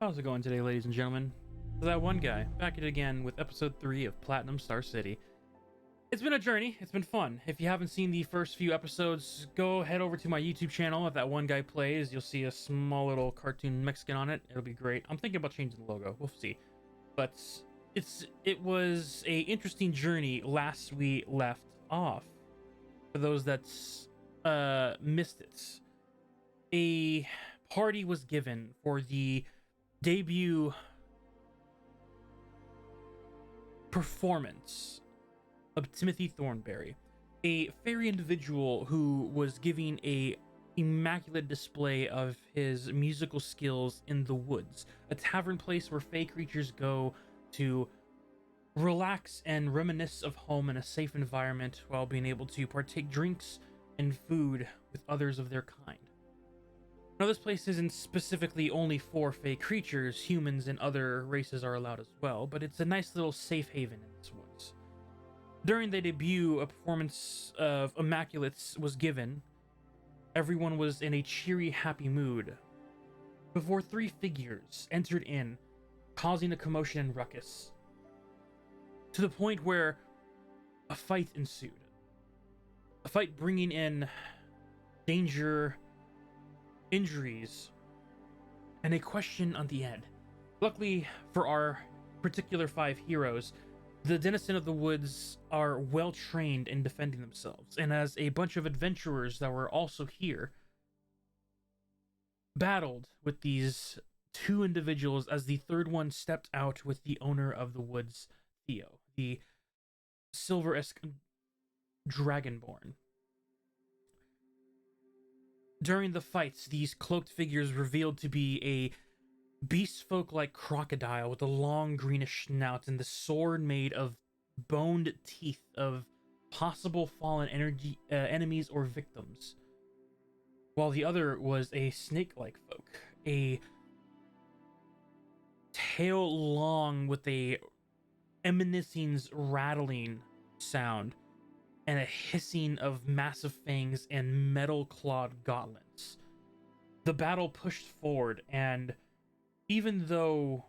How's it going today, ladies and gentlemen? That one guy, back at it again with episode 3 of Platinum Star City. It's been a journey, it's been fun. If you haven't seen the first few episodes, go head over to my YouTube channel. If that one guy plays, you'll see a small little cartoon Mexican on it. It'll be great. I'm thinking about changing the logo, we'll see. But it was a interesting journey last we left off. For those that missed it, a party was given for the debut performance of Timothy Thornberry, a fairy individual who was giving a immaculate display of his musical skills in the woods, a tavern place where fey creatures go to relax and reminisce of home in a safe environment while being able to partake drinks and food with others of their kind. Now, this place isn't specifically only for fey creatures. Humans and other races are allowed as well, but it's a nice little safe haven in this woods. During the debut, a performance of Immaculates was given. Everyone was in a cheery, happy mood before three figures entered in, causing a commotion and ruckus, to the point where a fight ensued. A fight bringing in danger, injuries, and a question on the end. Luckily for our particular 5 heroes, the denizen of the woods are well trained in defending themselves, and as a bunch of adventurers that were also here battled with these 2 individuals as the third one stepped out with the owner of the woods, Theo, the silver-esque dragonborn. During the fights, these cloaked figures revealed to be a beast folk-like crocodile with a long greenish snout and the sword made of boned teeth of possible fallen enemies or victims, while the other was a snake-like folk, a tail long with a eminence's rattling sound and a hissing of massive fangs and metal-clawed gauntlets. The battle pushed forward, and even though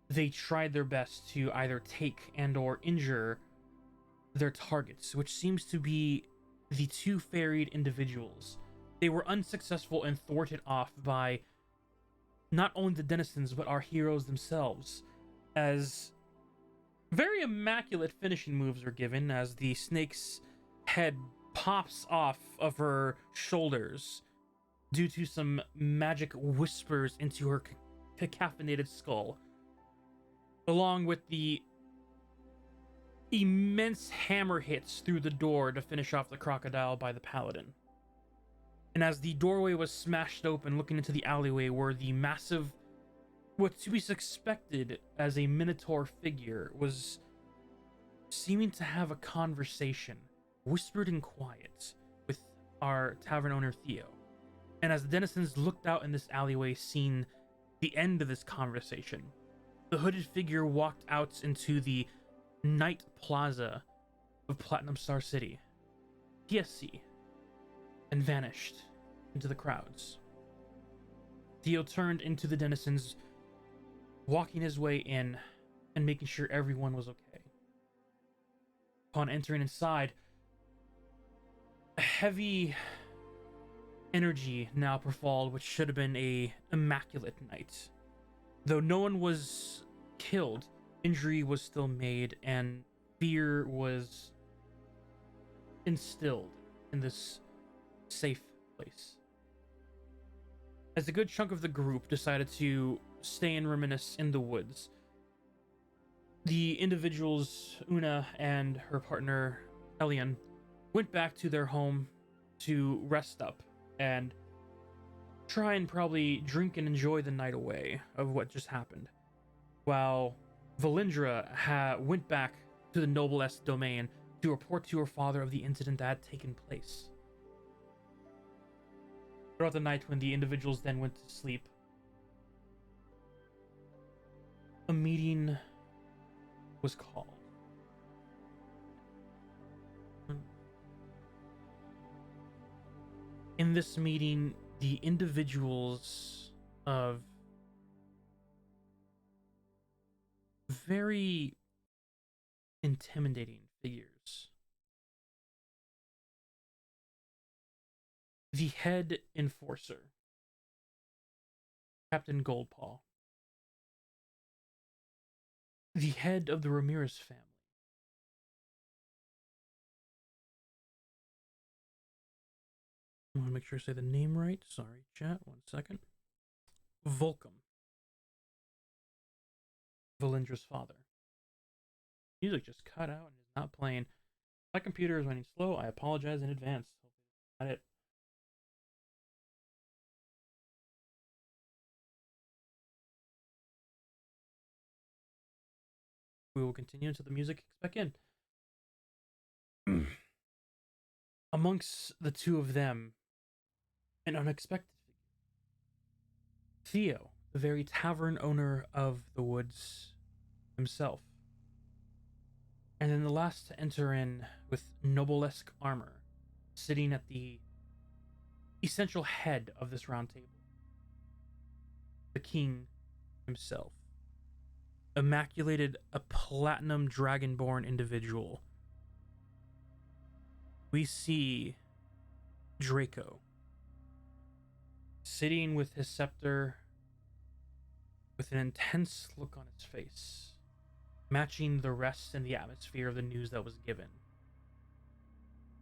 they tried their best to either take and or injure their targets, which seems to be the 2 ferried individuals, they were unsuccessful and thwarted off by not only the denizens but our heroes themselves, as very immaculate finishing moves are given as the snake's head pops off of her shoulders due to some magic whispers into her cacophonous skull, along with the immense hammer hits through the door to finish off the crocodile by the paladin. And as the doorway was smashed open, looking into the alleyway where the massive, what to be suspected as a minotaur figure, was seeming to have a conversation, whispered in quiet, with our tavern owner Theo. And as the denizens looked out in this alleyway, seeing the end of this conversation, the hooded figure walked out into the night plaza of Platinum Star City, PSC, and vanished into the crowds. Theo turned into the denizens, walking his way in and making sure everyone was okay. Upon entering inside, a heavy energy now prevailed, which should have been a immaculate night. Though no one was killed, injury was still made, and fear was instilled in this safe place. As a good chunk of the group decided to stay and reminisce in the woods, the individuals, Una and her partner, Elian, went back to their home to rest up and try and probably drink and enjoy the night away of what just happened, while Valindra went back to the Noblesse domain to report to her father of the incident that had taken place. Throughout the night, when the individuals then went to sleep, a meeting was called. In this meeting, the individuals of very intimidating figures. The head enforcer, Captain Goldpaw. The head of the Ramirez family, I want to make sure I say the name right. Sorry, chat. 1 second. Volcom, Valindra's father. Music just cut out and is not playing. My computer is running slow. I apologize in advance. Hopefully that's not it. We will continue until the music kicks back in. Amongst the two of them, an unexpected figure. Theo, the very tavern owner of the woods himself. And then the last to enter in with noblesque armor, sitting at the essential head of this round table. The king himself. Immaculated, a platinum dragonborn individual. We see Draco sitting with his scepter with an intense look on his face, matching the rest in the atmosphere of the news that was given.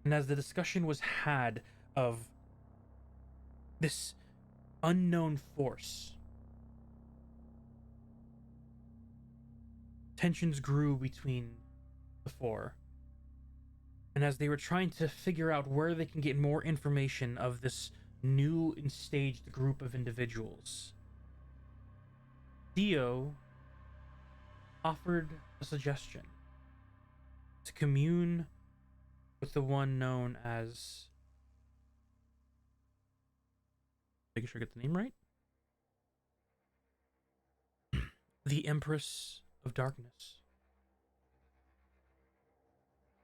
And as the discussion was had of this unknown force, tensions grew between the four. And as they were trying to figure out where they can get more information of this new and staged group of individuals, Theo offered a suggestion to commune with the one known as, making sure I get the name right, the Empress of Darkness.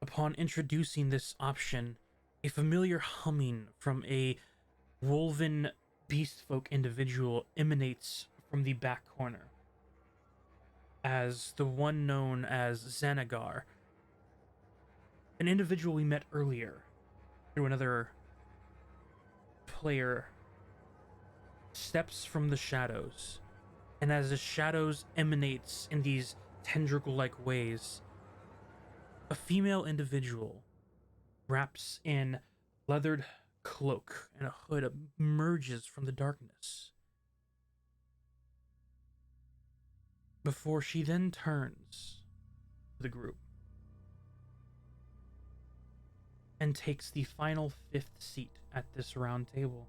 Upon introducing this option, a familiar humming from a woven beastfolk individual emanates from the back corner, as the one known as Xanagar, an individual we met earlier through another player, steps from the shadows, and as the shadows emanates in these tendril-like ways, a female individual wraps in leathered cloak and a hood emerges from the darkness, before she then turns to the group and takes the final fifth seat at this round table.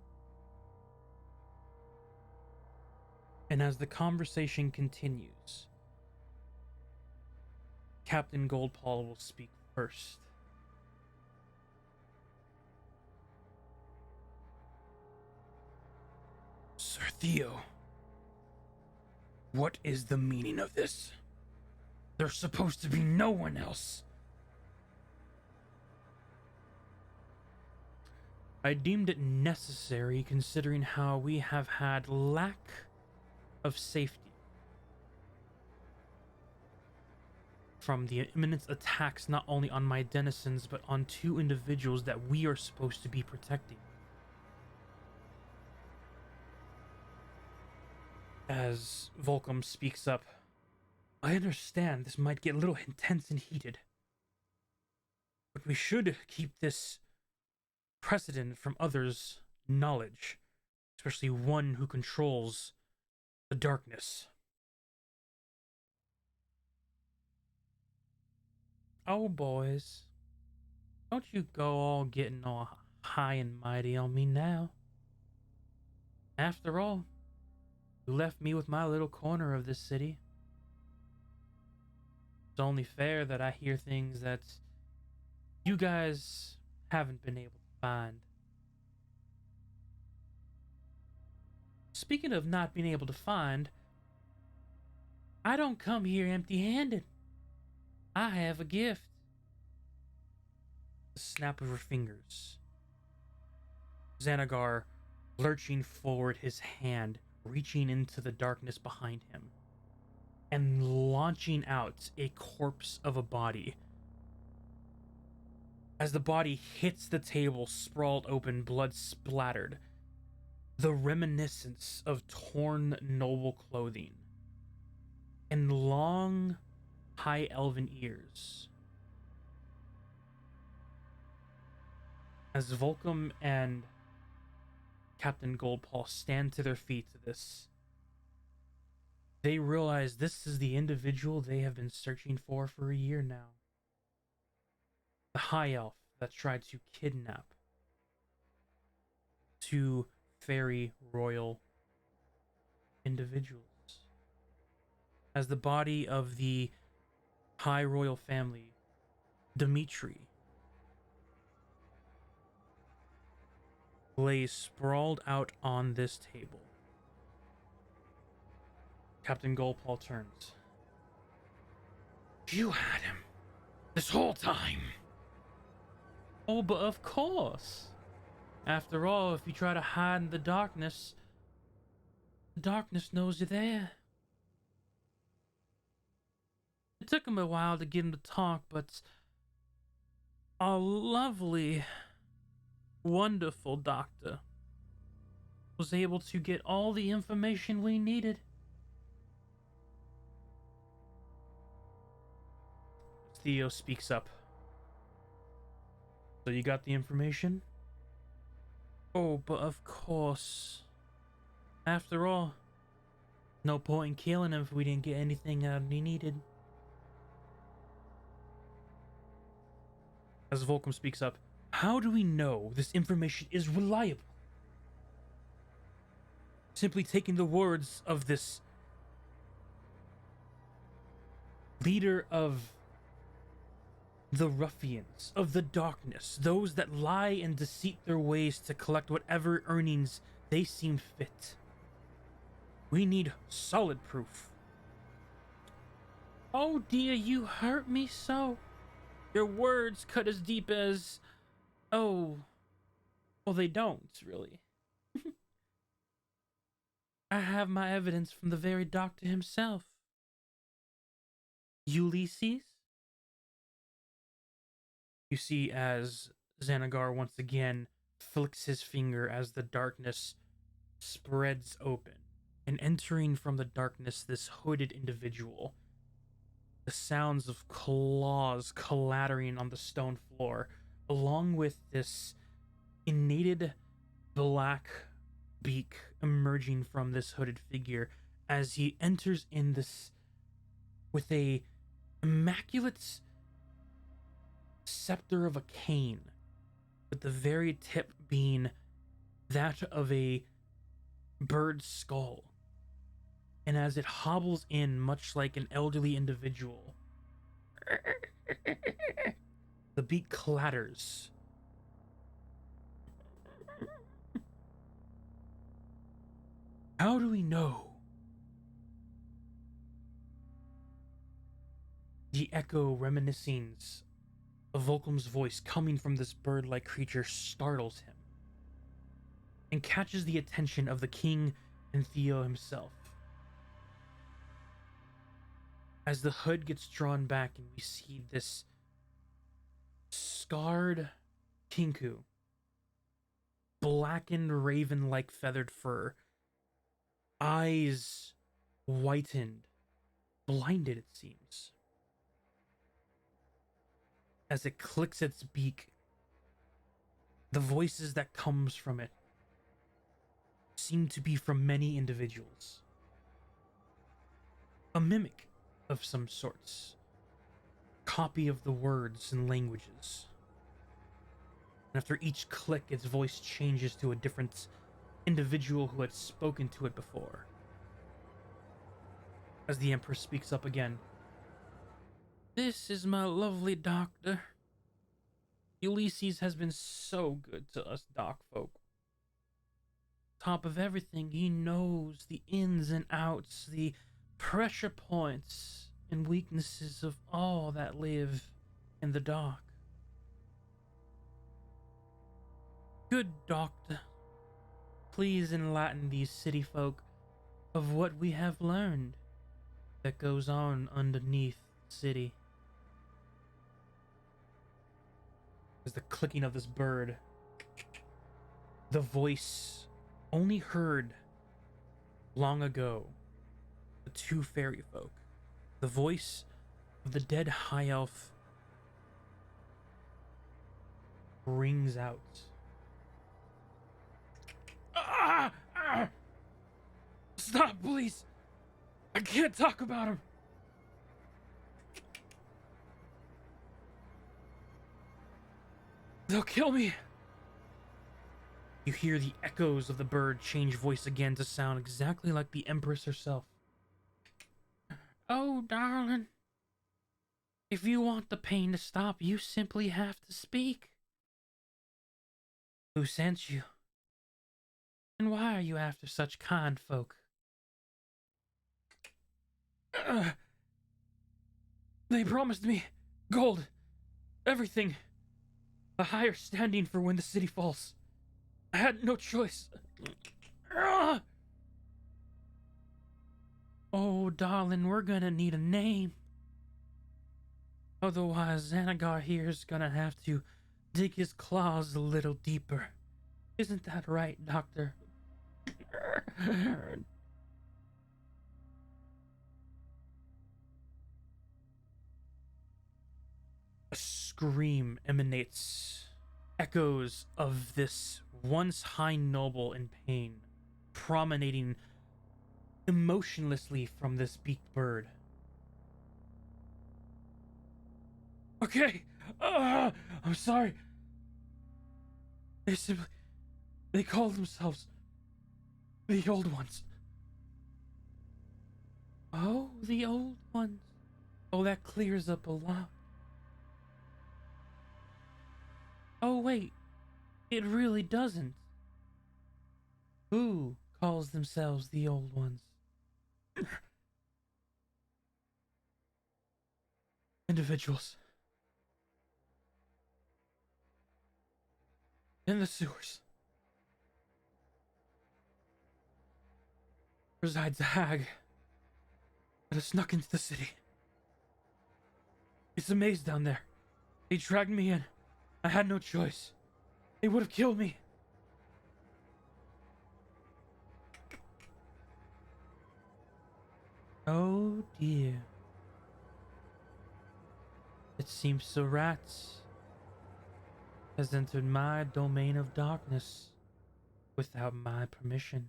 And as the conversation continues, Captain Goldpaw will speak first. Sir Theo, what is the meaning of this? There's supposed to be no one else. I deemed it necessary considering how we have had lack of safety from the imminent attacks not only on my denizens but on two individuals that we are supposed to be protecting. As Volcom speaks up, I understand this might get a little intense and heated, but we should keep this precedent from others' knowledge, especially one who controls the darkness. Oh, boys, don't you go all getting all high and mighty on me now. After all, you left me with my little corner of this city. It's only fair that I hear things that you guys haven't been able to find. Speaking of not being able to find, I don't come here empty-handed. I have a gift. The snap of her fingers. Xanagar lurching forward, his hand reaching into the darkness behind him. and launching out a corpse of a body. As the body hits the table, sprawled open, blood splattered, the reminiscence of torn noble clothing and long, high elven ears. As Volcom and Captain Goldpaw stand to their feet to this, they realize this is the individual they have been searching for a year now. The high elf that tried to kidnap two fairy royal individuals. As the body of the high royal family, Dimitri, lays sprawled out on this table. Captain Goldpaw turns. You had him this whole time. Oh, but of course. After all, if you try to hide in the darkness knows you're there. It took him a while to get him to talk, but our lovely, wonderful doctor was able to get all the information we needed. Theo speaks up. So you got the information? Oh, but of course. After all, no point in killing him if we didn't get anything out he needed. As Volcom speaks up, how do we know this information is reliable? Simply taking the words of this leader of the ruffians of the darkness, those that lie and deceit their ways to collect whatever earnings they seem fit. We need solid proof. Oh dear, you hurt me so. Your words cut as deep as... Oh, well, they don't, really. I have my evidence from the very doctor himself. Ulysses? You see as Xanagar once again flicks his finger as the darkness spreads open, and entering from the darkness this hooded individual. The sounds of claws clattering on the stone floor, along with this innated black beak emerging from this hooded figure as he enters in this with a immaculate scepter of a cane, with the very tip being that of a bird's skull. And as it hobbles in, much like an elderly individual, the beak clatters. How do we know? The echo reminiscings of Volcom's voice coming from this bird-like creature startles him and catches the attention of the king and Theo himself. As the hood gets drawn back and we see this scarred Kinku, blackened raven-like feathered fur, eyes whitened, blinded it seems. As it clicks its beak, the voices that comes from it seem to be from many individuals. A mimic of some sorts. Copy of the words and languages. And after each click, its voice changes to a different individual who had spoken to it before. As the Empress speaks up again. This is my lovely doctor. Ulysses has been so good to us doc folk. Top of everything, he knows the ins and outs, the pressure points and weaknesses of all that live in the dark. Good doctor, please enlighten these city folk of what we have learned. that goes on underneath the city. There's the clicking of this bird. The voice only heard long ago. The two fairy folk. The voice of the dead high elf rings out. Ah! Ah! Stop, please! I can't talk about him! They'll kill me! You hear the echoes of the bird change voice again to sound exactly like the Empress herself. Oh, darling. If you want the pain to stop, you simply have to speak. Who sent you? And why are you after such kind folk? They promised me gold, everything, a higher standing for when the city falls. I had no choice. Oh, darling, we're gonna need a name. Otherwise, Xanagar here's gonna have to dig his claws a little deeper. Isn't that right, Doctor? A scream emanates, echoes of this once high noble in pain, promenading emotionlessly from this beaked bird. Okay, I'm sorry. They simply, they call themselves the Old Ones. Oh, the Old Ones. Oh, that clears up a lot. Oh, wait, it really doesn't. Who calls themselves the Old Ones? Individuals. In the sewers resides a hag that has snuck into the city. It's a maze down there. They dragged me in. I had no choice. They would have killed me. Oh dear. It seems the rat has entered my domain of darkness without my permission.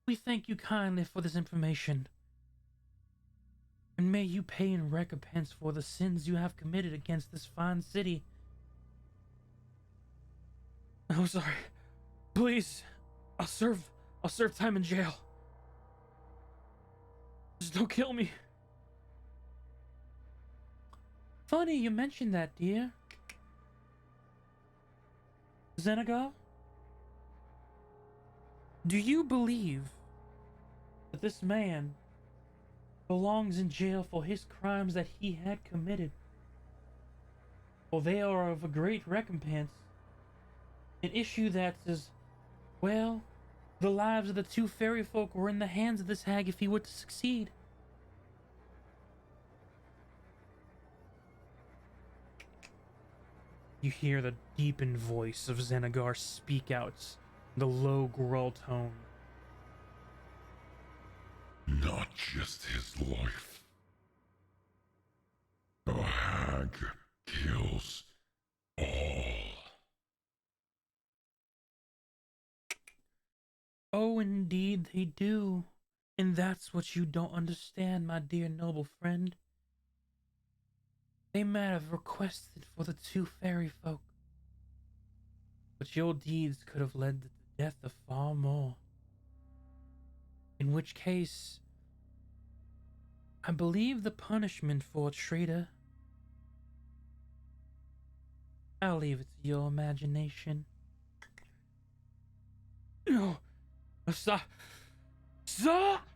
We thank you kindly for this information, and may you pay in recompense for the sins you have committed against this fine city. I'm sorry. Please, I'll serve time in jail. Just don't kill me. Funny you mentioned that, dear. Xenagar, do you believe that this man belongs in jail for his crimes that he had committed? For they are of a great recompense. An issue that is, well, the lives of the two fairy folk were in the hands of this hag if he were to succeed. You hear the deepened voice of Xenagar speak out, the low growl tone. Not just his life. The hag kills all. Oh, indeed they do. And that's what you don't understand, my dear noble friend. They might have requested for the two fairy folk, but your deeds could have led to the death of far more. In which case, I believe the punishment for a traitor, I'll leave it to your imagination. No, stop! Stop!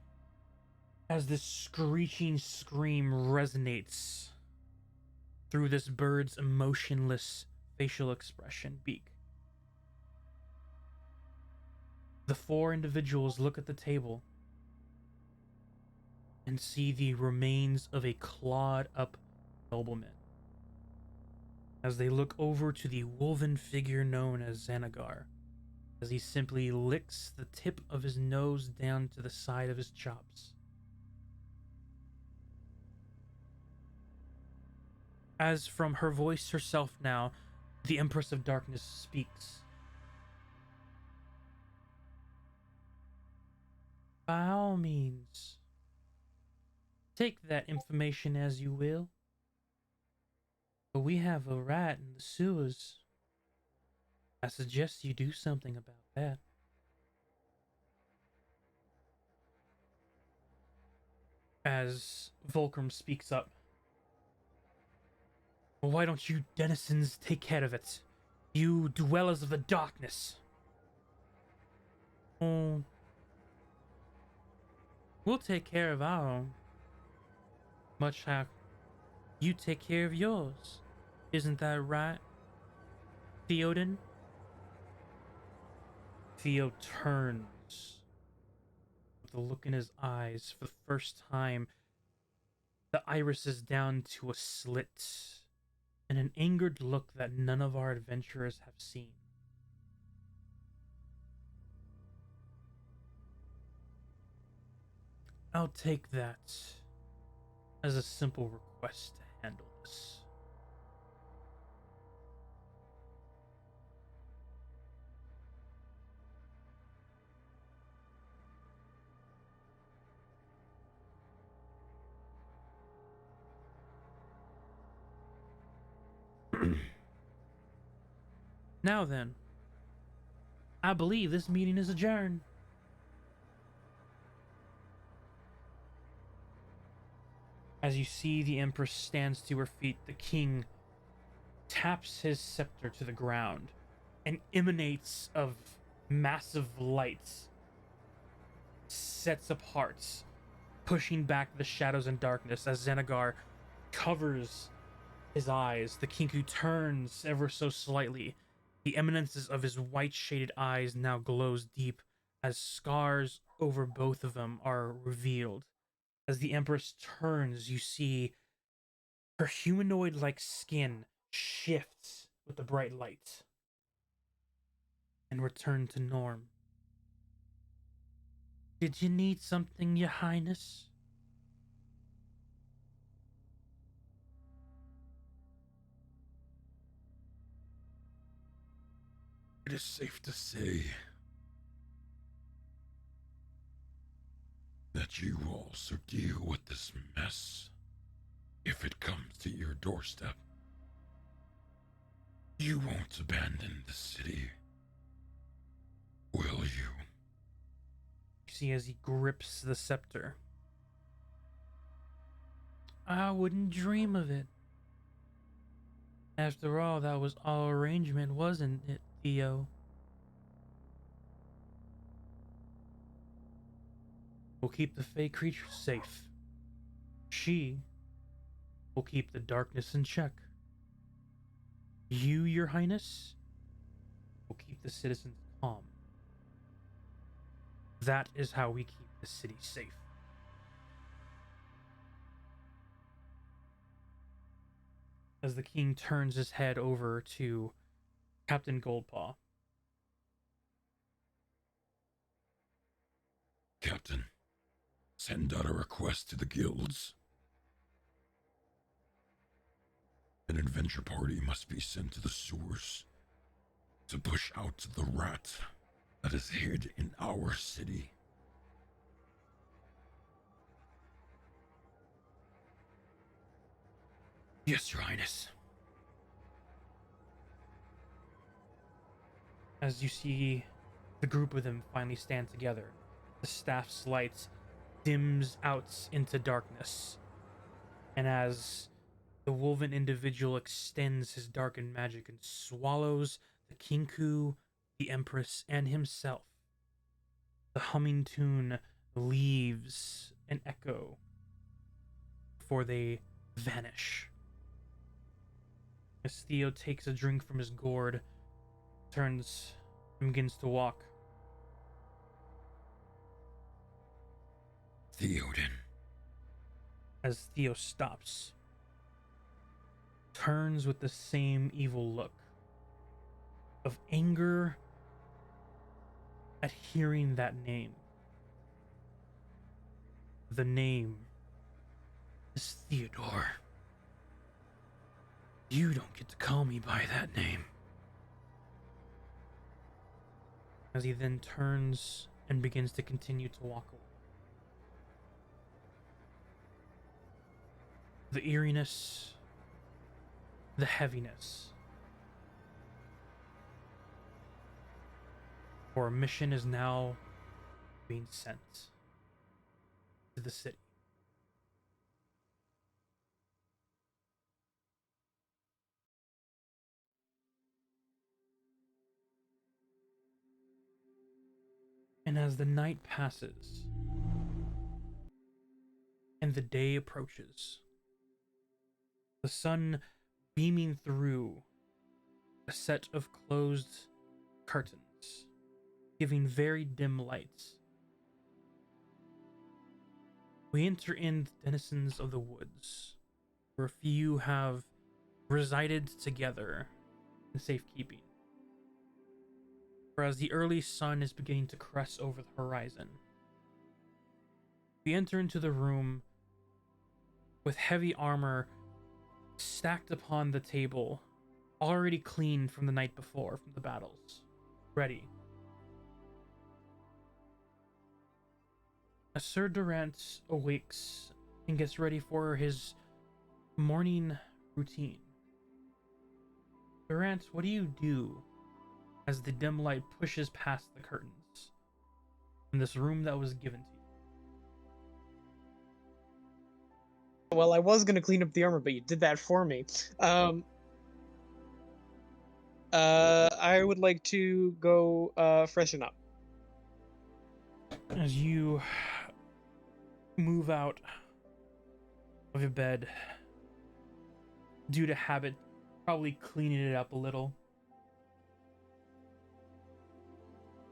As this screeching scream resonates through this bird's emotionless facial expression beak. The four individuals look at the table and see the remains of a clawed up nobleman. As they look over to the woven figure known as Xanagar, as he simply licks the tip of his nose down to the side of his chops. As from her voice herself now, the Empress of Darkness speaks. By all means, take that information as you will, but we have a rat in the sewers. I suggest you do something about that. As Volcrum speaks up. Well, why don't you denizens take care of it? You dwellers of the darkness. Oh, we'll take care of our own. Much how you take care of yours. Isn't that right, Theoden? Theo turns with a look in his eyes for the first time. The iris is down to a slit, and an angered look that none of our adventurers have seen. I'll take that as a simple request to handle this. Now then, I believe this meeting is adjourned. As you see the Empress stands to her feet, the king taps his scepter to the ground and emanates of massive lights, sets apart, pushing back the shadows and darkness as Xanagar covers his eyes. The Kinku turns ever so slightly. The eminences of his white shaded eyes now glows deep as scars over both of them are revealed. As the Empress turns, you see her humanoid-like skin shifts with the bright light and return to norm. Did you need something, Your Highness? It is safe to say that you will also deal with this mess if it comes to your doorstep. You won't abandon the city, will you? You see as he grips the scepter. I wouldn't dream of it. After all, that was all arrangement, wasn't it, Theo? We'll keep the fey creature safe. She will keep the darkness in check. You, Your Highness, will keep the citizens calm. That is how we keep the city safe. As the king turns his head over to Captain Goldpaw. Captain, send out a request to the guilds. An adventure party must be sent to the sewers to push out the rat that is hid in our city. Yes, Your Highness. As you see the group of them finally stand together, the staff's lights dims out into darkness. And as the woven individual extends his darkened magic and swallows the Kinku, the Empress, and himself, the humming tune leaves an echo before they vanish. As Theo takes a drink from his gourd, turns and begins to walk. Theoden. As Theo stops, turns with the same evil look of anger at hearing that name. The name is Theodore. You don't get to call me by that name. As he then turns and begins to continue to walk away. The eeriness, the heaviness. For a mission is now being sent to the city. And as the night passes and the day approaches, the sun beaming through a set of closed curtains, giving very dim lights, we enter in the denizens of the woods, where a few have resided together in safekeeping. For as the early sun is beginning to crest over the horizon, we enter into the room with heavy armor stacked upon the table, already cleaned from the night before, from the battles, ready. As Sir Durant awakes and gets ready for his morning routine, Durant, what do you do as the dim light pushes past the curtains in this room that was given to you? Well, I was gonna clean up the armor, but you did that for me. I would like to go freshen up. As you move out of your bed, due to habit, probably cleaning it up a little,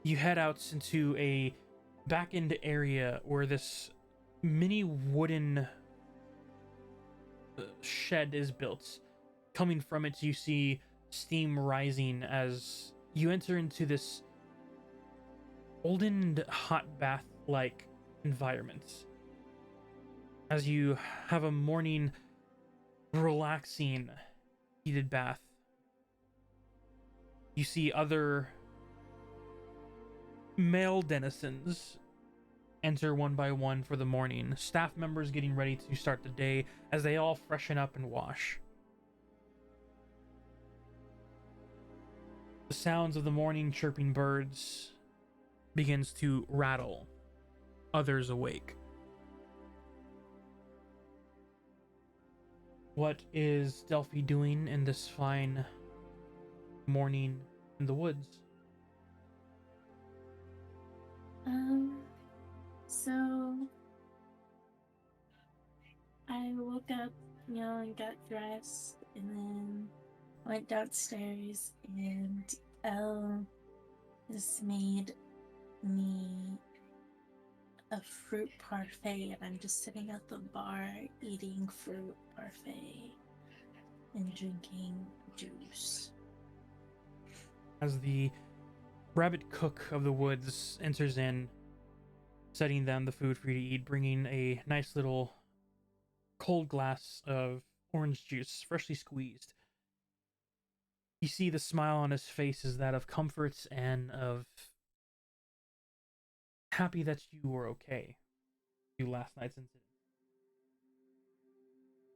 you head out into a back end area where this mini wooden shed is built. Coming from it, you see steam rising as you enter into this olden hot bath like environment. As you have a morning relaxing heated bath, you see other male denizens enter one by one for the morning, staff members getting ready to start the day as they all freshen up and wash. The sounds of the morning chirping birds begins to rattle others awake. What is Delphi doing in this fine morning in the woods? So I woke up, and got dressed, and then went downstairs, and Elle just made me a fruit parfait, and I'm just sitting at the bar eating fruit parfait and drinking juice. As the rabbit cook of the woods enters in, setting them the food for you to eat, bringing a nice little cold glass of orange juice, freshly squeezed. You see the smile on his face is that of comfort and of happy that you were okay. You last night's incident.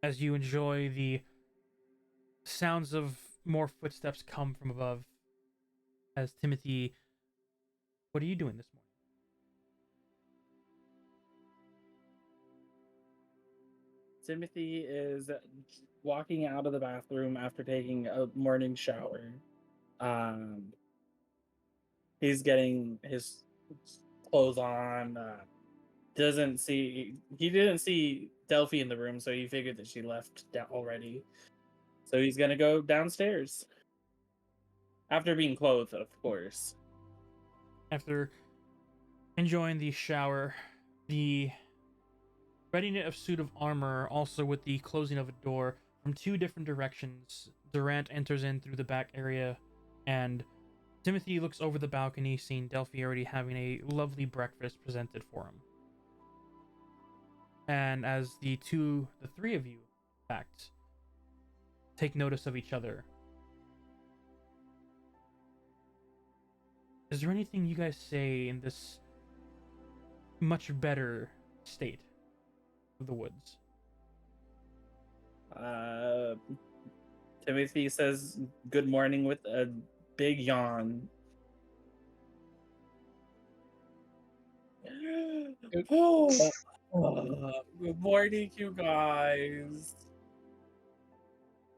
As you enjoy the sounds of more footsteps come from above. As Timothy, what are you doing this morning? Timothy is walking out of the bathroom after taking a morning shower. He's getting his clothes on. He didn't see Delphi in the room, so he figured that she left already. So he's gonna go downstairs after being clothed, of course. After enjoying the shower, the Readying a suit of armor, also with the closing of a door from two different directions. Durant enters in through the back area, and Timothy looks over the balcony, seeing Delphi already having a lovely breakfast presented for him. And as the three of you, in fact, take notice of each other, is there anything you guys say in this much better state of the woods? Timothy says good morning with a big yawn. Oh, good morning, you guys.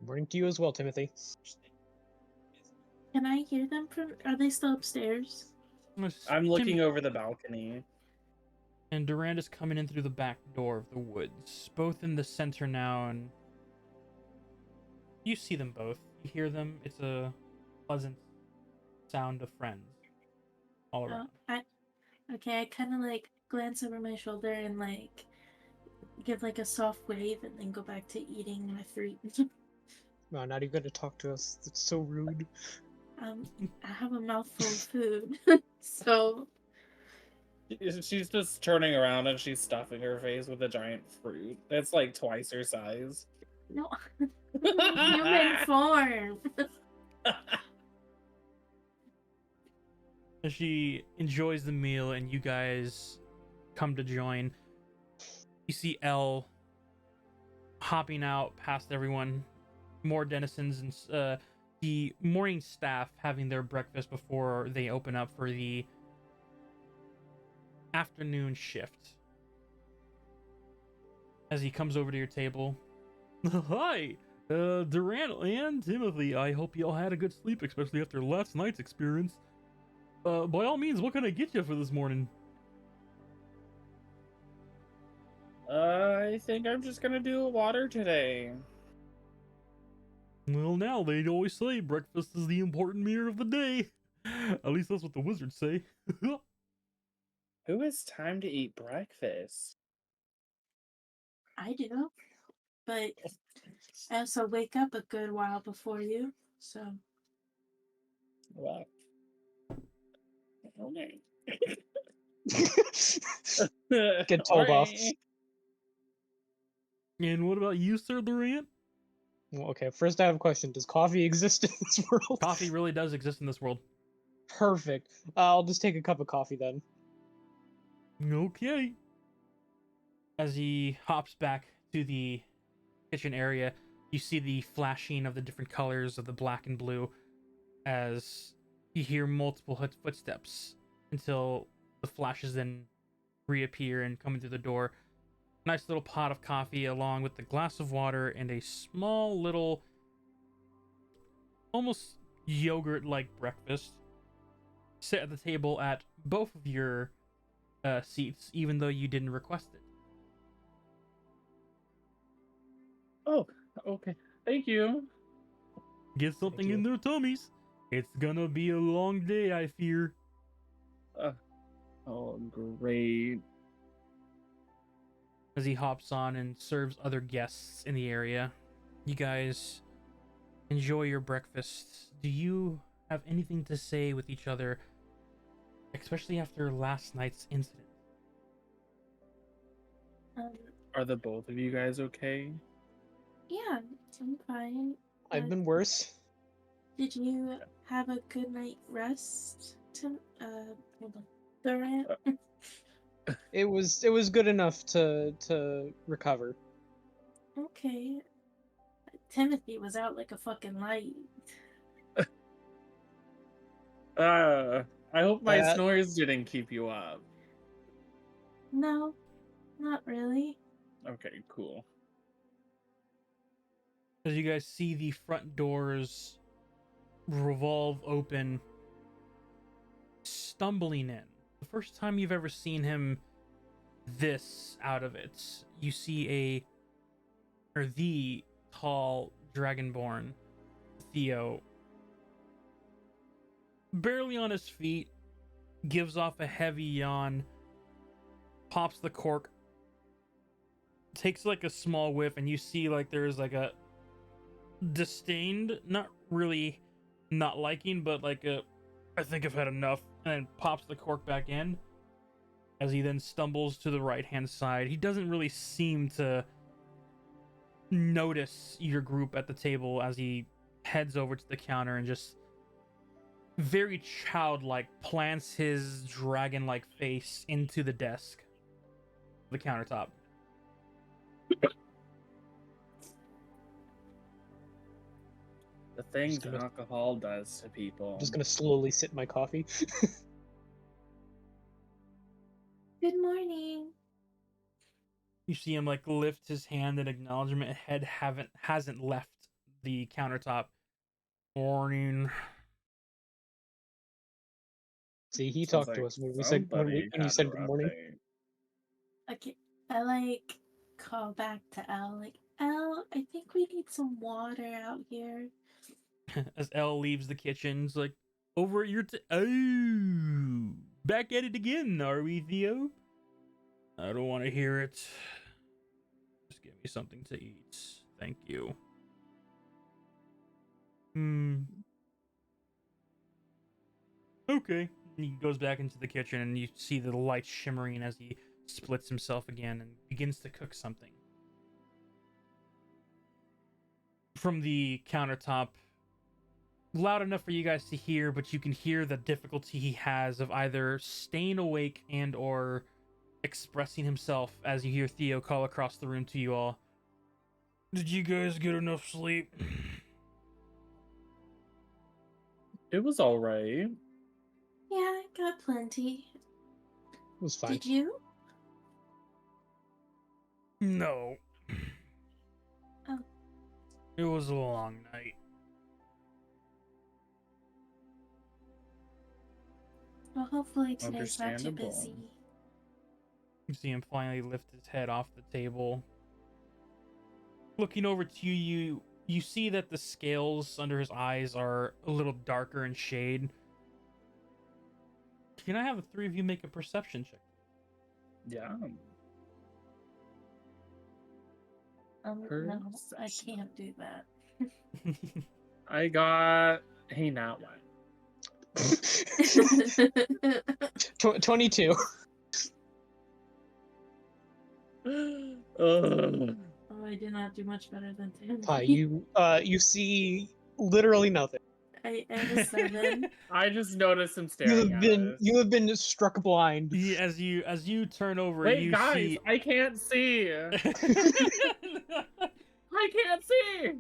Morning to you as well, Timothy. Can I hear them from? Are they still upstairs? I'm looking over the balcony. And Durand is coming in through the back door of the woods, both in the center now, and you see them both. You hear them. It's a pleasant sound of friends all around. I kind of like glance over my shoulder and like give like a soft wave and then go back to eating my fruit. Wow, not even gonna talk to us. That's so rude. I have a mouthful of food, so She's just turning around and she's stuffing her face with a giant fruit. That's like twice her size. no, human form. As she enjoys the meal and you guys come to join, you see Elle hopping out past everyone, more denizens, and the morning staff having their breakfast before they open up for the afternoon shift. As he comes over to your table, hi, Durant and Timothy. I hope you all had a good sleep, especially after last night's experience. By all means, what can I get you for this morning? I think I'm just gonna do a water today. Well, now they'd always say breakfast is the important meal of the day. At least that's what the wizards say. Who has time to eat breakfast? I do, but I also wake up a good while before you, so. Wow. Okay. Get told off. Alright. And what about you, Sir Durant? Well, okay, first I have a question. Does coffee exist in this world? Coffee really does exist in this world. Perfect. I'll just take a cup of coffee then. Okay. As he hops back to the kitchen area, you see the flashing of the different colors of the black and blue as you hear multiple footsteps until the flashes then reappear and come into the door. Nice little pot of coffee along with the glass of water and a small little almost yogurt-like breakfast sit at the table at both of your seats, even though you didn't request it. Oh, okay. Thank you. Get something you. in their tummies. It's gonna be a long day, I fear. Oh, great. As he hops on and serves other guests in the area. You guys enjoy your breakfast. Do you have anything to say with each other, especially after last night's incident? Are the both of you guys okay? Yeah, I'm fine. I've been worse. Did you have a good night rest? Hold on. Durant? It was good enough to recover. Okay. Timothy was out like a fucking light. I hope my That- snores didn't keep you up. No, not really. Okay, cool. As you guys see the front doors revolve open, stumbling in. The first time you've ever seen him this out of it, you see the tall dragonborn, Theo, barely on his feet, gives off a heavy yawn, pops the cork, takes like a small whiff, and you see like there's like a disdained, not really not liking, but like a I think I've had enough, and then pops the cork back in as he then stumbles to the right hand side. He doesn't really seem to notice your group at the table as he heads over to the counter and just very childlike plants his dragon like face into the desk, the countertop. The things gonna- alcohol does to people. I'm just gonna slowly sip my coffee. Good morning. You see him like lift his hand in acknowledgement. Head hasn't left the countertop. Morning. See, he Sounds talked to like us when we said when somebody you had said a good rough morning. day. Okay, I like call back to Elle. Like, Elle, I think we need some water out here. As Elle leaves the kitchen, it's like, over at your oh, back at it again, are we, Theo? I don't want to hear it. Just give me something to eat. Thank you. Okay. He goes back into the kitchen, and you see the light shimmering as he splits himself again and begins to cook something. From the countertop, loud enough for you guys to hear, but you can hear the difficulty he has of either staying awake and or expressing himself as you hear Theo call across the room to you all. Did you guys get enough sleep? It was all right. Yeah, I got plenty. It was fine. Did you? No. Oh. It was a long night. Well, hopefully today's not too Understandable. busy. You see him finally lift his head off the table. Looking over to you, you see that the scales under his eyes are a little darker in shade. Can I have the three of you make a perception check? Yeah. No, I can't do that. I got hey not one. 22. Ugh. Oh, I did not do much better than 10. You see literally nothing. I have a 7. I just noticed him staring at us. You have been struck blind. Yeah, as you turn over, Wait, you guys, see. I can't see. I can't see.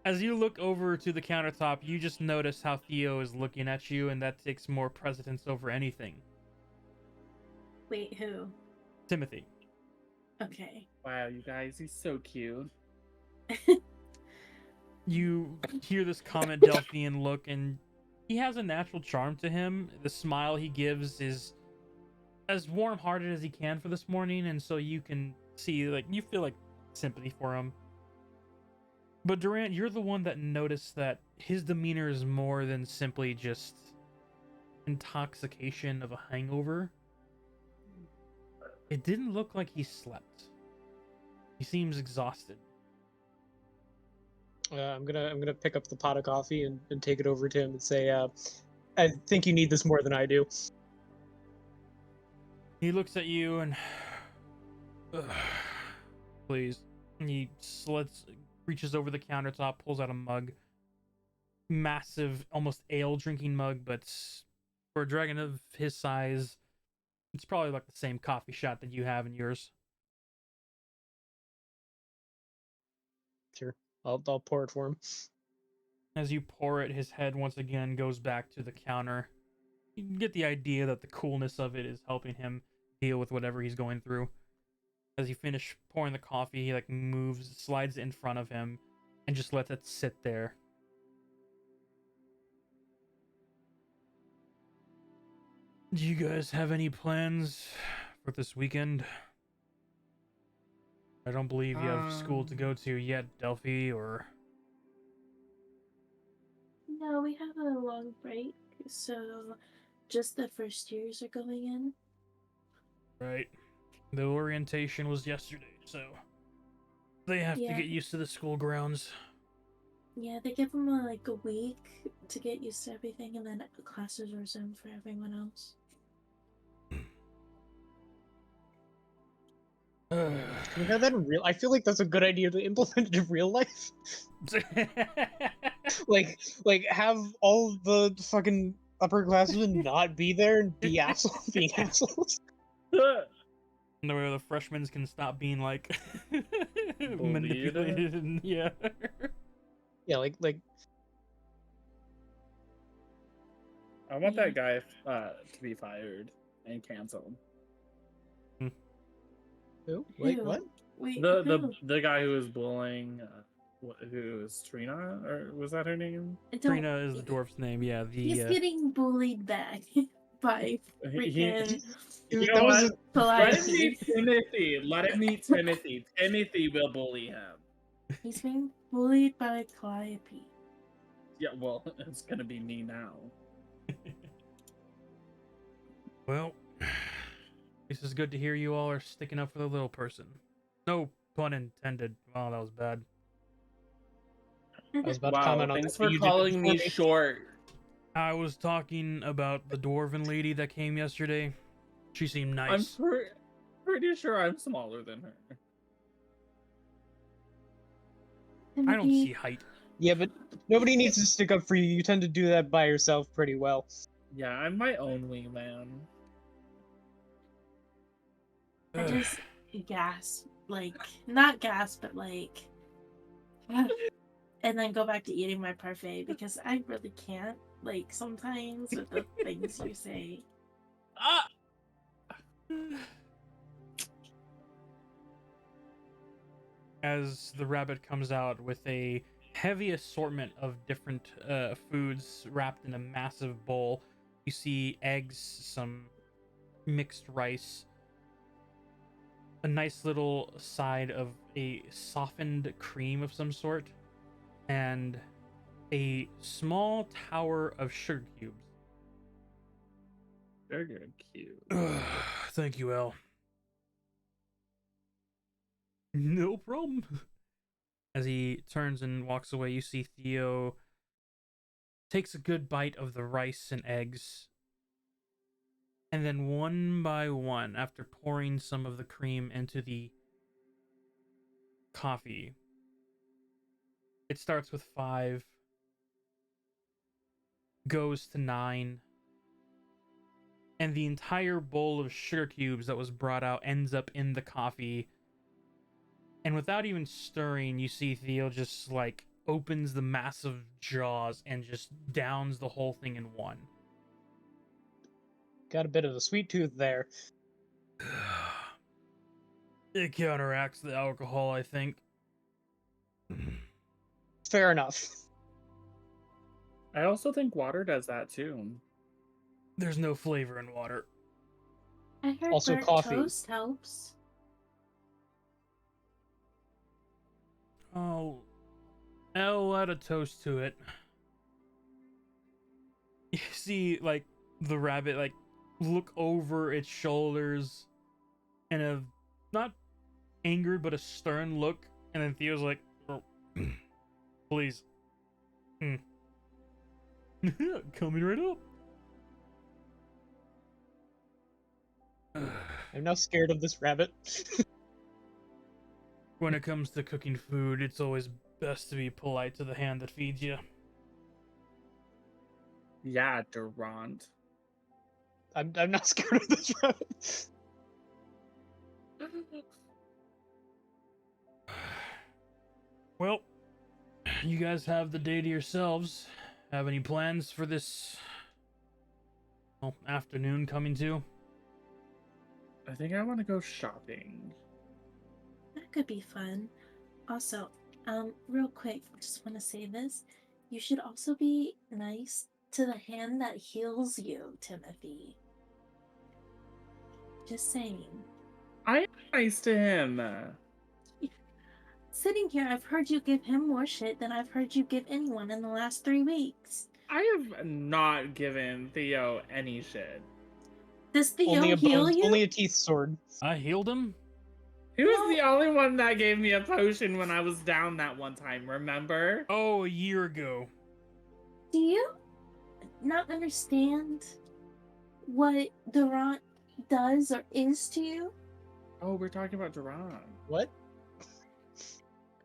As you look over to the countertop, you just notice how Theo is looking at you, and that takes more precedence over anything. Wait, who? Timothy. Okay. Wow, you guys, he's so cute. You hear this comment Delphian look, and he has a natural charm to him. The smile he gives is as warm-hearted as he can for this morning, and so you can see, like, you feel like sympathy for him. But Durant, you're the one that noticed that his demeanor is more than simply just intoxication of a hangover. It didn't look like he slept. He seems exhausted. I'm gonna pick up the pot of coffee and take it over to him and say, I think you need this more than I do. He looks at you and please. And he reaches over the countertop, pulls out a mug. Massive, almost ale drinking mug, but for a dragon of his size, it's probably like the same coffee shot that you have in yours. Sure, I'll pour it for him. As you pour it, his head once again goes back to the counter. You can get the idea that the coolness of it is helping him deal with whatever he's going through. As you finish pouring the coffee, he like slides it in front of him, and just lets it sit there. Do you guys have any plans for this weekend? I don't believe you have school to go to yet, Delphi, or... No, we have a long break, so just the first years are going in. Right. The orientation was yesterday, so They have to Yeah. get used to the school grounds. Yeah, they give them like a week to get used to everything, and then classes resume for everyone else. Can we have that in real? I feel like that's a good idea to implement it in real life. like have all the fucking upperclassmen not be there and be being assholes. No way the freshmen can stop being like Bullied. manipulated and yeah. Yeah, like I want Yeah. that guy to be fired and canceled. who? Wait, Who? what? Wait, The who? the guy who was bullying, who was Trina, or was that her name? Don't- Trina is the dwarf's name. Yeah, He's the getting bullied back by freaking You That know was what? a, Let him Calliope. meet Timothy. Let him meet Timothy. Timothy will bully him. He's being bullied by Calliope. Yeah, well, it's gonna be me now. well, this is good to hear you all are sticking up for the little person. No pun intended. Oh, that was bad. I was about to Wow, comment on thanks that, but for you did it calling me before short. I was talking about the dwarven lady that came yesterday. She seemed nice. I'm pretty sure I'm smaller than her. I don't Timothy, see height. Yeah, but nobody needs to stick up for you. You tend to do that by yourself pretty well. Yeah, I'm my own wingman. I just gasp, like not gasp, but like, and then go back to eating my parfait because I really can't. Like sometimes with the things you say. Ah! As the rabbit comes out with a heavy assortment of different foods wrapped in a massive bowl, you see eggs, some mixed rice, a nice little side of a softened cream of some sort, and a small tower of sugar cubes. Sugar cube. Thank you, El. No problem. As he turns and walks away, you see Theo takes a good bite of the rice and eggs, and then one by one, after pouring some of the cream into the coffee, it starts with 5, goes to 9, and the entire bowl of sugar cubes that was brought out ends up in the coffee. And without even stirring, you see Theo just like opens the massive jaws and just downs the whole thing in one. Got a bit of a sweet tooth there. It counteracts the alcohol, I think. Fair enough. I also think water does that too. There's no flavor in water. I heard Also burnt coffee. toast helps. Oh, I'll add a toast to it. You see, like, the rabbit, like, look over its shoulders and a not angered, but a stern look. And then Theo's like, oh, please. Coming right up. I'm now scared of this rabbit. When it comes to cooking food, it's always best to be polite to the hand that feeds you. Yeah, Durant. I'm not scared of this rabbit. Well, you guys have the day to yourselves. Have any plans for this afternoon coming to? I think I want to go shopping. That could be fun. Also, real quick, just want to say this. You should also be nice to the hand that heals you, Timothy. Just saying. I am nice to him. Sitting here, I've heard you give him more shit than I've heard you give anyone in the last 3 weeks. I have not given Theo any shit. Does Theo Only a heal bone, you? only a teeth sword. I healed him. He was the only one that gave me a potion when I was down that one time, remember? Oh, a year ago. Do you not understand what Durant does or is to you? Oh, we're talking about Duran. What?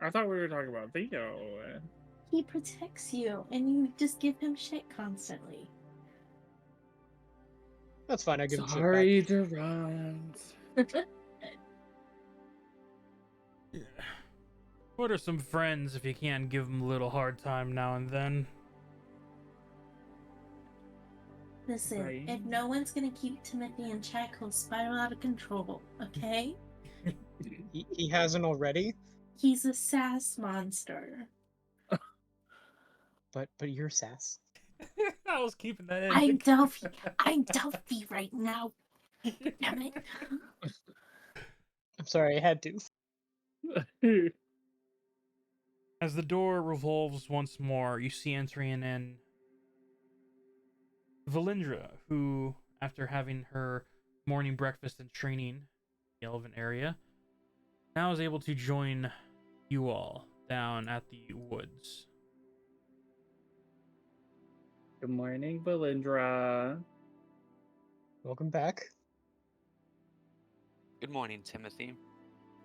I thought we were talking about Theo. He protects you, and you just give him shit constantly. That's fine. I give him shit back. Sorry, Duran. What are some friends if you can't give them a little hard time now and then? Listen, Right. if no one's gonna keep Timothy in check, he'll spiral out of control, okay? He hasn't already, He's a sass monster. but you're sass. I was keeping that in. I'm Delphi. I'm Delphi right now. Damn it. I'm sorry, I had to. As the door revolves once more, you see entering in Valindra, who, after having her morning breakfast and training in the Elven area, now is able to join you all down at the woods. Good morning, Belindra. Welcome back. Good morning, Timothy.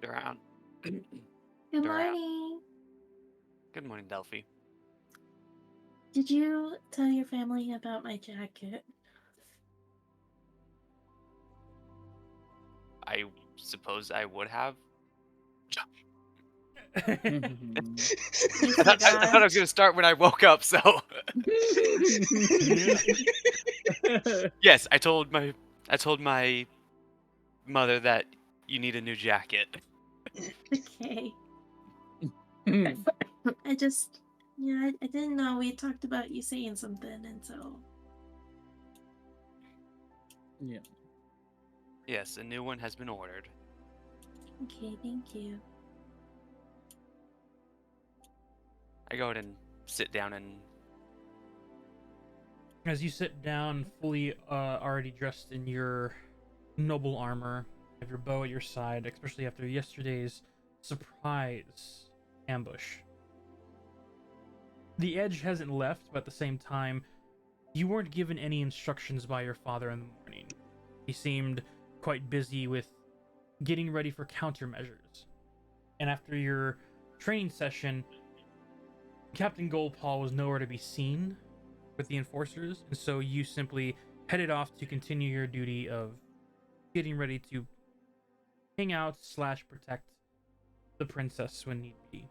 Duran. Good Durant. morning. Good morning, Delphi. Did you tell your family about my jacket? I suppose I would have. You I thought I forgot? was going to start when I woke up, so. Yes, I told my mother that you need a new jacket. Okay. I just, I didn't know we talked about you saying something, and so. Yeah. Yes, a new one has been ordered. Okay, thank you. I go ahead and sit down and As you sit down, fully already dressed in your noble armor, have your bow at your side, especially after yesterday's surprise ambush. The edge hasn't left, but at the same time, you weren't given any instructions by your father in the morning. He seemed quite busy with getting ready for countermeasures. And after your training session, Captain Goldpaw was nowhere to be seen with the enforcers, and so you simply headed off to continue your duty of getting ready to hang out / protect the princess when need be.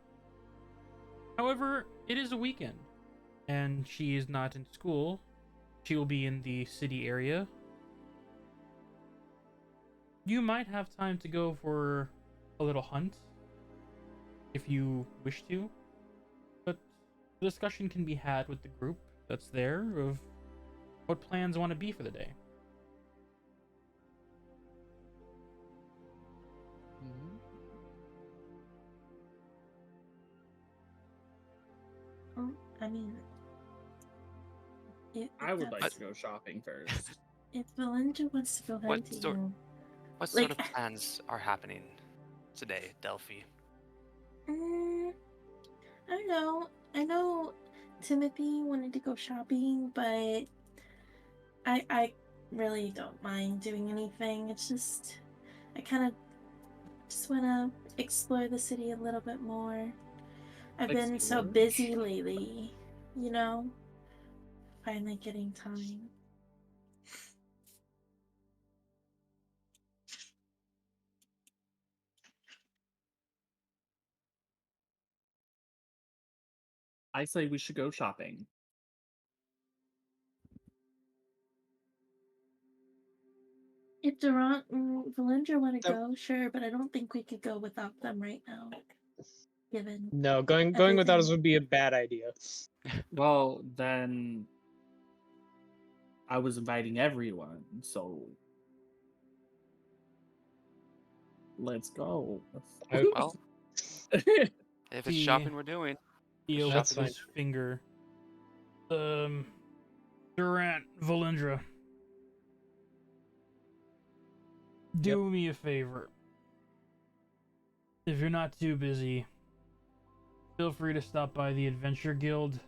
However, it is a weekend, and she is not in school. She will be in the city area. You might have time to go for a little hunt if you wish to, but the discussion can be had with the group that's there of what plans want to be for the day. Oh, I mean, I would like that's- to go shopping first. if Belinda wants to go What hunting, what sort of Like- plans are happening today, Delphi? I don't know. I know Timothy wanted to go shopping, but I really don't mind doing anything. It's just I kind of just want to explore the city a little bit more. I've been so Explore? busy lately, you know. Finally getting time. I say we should go shopping. If Durant and Valindra want to So- go, sure, but I don't think we could go without them right now. Given No, going without us Everything. would be a bad idea. Well, then I was inviting everyone, so let's go. Well, if it's The- shopping we're doing, He opens That's fine. his finger. Durant, Valindra. Do me a favor. If you're not too busy, feel free to stop by the Adventure Guild.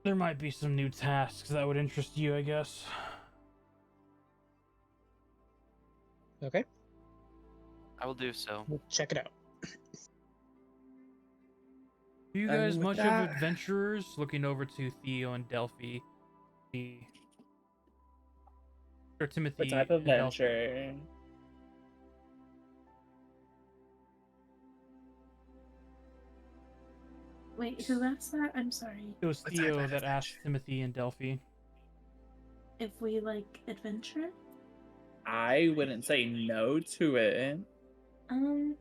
There might be some new tasks that would interest you, I guess. Okay, I will do so. we'll check it out. Are you And guys with much of that- adventurers? Looking over to Theo and Delphi, or Timothy What type and of Delphi. venture? Wait, who asked that? I'm sorry. It was What type Theo of that asked adventure? Timothy and Delphi. If we like adventure? I wouldn't say no to it. I mean,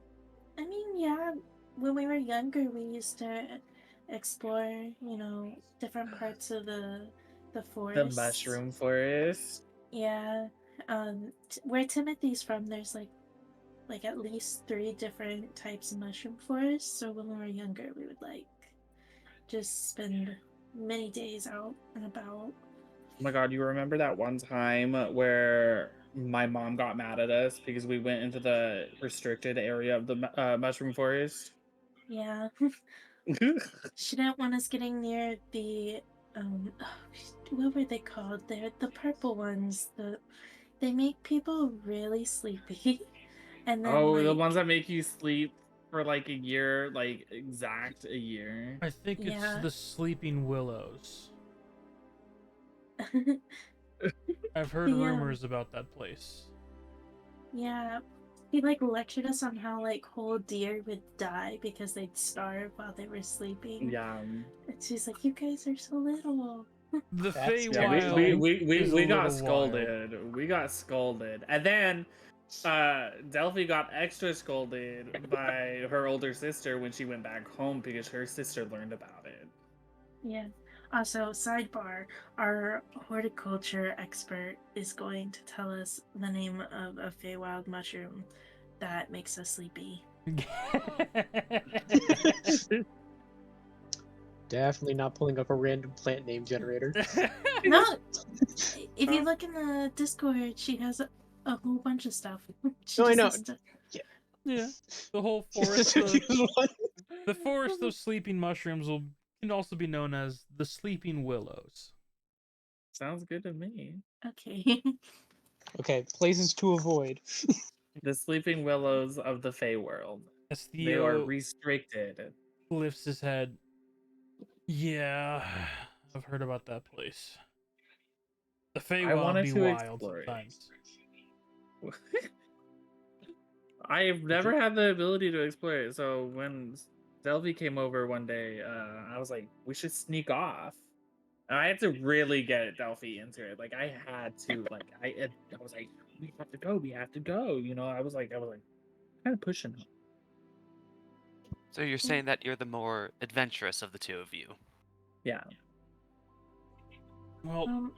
yeah, when we were younger, we used to explore, different parts of the forest. The mushroom forest. Yeah. Where Timothy's from, there's like at least 3 different types of mushroom forests. So when we were younger, we would like just spend many days out and about. Oh my god, you remember that one time where my mom got mad at us because we went into the restricted area of the mushroom forest? Yeah. She didn't want us getting near the what were they called? They're the purple ones. They make people really sleepy. And then Oh, the like ones that make you sleep for like a year, like exact a year. I think it's Yeah. the Sleeping Willows. I've heard The, rumors about that place. yeah. He like lectured us on how like whole deer would die because they'd starve while they were sleeping. Yeah. And she's like, "You guys are so little." The That's Yeah, Feywild we is a got little scolded. We got scolded. And then Delphi got extra scolded by her older sister when she went back home because her sister learned about it. Yeah. Also, sidebar, our horticulture expert is going to tell us the name of a Feywild mushroom that makes us sleepy. wild. Definitely not pulling up a random plant name generator. No, if you look in the Discord, she has a whole bunch of stuff. She No, I just know. has to- Yeah, the whole forest. The forest of sleeping mushrooms can also be known as the Sleeping Willows. Sounds good to me. Okay. Okay, places to avoid. The sleeping willows of the Feywild. As They are Theo restricted. lifts his head. Yeah, I've heard about that place. The I Feywild wanted be to wild explore it. sometimes. I've never had the ability to explore it. So when Delphi came over one day, I was like, we should sneak off. And I had to really get Delphi into it. Like I had to, like I was like, we have to go, we have to go. You know, I was like kind of pushing him. So you're saying that you're the more adventurous of the two of you. Yeah. Well,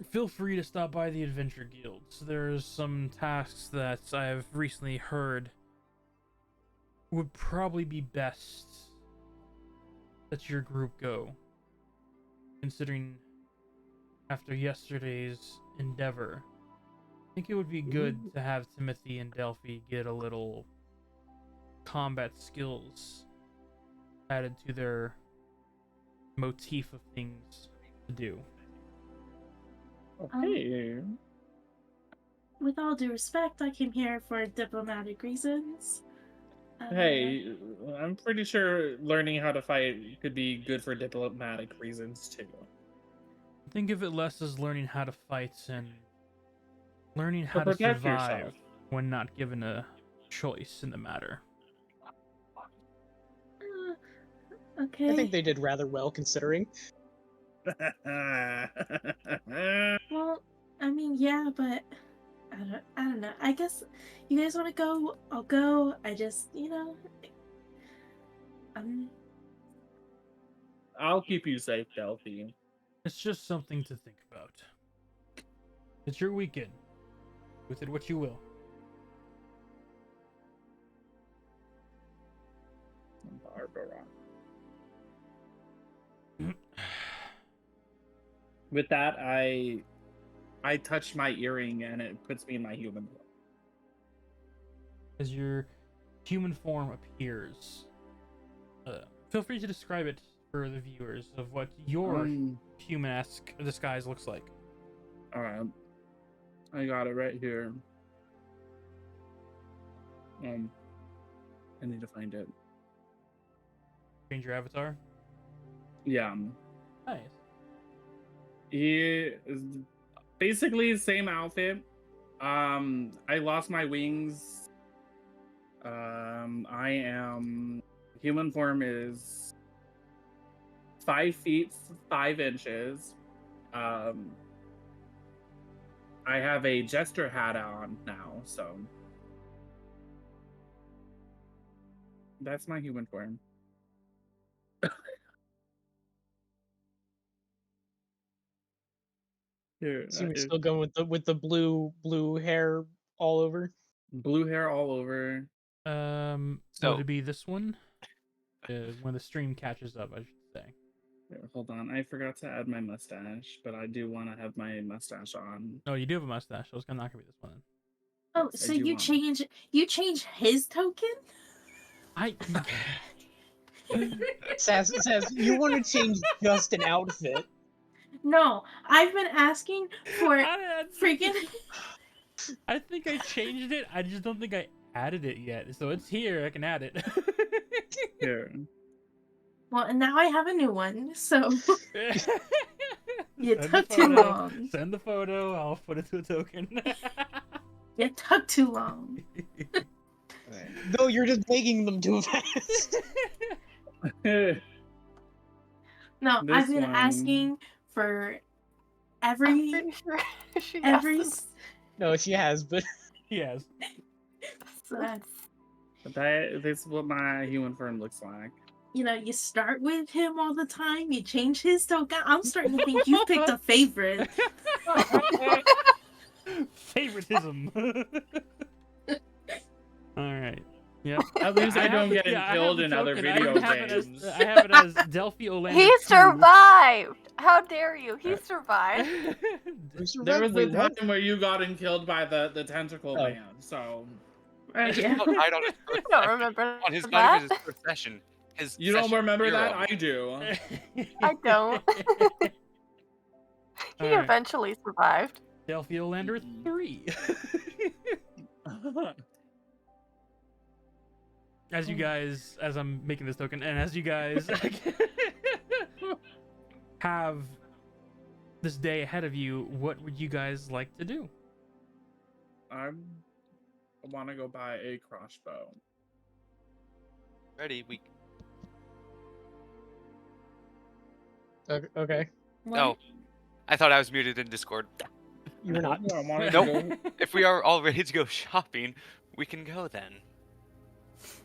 feel free to stop by the Adventure Guilds. There's some tasks that I've recently heard would probably be best that your group go, considering after yesterday's endeavor. I think it would be good to have Timothy and Delphi get a little combat skills added to their motif of things to do. Okay. With all due respect, I came here for diplomatic reasons. Hey, I'm pretty sure learning how to fight could be good for diplomatic reasons too. Think of it less as learning how to fight and learning how to protect survive yourself. when not given a choice in the matter. Okay. I think they did rather well considering. Well, I mean, yeah, but I don't know. I guess you guys want to go, I'll go. I just, I'll keep you safe, Delphi. It's just something to think about. It's your weekend. With it what you will. Barbara. With that, I I touch my earring and it puts me in my human form. As your human form appears, feel free to describe it for the viewers of what your human-esque disguise looks like. All right, I got it right here. I need to find it. Change your avatar. Yeah. Nice. He is basically same outfit. I lost my wings. I am human form is 5 feet 5 inches. I have a jester hat on now, so that's my human form. Here, So we're still going with the blue hair all over. blue hair all over. So- Would it be this one? When the stream catches up, I should say. Here, hold on, I forgot to add my mustache, but I do want to have my mustache on. Oh, you do have a mustache. So it's not gonna be this one. Then. Oh, Yes, I so do you want- change his token? I Says you want to change just an outfit. No, I've been asking for freaking. I think I changed it. I just don't think I added it yet. So it's here. I can add it. Here. Well, and now I have a new one, so you Send the took too photo. long. Send the photo. I'll put it to a token. You took too long. No, you're just making them too fast. No, This I've been one. asking for I'm every pretty sure she every asked No, she has, but Yes. us. This is what my human form looks like. you know, you start with him all the time, you change his token. I'm starting to think you picked a favorite. Favoritism. All right. Yep. At least I don't have- get I have killed the in other token. video I have it as, games. I have it as Delphi Olander. He 2. survived! How dare you? He survived. There was a Wait, what? time where you got killed by the tentacle Oh. man, so He just Yeah. about died on his first I don't session. remember On his not even that. his first session. His you don't session remember that? 0. I do. I don't. He Alright. eventually survived. Delphi Olander 3. As you guys, as I'm making this token, and as you guys have this day ahead of you, what would you guys like to do? I want to go buy a crossbow. Ready? We Okay, no. I thought I was muted in Discord. you're not. I wanna Nope. go- If we are all ready to go shopping, we can go then.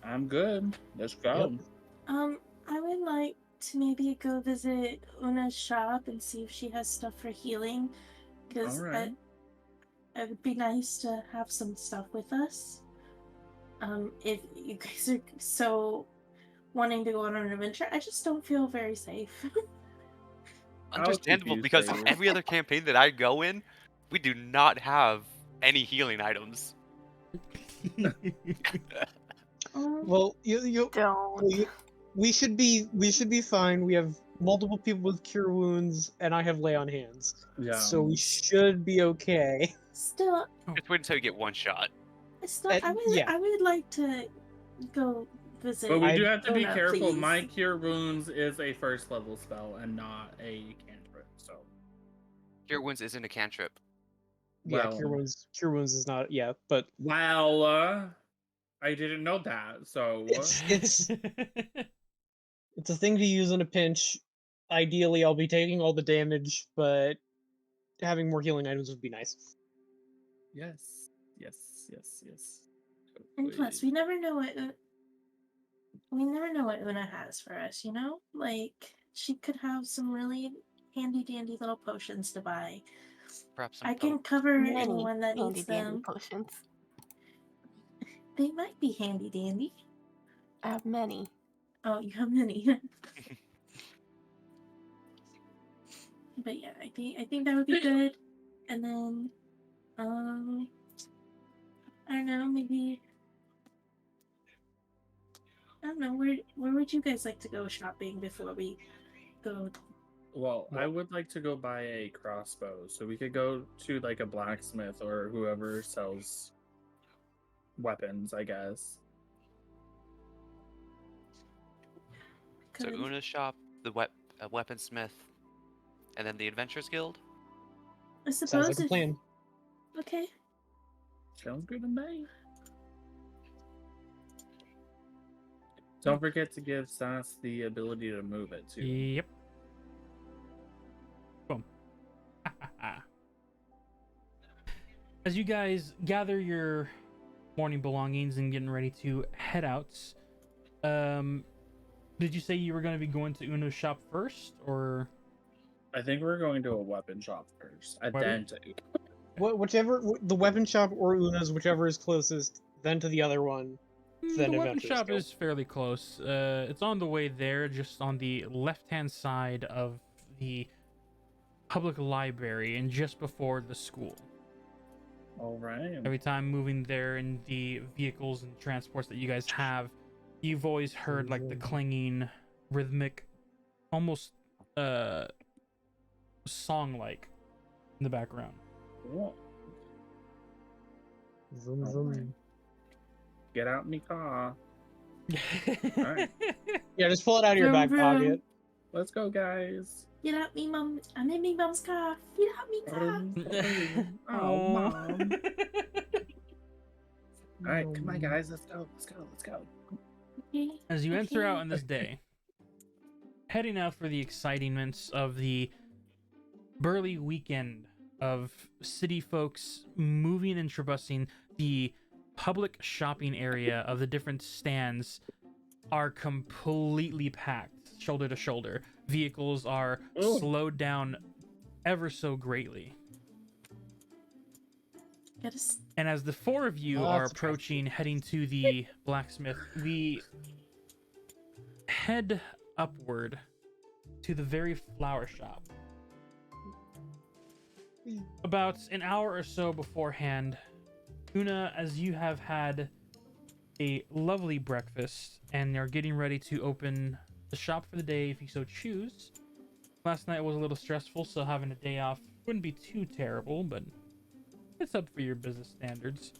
I'm good. Let's go. I would like to maybe go visit Una's shop and see if she has stuff for healing, because Alright. it would be nice to have some stuff with us. If you guys are so wanting to go on an adventure, I just don't feel very safe. I'll keep Understandable, you because safe. every other campaign that I go in, we do not have any healing items. Well, Don't. we should be fine. We have multiple people with cure wounds, and I have lay on hands, Yeah. so we should be okay. Still, Just wait until you get one shot. Yeah. I would like to go visit. But we do have to be Una, careful. please. My Cure Wounds is a first level spell and not a cantrip. So Cure Wounds isn't a cantrip. Yeah, Well- cure wounds is not. Yeah, but I didn't know that. So it's a thing to use in a pinch. Ideally, I'll be taking all the damage, but having more healing items would be nice. yes. And plus, we never know what Una has for us. You know, like she could have some really handy dandy little potions to buy. Perhaps some I can cover Many anyone that handy needs dandy them. potions. They might be handy dandy. I have many. Oh, you have many. But yeah, I think that would be good. And then, I don't know, maybe, I don't know, where would you guys like to go shopping before we go? Well, I would like to go buy a crossbow, so we could go to like a blacksmith or whoever sells weapons, I guess. So Good. Una's shop, the weaponsmith, and then the Adventurers Guild. I Sounds suppose like a if, plan. okay. Sounds good to me. Don't forget to give Sass the ability to move it too. Yep. Boom. As you guys gather your morning belongings and getting ready to head out, did you say you were going to be going to Uno's shop first, or? I think we're going to a weapon shop first. Weapon? Then to Whichever the weapon shop or Una's, whichever is closest, then to the other one. Then The weapon Adventurers shop Guild. is fairly close. It's on the way there, just on the left-hand side of the public library and just before the school. all right. Every time moving there in the vehicles and transports that you guys have, you've always heard like the clanging, rhythmic, almost song-like in the background. Cool. Vroom, vroom. Get out me car. Alright. Yeah, just pull it out of your Vroom, back vroom. pocket. Let's go, guys. Get out me mom. I'm in me mom's car. Get out me car. Oh, mom. All right, come on, guys. Let's go. Let's go. Let's go. Okay. As you enter out Okay. on this day, heading out for the excitements of the burly weekend of city folks moving and traversing the public shopping area of the different stands are completely packed, shoulder to shoulder. Vehicles are Ooh. slowed down ever so greatly. Get us. And as the four of you Oh, are that's a traffic approaching, heading to the blacksmith, we head upward to the very flower shop. About an hour or so beforehand, Una, as you have had a lovely breakfast and are getting ready to open the shop for the day if you so choose. Last night was a little stressful, so having a day off wouldn't be too terrible, but it's up for your business standards.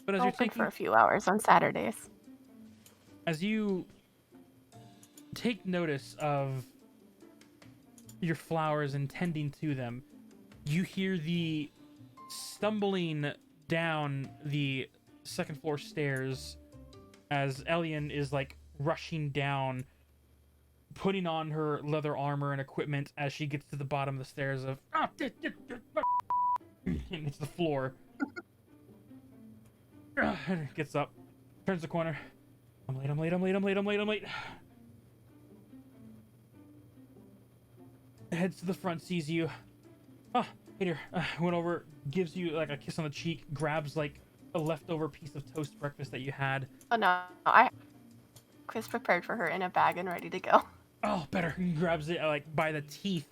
But as you're Open taking, for a few hours on Saturdays. as you take notice of your flowers and tending to them, you hear the stumbling down the second floor stairs as Elian is like rushing down, putting on her leather armor and equipment as she gets to the bottom of the stairs of and hits the floor. Gets up, turns the corner. I'm late. Heads to the front, sees you. Ah, Peter, went over, gives you like a kiss on the cheek, grabs like a leftover piece of toast breakfast that you had. Oh no, I was prepared for her in a bag and ready to go. Oh, better. Grabs it like by the teeth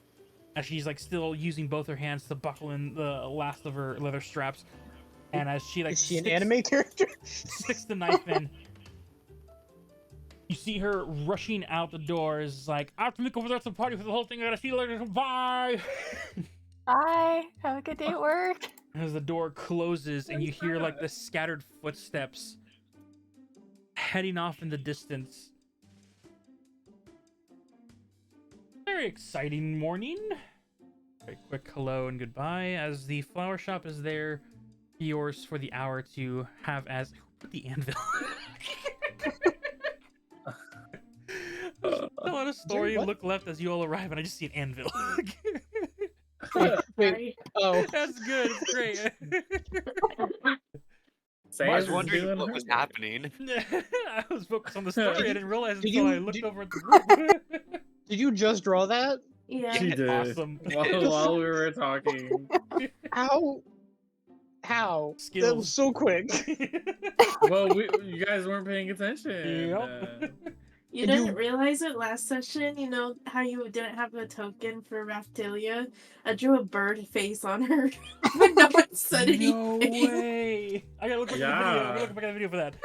as she's like still using both her hands to buckle in the last of her leather straps. And as she like Is she an anime character? sticks the knife in, you see her rushing out the doors like, I have to make over there to the party for the whole thing. I gotta see you later. Bye. Bye. Have a good day at work. As the door closes and you hear like the scattered footsteps heading off in the distance. Very exciting morning. Very quick hello and goodbye as the flower shop is there, yours for the hour to have as. Who put the anvil? Telling a story, what? look left as you all arrive, and I just see an anvil. Wait, oh. That's good. It's great. Say I was it's wondering doing what her was work. happening. I was focused on the story. I didn't realize Did until I you- looked did- over at the group. Did you just draw that? Yeah. She did. Awesome. While we were talking. How? That was Skills. so quick. Well, you guys weren't paying attention. Yep. You And you- didn't realize it last session, you know how you didn't have a token for Raphtalia? I drew a bird face on her, but no one said No anything. way! I gotta look back at the video. I'm gonna look back at the video for that.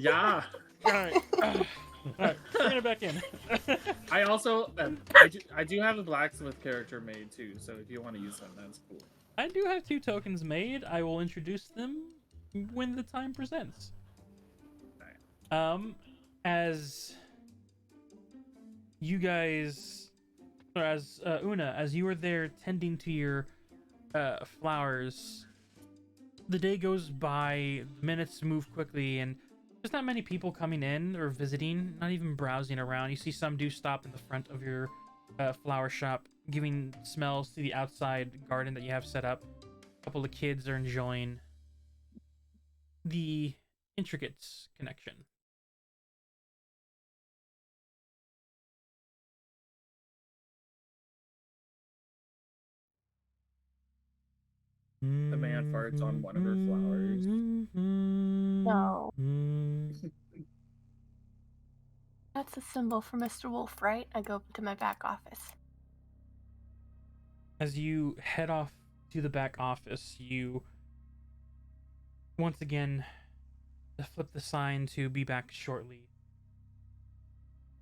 Yeah. Alright. Alright, bring it back in. I also I do have a blacksmith character made too, so if you want to use them, that's cool. I do have 2 tokens made. I will introduce them when the time presents. As you guys, or as Una, as you are there tending to your flowers, the day goes by, minutes move quickly, and there's not many people coming in or visiting, not even browsing around. You see some do stop in the front of your flower shop, giving smells to the outside garden that you have set up. A couple of kids are enjoying the intricates connection. The man farts on one of her flowers. No. That's a symbol for Mr. Wolf, right? I go to my back office. As you head off to the back office, you once again flip the sign to be back shortly.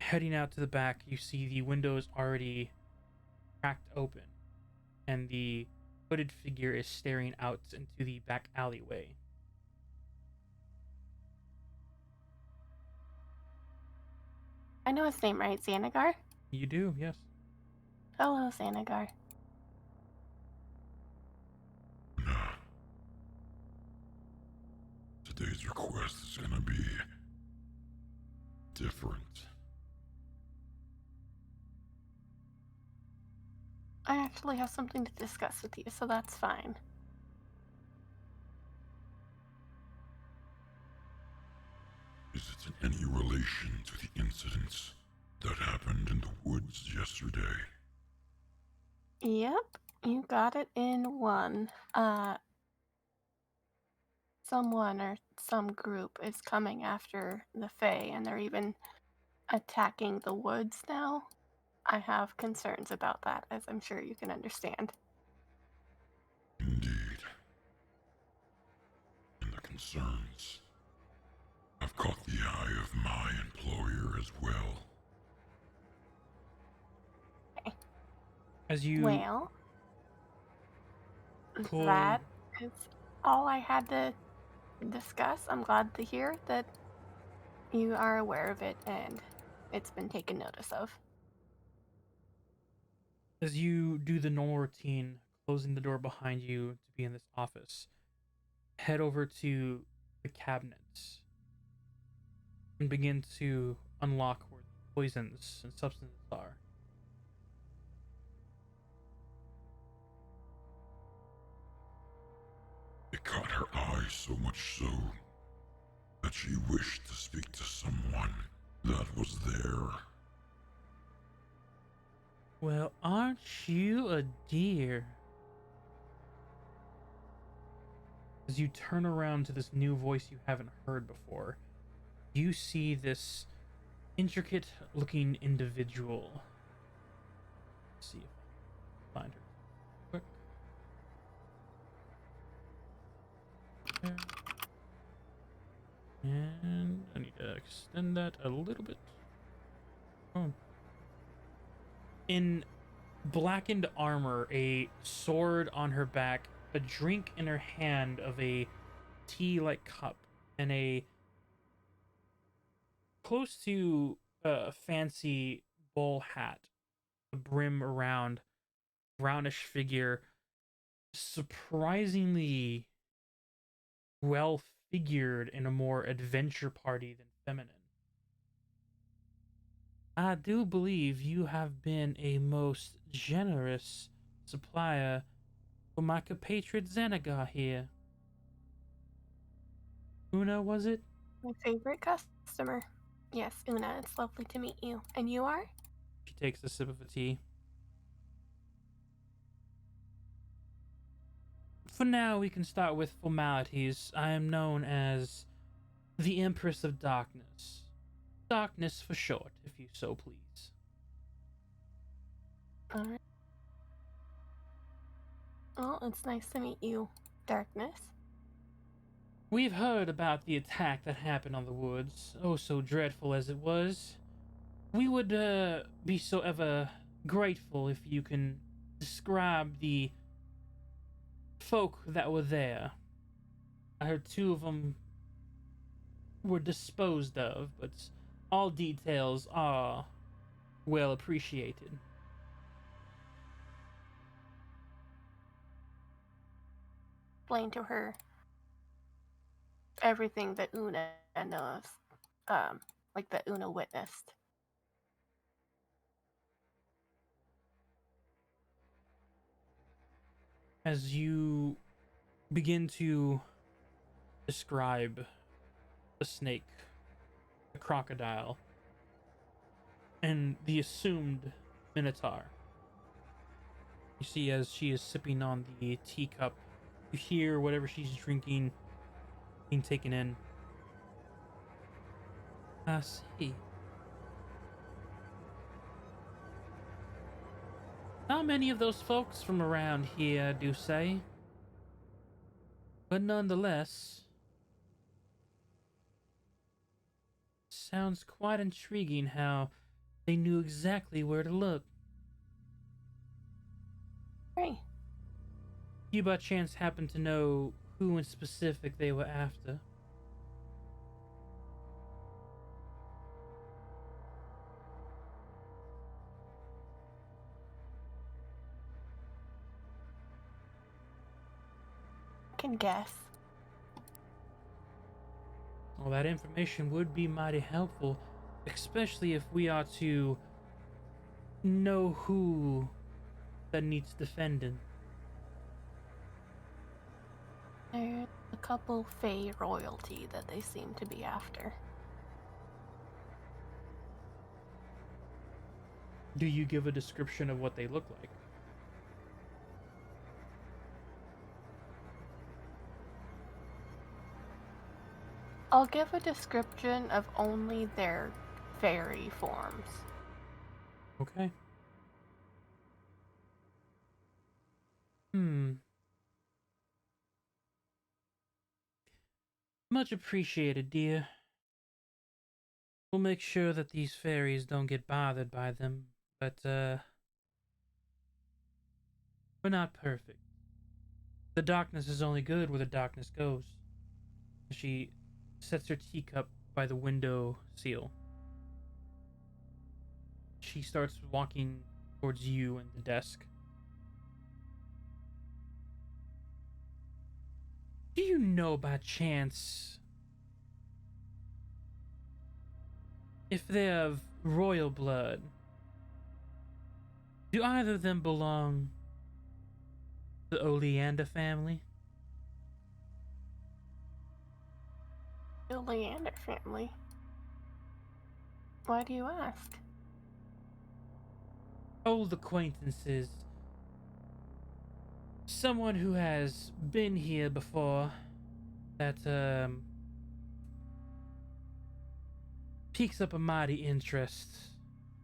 Heading out to the back, you see the windows already cracked open, and the hooded figure is staring out into the back alleyway. I know his name, right? Xanagar? You do, yes. Hello, Xanagar. Today's request is gonna be different. I actually have something to discuss with you, so that's fine. Is it in any relation to the incidents that happened in the woods yesterday? Yep, you got it in one. Someone or some group is coming after the Fae, and they're even attacking the woods now. I have concerns about that, as I'm sure you can understand. Indeed. And the concerns have caught the eye of my employer as well. As you Well, Cool. that is all I had to discuss. I'm glad to hear that you are aware of it and it's been taken notice of. As you do the normal routine, closing the door behind you to be in this office, head over to the cabinets and begin to unlock where the poisons and substances are. It caught her eye so much so that she wished to speak to someone that was there. Well, aren't you a dear? As you turn around to this new voice you haven't heard before, you see this intricate looking individual. Let's see if I can find her quick. And I need to extend that a little bit. Oh. In blackened armor, a sword on her back, a drink in her hand of a tea-like cup, and a close to fancy bowl hat, the brim around, brownish figure, surprisingly well figured in a more adventure party than feminine. I do believe you have been a most generous supplier for my compatriot Xanagar here. Una, was it? My favorite customer. Yes, Una, it's lovely to meet you. And you are? She takes a sip of a tea. For now, we can start with formalities. I am known as the Empress of Darkness. Darkness for short, if you so please. Alright. Well, it's nice to meet you, Darkness. We've heard about the attack that happened on the woods, oh so dreadful as it was. We would be so ever grateful if you can describe the folk that were there. I heard two of them were disposed of, but all details are well appreciated. Explain to her everything that Una knows, like that Una witnessed. As you begin to describe the snake, the crocodile, and the assumed minotaur, you see as she is sipping on the teacup, you hear whatever she's drinking being taken in. I see. Not many of those folks from around here, do say. But nonetheless, sounds quite intriguing how they knew exactly where to look. Hey, You by chance happen to know who in specific they were after? I can guess. Well, that information would be mighty helpful, especially if we are to know who that needs defending. There's a couple Fey royalty that they seem to be after. Do you give a description of what they look like? I'll give a description of only their fairy forms. Okay. Much appreciated, dear. We'll make sure that these fairies don't get bothered by them, but, we're not perfect. The darkness is only good where the darkness goes. She sets her teacup by the window sill. She starts walking towards you and the desk. Do you know by chance if they're of royal blood? Do either of them belong to the Oleander family? The Leander family. Why do you ask? Old acquaintances. Someone who has been here before that piques up a mighty interest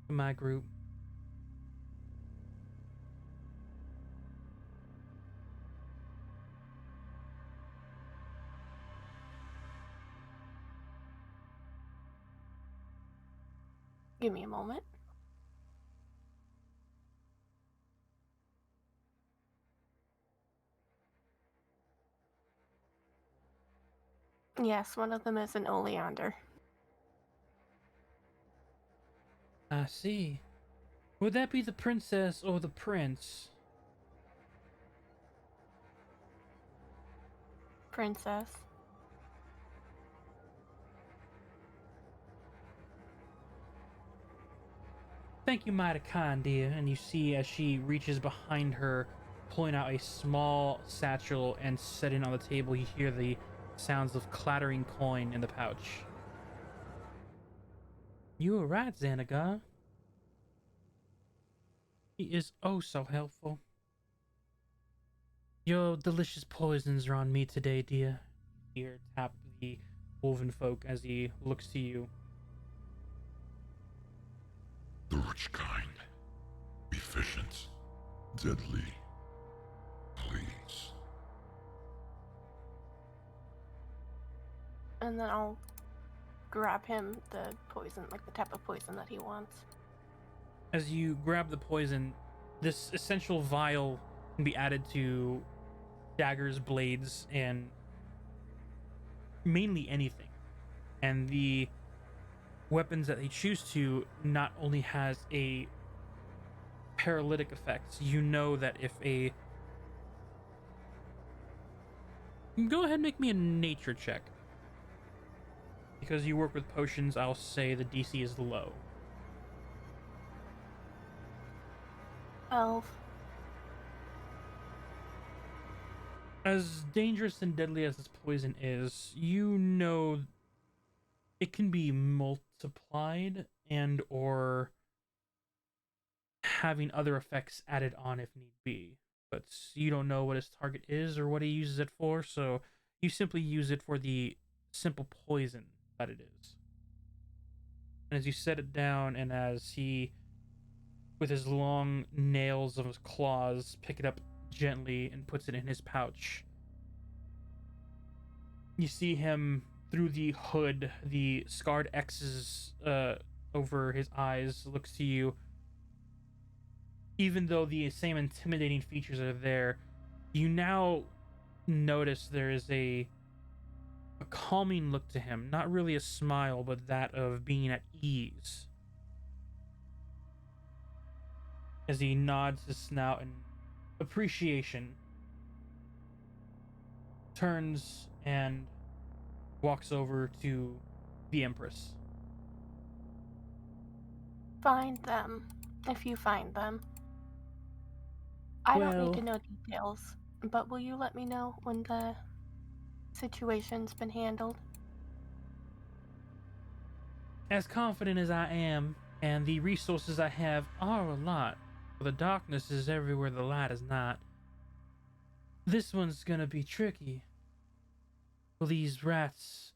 in my group. Give me a moment. Yes, one of them is an oleander. I see. Would that be the princess or the prince? Princess. Thank you, mighty kind, dear. And you see as she reaches behind her, pulling out a small satchel and setting it on the table, you hear the sounds of clattering coin in the pouch. You were right, Xanagar. He is oh so helpful. Your delicious poisons are on me today, dear. Here, tap the woven folk as he looks to you. which kind? Efficient, deadly, please. And then I'll grab him the poison, like the type of poison that he wants. As you grab the poison, this essential vial can be added to daggers, blades, and mainly anything. And the weapons that they choose to not only has a paralytic effect, you know that if a... Go ahead and make me a nature check. Because you work with potions, I'll say the DC is low. 12. As dangerous and deadly as this poison is, you know it can be multiplied and or having other effects added on if need be. But you don't know what his target is or what he uses it for, so you simply use it for the simple poison that it is. And as you set it down, and as he, with his long nails of his claws, pick it up gently and puts it in his pouch, you see him through the hood, the scarred X's over his eyes, looks to you. Even though the same intimidating features are there, you now notice there is a calming look to him. Not really a smile, but that of being at ease. As he nods his snout in appreciation, turns and walks over to the Empress. Find them, if you find them. I don't need to Well- know details, but will you let me know when the situation's been handled? As confident as I am, and the resources I have are a lot, for the darkness is everywhere the light is not. This one's gonna be tricky. Well, these rats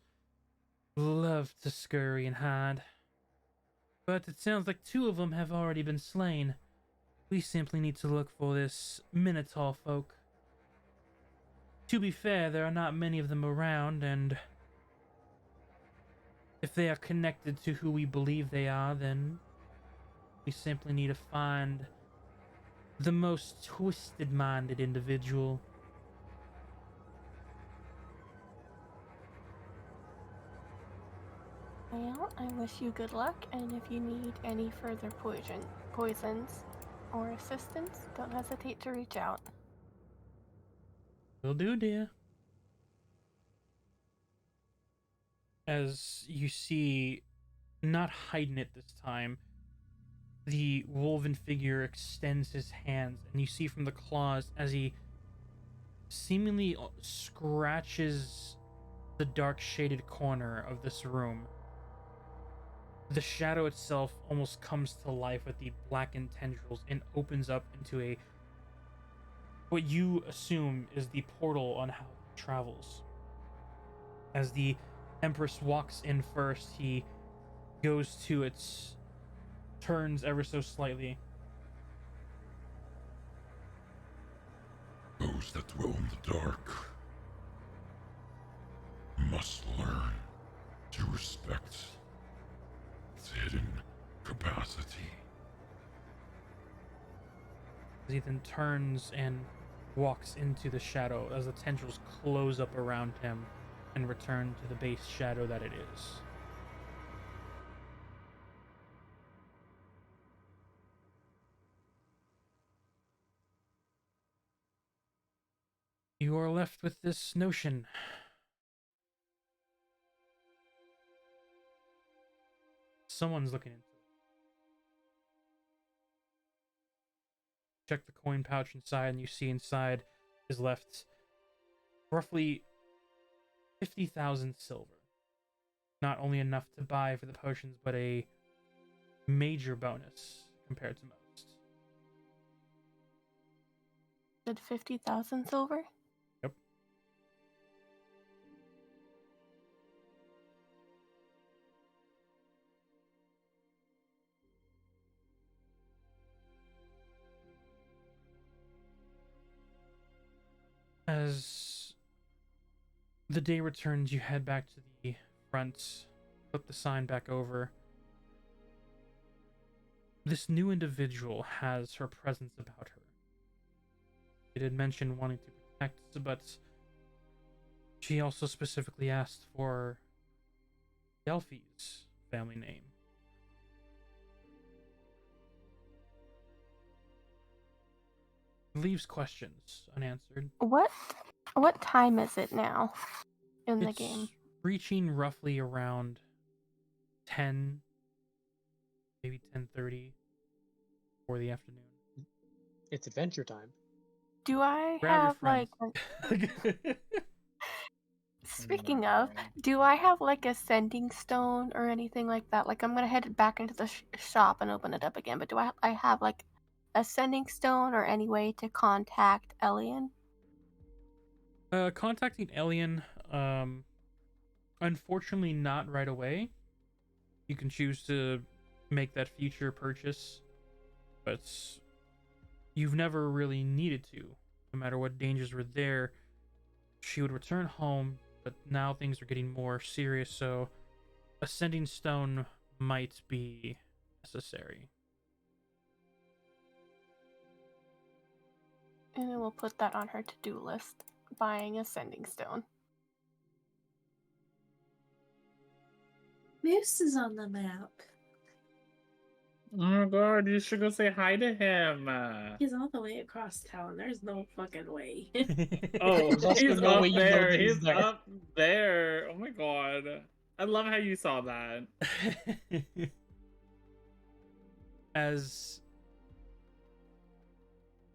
love to scurry and hide. But it sounds like 2 of them have already been slain. We simply need to look for this Minotaur folk. To be fair, there are not many of them around, and if they are connected to who we believe they are, then we simply need to find the most twisted-minded individual. Well, I wish you good luck, and if you need any further poisons or assistance, don't hesitate to reach out. Will do, dear. As you see, not hiding it this time, the woven figure extends his hands, and you see from the claws as he seemingly scratches the dark shaded corner of this room. The shadow itself almost comes to life with the blackened tendrils and opens up into a what you assume is the portal on how it travels. As the Empress walks in first, he goes to its turns ever so slightly. Those that dwell in the dark must learn to respect its hidden capacity. He then turns and walks into the shadow as the tendrils close up around him and return to the base shadow that it is. You are left with this notion. Someone's looking into it. Check the coin pouch inside, and you see inside is left roughly 50,000 silver. Not only enough to buy for the potions, but a major bonus compared to most. Did 50,000 silver? Yep. As the day returns, you head back to the front, flip the sign back over. This new individual has her presence about her. She did mention wanting to protect, but she also specifically asked for Delphi's family name. Leaves questions unanswered. What time is it now in the It's game? reaching roughly around 10, maybe 10:30 for the afternoon. It's adventure time. Do I Grab your have like friends. Speaking of, do I have like a sending stone or anything like that? Like I'm gonna head back into the shop and open it up again. But do I have like a sending stone or any way to contact Elian? Contacting Alien, unfortunately not right away. You can choose to make that future purchase, but you've never really needed to. No matter what dangers were there, she would return home, but now things are getting more serious, so a sending stone might be necessary. And then we'll put that on her to-do list. Buying a sending stone. Moose is on the map. Oh my god, you should go say hi to him. He's all the way across town. There's no fucking way. Oh, There's also he's no up way you know there. that he's He's there. up there. Oh my god. I love how you saw that. As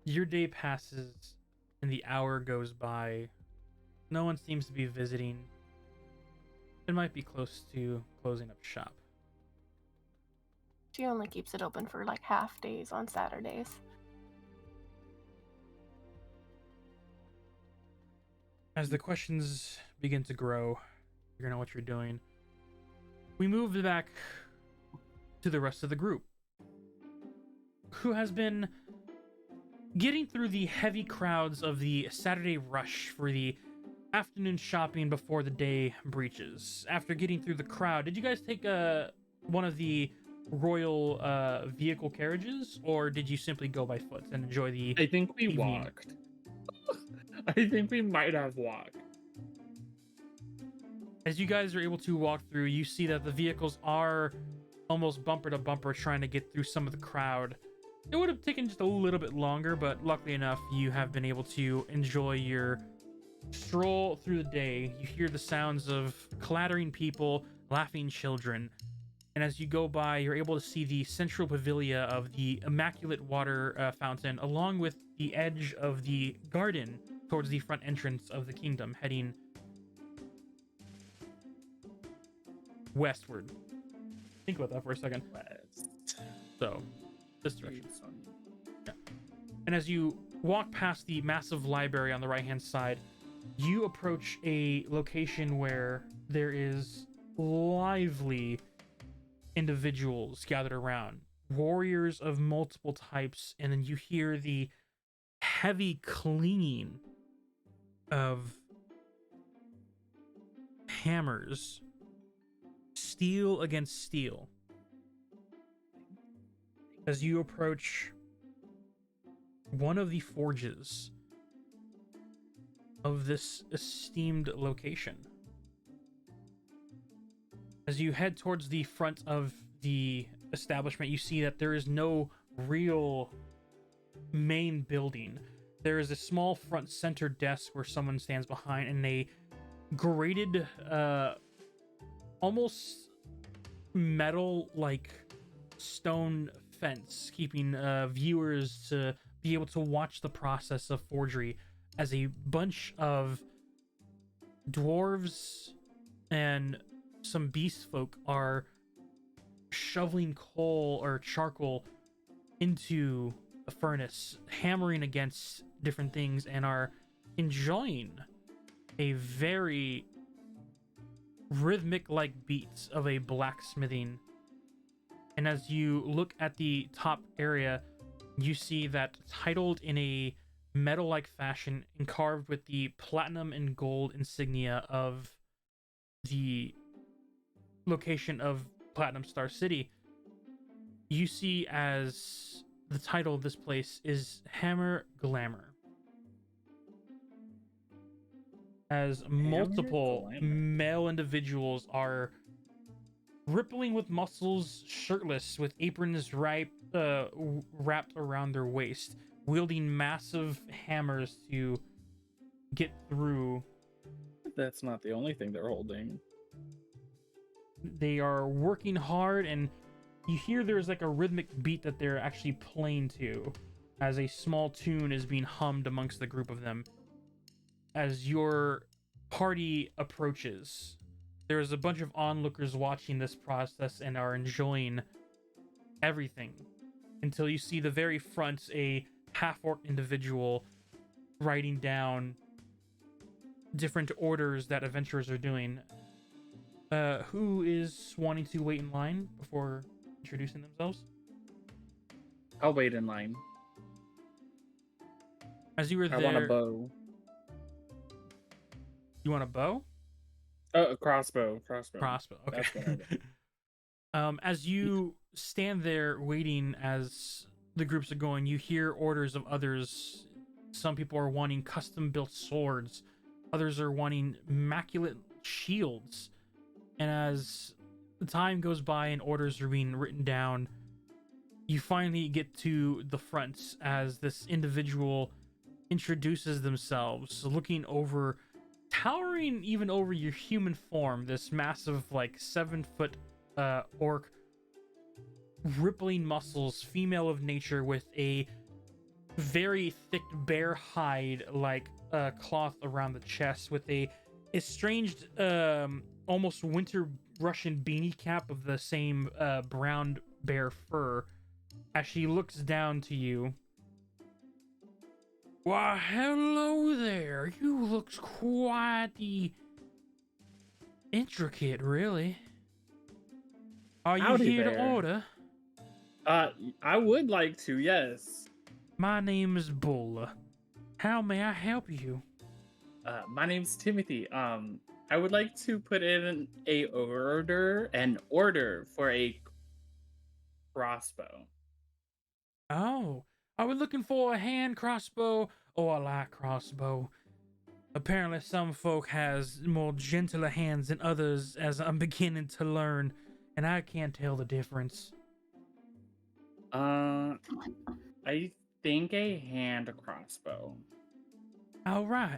your day passes and the hour goes by, no one seems to be visiting. It might be close to closing up shop. She only keeps it open for like half days on Saturdays. As the questions begin to grow, figuring out what you're doing, we move back to the rest of the group, who has been getting through the heavy crowds of the Saturday rush for the afternoon shopping before the day breaches. After getting through the crowd, did you guys take one of the royal vehicle carriages, or did you simply go by foot and enjoy the I think we evening? walked. I think we might have walked. As you guys are able to walk through, you see that the vehicles are almost bumper to bumper trying to get through some of the crowd. It would have taken just a little bit longer, but luckily enough, you have been able to enjoy your stroll through the day. You hear the sounds of clattering people, laughing children, and as you go by, you're able to see the central pavilion of the immaculate water fountain, along with the edge of the garden towards the front entrance of the kingdom, heading westward. Think about that for a second. West. So, this direction. Yeah. And as you walk past the massive library on the right-hand side, you approach a location where there is lively individuals gathered around, warriors of multiple types, and then you hear the heavy clinging of hammers, steel against steel. As you approach one of the forges of this esteemed location. As you head towards the front of the establishment, you see that there is no real main building. There is a small front center desk where someone stands behind, and a grated, almost metal-like stone fence, keeping viewers to be able to watch the process of forgery as a bunch of dwarves and some beast folk are shoveling coal or charcoal into the furnace, hammering against different things, and are enjoying a very rhythmic like beats of a blacksmithing. And as you look at the top area, you see that titled in a metal-like fashion and carved with the platinum and gold insignia of the location of Platinum Star City. You see as the title of this place is Hammer Glamour. As multiple Glamour. male individuals are rippling with muscles, shirtless, with aprons wrapped around their waist, wielding massive hammers to get through. That's not the only thing they're holding. They are working hard, and you hear there's like a rhythmic beat that they're actually playing to as a small tune is being hummed amongst the group of them. As your party approaches, there's a bunch of onlookers watching this process and are enjoying everything until you see the very front a half-orc individual writing down different orders that adventurers are doing. Who is wanting to wait in line before introducing themselves? I'll wait in line. As you were I there, want a bow. you want a bow? Oh, a crossbow. Crossbow. Okay. That's what I want. As you stand there waiting, as the groups are going, you hear orders of others. Some people are wanting custom-built swords. Others are wanting immaculate shields. And as the time goes by and orders are being written down, you finally get to the front as this individual introduces themselves, looking over, towering even over your human form, this massive, like 7-foot orc, rippling muscles, female of nature, with a very thick bear hide like cloth around the chest, with a estranged almost winter Russian beanie cap of the same brown bear fur. As she looks down to you, why, hello there. You looks quite intricate, really. Are you Howdy here to there. order? I would like to, yes. My name is Bull. How may I help you? My name's Timothy. I would like to put in an order for a crossbow. Oh, are we looking for a hand crossbow or a light crossbow? Apparently some folk has more gentler hands than others, as I'm beginning to learn, and I can't tell the difference. I think a hand crossbow. All right.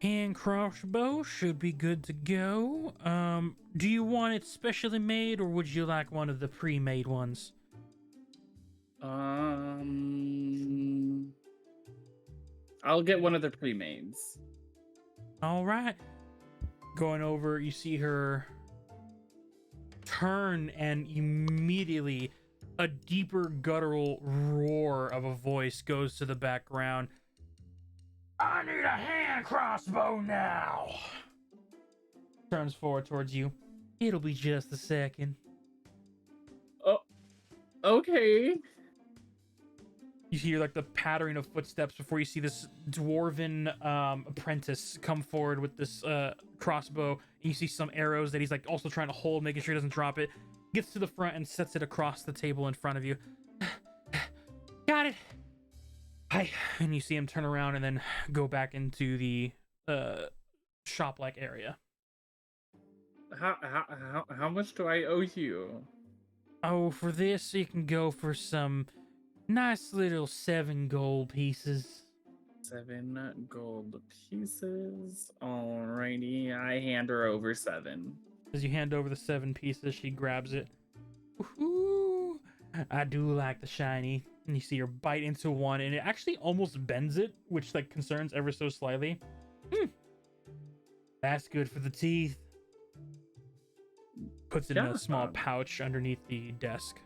Hand crossbow should be good to go. Do you want it specially made, or would you like one of the pre-made ones? I'll get one of the pre-mades. All right. Going over, you see her turn, and immediately a deeper guttural roar of a voice goes to the background. I need a hand crossbow now. Turns forward towards you. It'll be just a second. Oh, okay. You hear like the pattering of footsteps before you see this dwarven apprentice come forward with this crossbow. And you see some arrows that he's like also trying to hold, making sure he doesn't drop it. Gets to the front and sets it across the table in front of you. Got it. Hi. And you see him turn around and then go back into the shop-like area. How much do I owe you? Oh, for this, you can go for some nice little 7 gold pieces. 7 gold pieces. Alrighty, I hand her over 7. As you hand over the 7 pieces, she grabs it. Ooh, I do like the shiny. And you see her bite into one, and it actually almost bends it, which like concerns ever so slightly. That's good for the teeth. Puts it in a small pouch underneath the desk.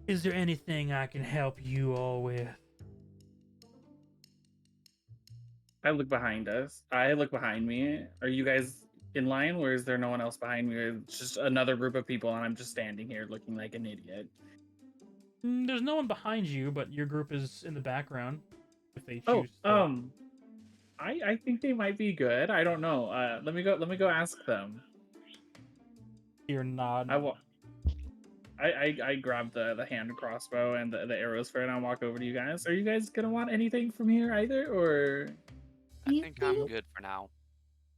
Is there anything I can help you all with? I look behind us. I look behind me. Are you guys in line, or is there no one else behind me? Or it's just another group of people, and I'm just standing here looking like an idiot. There's no one behind you, but your group is in the background if they Oh, choose to. I think they might be good. I don't know. Let me go ask them. Your nod. I grab the hand crossbow and the arrows for it, and I'll walk over to you guys. Are you guys gonna want anything from here either, or? I Do you think I'm think good for now.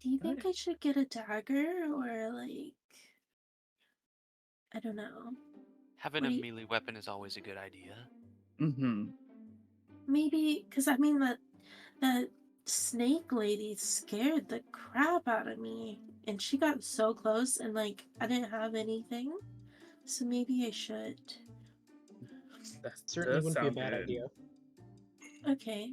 do you think I should get a dagger or like I don't know. Having What a do you, melee weapon is always a good idea. Mm-hmm. maybe because I mean that snake lady scared the crap out of me and she got so close and like I didn't have anything. So maybe I should. That Certainly does wouldn't be a sound bad good. idea. Okay.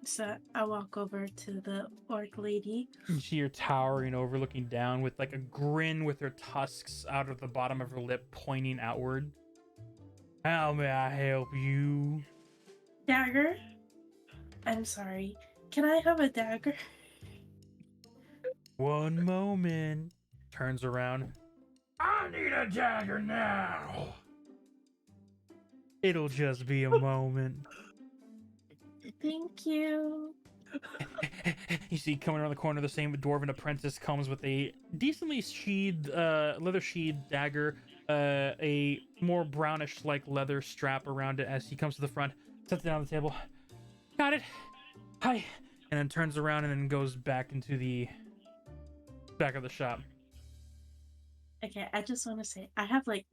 So I walk over to the orc lady. You see her towering over, looking down with like a grin with her tusks out of the bottom of her lip pointing outward. How may I help you? Dagger? I'm sorry. Can I have a dagger? One moment. Turns around. I need a dagger now. It'll just be a moment. Thank you. You see, coming around the corner, the same dwarven apprentice comes with a decently sheathed, leather sheathed dagger, a more brownish like leather strap around it as he comes to the front, sets it down on the table. Got it. Hi. And then turns around and then goes back into the back of the shop. Okay, I just want to say I have like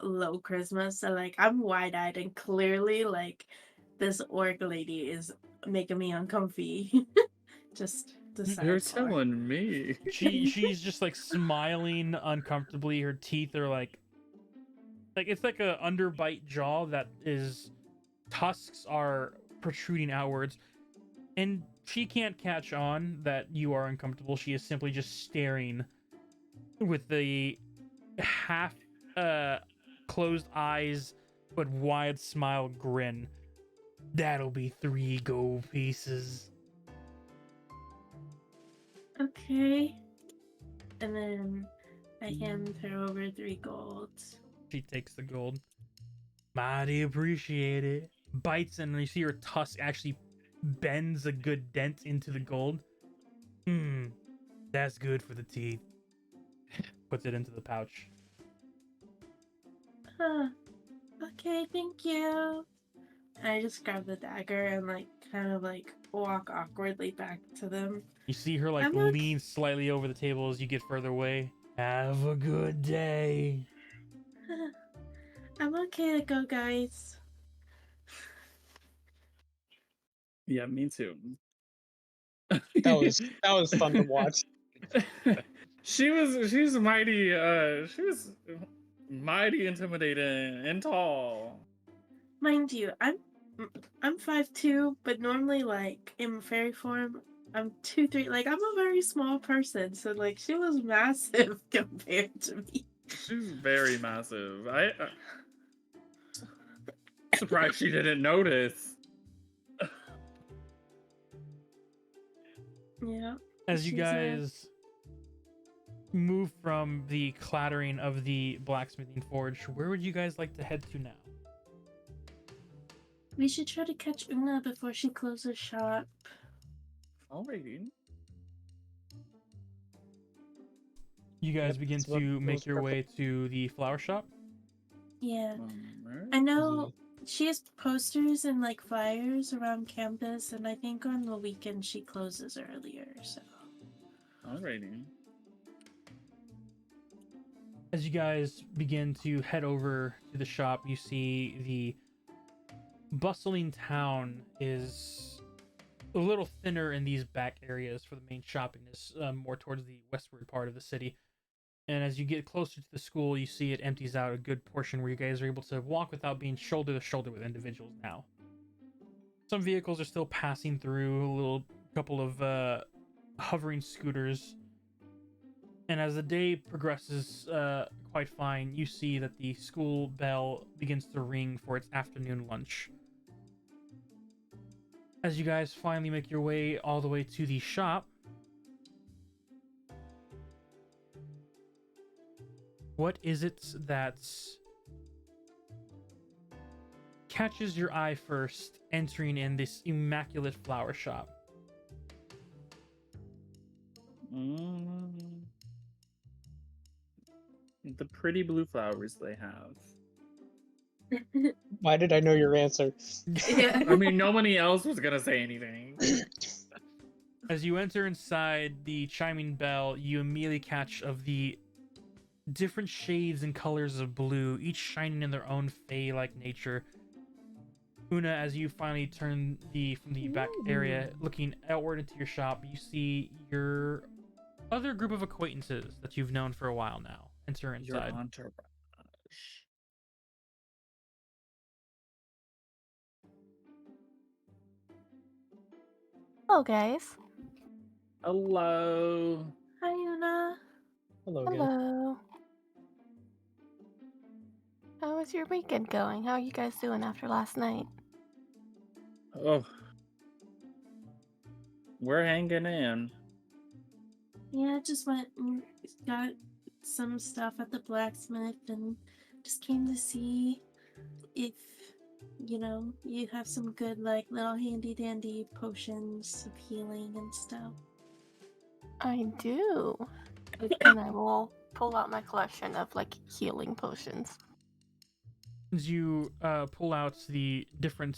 low charisma, so like I'm wide-eyed and clearly like this orc lady is making me uncomfy. Just the You're sidebar. telling me. She's just like smiling uncomfortably. Her teeth are like it's like a underbite jaw that is tusks are protruding outwards, and she can't catch on that you are uncomfortable. She is simply just staring with the half closed eyes but wide smile grin. That'll be 3 gold pieces. Okay. And then I hand her over 3 gold. She takes the gold. Mighty appreciate it. Bites and you see her tusk actually bends a good dent into the gold. That's good for the teeth. Puts it into the pouch. Huh. Okay, thank you. And I just grab the dagger and like kind of like walk awkwardly back to them. You see her like I'm lean slightly over the table as you get further away. Have a good day. I'm okay to go, guys. Yeah, me too. That was fun to watch. She was mighty intimidating and tall. Mind you, I'm 5'2", but normally like in fairy form, I'm 2'3". Like I'm a very small person, so like she was massive compared to me. She's very massive. I surprised she didn't notice. Yeah. As you she's, guys move from the clattering of the blacksmithing forge, where would you guys like to head to now? We should try to catch Una before she closes shop. Alrighty. You guys Yep, begin that's what to make was your way perfect. to the flower shop. Yeah. Alright. I know she has posters and like flyers around campus, and I think on the weekend she closes earlier, so. Alrighty. As you guys begin to head over to the shop, you see the bustling town is a little thinner in these back areas for the main shopping is more towards the westward part of the city. And as you get closer to the school, you see it empties out a good portion where you guys are able to walk without being shoulder to shoulder with individuals now. Some vehicles are still passing through, a little couple of hovering scooters. And as the day progresses quite fine, you see that the school bell begins to ring for its afternoon lunch. As you guys finally make your way all the way to the shop, what is it that catches your eye first entering in this immaculate flower shop? The pretty blue flowers they have. Why did I know your answer? Yeah. I mean, nobody else was gonna say anything. As you enter inside the chiming bell, you immediately catch of the different shades and colors of blue, each shining in their own fey-like nature. Una, as you finally turn from the back area, looking outward into your shop, you see your other group of acquaintances that you've known for a while now enter Your inside. entourage. Hello, guys. Hello. Hi, Una. Hello again. Hello. How was your weekend going? How are you guys doing after last night? Oh. We're hanging in. Yeah, just went and got some stuff at the blacksmith and just came to see if, you have some good, like, little handy dandy potions of healing and stuff. I do. And I will pull out my collection of, like, healing potions. As you pull out the different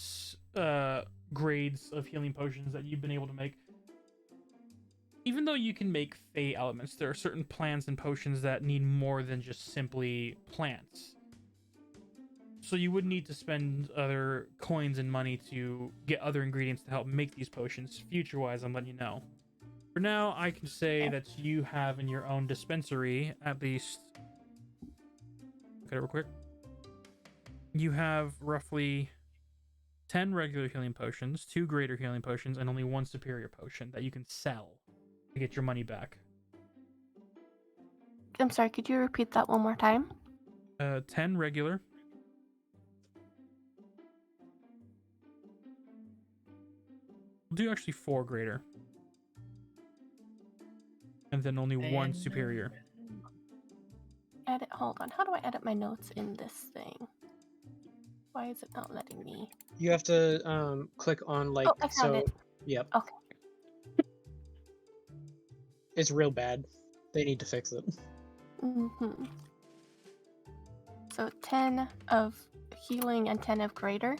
grades of healing potions that you've been able to make, even though you can make fey elements, there are certain plants and potions that need more than just simply plants. So you would need to spend other coins and money to get other ingredients to help make these potions. Future-wise, I'm letting you know. For now, I can say that you have in your own dispensary at least... Okay, real quick. You have roughly 10 regular healing potions, 2 greater healing potions, and only 1 superior potion that you can sell to get your money back. I'm sorry, could you repeat that one more time? 10 regular. We'll do actually 4 greater. And then only 1 superior. Edit, hold on. How do I edit my notes in this thing? Why is it not letting me? You have to click on like Oh, I found it. Yep. Okay. It's real bad. They need to fix it. Mm-hmm. So 10 of healing and 10 of greater.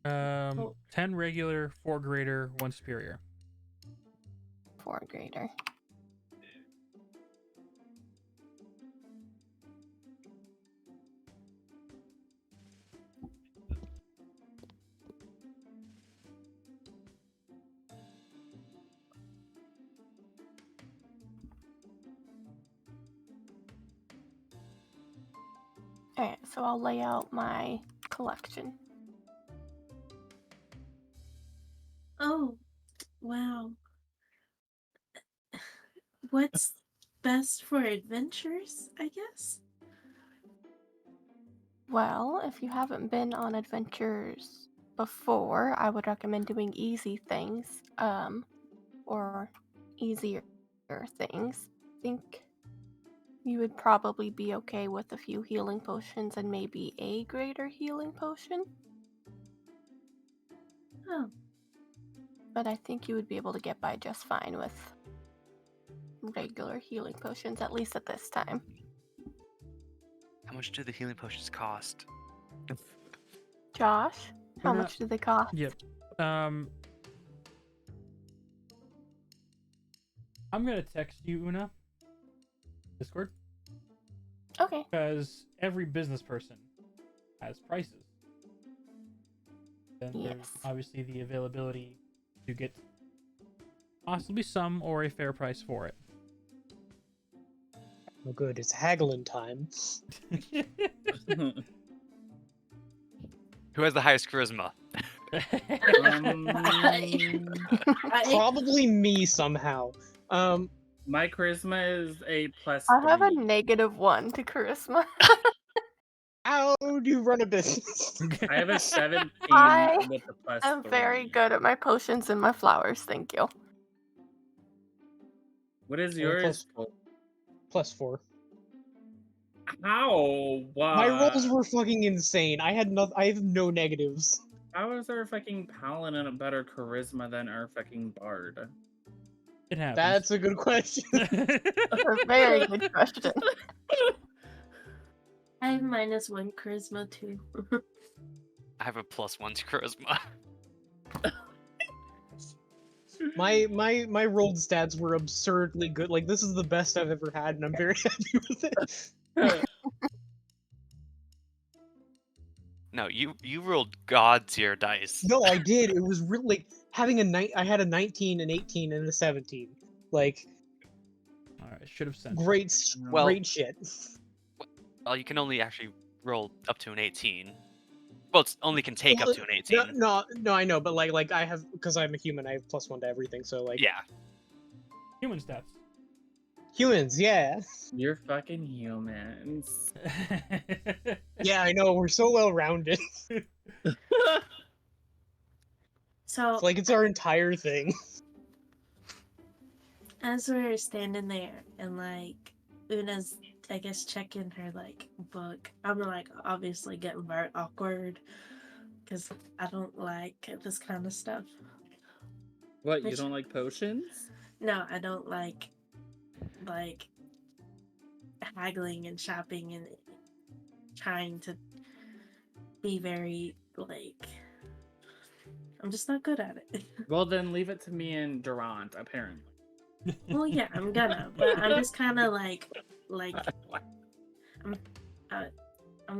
10 regular, 4 greater, 1 superior. 4 greater. Alright, so I'll lay out my collection. Oh, wow. What's best for adventures, I guess? Well, if you haven't been on adventures before, I would recommend doing easy things, or easier things. I think you would probably be okay with a few healing potions and maybe a greater healing potion. Oh, But I think you would be able to get by just fine with regular healing potions, at least at this time. How much do the healing potions cost? Josh, how Una- much do they cost? Yep. I'm gonna text you, Una. Discord. Okay. Because every business person has prices. Then there's Yes. obviously the availability to get possibly some or a fair price for it. Oh, good. It's haggling time. Who has the highest charisma? Probably me somehow. My charisma is a +3. I have a -1 to charisma. How do you run a business? I have a 17 I with a +3. I'm very good at my potions and my flowers, thank you. What is Oh, yours? +4. How? My rolls were fucking insane. I have no negatives. How is our fucking paladin a better charisma than our fucking bard? It happens. That's a good question. That's a very good question. I have -1 charisma too. I have a +1 to charisma. My rolled stats were absurdly good. Like, this is the best I've ever had, and I'm very happy with it. No, you rolled god tier dice. No, I did. It was really like having I had a 19, an 18, and a 17. Like, All right, should have sent. Well- great shit. Well, you can only actually roll up to an 18. Well, it only can take Well, up to an 18. No, I know, but like I have, because I'm a human, I have +1 to everything. So like, Yeah. Human stats. humans, yeah, You're fucking humans. yeah, I know. We're so well rounded. So It's like it's our entire thing. as we're standing there and like Una's, I guess, checking her like book, I'm like obviously getting very awkward because I don't like this kind of stuff. What, you Which- don't like potions? No, I don't like haggling and shopping and trying to be very like. I'm just not good at it. Well, then leave it to me and Durant, apparently. Well, yeah, I'm gonna, but I'm just kind of like I'm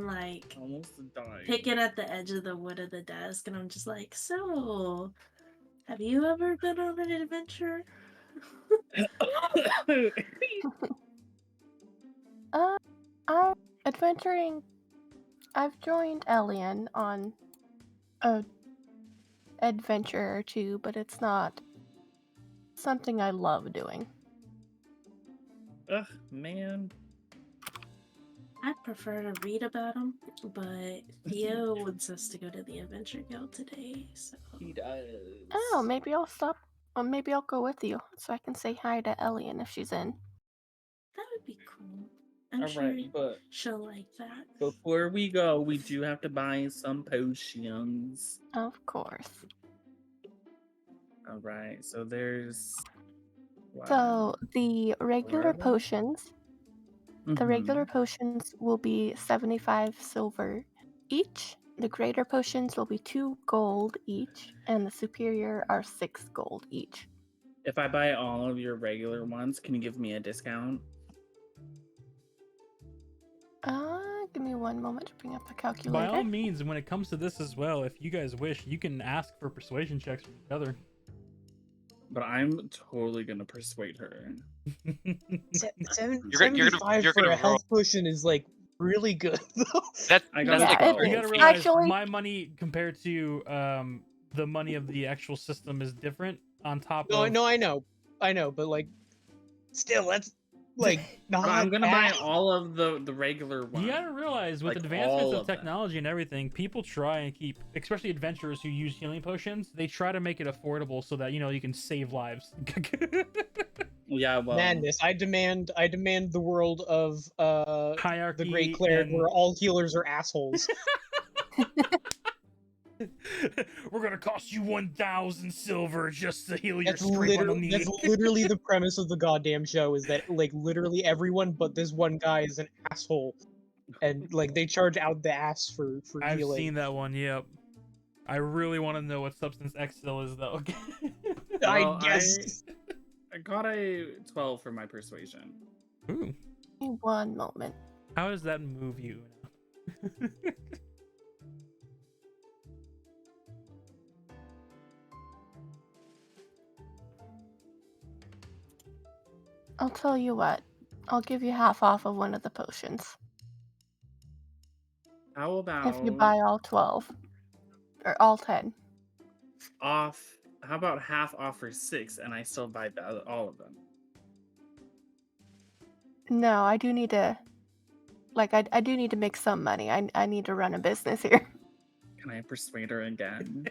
like Almost died. picking at the edge of the wood of the desk, and I'm just like, so, have you ever been on an adventure? I'm adventuring. I've joined Elian on a adventure or two, but it's not something I love doing. Ugh, man. I'd prefer to read about them, but Theo wants us to go to the Adventure Guild today, so. He does. Oh, maybe I'll stop. Or maybe I'll go with you so I can say hi to Elian if she's in. That would be cool. I'm All sure right, but she'll like that. before we go, we do have to buy some potions. Of course. All right, so there's. So the regular Forever? potions, the Mhm. regular potions will be 75 silver each. The greater potions will be 2 gold each, and the superior are 6 gold each. If I buy all of your regular ones, can you give me a discount? Give me one moment to bring up the By calculator. all means, when it comes to this as well, if you guys wish, you can ask for persuasion checks from each other. But I'm totally gonna persuade her. You're 75 for gonna a health potion is like really good though. That's I that's got like Yeah, it it You is. gotta is. realize Actually- my money compared to the money of the actual system is different. On top of No, I know, but like, still, that's like not. But I'm gonna buy bad. all of the regular ones. you gotta realize with Like, advancements all of of them. technology and everything, people try and keep, especially adventurers who use healing potions, they try to make it affordable so that you can save lives. Yeah, well, Madness. I demand the world of Hierarchy. the Great Cleric, and- where all healers are assholes. We're gonna cost you 1,000 silver just to heal your That's scrape on the knee. literally the premise of the goddamn show. Is that like literally everyone but this one guy is an asshole, and like they charge out the ass for I've healing. seen that one. Yep. I really want to know what Substance X still is though. Well, I guess. I got a 12 for my persuasion. Ooh, Give me one moment. how does that move you? I'll tell you what. I'll give you half off of one of the potions How about if you buy all 12 or all 10. off? How about half off for 6, and I still buy all of them? No, I do need to. Like, I do need to make some money. I need to run a business here. Can I persuade her again?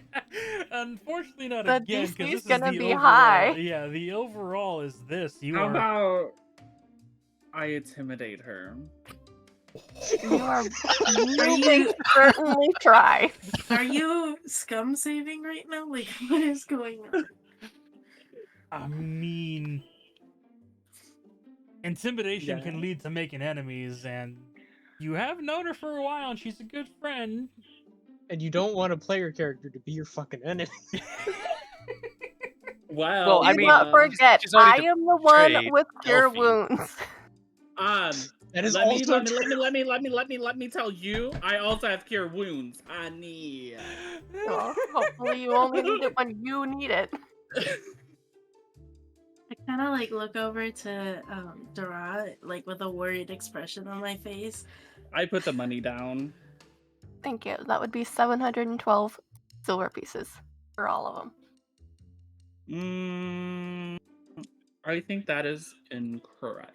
Unfortunately, not The again. 'cause DC this is gonna the be overall- high. Yeah, the overall is this. You How are. about I intimidate her? You are. Are You may you certainly try. are you scum saving right now? Like, what is going on? I mean, intimidation can Yeah. lead to making enemies, and you have known her for a while, and she's a good friend. And you don't want a player character to be your fucking enemy. Well, Well, I Do mean, not forget, she's already I am the one betrayed with cure Delphi. wounds. That is let me also let me tell you, I also have cure wounds. I need. Well, hopefully you only need it when you need it. I kind of like look over to Dara, like with a worried expression on my face. I put the money down. Thank you. That would be 712 silver pieces for all of them. I think that is incorrect.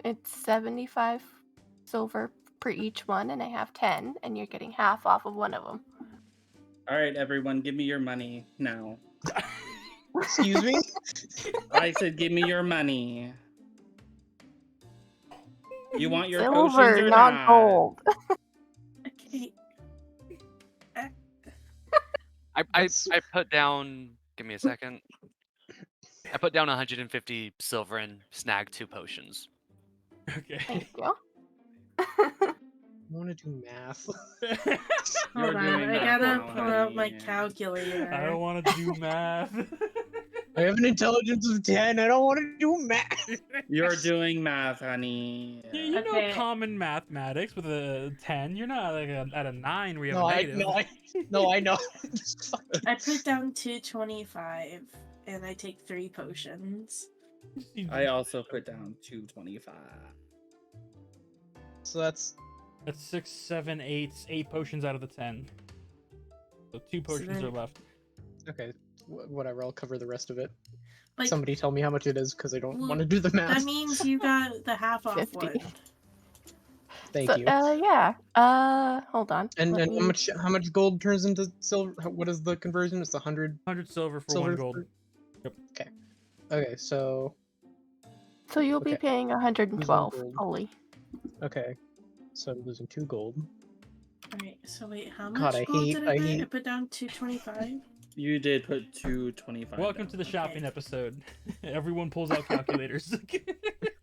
It's 75 silver per each one, and I have 10, and you're getting half off of one of them. All right, everyone, give me your money now. Excuse me? I said, give me your money. You want your Silver, potions or not not? gold. Okay. I put down. Give me a second. I put down 150 silver and snagged 2 potions. Okay. Thank you. I want to do math. You're Hold on, doing I math gotta now, pull out my honey. calculator. I don't want to do math. I have an intelligence of 10. I don't want to do math. You're doing math, honey. You know Okay. common mathematics with a 10. You're not like at a 9 where you have No, a I negative. I know. I put down 225, and I take 3 potions. I also put down 225. So that's 6, 7, 8 potions out of the 10. So 2 potions then- are left. okay. Whatever. I'll cover the rest of it. Like, Somebody tell me how much it is because I don't well, want to do the math. that means you got the half off 50. one. Thank So, you. yeah. Hold on. And Let me- how much gold turns into silver? What is the conversion? It's 100 100 silver for silver 1 gold. Yep. Okay, so So you'll be okay. paying 112 gold. fully. okay, so I'm losing 2 gold. Alright, so wait, how God, much I gold hate- did I I put? I hate- put down 225. You did put 225. Welcome to the shopping Okay. episode. Everyone pulls out calculators.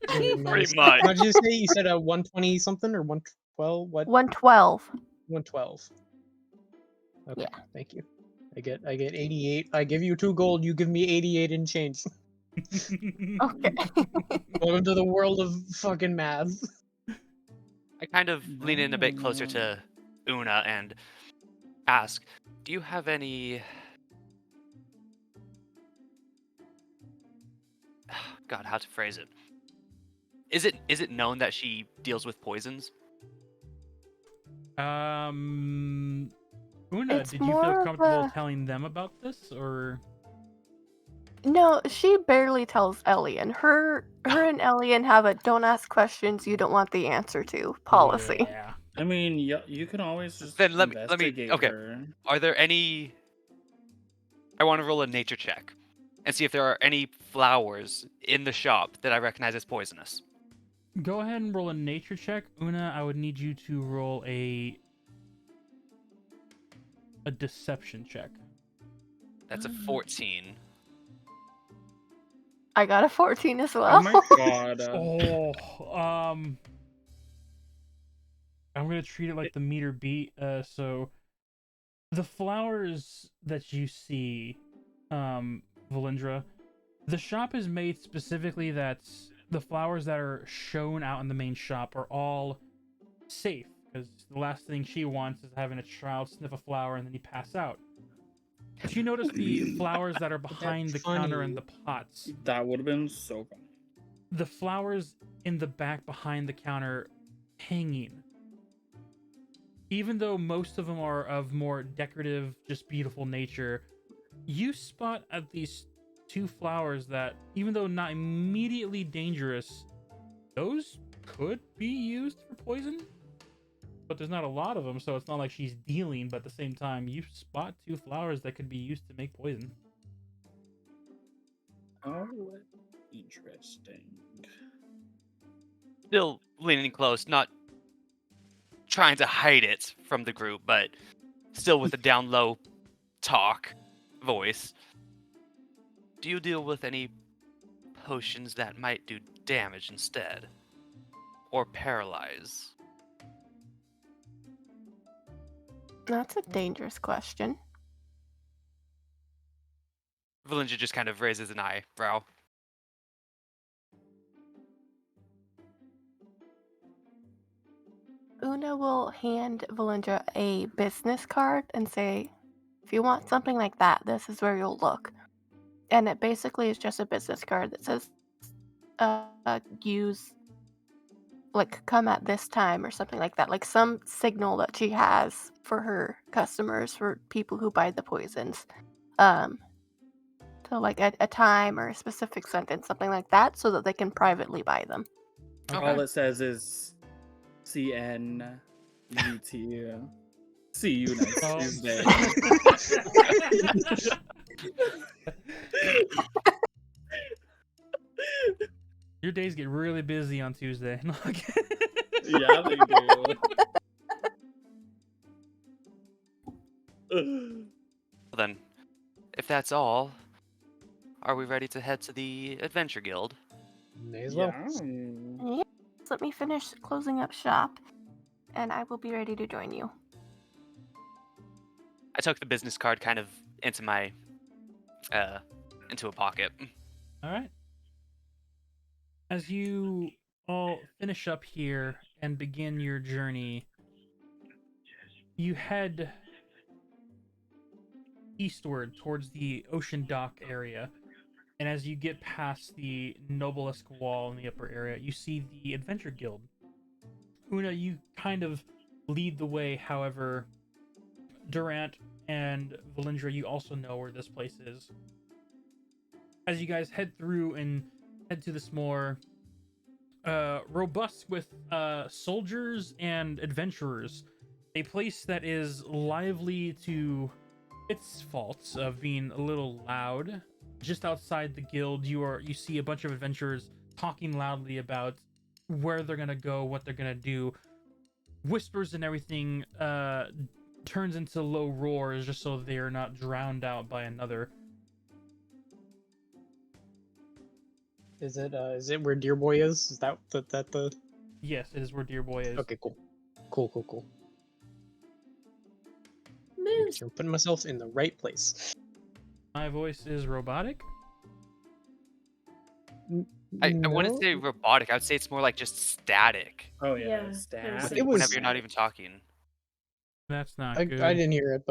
Pretty much. What did you say? You said a 120 something or 112? What? 112. 112. Okay, Yeah. thank you. I get 88. I give you 2 gold. You give me 88 in change. Okay. Welcome to the world of fucking math. I kind of lean in a bit closer to Una and ask, "Do you have any?" God, how to phrase it? Is it known that she deals with poisons? Una, It's did you more feel of comfortable a- telling them about this, or? No, she barely tells Elian. Her and Elian have a don't ask questions you don't want the answer to policy. Yeah. I mean, you can always just Then let me investigate okay. her. Are there any? I want to roll a nature check and see if there are any flowers in the shop that I recognize as poisonous. Go ahead and roll a nature check. Una, I would need you to roll a deception check. That's a 14. I got a 14 as well. Oh my god. I'm gonna treat it like the meter beat. So the flowers that you see, Valindra, the shop is made specifically that the flowers that are shown out in the main shop are all safe, because the last thing she wants is having a child sniff a flower and then he pass out. But you notice the flowers that are behind the counter and the pots. That would have been so fun. The flowers in the back behind the counter hanging. Even though most of them are of more decorative, just beautiful nature, you spot at least 2 flowers that, even though not immediately dangerous, those could be used for poison. But there's not a lot of them, so it's not like she's dealing, but at the same time, you spot 2 flowers that could be used to make poison. Oh, interesting. still leaning close, not trying to hide it from the group, but still with a down low talk voice. Do you deal with any potions that might do damage instead? Or paralyze? That's a dangerous question. Valinja just kind of raises an eyebrow. Una will hand Valindra a business card and say, if you want something like that, this is where you'll look. And it basically is just a business card that says, use, like, come at this time or something like that. Like some signal that she has for her customers, for people who buy the poisons. So like a time or a specific sentence, something like that, so that they can privately buy them. Okay. All it says is CNUT. See you next Oh. Tuesday. Your days get really busy on Tuesday. Yeah, they do. Well then, if that's all, are we ready to head to the Adventure Guild? May as well. Yeah. Yeah, so let me finish closing up shop, and I will be ready to join you. I took the business card kind of into my, into a pocket. All right. As you all finish up here and begin your journey, you head eastward towards the ocean dock area. And as you get past the Noblesque wall in the upper area, you see the Adventure Guild. Una, you kind of lead the way, however, Durant and Valindra, you also know where this place is. As you guys head through and head to this more robust with soldiers and adventurers, a place that is lively to its faults of being a little loud. Just outside the guild, you see a bunch of adventurers talking loudly about where they're gonna go, what they're gonna do. Whispers and everything turns into low roars just so they are not drowned out by another. Is it where Dear Boy is? Is that the? Yes, it is where Dear Boy is. Okay, cool. Cool. Making Moose. sure I'm putting myself in the right place. My voice is robotic. I wouldn't No? say robotic. I would say it's more like just static. Oh yeah, Yeah, stat. It was- Whenever you're not even talking, That's not I good. didn't hear it,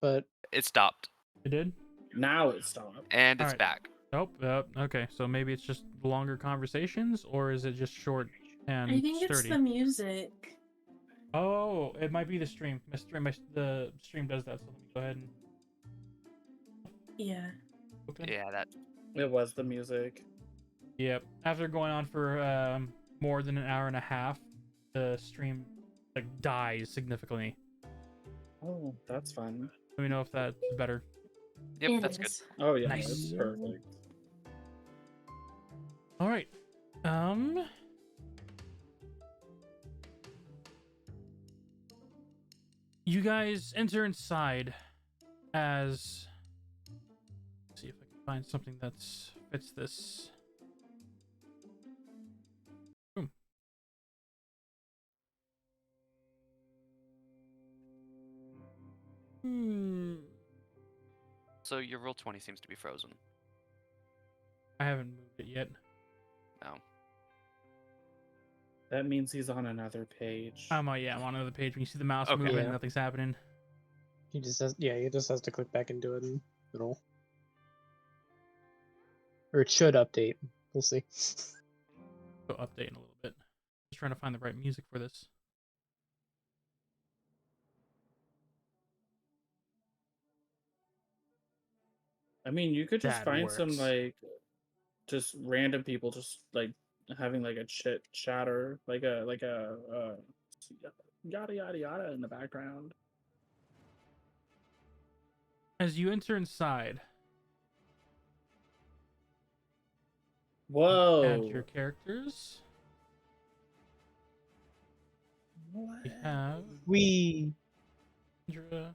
but it stopped It did? Now it stopped. and it's Alright. back. Nope. Okay, so maybe it's just longer conversations, or is it just short and I think it's sturdy? the music. Oh, it might be the stream. The stream does that, so let me go ahead and. Yeah. Okay. Yeah, that. It was the music. Yep. After going on for more than an hour and a half, the stream like dies significantly. Oh, that's fun. Let me know if that's better. Yep, It that's good. is. Oh yeah, Nice. it's perfect. All right. You guys enter inside as. Let's see if I can find something that fits this. Boom. So your roll 20 seems to be frozen. I haven't moved it yet. No. That means he's on another page. I'm on another page. When you see the mouse Okay. moving, Yeah. nothing's happening. he just has to click back into it and it'll, or it should update. We'll see. Go update in a little bit. Just trying to find the right music for this. I mean, you could just That find some works. like just random people just like having like a chatter, like a yada yada yada in the background. As you enter inside, Whoa. add your characters. We have We Indra.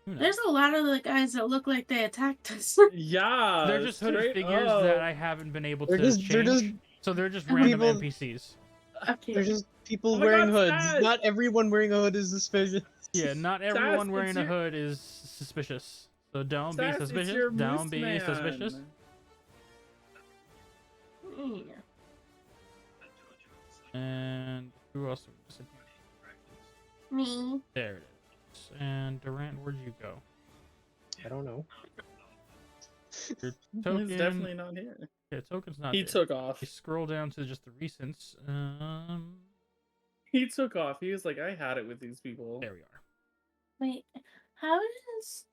There's a lot of the guys that look like they attacked us. Yeah, They're just hooded straight figures that up. I haven't been able They're to just- they're change. just So they're just people- random NPCs. Okay. There's just people Oh my wearing God, hoods. Stas! Not everyone wearing a hood is suspicious. Yeah, not Stas, everyone it's wearing a your- hood is suspicious. So don't be Stas, it's suspicious. your Don't moose be man. suspicious. Yeah. And who else? Me. There it is. And Durant, where'd you go? I don't know. Your He's token. definitely not here. Yeah, token's not He there. took off. You scroll down to just the recents. He took off. He was like, I had it with these people. There we are. Wait, how does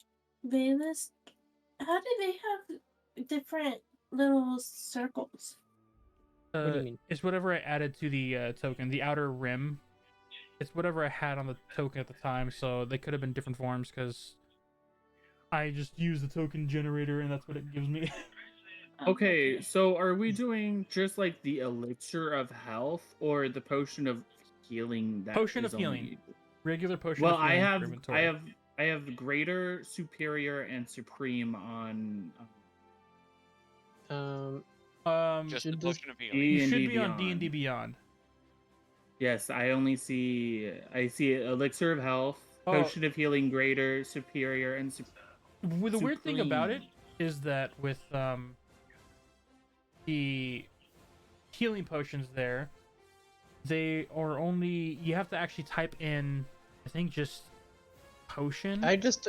Venus? How do they have different little circles? What do you mean? It's whatever I added to the token, the outer rim. It's whatever I had on the token at the time, so they could have been different forms because I just use the token generator and that's what it gives me. Okay, so are we doing just like the elixir of health or the potion of healing? That Potion is of healing. only- Regular potion Well, of I healing for have, inventory. I have greater, superior, and supreme on Just should the this- potion of healing. You D&D should be on Beyond. D&D Beyond. Yes, I see elixir of health, Oh. potion of healing, greater, superior, and Well, the weird thing about it supreme. is that with the healing potions there, they are only, you have to actually type in, I think, just potion. I just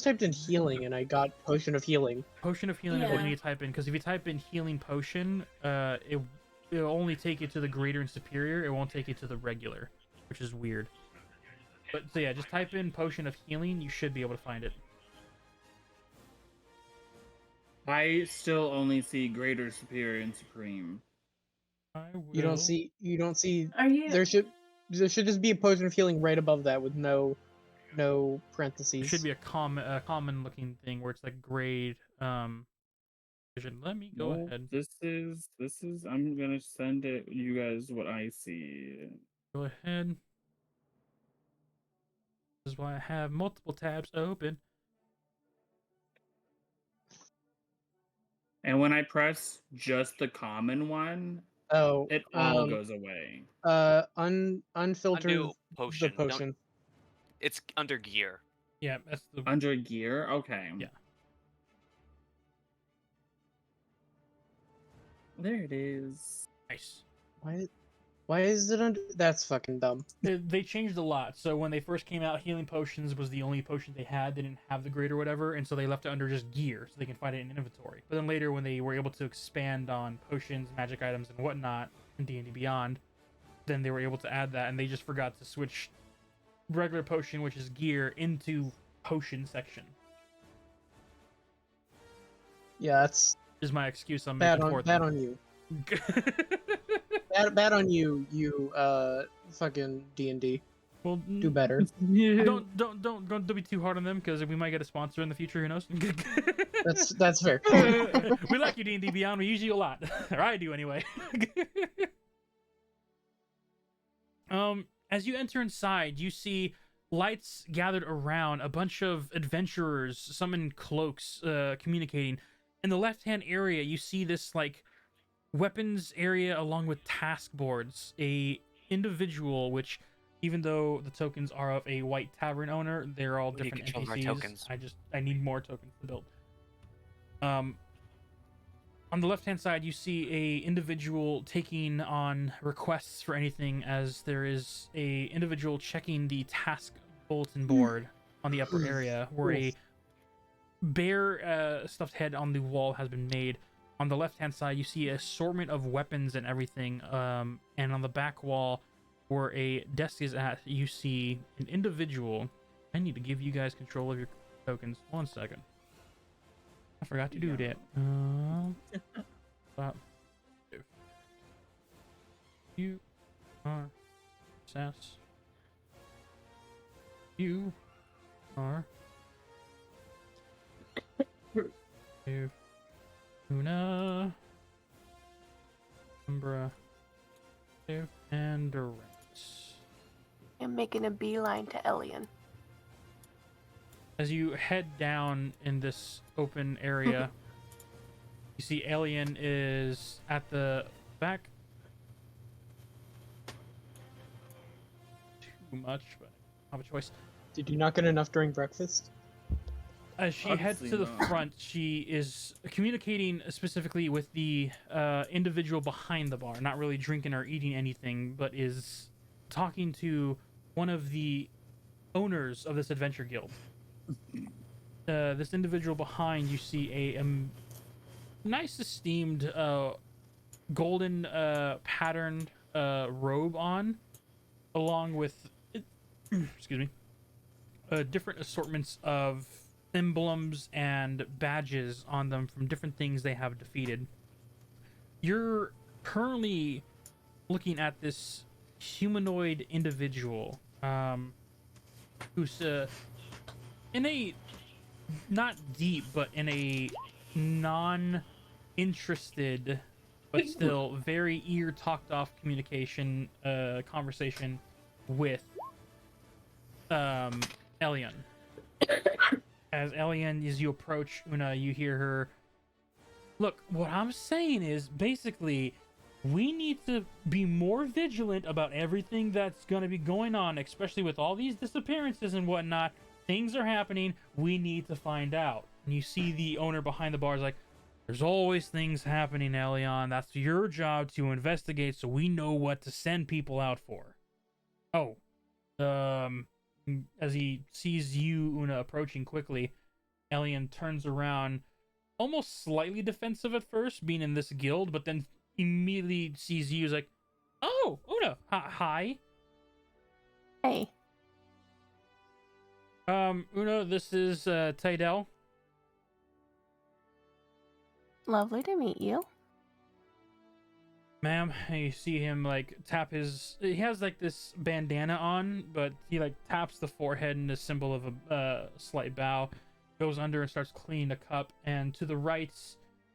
typed in healing and I got potion of healing. Potion of healing is what you Yeah. need to type in, because if you type in healing potion, it'll only take you to the greater and superior. It won't take you to the regular, which is weird. But so yeah, just type in potion of healing. You should be able to find it. I still only see greater, superior, and supreme. I will. You don't see. Are you? There should just be a potion of healing right above that with no There parentheses. should be a common looking thing where it's like grade vision. Let me go No, ahead. This is. I'm gonna send it you guys what I see. Go ahead. This is why I have multiple tabs open. And when I press just the common one, Oh, it all goes away. A unfiltered new potion. the potion. It's under gear. Yeah, that's the Under gear, okay. Yeah. There it is. nice. Why is it under? That's fucking dumb. They changed a lot. So when they first came out, healing potions was the only potion they had. They didn't have the grade or whatever, and so they left it under just gear, so they can find it in inventory. But then later, when they were able to expand on potions, magic items, and whatnot in D&D Beyond, then they were able to add that, and they just forgot to switch regular potion, which is gear, into potion section. Yeah, that's Is my excuse I'm bad making for on them. you. Bad on you. You fucking D&D. Well, Do better. don't be too hard on them, because we might get a sponsor in the future. Who knows? That's fair. We like you, D&D Beyond. We use you a lot, or I do anyway. As you enter inside, you see lights gathered around, a bunch of adventurers, some in cloaks, communicating. In the left-hand area, you see this like weapons area along with task boards. A individual, which, even though the tokens are of a white tavern owner, they're all We need different control of our NPCs. tokens. I need more tokens to build. On the left-hand side, you see a individual taking on requests for anything, as there is a individual checking the task bulletin board on the upper area, where a bear stuffed head on the wall has been made. On the left-hand side, you see an assortment of weapons and everything, and on the back wall, where a desk is at, you see an individual. I need to give you guys control of your tokens. 1 second. I forgot to do that. Stop. You are Sass. You are Una Umbra Left and right. I'm making a beeline to Elian. As you head down in this open area, you see Alien is at the back. Too much, but I don't have a choice. Did you not get enough during breakfast? As she heads Obviously to the not. front, she is communicating specifically with the individual behind the bar, not really drinking or eating anything, but is talking to one of the owners of this adventure guild. This individual behind, you see a nice, esteemed, golden patterned robe on, along with, excuse me, different assortments of emblems and badges on them from different things they have defeated. You're currently looking at this humanoid individual who's in a not deep but in a non-interested but still very ear talked off communication conversation with Elian. As Elian, as you approach Una, you hear her. Look, what I'm saying is basically we need to be more vigilant about everything that's going to be going on, especially with all these disappearances and whatnot. Things are happening. We need to find out. And you see the owner behind the bar is like, there's always things happening, Elian. That's your job to investigate so we know what to send people out for. Oh, as he sees you, Una, approaching quickly, Elian turns around, almost slightly defensive at first, being in this guild, but then immediately sees you, is like, oh, Una, hi. Hey. Una, this is Tydell. Lovely to meet you. Ma'am, you see him like tap his. He has like this bandana on, but he like taps the forehead in a symbol of a slight bow. Goes under and starts cleaning the cup. And to the right,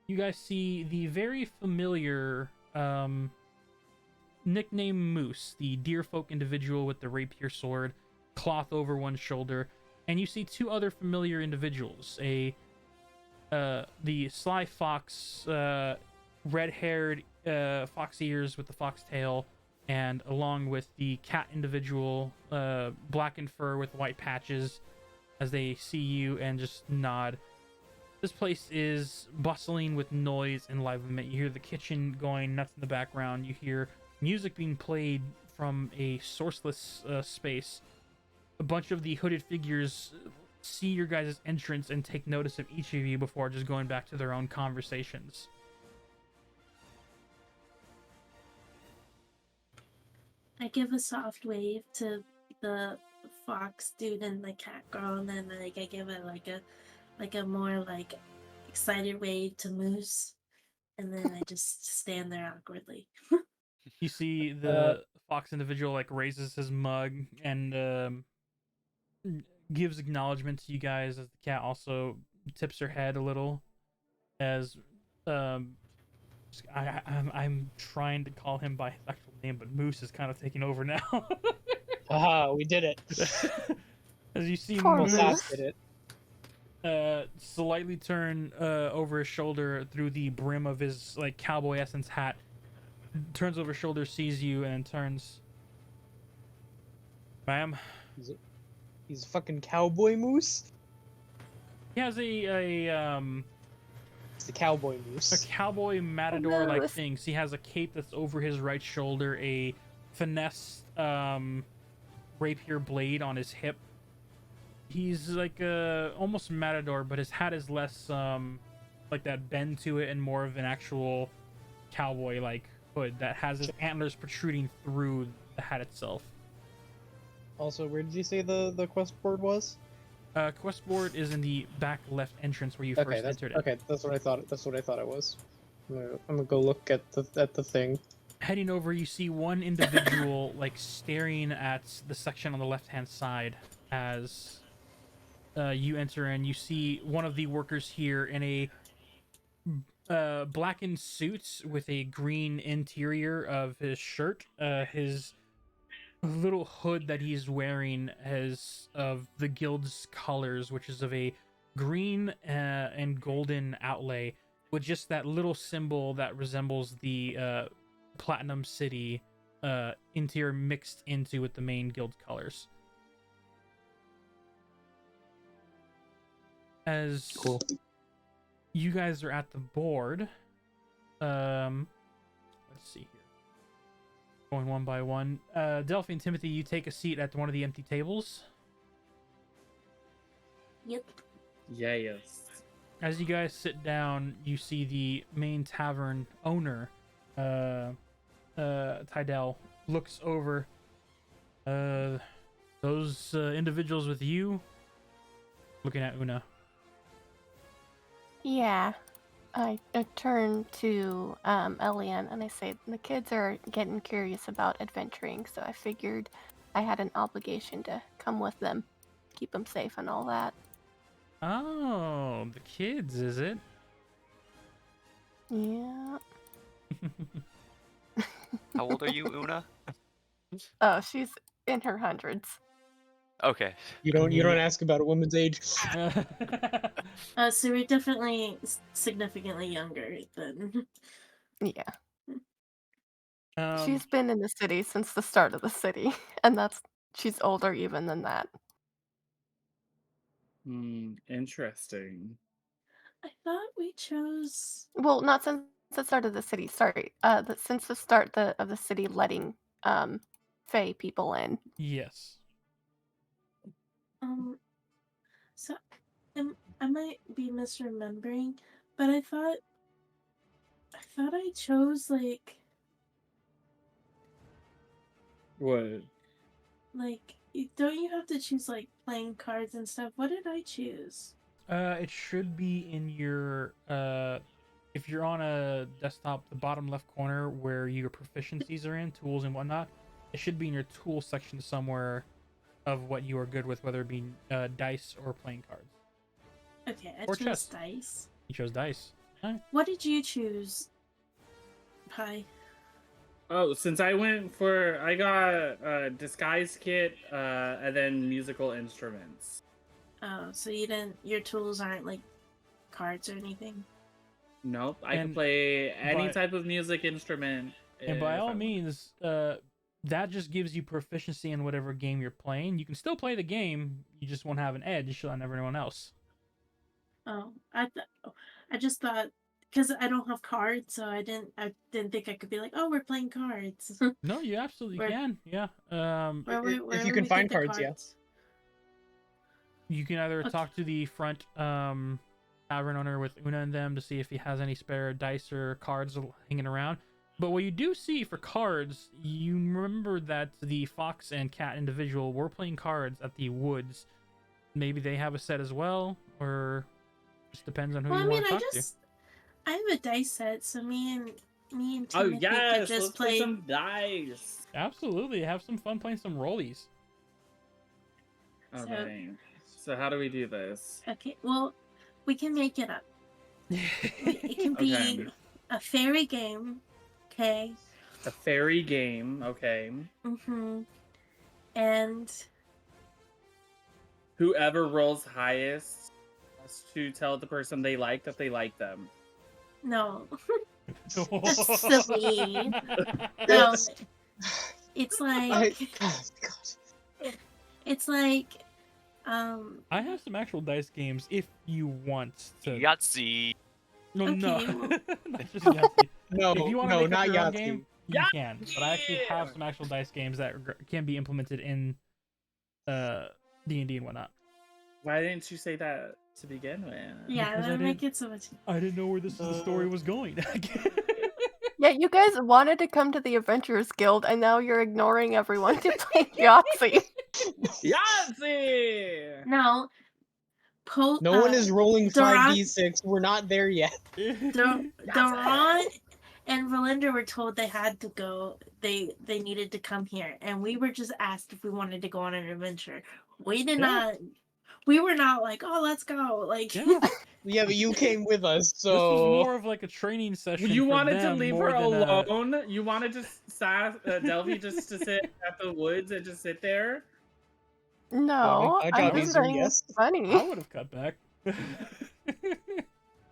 you guys see the very familiar nickname Moose, the deerfolk individual with the rapier sword, cloth over one shoulder. And you see two other familiar individuals: the sly fox, red-haired. Fox ears with the fox tail, and along with the cat individual, black in fur with white patches, as they see you and just nod. This place is bustling with noise and enlivenment. You hear the kitchen going nuts in the background. You hear music being played from a sourceless space. A bunch of the hooded figures see your guys' entrance and take notice of each of you before just going back to their own conversations. I give a soft wave to the fox dude and the cat girl, and then like I give it like a more like excited wave to Moose, and then I just stand there awkwardly. You see the fox individual like raises his mug and gives acknowledgement to you guys, as the cat also tips her head a little. As I'm trying to call him by his actual name, but Moose is kind of taking over now. Haha, we did it. As you see Poor Moose Moose did it. slightly turn over his shoulder through the brim of his like cowboy essence hat, turns over his shoulder, sees you, and turns. Ma'am. He's a fucking cowboy Moose. He has It's the cowboy a Moose. cowboy matador like Moose. thing. So he has a cape that's over his right shoulder, a finesse rapier blade on his hip. He's like almost matador, but his hat is less like that bend to it and more of an actual cowboy like hood that has his antlers protruding through the hat itself. Also, where did you say the quest board was? Quest board is in the back left entrance where you Okay, first that's entered it. okay. That's what I thought. That's what I thought it was. I'm gonna go look at the thing. Heading over, you see one individual like staring at the section on the left-hand side as you enter in. You see one of the workers here in a blackened suit with a green interior of his shirt. His little hood that he's wearing has of the guild's colors, which is of a green and golden outlay, with just that little symbol that resembles the Platinum City interior mixed into with the main guild colors. As Cool. you guys are at the board, let's see here. Going one by one. Delphi and Timothy, you take a seat at one of the empty tables. Yep. Yes. As you guys sit down, you see the main tavern owner, Tydell, looks over. Those individuals with you, looking at Una. Yeah. I turn to Elian and I say, the kids are getting curious about adventuring, so I figured I had an obligation to come with them, keep them safe and all that. Oh, the kids, is it? Yeah. How old are you, Una? Oh, she's in her hundreds. Okay. You don't ask about a woman's age. So we're definitely significantly younger than. Yeah. Um, She's been in the city since the start of the city, and she's older even than that. Interesting. I thought we chose. Well, not since the start of the city. Sorry, since the start of the city letting Fae people in. yes. So, I might be misremembering, but I thought I chose like What? don't you have to choose like playing cards and stuff? What did I choose? It should be in your if you're on a desktop, the bottom left corner where your proficiencies are in, tools and whatnot. It should be in your tool section somewhere of what you are good with, whether it be dice or playing cards. Okay, I Or chose chess. dice. You chose dice. Alright. What did you choose? Pie. Oh, since I got a disguise kit, and then musical instruments. Oh, so your tools aren't like cards or anything? Nope, I can And play any by- type of music instrument. And by if all I want. means, that just gives you proficiency in whatever game you're playing. You can still play the game, you just won't have an edge on everyone else. Oh, I just thought because I don't have cards, so I didn't think I could be like, oh, we're playing cards. No, you absolutely Where- can. Yeah. If you can find cards, yeah. You can either Okay. talk to the front tavern owner with Una and them to see if he has any spare dice or cards hanging around. But what you do see for cards, you remember that the fox and cat individual were playing cards at the woods. Maybe they have a set as well, or just depends on who Well, I you mean, want to talk to. I have a dice set, so me and Oh Timothy could yes, just let's play some dice. Absolutely, have some fun playing some rollies. All So- right. So how do we do this? Okay, well, we can make it up. It can be Okay. a fairy game, okay? A fairy game. Okay. And Whoever rolls highest has to tell the person they like that they like them. no, that's silly. No, it's like it's like I have some actual dice games if you want to. Yahtzee. No, Okay, no. well- Not just Yahtzee. No, If you want to no, make not up your own Yahtzee. game, you can. But I actually have some actual dice games that can be implemented in D&D and whatnot. Why didn't you say that to begin with? yeah, Because I that make it so much. I didn't know where the story was going. Yeah, you guys wanted to come to the Adventurers Guild, and now you're ignoring everyone to play Yahtzee. Yahtzee! No, No one is rolling Doran- 5d6. We're not there yet. Doran and Valinda were told they had to go. They needed to come here, and we were just asked if we wanted to go on an adventure. We did Yeah. not We were not like, oh, let's go. Like, Yeah, Yeah, but you came with us, this was so more of like a training session. You for wanted to them leave more her than alone? You wanted to Delphi just to sit at the woods and just sit there? No, my I'm job just easier, saying it's yes. funny. I would have cut back.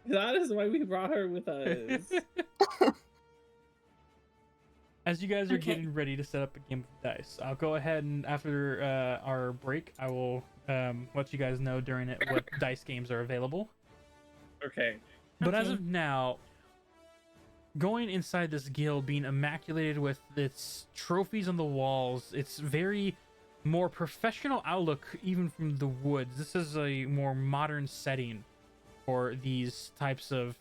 That is why we brought her with us. As you guys are Okay. getting ready to set up a game of dice, I'll go ahead and after our break, I will let you guys know during it what dice games are available. Okay. But as Okay. of now, going inside this guild, being immaculated with its trophies on the walls, it's very more professional outlook even from the woods. This is a more modern setting for these types of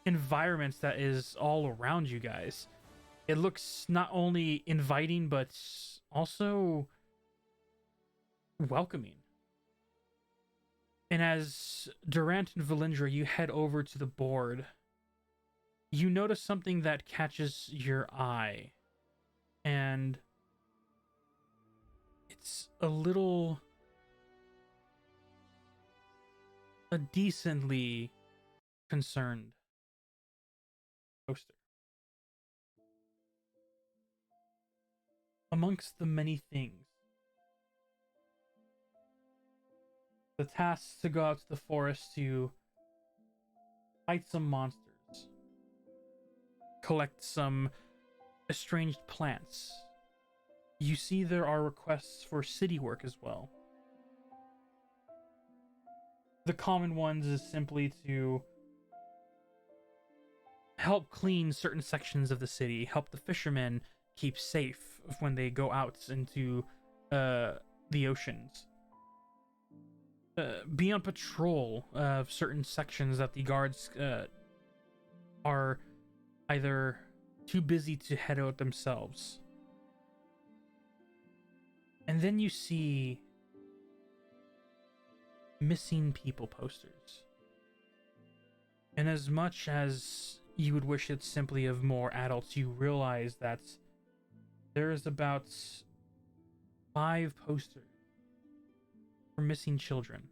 environments that is all around you guys. It looks not only inviting but also welcoming. And as Durant and Valindra, you head over to the board, you notice something that catches your eye. And it's a decently concerned poster. Amongst the many things, the tasks to go out to the forest to fight some monsters, collect some estranged plants. You see there are requests for city work as well. The common ones is simply to help clean certain sections of the city, help the fishermen keep safe when they go out into the oceans. Be on patrol of certain sections that the guards are either too busy to head out themselves. And then you see missing people posters. And as much as you would wish it simply of more adults, you realize that there is about 5 posters for missing children.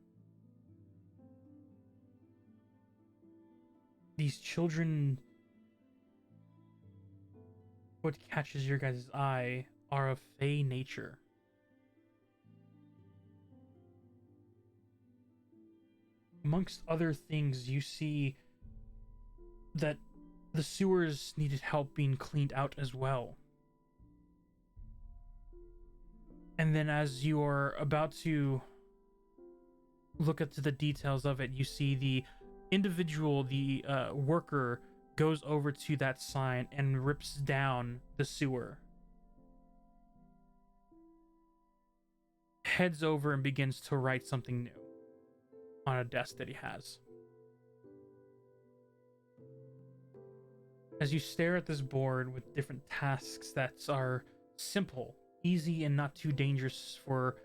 These children, what catches your guys' eye, are of fey nature. Amongst other things, you see that the sewers needed help being cleaned out as well. And then as you are about to look at the details of it, you see the individual, the worker, goes over to that sign and rips down the sewer. Heads over and begins to write something new on a desk that he has. As you stare at this board with different tasks that are simple, easy, and not too dangerous for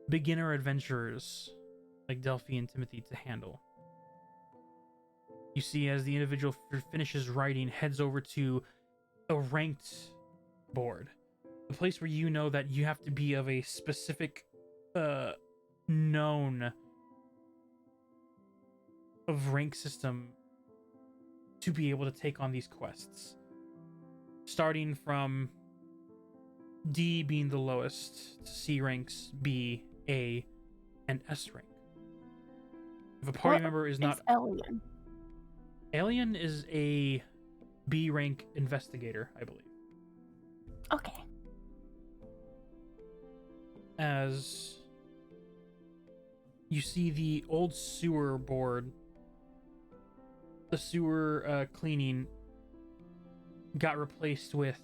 beginner adventurers like Delphi and Timothy to handle. You see as the individual finishes writing, heads over to a ranked board. A place where you know that you have to be of a specific known of rank system to be able to take on these quests. Starting from D being the lowest to C ranks, B, A, and S rank. If a party member is not Alien? Alien is a B rank investigator, I believe. Okay. As you see the old sewer board, the sewer cleaning got replaced with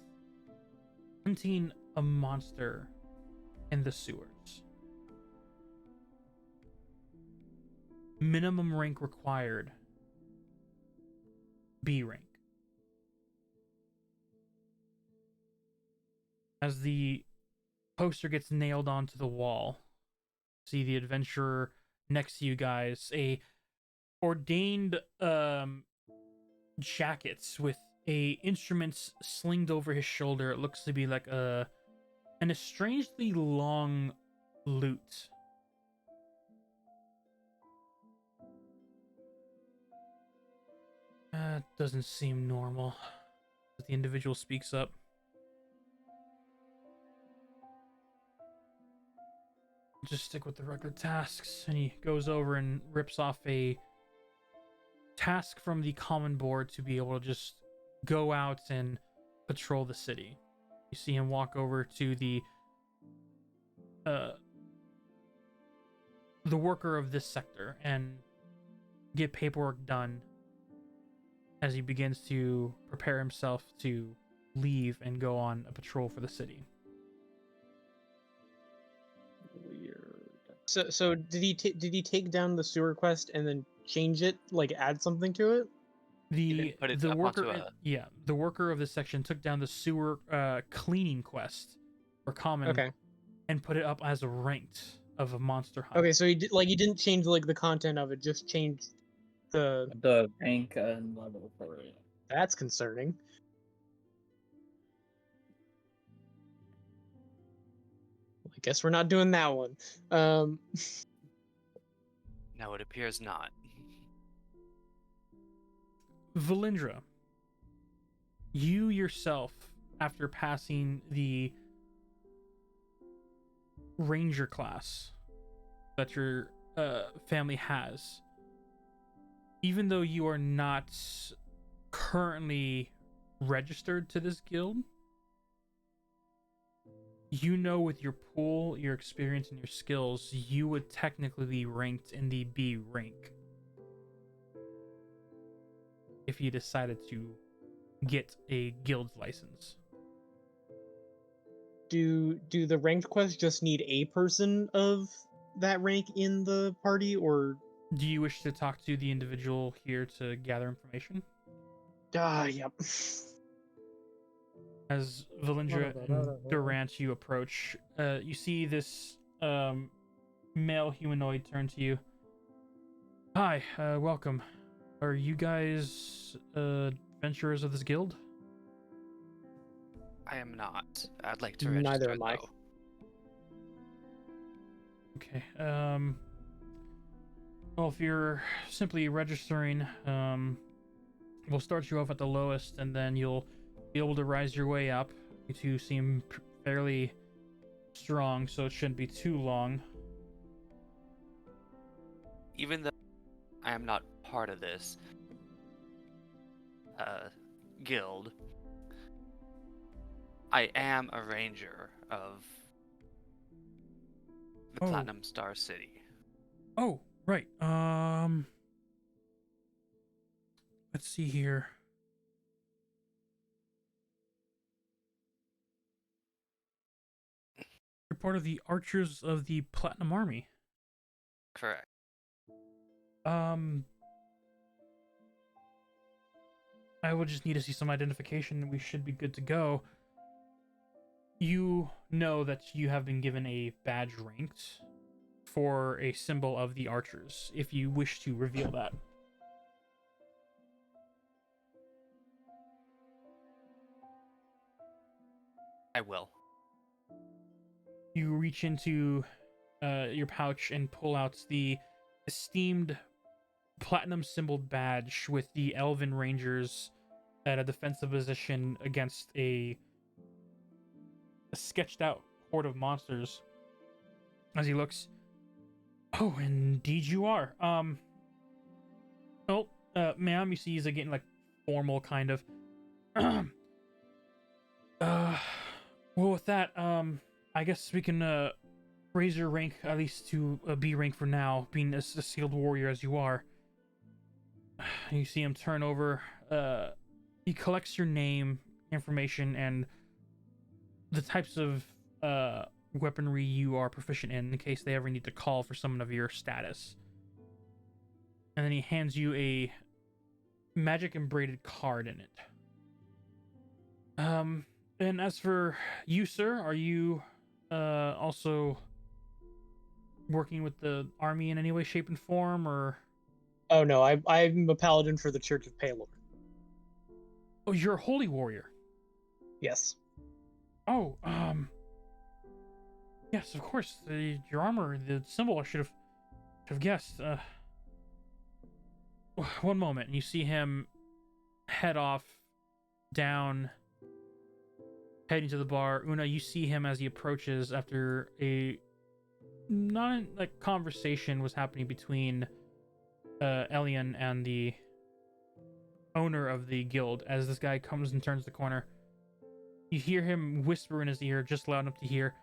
hunting a monster in the sewers. Minimum rank required, B rank. As the poster gets nailed onto the wall, see the adventurer next to you guys, a ordained jackets with a instruments slinged over his shoulder. It looks to be like an estrangedly long lute. That doesn't seem normal. The individual speaks up. Just stick with the record tasks, and he goes over and rips off a task from the common board to be able to just go out and patrol the city. You see him walk over to the worker of this sector and get paperwork done as he begins to prepare himself to leave and go on a patrol for the city. Weird. So did he take down the sewer quest and then change it, like add something to it? didn't put it The up worker onto a- the worker of this section took down the sewer cleaning quest or common Okay. and put it up as a ranked of a monster hunt. Okay, so he didn't change like the content of it, just changed the. The rank and level for it. That's concerning. I guess we're not doing that one. No, it appears not. Valindra, you yourself, after passing the ranger class that your family has, even though you are not currently registered to this guild, you know with your pool, your experience, and your skills, you would technically be ranked in the B rank if you decided to get a guild license. Do the ranked quests just need a person of that rank in the party, or Do you wish to talk to the individual here to gather information? yep. As Valindra and Durant you approach, you see this male humanoid turn to you. Hi, welcome. Are you guys adventurers of this guild? I am not. I'd like to register, Neither am I. though. Okay. Well, if you're simply registering, we'll start you off at the lowest, and then you'll be able to rise your way up. You two seem fairly strong, so it shouldn't be too long. Even though I am not part of this guild, I am a ranger of the Platinum Star City. Oh, right. Let's see here. You're part of the Archers of the Platinum Army. Correct. I will just need to see some identification and we should be good to go. You know that you have been given a badge ranked for a symbol of the Archers, if you wish to reveal that. I will. You reach into your pouch and pull out the esteemed platinum symboled badge with the Elven Rangers at a defensive position against a sketched out horde of monsters. As he looks, oh, indeed you are. Ma'am, you see he's getting like formal kind of. Well, with that, I guess we can raise your rank at least to a B rank for now, being a skilled warrior as you are. You see him turn over. He collects your name, information, and the types of weaponry you are proficient in case they ever need to call for someone of your status. And then he hands you a magic embroidered card in it. And as for you, sir, are you also working with the army in any way, shape, and form, or? Oh no, I'm a paladin for the Church of Palor. Oh, you're a holy warrior. Yes. Oh, yes, of course. Your armor, the symbol, I should have guessed. One moment, and you see him head off down, heading to the bar. Una, you see him as he approaches after a not like conversation was happening between Elian and the owner of the guild. As this guy comes and turns the corner, you hear him whisper in his ear, just loud enough to hear,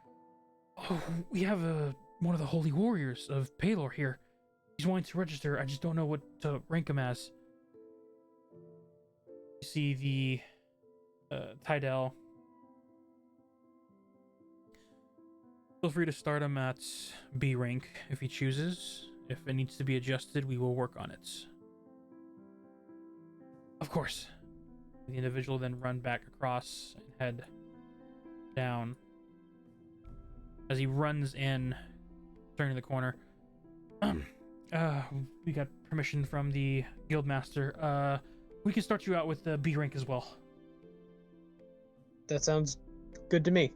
"Oh, we have one of the holy warriors of Palor here. He's wanting to register. I just don't know what to rank him as." You see the Tydell. Feel free to start him at B rank if he chooses. If it needs to be adjusted, we will work on it. Of course. The individual then run back across and head down. As he runs in, turning the corner. We got permission from the guildmaster. We can start you out with the B rank as well. That sounds good to me.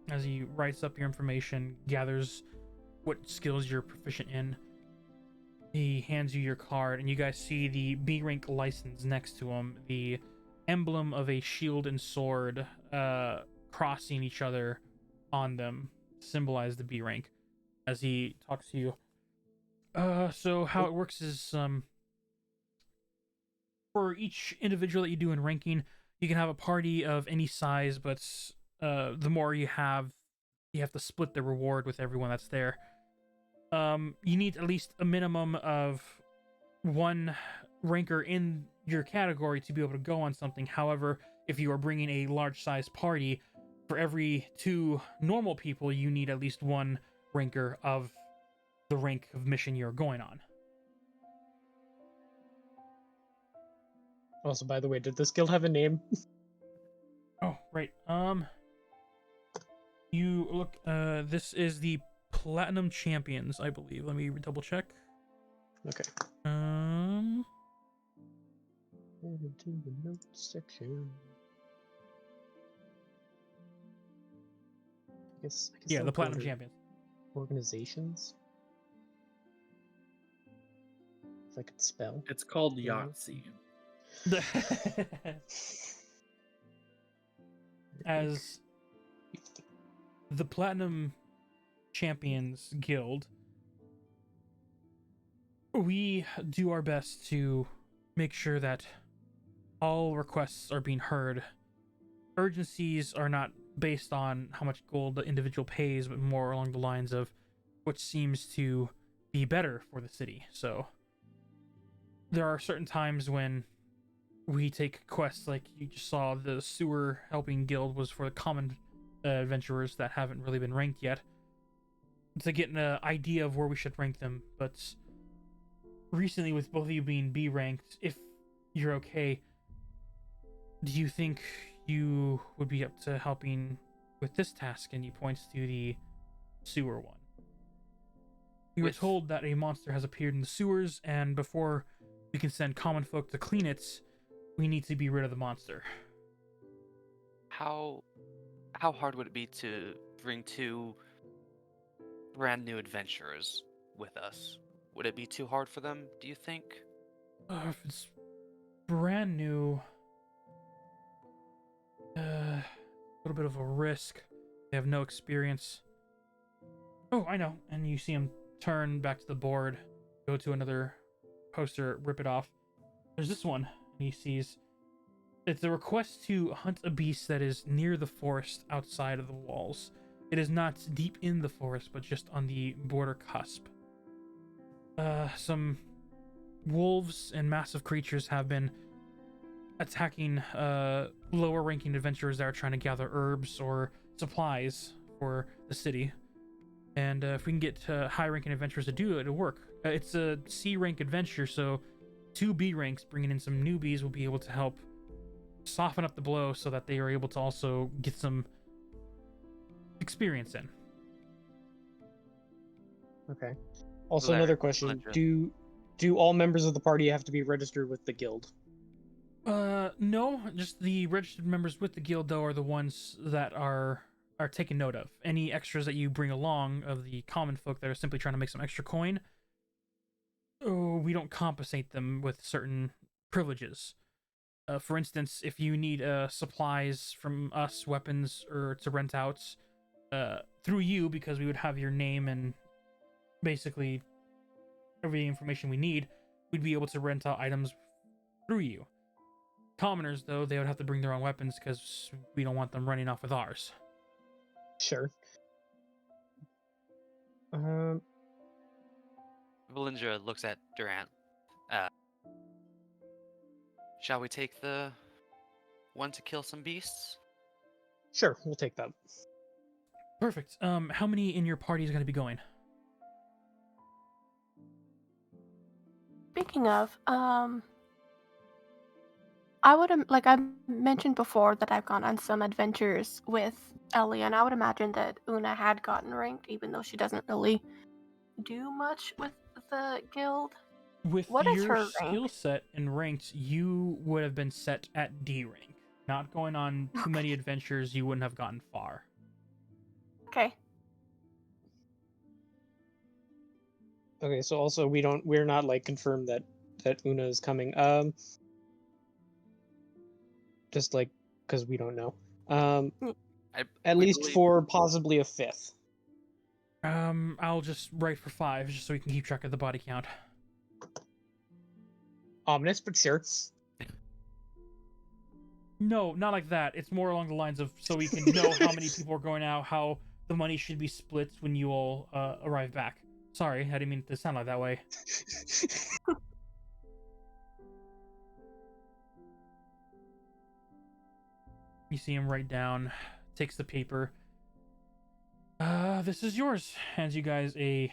As he writes up your information, gathers what skills you're proficient in, he hands you your card, and you guys see the B rank license next to him, the emblem of a shield and sword crossing each other on them, symbolize the B rank. As he talks to you, so how it works is for each individual that you do in ranking, you can have a party of any size, but the more you have to split the reward with everyone that's there. You need at least a minimum of one ranker in your category to be able to go on something. However, if you are bringing a large size party, for every 2 normal people, you need at least one ranker of the rank of mission you're going on. Also, by the way, did this guild have a name? Oh, right. You look, this is the Platinum Champions, I believe. Let me double check. Okay. Into the notes section. I guess Yeah, they'll the go Platinum under Champions. Organizations. If I could spell. It's called Yeah. Yahtzee. As the Platinum Champions Guild, we do our best to make sure that all requests are being heard. Urgencies are not based on how much gold the individual pays, but more along the lines of what seems to be better for the city. So there are certain times when we take quests, like you just saw the sewer helping guild was for the common adventurers that haven't really been ranked yet, to get an idea of where we should rank them. But recently, with both of you being B ranked, if you're okay, do you think you would be up to helping with this task? And he points to the sewer one. We were told that a monster has appeared in the sewers, and before we can send common folk to clean it, we need to be rid of the monster. How hard would it be to bring 2 brand new adventurers with us? Would it be too hard for them, do you think? If it's brand new, a little bit of a risk. They have no experience. Oh, I know. And you see him turn back to the board, go to another poster, rip it off. There's this one, and he sees it's a request to hunt a beast that is near the forest outside of the walls. It is not deep in the forest, but just on the border cusp. Some wolves and massive creatures have been attacking lower ranking adventurers that are trying to gather herbs or supplies for the city. And if we can get high ranking adventurers to do it, it'll work. It's a C rank adventure, so 2 B ranks bringing in some newbies will be able to help soften up the blow so that they are able to also get some experience in. Okay. Also, Larry, another question: Alejandro. do all members of the party have to be registered with the guild? No, just the registered members with the guild, though, are the ones that are taken note of. Any extras that you bring along of the common folk that are simply trying to make some extra coin, we don't compensate them with certain privileges. For instance, if you need supplies from us, weapons, or to rent out through you, because we would have your name and basically every information we need, we'd be able to rent out items through you. Commoners, though, they would have to bring their own weapons because we don't want them running off with ours. Sure. Valindra looks at Durant. Shall we take the one to kill some beasts? Sure, we'll take that. Perfect. How many in your party is going to be going? Speaking of, I would like I mentioned before that I've gone on some adventures with Ellie, and I would imagine that Una had gotten ranked, even though she doesn't really do much with the guild. With What is your her skill rank? set and ranks, you would have been set at D rank. Not going on too many adventures, you wouldn't have gotten far. Okay. Okay, so also we're not like confirmed that Una is coming. Just like because we don't know. At We least believe- for possibly a fifth. I'll just write for 5, just so we can keep track of the body count. Ominous, but sure. No, not like that. It's more along the lines of so we can know how many people are going out, how the money should be split when you all arrive back. Sorry, I didn't mean to sound like that way. You see him write down, takes the paper. This is yours. Hands you guys a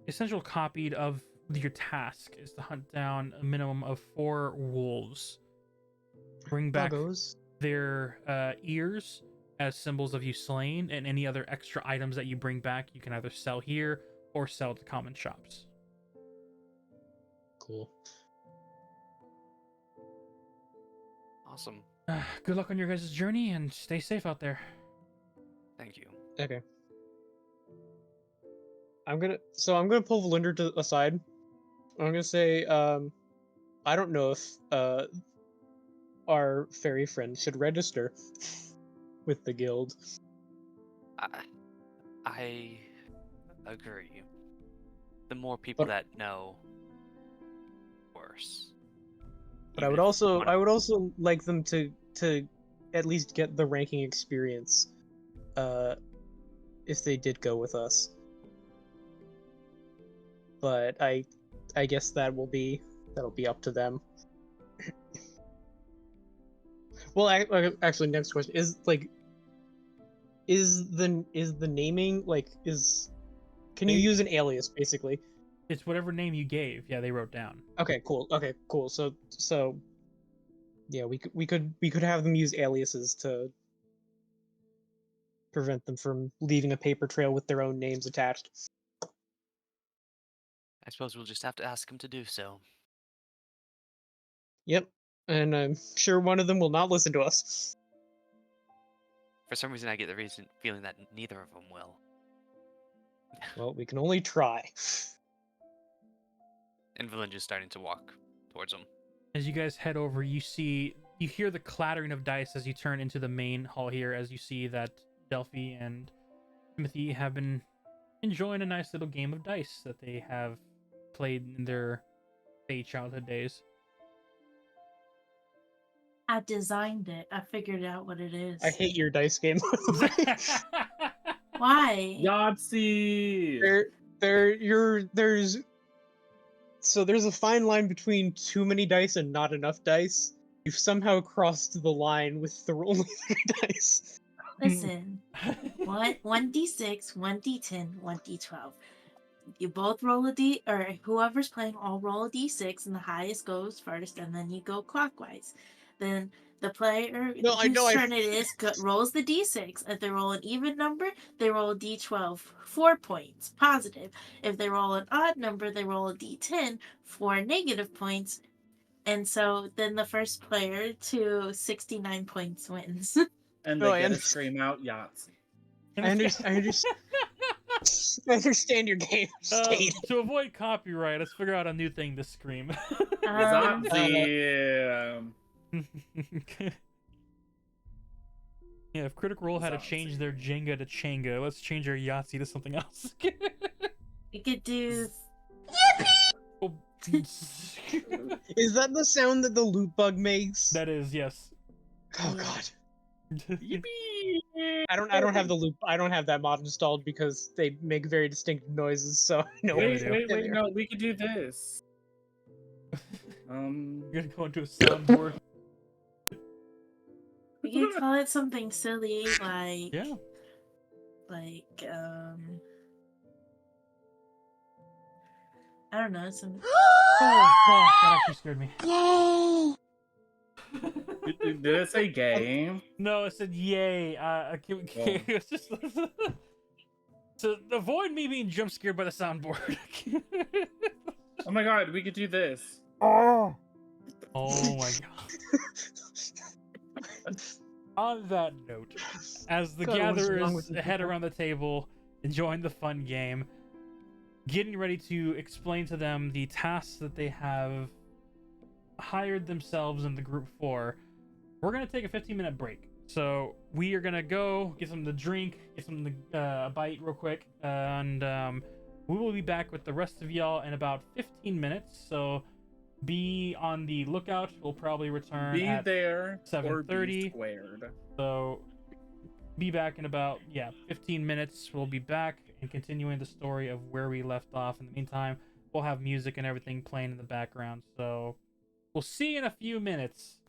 essential copy of your task is to hunt down a minimum of 4 wolves. Bring back Doggos. their ears as symbols of you slain, and any other extra items that you bring back you can either sell here or sell to common shops. Cool. Awesome. Good luck on your guys' journey and stay safe out there. Thank you. Okay. I'm gonna pull Valinder to aside. I'm gonna say, I don't know if our fairy friend should register with the guild. I agree. The more people But- that know, worse. But I Even would if we also wanna- like them to at least get the ranking experience, if they did go with us. But I guess that'll be up to them. Well, actually, next question is like, is the naming like can you use an alias basically? It's whatever name you gave. Yeah, they wrote down. Okay, cool. So yeah, we could have them use aliases to prevent them from leaving a paper trail with their own names attached. I suppose we'll just have to ask him to do so. Yep. And I'm sure one of them will not listen to us. For some reason, I get the feeling that neither of them will. Well, we can only try. And Valindra's starting to walk towards him. As you guys head over, you hear the clattering of dice as you turn into the main hall here, as you see that Delphi and Timothy have been enjoying a nice little game of dice that they have played in their childhood days. I designed it. I figured out what it is. I hate your dice game. Why? Yahtzee! There's a fine line between too many dice and not enough dice. You've somehow crossed the line with the only 3 dice. Listen, 1d6, 1d10, 1d12. You both roll a d, or whoever's playing all roll a d6, and the highest goes first, and then you go clockwise. Then the player whose turn it is rolls the d6. If they roll an even number, they roll a d12, 4 points, positive. If they roll an odd number, they roll a d10, 4 negative points. And so then the first player to 69 points wins. And No, they I get to understand. scream out Yahtzee. I understand. understand your game state. To avoid copyright, let's figure out a new thing to scream. Zopsy. Yeah, if Critical Role had to change their Jenga to Changa, let's change our Yahtzee to something else. We could do. Oh, Is that the sound that the loot bug makes? that is, yes. Oh Yeah. god. Yippee! I don't have the loop. I don't have that mod installed because they make very distinct noises. So no. Yeah, Wait, they do. wait, wait! No, we could do this. You're gonna go into a soundboard. We could call it something silly like. Yeah. Like I don't know, some. Oh gosh, that actually scared me. Did it say game? No, it said yay. It's just to avoid me being jump scared by the soundboard. Oh my god, we could do this. Oh my god. On that note, as the God, what is wrong gatherers with you head people? around the table, enjoying the fun game, getting ready to explain to them the tasks that they have hired themselves in the group for, we're gonna take a 15-minute break. So we are gonna go get something to drink, get something to bite real quick, and we will be back with the rest of y'all in about 15 minutes. So be on the lookout. We'll probably return Be at there or 7:30. be squared. So be back in about 15 minutes. We'll be back and continuing the story of where we left off. In the meantime, we'll have music and everything playing in the background. So we'll see you in a few minutes.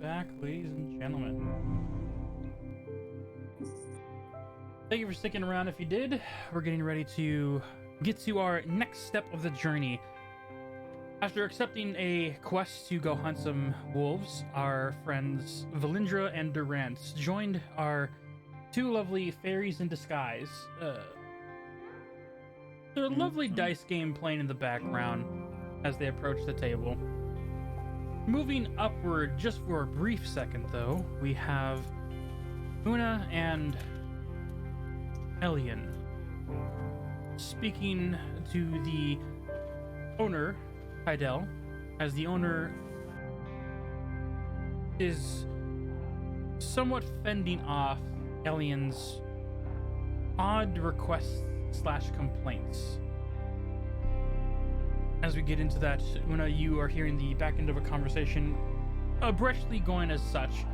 back, ladies and gentlemen. Thank you for sticking around. If you did, we're getting ready to get to our next step of the journey. After accepting a quest to go hunt some wolves, our friends Valindra and Durant joined our two lovely fairies in disguise. Their lovely dice game playing in the background as they approach the table. Moving upward just for a brief second, though, we have Una and Elian speaking to the owner, Hydel, as the owner is somewhat fending off Elian's odd requests / complaints. As we get into that, Una, you are hearing the back end of a conversation abruptly going as such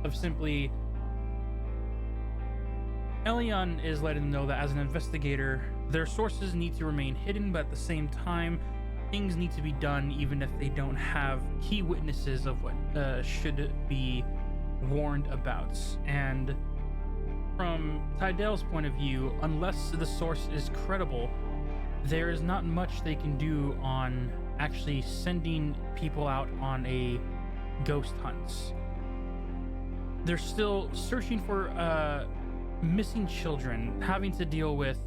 of simply Elian is letting them know that as an investigator, their sources need to remain hidden, but at the same time, things need to be done even if they don't have key witnesses of what should be warned about. And from Tydel's point of view, unless the source is credible, there is not much they can do on actually sending people out on a ghost hunt. They're still searching for missing children, having to deal with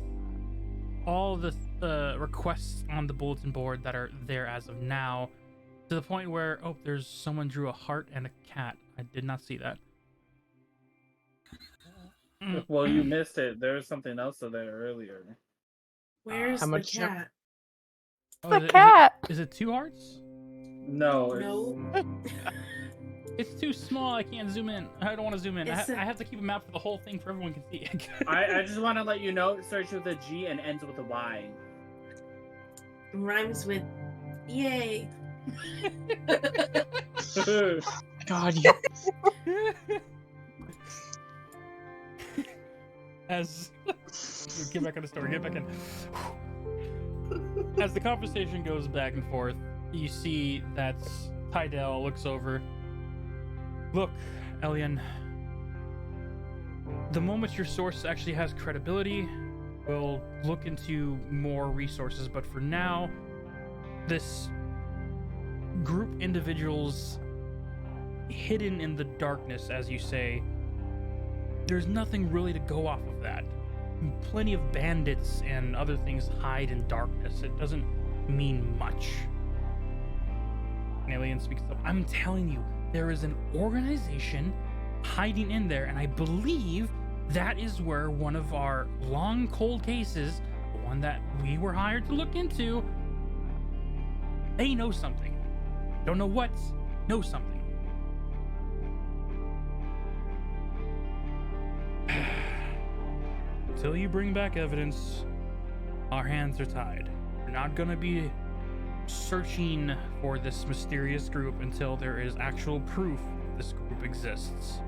all the requests on the bulletin board that are there as of now, to the point where, oh, there's someone drew a heart and a cat. I did not see that. Well, you missed it. There was something else there earlier. Where's How the much- cat? The cat. Is it 2 hearts? No. No. It's too small. I can't zoom in. I don't want to zoom in. I It's a- have to keep a map for the whole thing for everyone can see. I just want to let you know it starts with a G and ends with a Y. Rhymes with yay. God, you... As get back on the story, get back in. As the conversation goes back and forth, you see that Tydel looks over. Look, Elian, the moment your source actually has credibility, we'll look into more resources, but for now, this group individuals hidden in the darkness, as you say, there's nothing really to go off of that. Plenty of bandits and other things hide in darkness. It doesn't mean much. An alien speaks up. I'm telling you, there is an organization hiding in there, and I believe that is where one of our long cold cases, the one that we were hired to look into, they know something. Don't know what, know something. Until you bring back evidence, our hands are tied. We're not gonna be searching for this mysterious group until there is actual proof this group exists.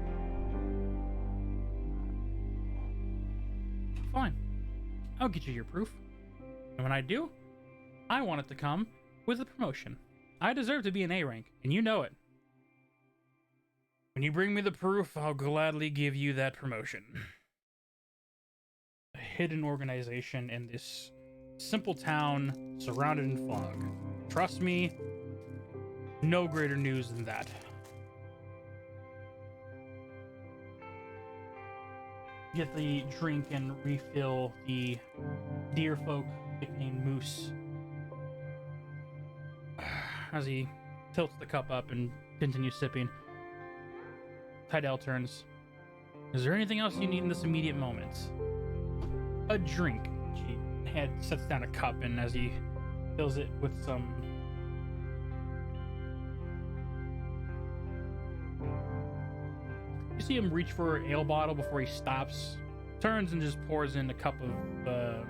Fine. I'll get you your proof. And when I do, I want it to come with a promotion. I deserve to be an A rank, and you know it. When you bring me the proof, I'll gladly give you that promotion. A hidden organization in this simple town surrounded in fog. Trust me, no greater news than that. Get the drink and refill the deer folk nicknamed Moose. As he tilts the cup up and continues sipping, Tydel turns. Is there anything else you need in this immediate moment? A drink. She sets down a cup, and as he fills it with some you see him reach for an ale bottle before he stops, turns and just pours in a cup of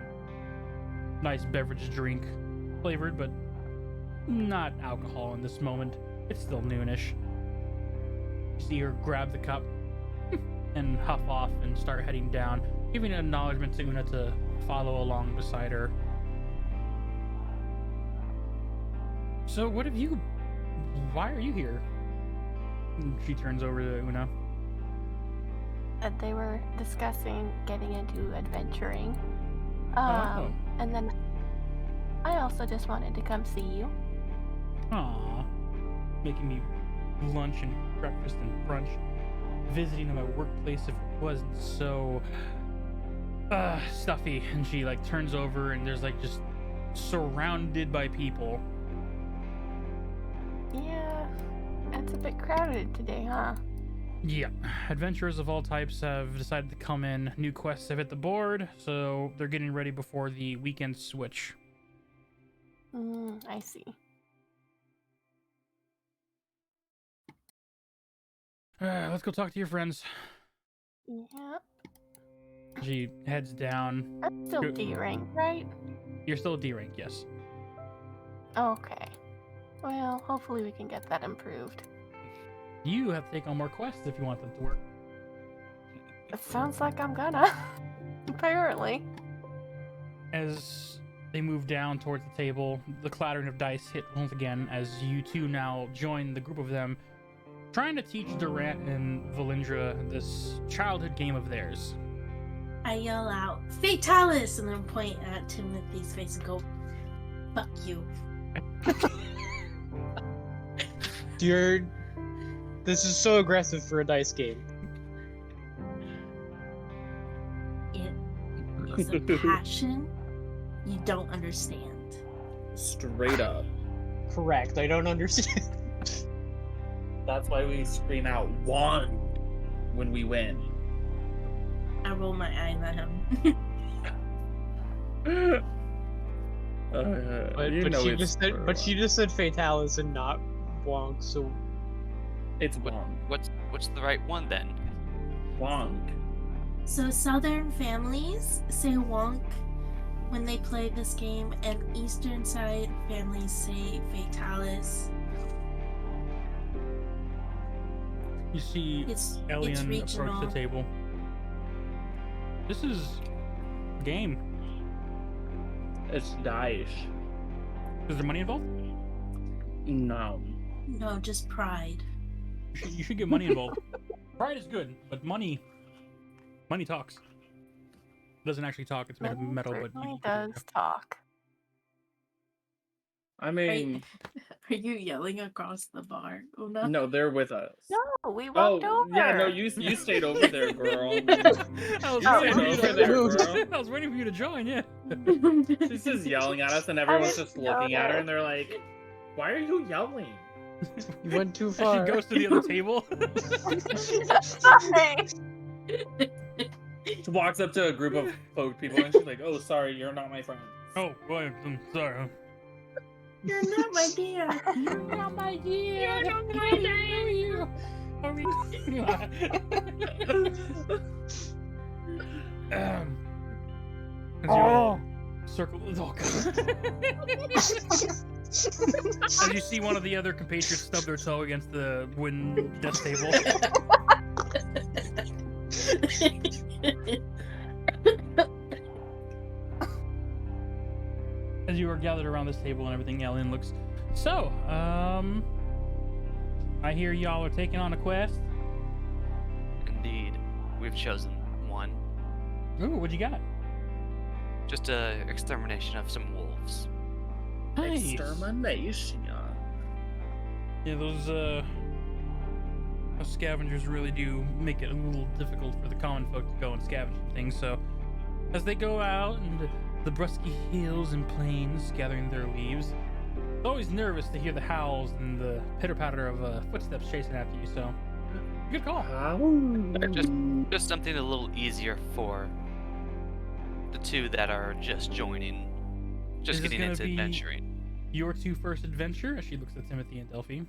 nice beverage drink, flavored but not alcohol in this moment. It's still noonish. You see her grab the cup and huff off and start heading down, giving an acknowledgement to Una to follow along beside her. So what have you... Why are you here? And she turns over to Una. They were discussing getting into adventuring. Oh. And then I also just wanted to come see you. Aw. Making me lunch and breakfast and brunch. Visiting at my workplace if it wasn't so stuffy. And she like turns over and there's like just surrounded by people. Yeah, it's a bit crowded today, huh? Yeah, adventurers of all types have decided to come in. New quests have hit the board, so they're getting ready before the weekend switch. I see. Let's go talk to your friends. Yep. She heads down. I'm still D rank, right? You're still D rank, yes. Okay. Well, hopefully we can get that improved. You have to take on more quests if you want them to work. It sounds like I'm gonna. Apparently. As they move down towards the table, the clattering of dice hit once again as you two now join the group of them, trying to teach Durant and Valindra this childhood game of theirs. I yell out, Fatalis! And then point at Timothy's face and go, fuck you. This is so aggressive for a dice game. It is a passion you don't understand. Straight up. Correct. I don't understand. That's why we scream out "one" when we win. I roll my eyes at him. But she just said Fatalis and not Wonk, so It's Wong. What's the right one then? Wong. So Southern families say wonk when they play this game, and Eastern side families say Fatalis. You see It's Elian approach regional. the table. This is a game. It's Daesh. Is there money involved? No. No, just pride. You should get money involved. Pride is good, but money talks. It doesn't actually talk. It's made of metal, but certainly does talk. I mean, Are you yelling across the bar, Una? no, they're with us. No, we walked over. Yeah, no, you stayed over there, girl. I was waiting waiting for for you you to- to- I was waiting for you to join. Yeah. She's just yelling at us, and everyone's just looking at her, and they're like, "Why are you yelling?" you went too As far. she goes to the other table. Sorry. She walks up to a group of folk people, and she's like, "Oh, sorry, you're not my friend." Oh, boy, I'm sorry. You're not my dad. You're not my dear. You're not my dear. As you all circle. Oh, God. As you see one of the other compatriots stub their toe against the wooden desk table. As you are gathered around this table and everything, Ellen looks. So, I hear y'all are taking on a quest. Indeed, we've chosen one. Ooh, what you got? Just a extermination of some wolves. Nice. Extermination. Yeah, those scavengers really do make it a little difficult for the common folk to go and scavenge things. So, as they go out and the brusky hills and plains gathering their leaves, it's always nervous to hear the howls and the pitter-patter of footsteps chasing after you. So, good call. Just something a little easier for the two that are just joining, just Is this getting gonna into be- adventuring. Your two first adventure, as she looks at Timothy and Delphi.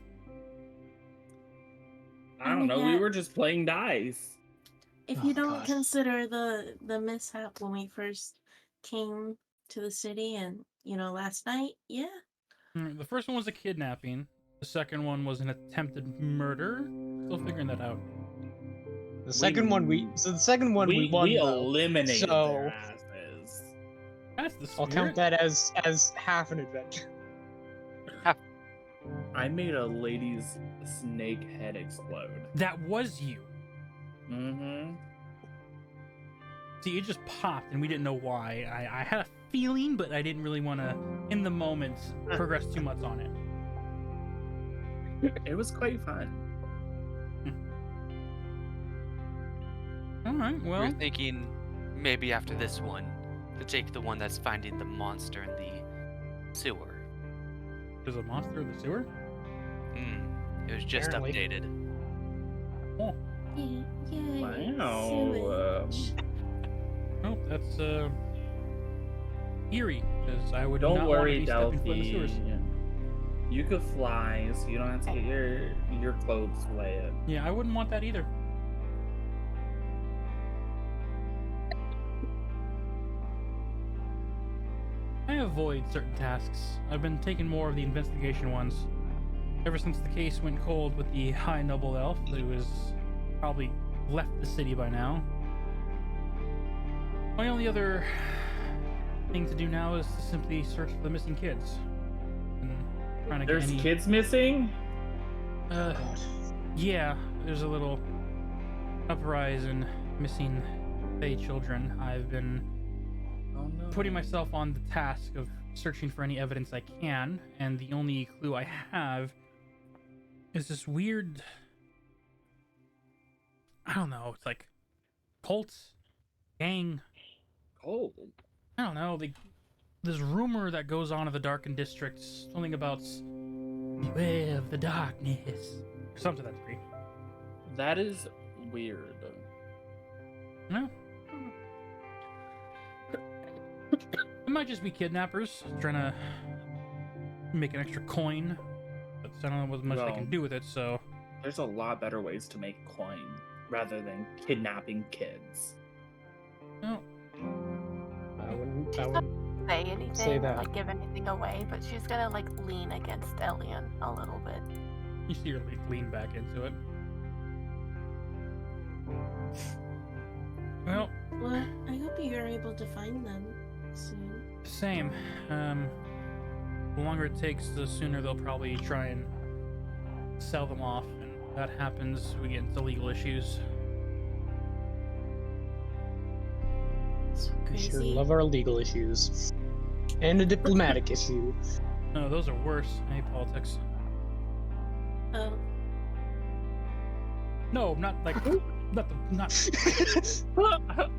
I don't know. We were just playing dice. If Oh, you don't gosh. consider the mishap when we first came to the city and last night, yeah. The first one was a kidnapping. The second one was an attempted murder. Still figuring that out. The second one we won. We though. eliminated So- their asses. That's the I'll spirit. count that as half an adventure. I made a lady's snake head explode. That was you. Mm-hmm. See, it just popped, and we didn't know why. I had a feeling, but I didn't really want to, in the moment, progress too much on it. It was quite fun. All right, well, We're thinking maybe after this one to take the one that's finding the monster in the sewer. there's a monster in the sewer? It was just Apparently. updated. Oh, Yay. Wow. Sewage. well, that's eerie, because I would Don't not want to worry, be stepping foot in the Delphi. sewers. You could fly, so you don't have to get your clothes wet. Yeah, I wouldn't want that either. I avoid certain tasks. I've been taking more of the investigation ones. Ever since the case went cold with the High Noble Elf, who has probably left the city by now. My only other thing to do now is to simply search for the missing kids. And trying to There's get any... kids missing? God. Yeah, there's a little uprise in missing Fae children. I've been Oh no. putting myself on the task of searching for any evidence I can, and the only clue I have is this weird, I don't know, it's like cults, gang, cold. I don't know, this rumor that goes on in the Darkened Districts, something about beware of the darkness, or something to that degree. That is weird. No. It might just be kidnappers trying to make an extra coin, but I don't know what much they Well, can do with it, so... There's a lot better ways to make coin rather than kidnapping kids. No. I wouldn't Say anything, say that. like give anything away, but she's gonna like lean against Elian a little bit. You see her lean back into it. Well, Well, I hope you're able to find them soon. same. The longer it takes, the sooner they'll probably try and sell them off, and if that happens, we get into legal issues. So We crazy. sure love our legal issues. And a diplomatic issue. No, those are worse. I hate politics. Oh, No, not like not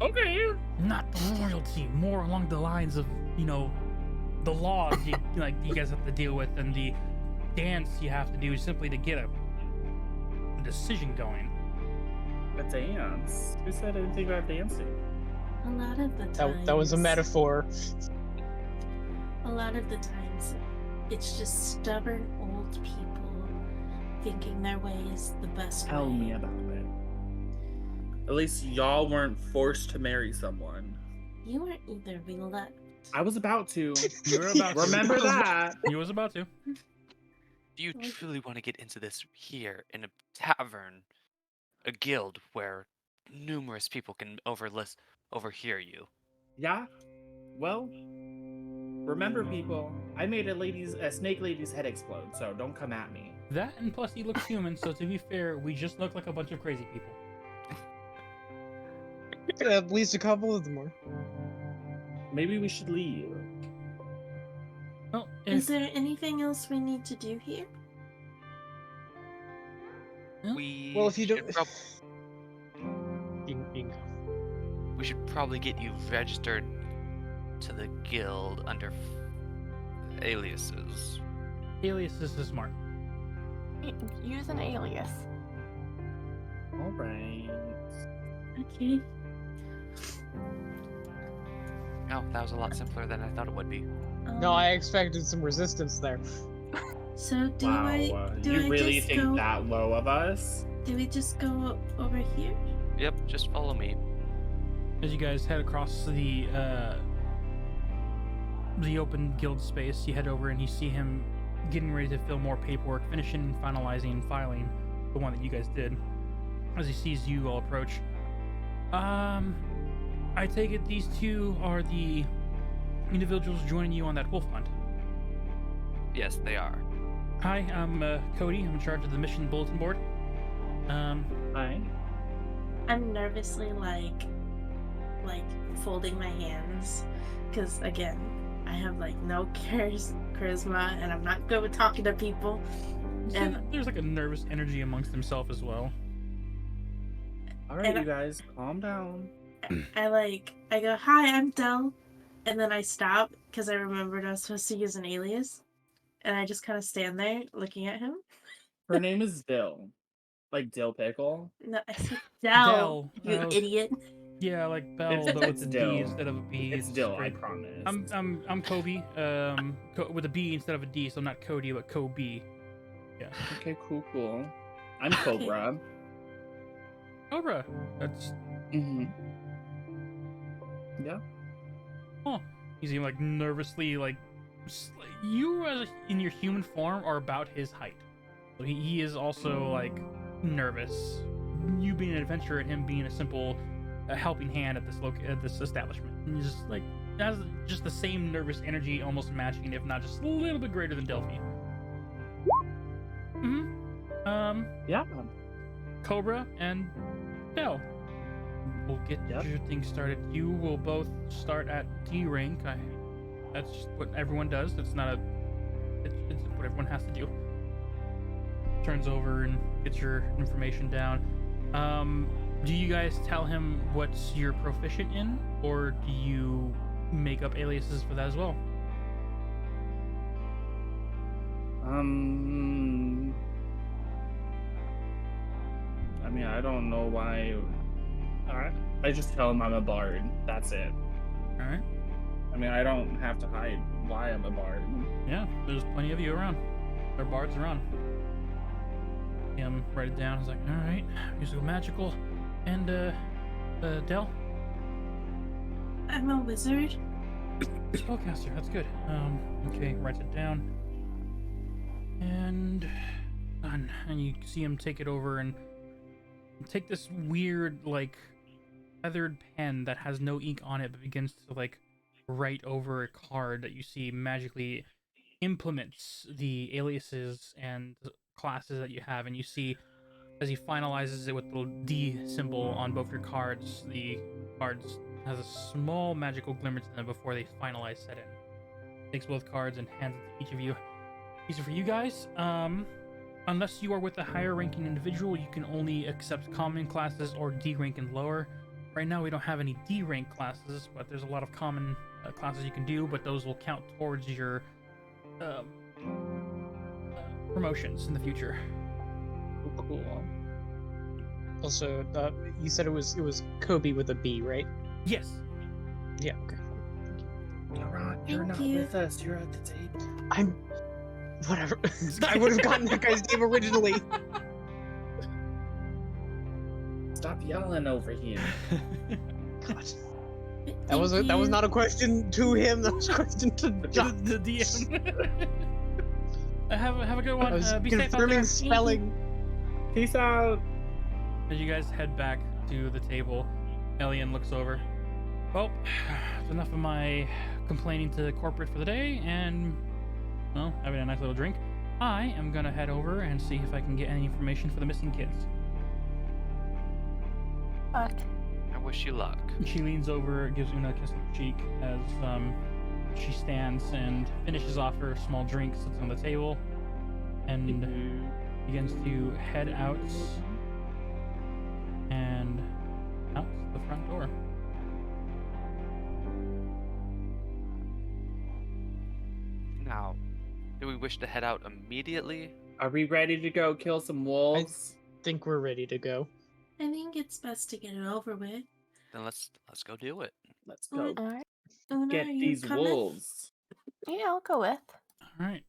Okay. not the loyalty. More along the lines of, you know, the laws you guys have to deal with, and the dance you have to do simply to get a decision going. A dance. Who said anything about dancing? a lot of the times. That was a metaphor. A lot of the times, it's just stubborn old people thinking their way is the best Tell way. me about it. At least y'all weren't forced to marry someone. You weren't either. We left. I was about to. You were about to. Remember that. You was about to. Do you truly want to get into this here in a tavern, a guild where numerous people can overhear you? Yeah. Well, remember, people. I made a snake lady's head explode, so don't come at me. That, and plus he looks human, so to be fair, we just look like a bunch of crazy people. At least a couple of them are. Maybe we should leave. Well, Is there anything else we need to do here? We Well, if you should don't. prob- You can go. we should probably get you registered to the guild under aliases. aliases is smart. Use an alias. All right. Okay. Oh, that was a lot simpler than I thought it would be. No, I expected some resistance there. So do Wow. do You I really just think go? that low of us? Do we just go over here? Yep, just follow me. As you guys head across the open guild space, you head over and you see him getting ready to fill more paperwork, finishing, finalizing, filing the one that you guys did. As he sees you all approach, I take it these two are the individuals joining you on that wolf hunt. Yes, they are. Hi, I'm Cody. I'm in charge of the mission bulletin board. Hi. I'm nervously like folding my hands because again, I have like no charisma and I'm not good with talking to people. And there's like a nervous energy amongst himself as well. All right, you guys, calm down. I go, "Hi, I'm Del," and then I stop because I remembered I was supposed to use an alias, and I just kind of stand there looking at him. Her name is Dill, like dill pickle. No, I said Del, you Del. idiot. Yeah, like Bell, but with It's a D Dill. instead of a B. It's Dill, I great. promise. I'm Kobe. With a B instead of a D, so not Cody, but Kobe. Yeah. Okay, cool. I'm Cobra. Cobra. That's. Yeah. Oh, he's even like nervously like. You as in your human form are about his height, so he is also like nervous. You being an adventurer and him being a simple helping hand at this establishment. And he's just like has just the same nervous energy, almost matching, if not just a little bit greater than Delphi. Yeah. Cobra and Bell. We'll get your thing started. You will both start at D rank. That's just what everyone does. It's not it's what everyone has to do. Turns over and gets your information down. Do you guys tell him what you're proficient in, or do you make up aliases for that as well? I mean, I don't know why. I just tell him I'm a bard. That's it. All right. I mean, I don't have to hide why I'm a bard. Yeah, there's plenty of you around. There are bards around. Write it down. He's like, all right, musical, magical, and Del. I'm a wizard. Spellcaster. That's good. Okay, writes it down. And done. And you see him take it over and take this weird, like, feathered pen that has no ink on it, but begins to like write over a card that you see magically implements the aliases and classes that you have. And you see as he finalizes it with the D symbol on both your cards, the cards has a small magical glimmer to them before they finalize set in. Takes both cards and hands it to each of you. These are for you guys. Unless you are with a higher ranking individual, you can only accept common classes or D rank and lower. Right now we don't have any D rank classes, but there's a lot of common classes you can do, but those will count towards your promotions in the future. Cool. Also, you said it was Kobe with a B, right? Yes. Yeah. Okay. You're Thank not you. with us. You're at the table. I'm. Whatever. I would have gotten that guy's name originally. Stop yelling over here. God. That was not a question to him. That was a question to John. The DM. Have a good one. I was Be safe out confirming there. spelling. Peace out. As you guys head back to the table, Elian looks over. Well, that's enough of my complaining to corporate for the day, and well, having a nice little drink. I am gonna head over and see if I can get any information for the missing kids. Fuck. I wish you luck. She leans over, gives Una a kiss on the cheek as she stands and finishes off her small drink, sits on the table, and begins to head out and out the front door. Now, do we wish to head out immediately? Are we ready to go kill some wolves? Think we're ready to go. I think it's best to get it over with. Then let's go do it. Let's go All right. Una, get are you these coming? wolves. Yeah, I'll go with. All right.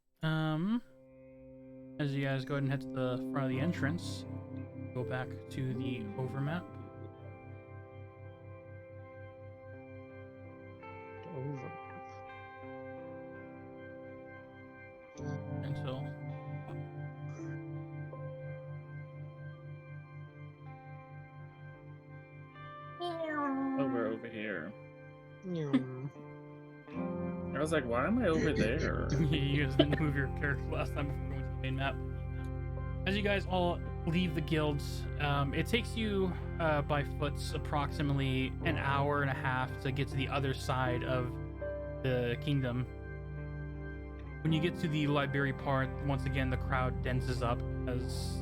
As you guys go ahead and head to the front of the entrance, go back to the overmap. Until Over here. Yeah. I was like, why am I over there? you guys didn't move your character last time before we went to the main map. As you guys all leave the guilds, it takes you by foot approximately an hour and a half to get to the other side of the kingdom. When you get to the library part, once again the crowd denses up as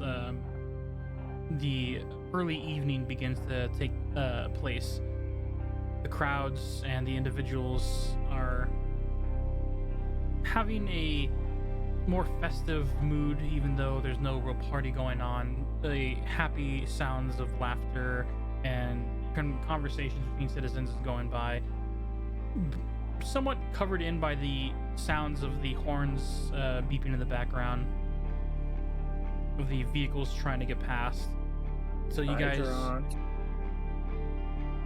the early evening begins to take place. The crowds and the individuals are having a more festive mood, even though there's no real party going on. The happy sounds of laughter and conversations between citizens is going by, somewhat covered in by the sounds of the horns beeping in the background of the vehicles trying to get past. So you guys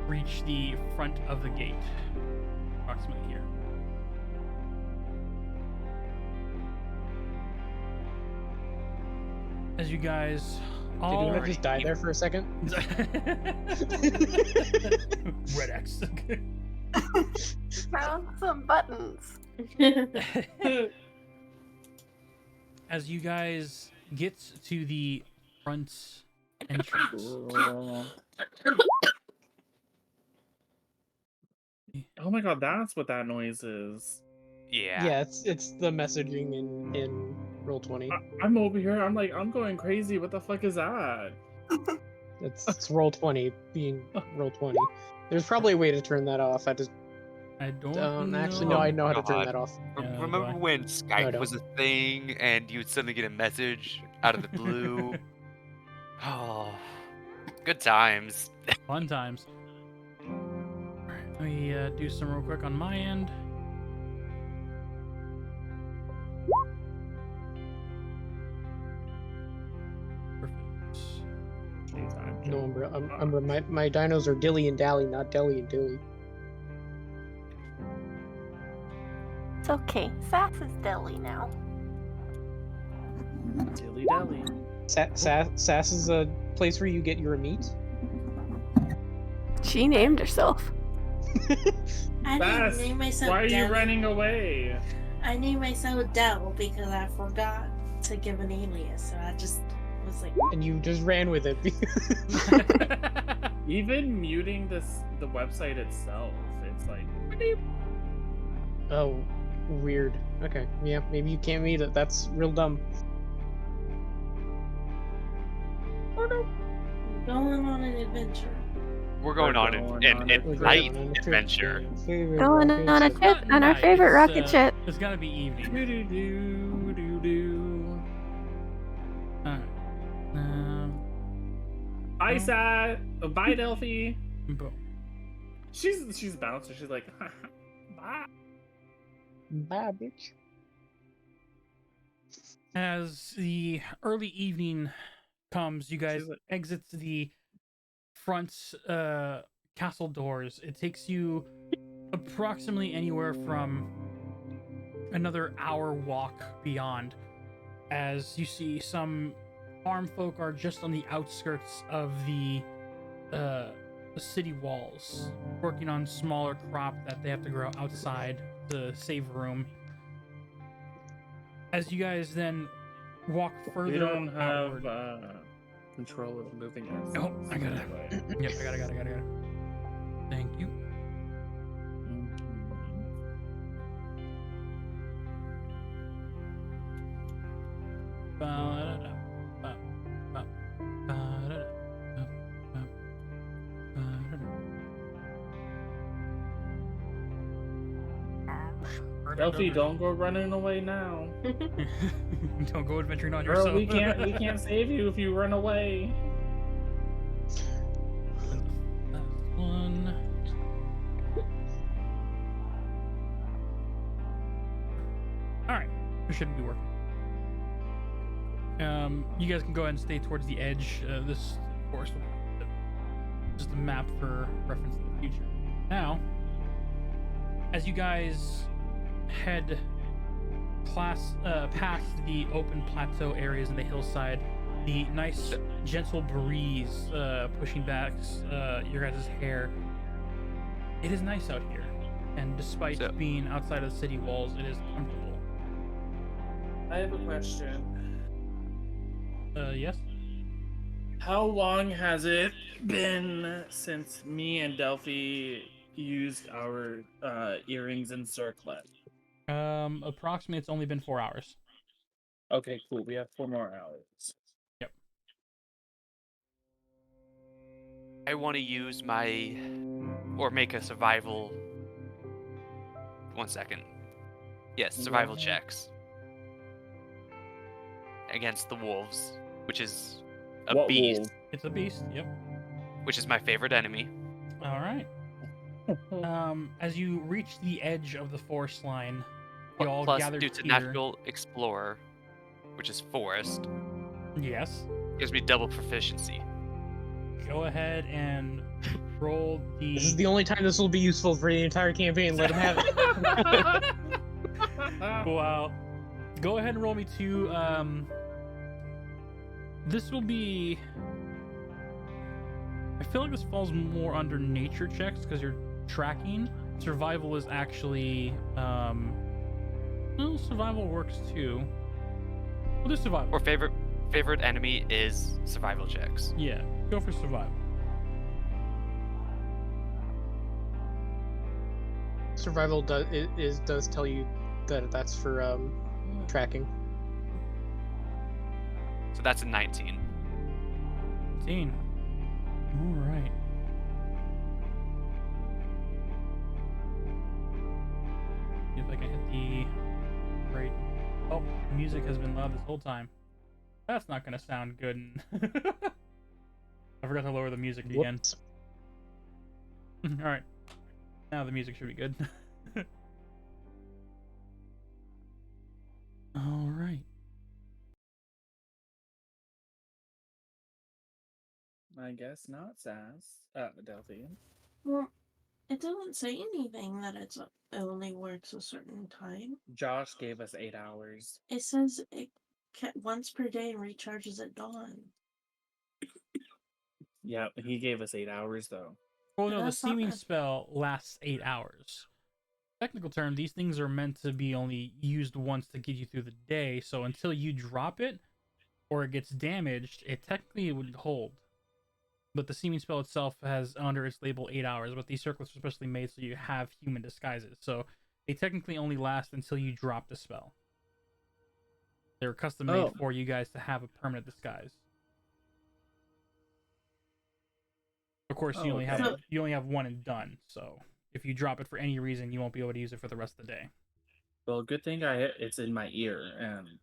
reach the front of the gate, approximately here. As you guys all... Did you just die there for a second? Red X. Found some buttons. As you guys get to the front entrance. Oh my god, that's what that noise is. Yeah. Yeah, it's the messaging in Roll20. I'm over here. I'm going crazy. What the fuck is that? It's Roll20 being Roll20. There's probably a way to turn that off. I don't actually know. no. I know how to turn God. that off. Yeah, Remember go when Skype no. was a thing and you'd suddenly get a message out of the blue? Oh, good times. Fun times. Alright, let me do some real quick on my end. Perfect. No, Umbra, my dinos are Dilly and Dally, not Deli and Dilly. It's okay. Sass is Deli now. Dilly dally. Sass is a place where you get your meat. She named herself. I didn't name myself Why are you Dell. running away? I named myself Dell because I forgot to give an alias, so I just was like, And you just ran with it. Even muting the website itself, it's like Oh, weird. Okay, yeah, maybe you can't meet it. That's real dumb. I'm going on an adventure. We're going on We're a night going on a trip. adventure. Going on a trip on our Night, favorite it's, rocket ship. It's gotta be evening. do. Alright. Bye, Oh. Sat. Bye, Delphi. Boom. She's bouncing. She's like, bye. Bye, bitch. As the early evening comes, you guys She's like- exit the front castle doors. It takes you approximately anywhere from another hour walk beyond, as you see some farm folk are just on the outskirts of the city walls, working on smaller crop that they have to grow outside to save room. As you guys then walk further We don't have outward. control of moving ourselves. Oh, I got it. Yep, I got it. Thank you. Delphi, don't go running away now. Don't go adventuring on Girl, yourself. we can't save you if you run away. Last one. Alright, it shouldn't be working. You guys can go ahead and stay towards the edge. This, of course, will be just a map for reference in the future. Now, as you guys head past the open plateau areas in the hillside, the nice gentle breeze pushing back your guys' hair. It is nice out here, and despite being outside of the city walls, it is comfortable. I have a question. Yes. How long has it been since me and Delphi used our earrings and circlet? Approximately, it's only been 4 hours. Okay, cool. We have 4 more hours. Yep. I want to use my or make a survival. 1 second. Yes, survival Yeah. checks against the wolves, which is a What beast, wolf? It's a beast. Yep. which is my favorite enemy. All right. As you reach the edge of the forest line, you all Plus, gathered due to here. natural explorer, which is forest, Yes. gives me double proficiency. Go ahead and roll the. This is the only time this will be useful for the entire campaign. Let him have it. Wow. Go ahead and roll me 2. This will be. I feel like this falls more under nature checks because you're tracking. Survival is actually. Well, survival works too. We'll do survival. Or favorite enemy is survival checks. Yeah, go for survival. Survival does tell you that that's for tracking. So that's a 19. 18. All right. See if I can hit the right. Oh, the music has been loud this whole time. That's not gonna sound good. I forgot to lower the music again. Whoops. All right. Now the music should be good. All right. I guess not, Sass. Delphi. Well, it doesn't say anything that it only works a certain time. Josh gave us 8 hours. It says it once per day and recharges at dawn. Yeah, he gave us 8 hours though. Well, But no, the that's not seeming a- spell lasts 8 hours. Technical term, these things are meant to be only used once to get you through the day, so until you drop it or it gets damaged, it technically would hold. But the seeming spell itself has under its label 8 hours, but these circlets are specially made so you have human disguises. So they technically only last until you drop the spell. They're custom made Oh. for you guys to have a permanent disguise. Of course, you only Okay. have one and done. So if you drop it for any reason, you won't be able to use it for the rest of the day. Well, good thing it's in my ear and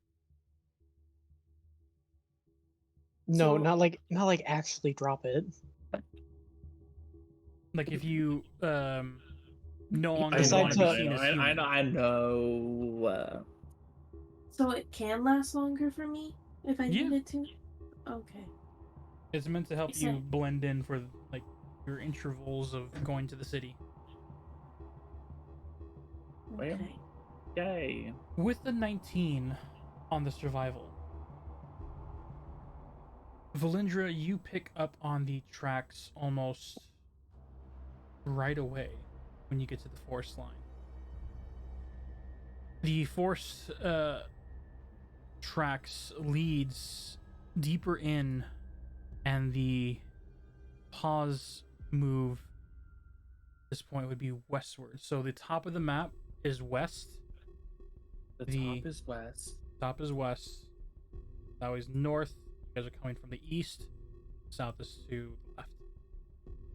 No, So- not like actually drop it. Like if you no longer Besides, want to be seen as human. I know. So it can last longer for me if I Yeah. needed to? Okay. It's meant to help Makes you sense. blend in for like your intervals of going to the city. Well. Okay. Yay. With the 19 on the survival, Valindra, you pick up on the tracks almost right away when you get to the forest line. The forest tracks leads deeper in, and the pause move at this point would be westward. So the top of the map is west. The The- top is west. Top is west. That is north. You guys are coming from the east. South is to the left.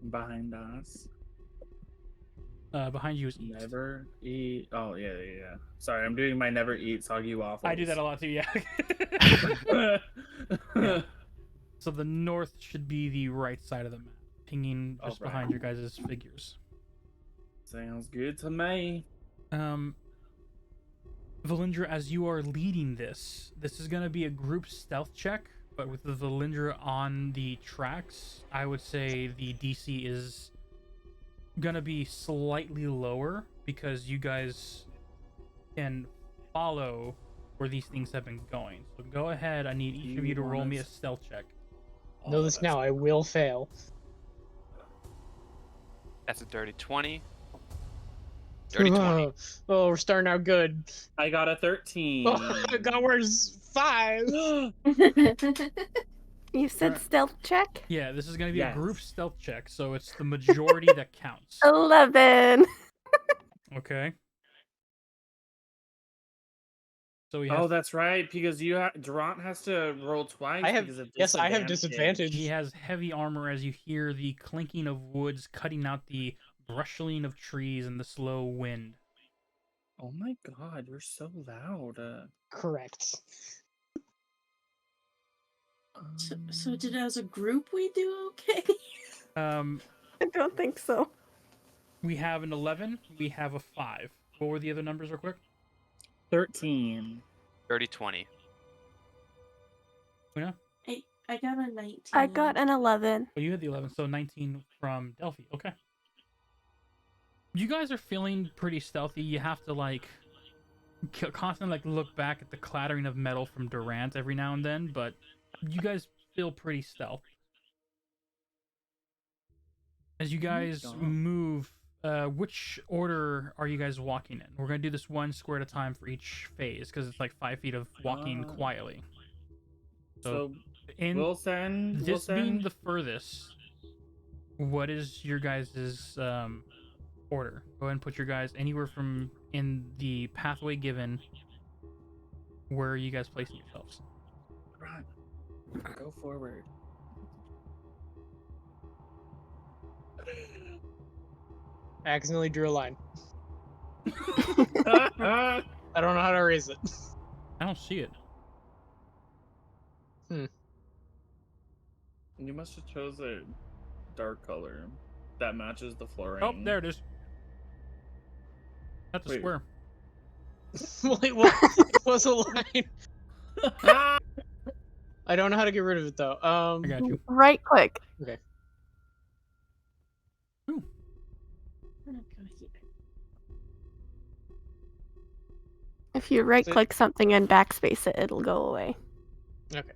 Behind us. Behind you is east. Never eat. Oh, yeah. Sorry, I'm doing my never eat soggy waffles. I do that a lot too, yeah. Yeah. So the north should be the right side of the map, pinging just Alright. behind your guys' figures. Sounds good to me. Valindra, as you are leading this is going to be a group stealth check, but with the Valindra on the tracks, I would say the DC is going to be slightly lower because you guys can follow where these things have been going. So go ahead, I need each of you to roll me a stealth check. Know this now. I will fail. That's a dirty 20. Dirty 20. Oh, we're starting out good. I got a 13. Oh, it got worse. 5. You said Alright. stealth check? Yeah, this is going to be a group Yes. stealth check, so it's the majority that counts. 11. Okay. So we have Oh, that's right. Because Durant has to roll twice I have because of yes, I have disadvantage. disadvantage. he has heavy armor as you hear the clinking of woods cutting out the brushing of trees and the slow wind. Oh my god, you're so loud. Correct. So did as a group we do okay? Um, I don't think so. we have an 11. We have a 5. What were the other numbers, real quick? 13. 30-20. Una? I got a 19. I got an 11. Oh, you had the 11, so 19 from Delphi. Okay. You guys are feeling pretty stealthy. You have to, like, constantly, like, look back at the clattering of metal from Durant every now and then, but you guys feel pretty stealth. As you guys God. move, which order are you guys walking in? We're going to do this one square at a time for each phase, because it's like 5 feet of walking quietly. So in we'll send this being the furthest, what is your guys' order? Go ahead and put your guys anywhere from in the pathway given. Where are you guys placing yourselves? Run. Go forward. I accidentally drew a line. You I don't know how to erase it. I don't see it. must have chose a dark color that matches the flooring. Oh, there it is. That's a Wait. square. Wait, what? It was a line. I don't know how to get rid of it though. I got you. Right click. Okay. Ooh. I'm gonna go here. If you right click something and backspace it, it'll go away. Okay.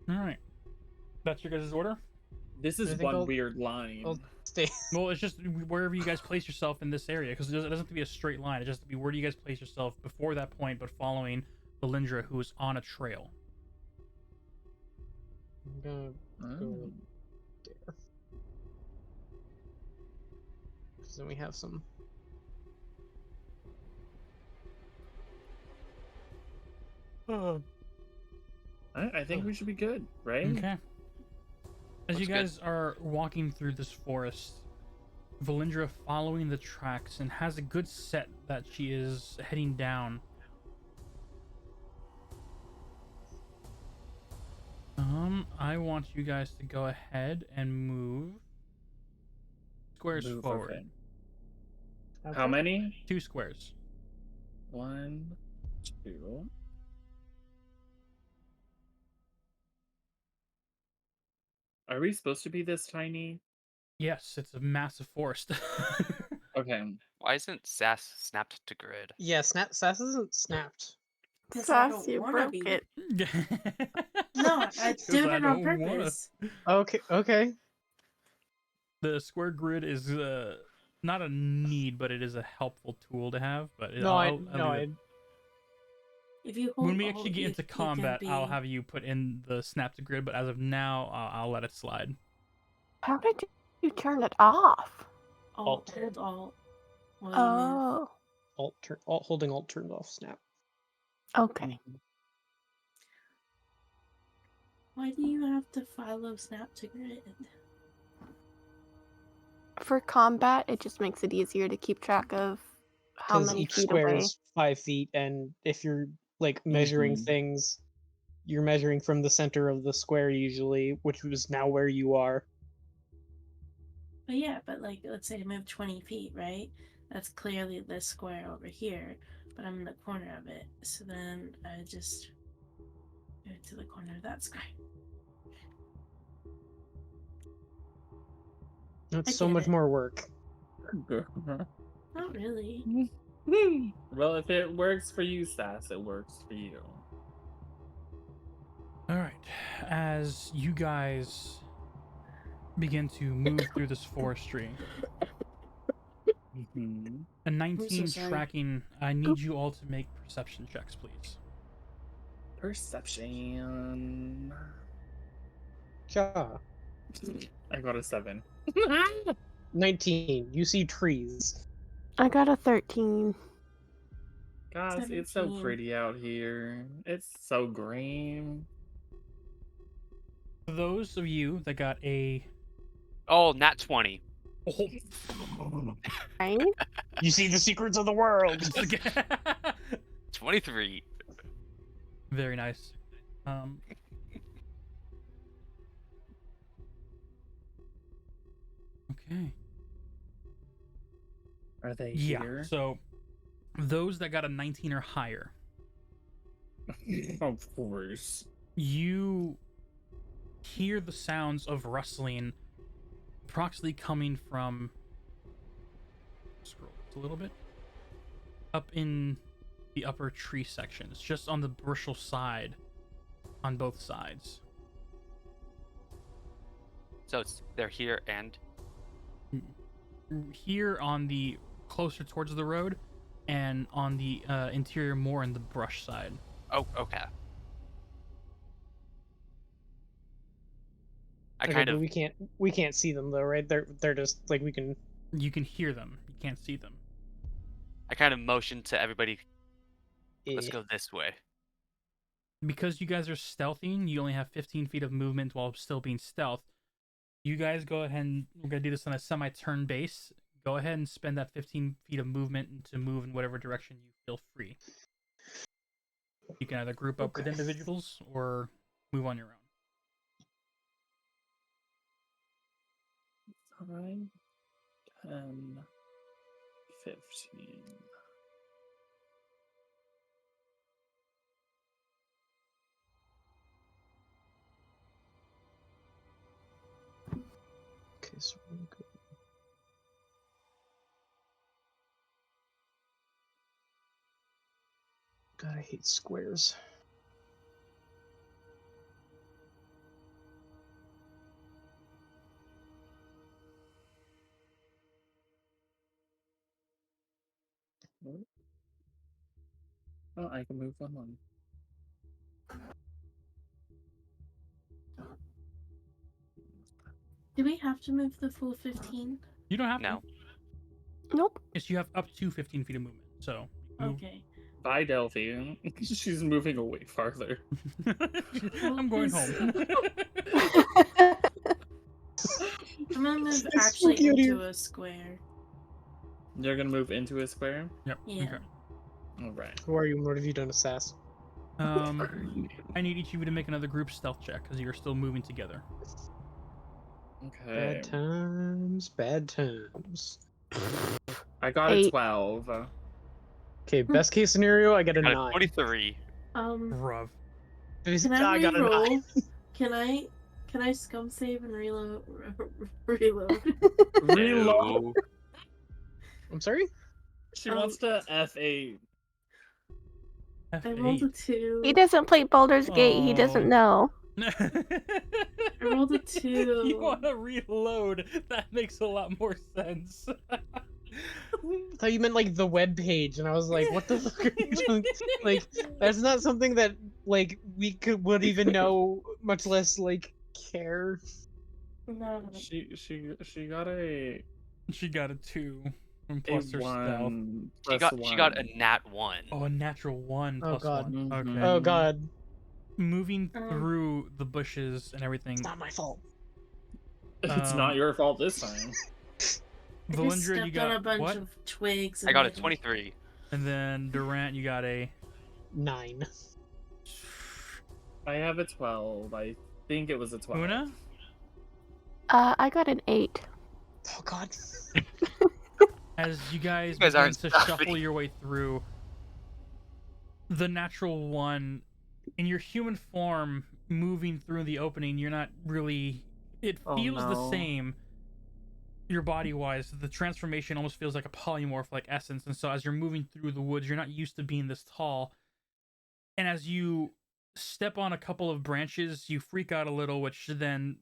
All right. That's your guys' order? This is I think one I'll- weird line. I'll stay. Well, it's just wherever you guys place yourself in this area, because it doesn't have to be a straight line. It just have to be where do you guys place yourself before that point, but following Valindra, who is on a trail. I'm gonna go there. Because then we have some. I think we should be good, right? Okay. As you Looks good. guys are walking through this forest, Valindra following the tracks and has a good set that she is heading down. I want you guys to go ahead and move squares Move, forward. okay. How many? 2 squares. 1, 2. Are we supposed to be this tiny? Yes, it's a massive forest. Okay. Why isn't Sass snapped to grid? Yeah, Sass isn't snapped. 'Cause I Sass, don't you wanna broke be. it. No, I 'Cause did I it on don't wanna. purpose. Okay. The square grid is not a need, but it is a helpful tool to have. But No, I'll leave it. If you hold When we Alt, actually get you- into you can combat, I'll be- have you put in the snap to grid. But as of now, I'll let it slide. How did you turn it off? Alt. Hold Alt. While you move. Oh, Holding Alt turned off snap. okay. Why do you have to follow Snap to Grid? For combat, it just makes it easier to keep track of how Because many each feet square away. is 5 feet, and if you're like measuring things, you're measuring from the center of the square usually, which was now where you are. But yeah, but like, let's say I move 20 feet, right? That's clearly this square over here, but I'm in the corner of it. So then I just go to the corner of that square. It's I so get much it. more work. Not really. Well, if it works for you, Sass, it works for you. All right. As you guys begin to move through this forestry, Mhm. A 19 sorry. tracking. I need you all to make perception checks, please. Perception. Ja. I got a 7. 19. You see trees. I got a 13. Guys, it's so 17. pretty out here. It's so green. For those of you that got a Oh, nat 20. oh, Right? You see the secrets of the world. 23. very nice. Okay. Are they Yeah. here? So those that got a 19 or higher, Of course. you hear the sounds of rustling approximately coming from, scroll just a little bit, up in the upper tree sections, just on the bushel side on both sides. So they're here and Here on the closer towards the road, and on the interior more in the brush side. oh, okay. I Okay, kind but of we can't see them though, right? They're just like we can. You can hear them. You can't see them. motion to everybody. Let's Eh. go this way. Because you guys are stealthing, you only have 15 feet of movement while still being stealth. You guys go ahead and we're going to do this on a semi-turn base. Go ahead and spend that 15 feet of movement to move in whatever direction you feel free. You can either group up with Okay. individuals or move on your own. 5, 10, 15. Okay, so we're gonna go. God, I hate squares. Oh, I can move on. Do we have to move the full 15? You don't have No. to. Nope. Yes, you have up to 15 feet of movement. So move. Okay. Bye, Delphi. She's moving away farther. I'm going Focus. home. I'm gonna move It's actually spooky out here. into a square. You're gonna move into a square? Yep. Yeah. Okay. Alright. Who are you? What have you done, Sass? I need each of you to make another group stealth check because you're still moving together. Okay. Bad times, bad times. I got a 8. 12. Okay, best case scenario, I get a Got a 9. 23. Bruv. Can I I got a 9. reroll? Can I scum save and reload? Reload. Reload. No. I'm sorry? She wants to F8. I rolled a F8. 2. He doesn't play Baldur's Gate. He doesn't know. I rolled a 2. You want to reload? That makes a lot more sense. I thought you meant like the web page, and I was like, "What the fuck are you doing?" Like, that's not something that like we would even know, much less like care. No. She got a She got a 2 and plus her stealth. 1 She plus got 1. a nat 1. Oh, a natural 1 Oh, plus God. 1. Okay. Mhm. Oh God, Moving through the bushes and everything. it's not my fault. It's not your fault this time. I just Valindra, stepped you got on a bunch what? of twigs. I got a and 23. And then Durant, you got a 9. I have a 12. I think it was a 12. Una. I got an 8. Oh God. As you guys You guys begin aren't to stuffy. shuffle your way through, the natural 1 in your human form moving through the opening, you're not really. It Oh, feels the no. same. Your body wise, the transformation almost feels like a polymorph like essence, and so as you're moving through the woods, you're not used to being this tall. And as you step on a couple of branches, you freak out a little, which then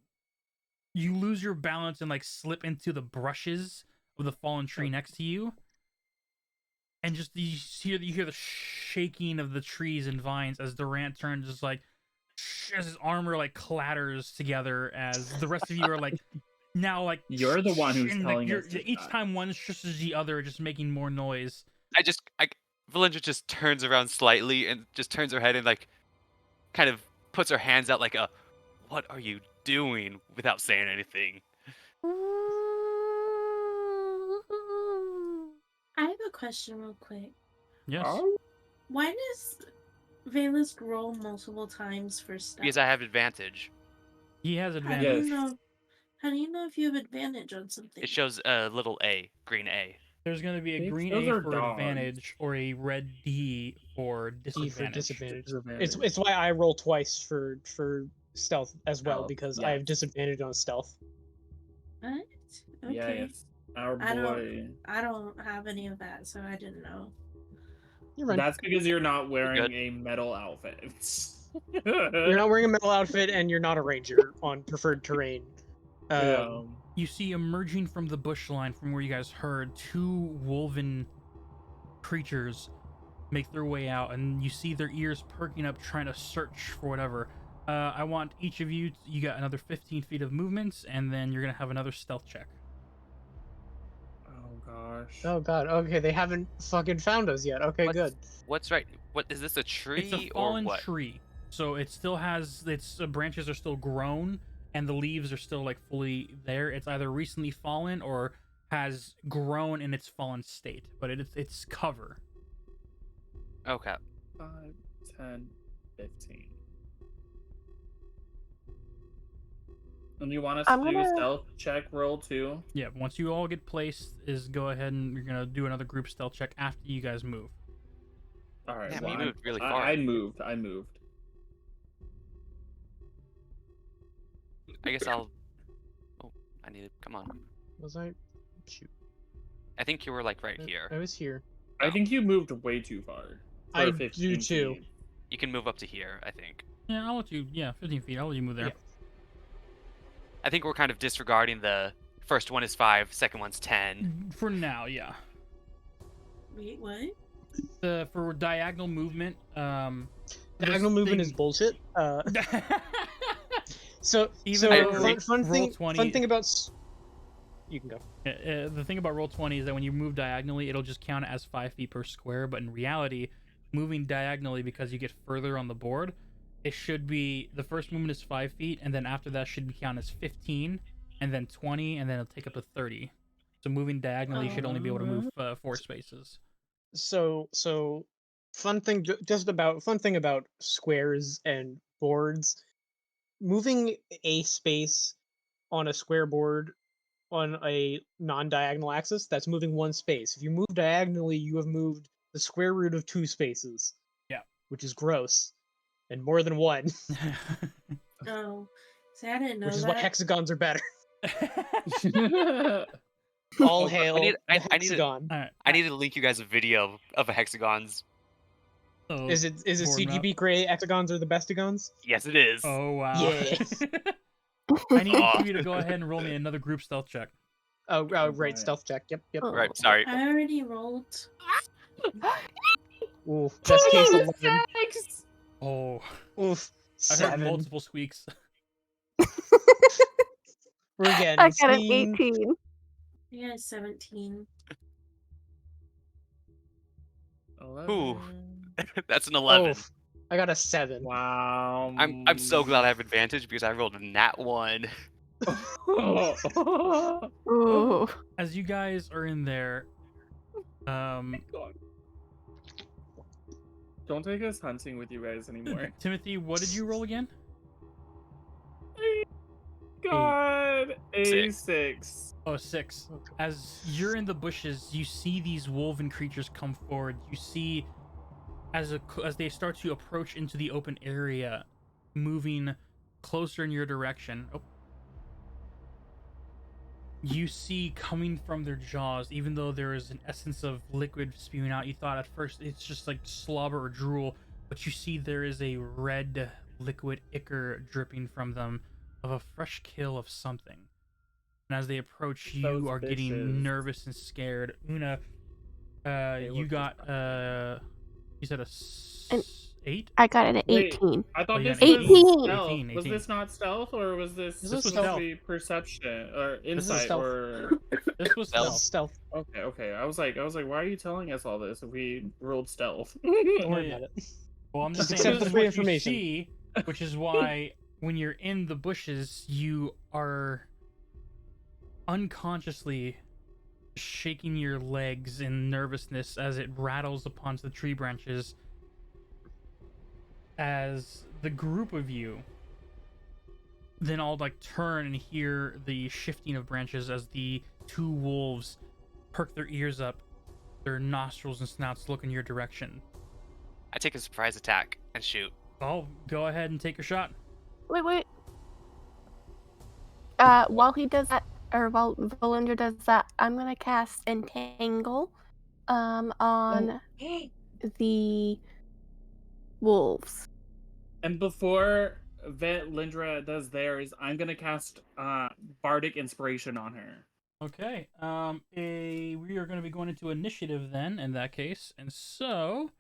you lose your balance and like slip into the brushes with a fallen tree next to you, and just you hear the shaking of the trees and vines as Durant turns, just like as his armor like clatters together, as the rest of you are like now like You're the one who's and, telling you're, us to each shut. time one shushes the other, just making more noise. Valinda just turns around slightly and just turns her head and like kind of puts her hands out like a, what are you doing, without saying anything. I have a question real quick. Yes. Oh, Why does Valist roll multiple times for stuff? Because I have advantage. He has How do advantage. you know? How do you know if you have advantage on something? It shows a little A, green A. There's going to be a Thanks, green those A are for dogs. advantage or a red D for D disadvantage. for disadvantage. Disadvantage. It's why I roll twice for stealth as well, Stealth, because I have yes. disadvantage on stealth. What? Okay. Yes, our I boy. I don't have any of that, so I didn't know. You're right. That's because you're not wearing good. a metal outfit. You're not wearing a metal outfit, and you're not a ranger on preferred terrain. Yeah. You see emerging from the bush line from where you guys heard, two wolven creatures make their way out, and you see their ears perking up trying to search for whatever. I want each of you, you got another 15 feet of movements, and then you're going to have another stealth check. Oh gosh. Oh god. Okay, they haven't fucking found us yet. Okay, good. What's right? What is this, a tree It's a or fallen what? tree, so it still has its branches are still grown, and the leaves are still like fully there. It's either recently fallen or has grown in its fallen state, but it's cover. Okay. 5, 10, 15. And you want us I'm to do gonna- stealth check roll too? Yeah, once you all get placed, is go ahead and you're gonna do another group stealth check after you guys move. All right. Damn, well, you moved really I far. moved. I guess I'll. Oh, I need to come on. Was I? Shoot. I think you were like right here. I was here. I think you moved way too far. I for do 15 too. feet. You can move up to here, I think. Yeah, I'll let you. Yeah, 15 feet. I'll let you move there. Yeah. I think we're kind of disregarding the first one is 5, second one's 10. For now, yeah. Wait, what? For diagonal movement, Diagonal movement is bullshit. So Even though fun roll thing. 20 Fun thing about. You can go. The thing about roll 20 is that when you move diagonally, it'll just count as 5 feet per square. But in reality, moving diagonally, because you get further on the board, it should be the first movement is 5 feet, and then after that should be counted as 15, and then 20, and then it'll take up to 30. So moving diagonally, you should only be able to move 4 spaces. So fun thing about squares and boards. Moving a space on a square board on a non-diagonal axis, that's moving one space. If you move diagonally, you have moved the square root of 2 spaces. Yeah. Which is gross. And more than one. Oh, see, I didn't know Which is that. why hexagons are better. All hail I need the to- hexagon. All right. I need to link you guys a video of a hexagons. So, Is it board map. CGB gray hexagons or the bestigons? Yes, it is. Oh wow. Yes. I need each of you to go ahead and roll me another group stealth check. Oh, right, boy. stealth check. Yep. Right, sorry. I already rolled. Ooh, best case 11. Oh, Oof, I heard 7. multiple squeaks. We're again I got an seeing 18. Yeah, 17. 11. That's an 11. Oh, I got a 7. Wow. I'm so glad I have advantage because I rolled a nat 1. Ooh. As you guys are in there, God. Don't take us hunting with you guys anymore. Timothy, what did you roll again? God, a 6. 6. Oh, 6. As you're in the bushes, you see these wolven creatures come forward. You see, as they start to approach into the open area, moving closer in your direction. Oh. You see coming from their jaws, even though there is an essence of liquid spewing out, you thought at first it's just like slobber or drool, but you see there is a red liquid ichor dripping from them of a fresh kill of something. And as they approach, Those you are getting bitches. nervous and scared. Una, They you look got disgusting. you said And 8? I got it at Wait, 18. I Oh, thought you this got an was 18. stealth. 18, Was 18. this not stealth, or was this This This is was supposed to stealth. stealth. be perception or This is insight stealth. or? This was This Stealth. is stealth. stealth. Okay. I was like, why are you telling us all this if we rolled stealth? Don't worry Yeah. about it. Well, I'm just Just saying accept this the is free what information. you see, which is why when you're in the bushes, you are unconsciously shaking your legs in nervousness as it rattles upon the tree branches. As the group of you then all like turn and hear the shifting of branches as the two wolves perk their ears up, their nostrils and snouts look in your direction. I take a surprise attack and shoot. Oh, go ahead and take your shot. Wait. While he does that, or while Valindra does that, I'm gonna cast Entangle, on the wolves. And before Lindra does theirs, I'm gonna cast Bardic Inspiration on her. Okay. We are going to be going into initiative then in that case, and so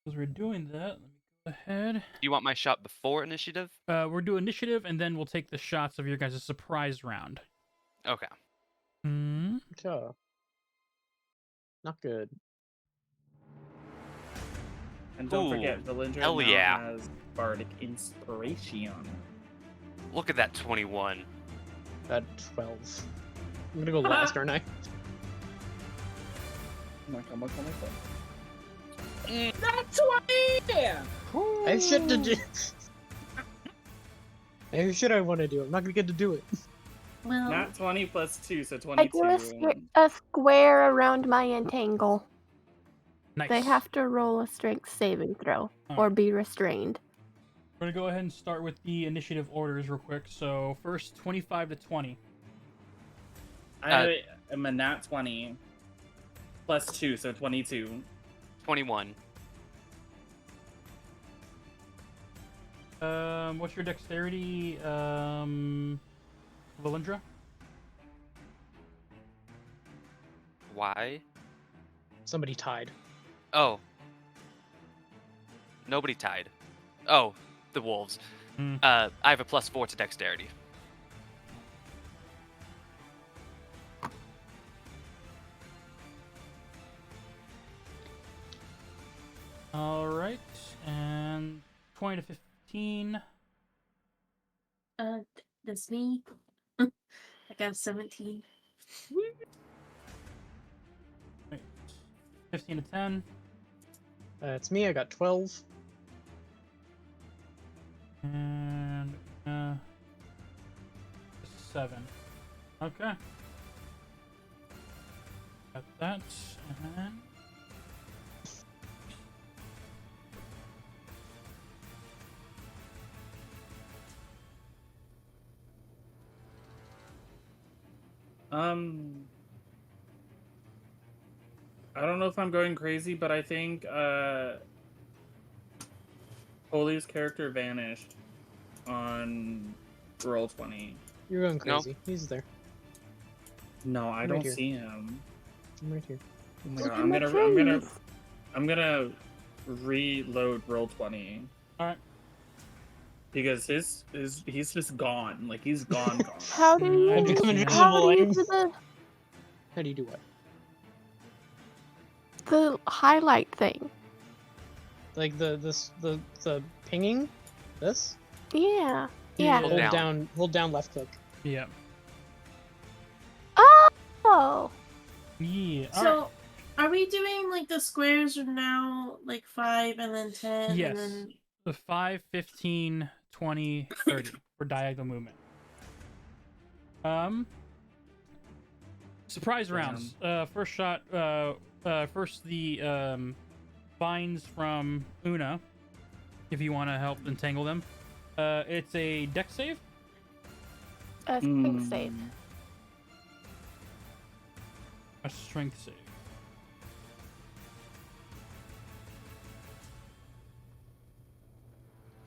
as we're doing that, let me go ahead. Do you want my shot before initiative? We're doing initiative, and then we'll take the shots of your guys' surprise round. Okay. Hmm. Sure. Not good. And don't Ooh, forget, Valindra hell now yeah. has Bardic Inspiration. Look at that 21. At 12. I'm gonna go last, aren't I? Come on. Mm. That's 20! I have shit to do. I have shit I want to do. I'm not gonna get to do it. Well, Not 20 plus 2, so I 22. do a square around my entangle. Nice. They have to roll a strength saving throw or be restrained. We're going to go ahead and start with the initiative orders real quick. So first, 25 to 20. I am a nat 20 plus 2, so 22. 21. What's your dexterity, Valindra? Why? Somebody tied. Oh. Nobody tied. Oh, the wolves. Hmm. I have a +4 to dexterity. All right, and 20 to 15. that's me. I got 17. Wait, 15 to 10. It's me. I got 12. And 7. Okay. Got that. And I don't know if I'm going crazy, but I think Holy's character vanished on roll 20. You're going No. crazy. He's there. No, I Right don't here. see him. I'm right here. Oh my Look god, in the trees. I'm gonna reload roll 20. Alright. Because he's just gone. Like he's gone. How do you? I've become Yeah. How invisible. do you do How do you do what? the highlight thing? Like the pinging? This? Yeah. Yeah. Yeah. Hold Hold down left click. yeah. Oh. Yeah. So, Alright. are we doing like the squares are now like 5 and then 10 Yes. and then The 5, 15, 20, 30 for diagonal movement. Surprise rounds. First shot. First the vines from Una. If you want to help entangle them, it's a dex save. A strength save. A strength save.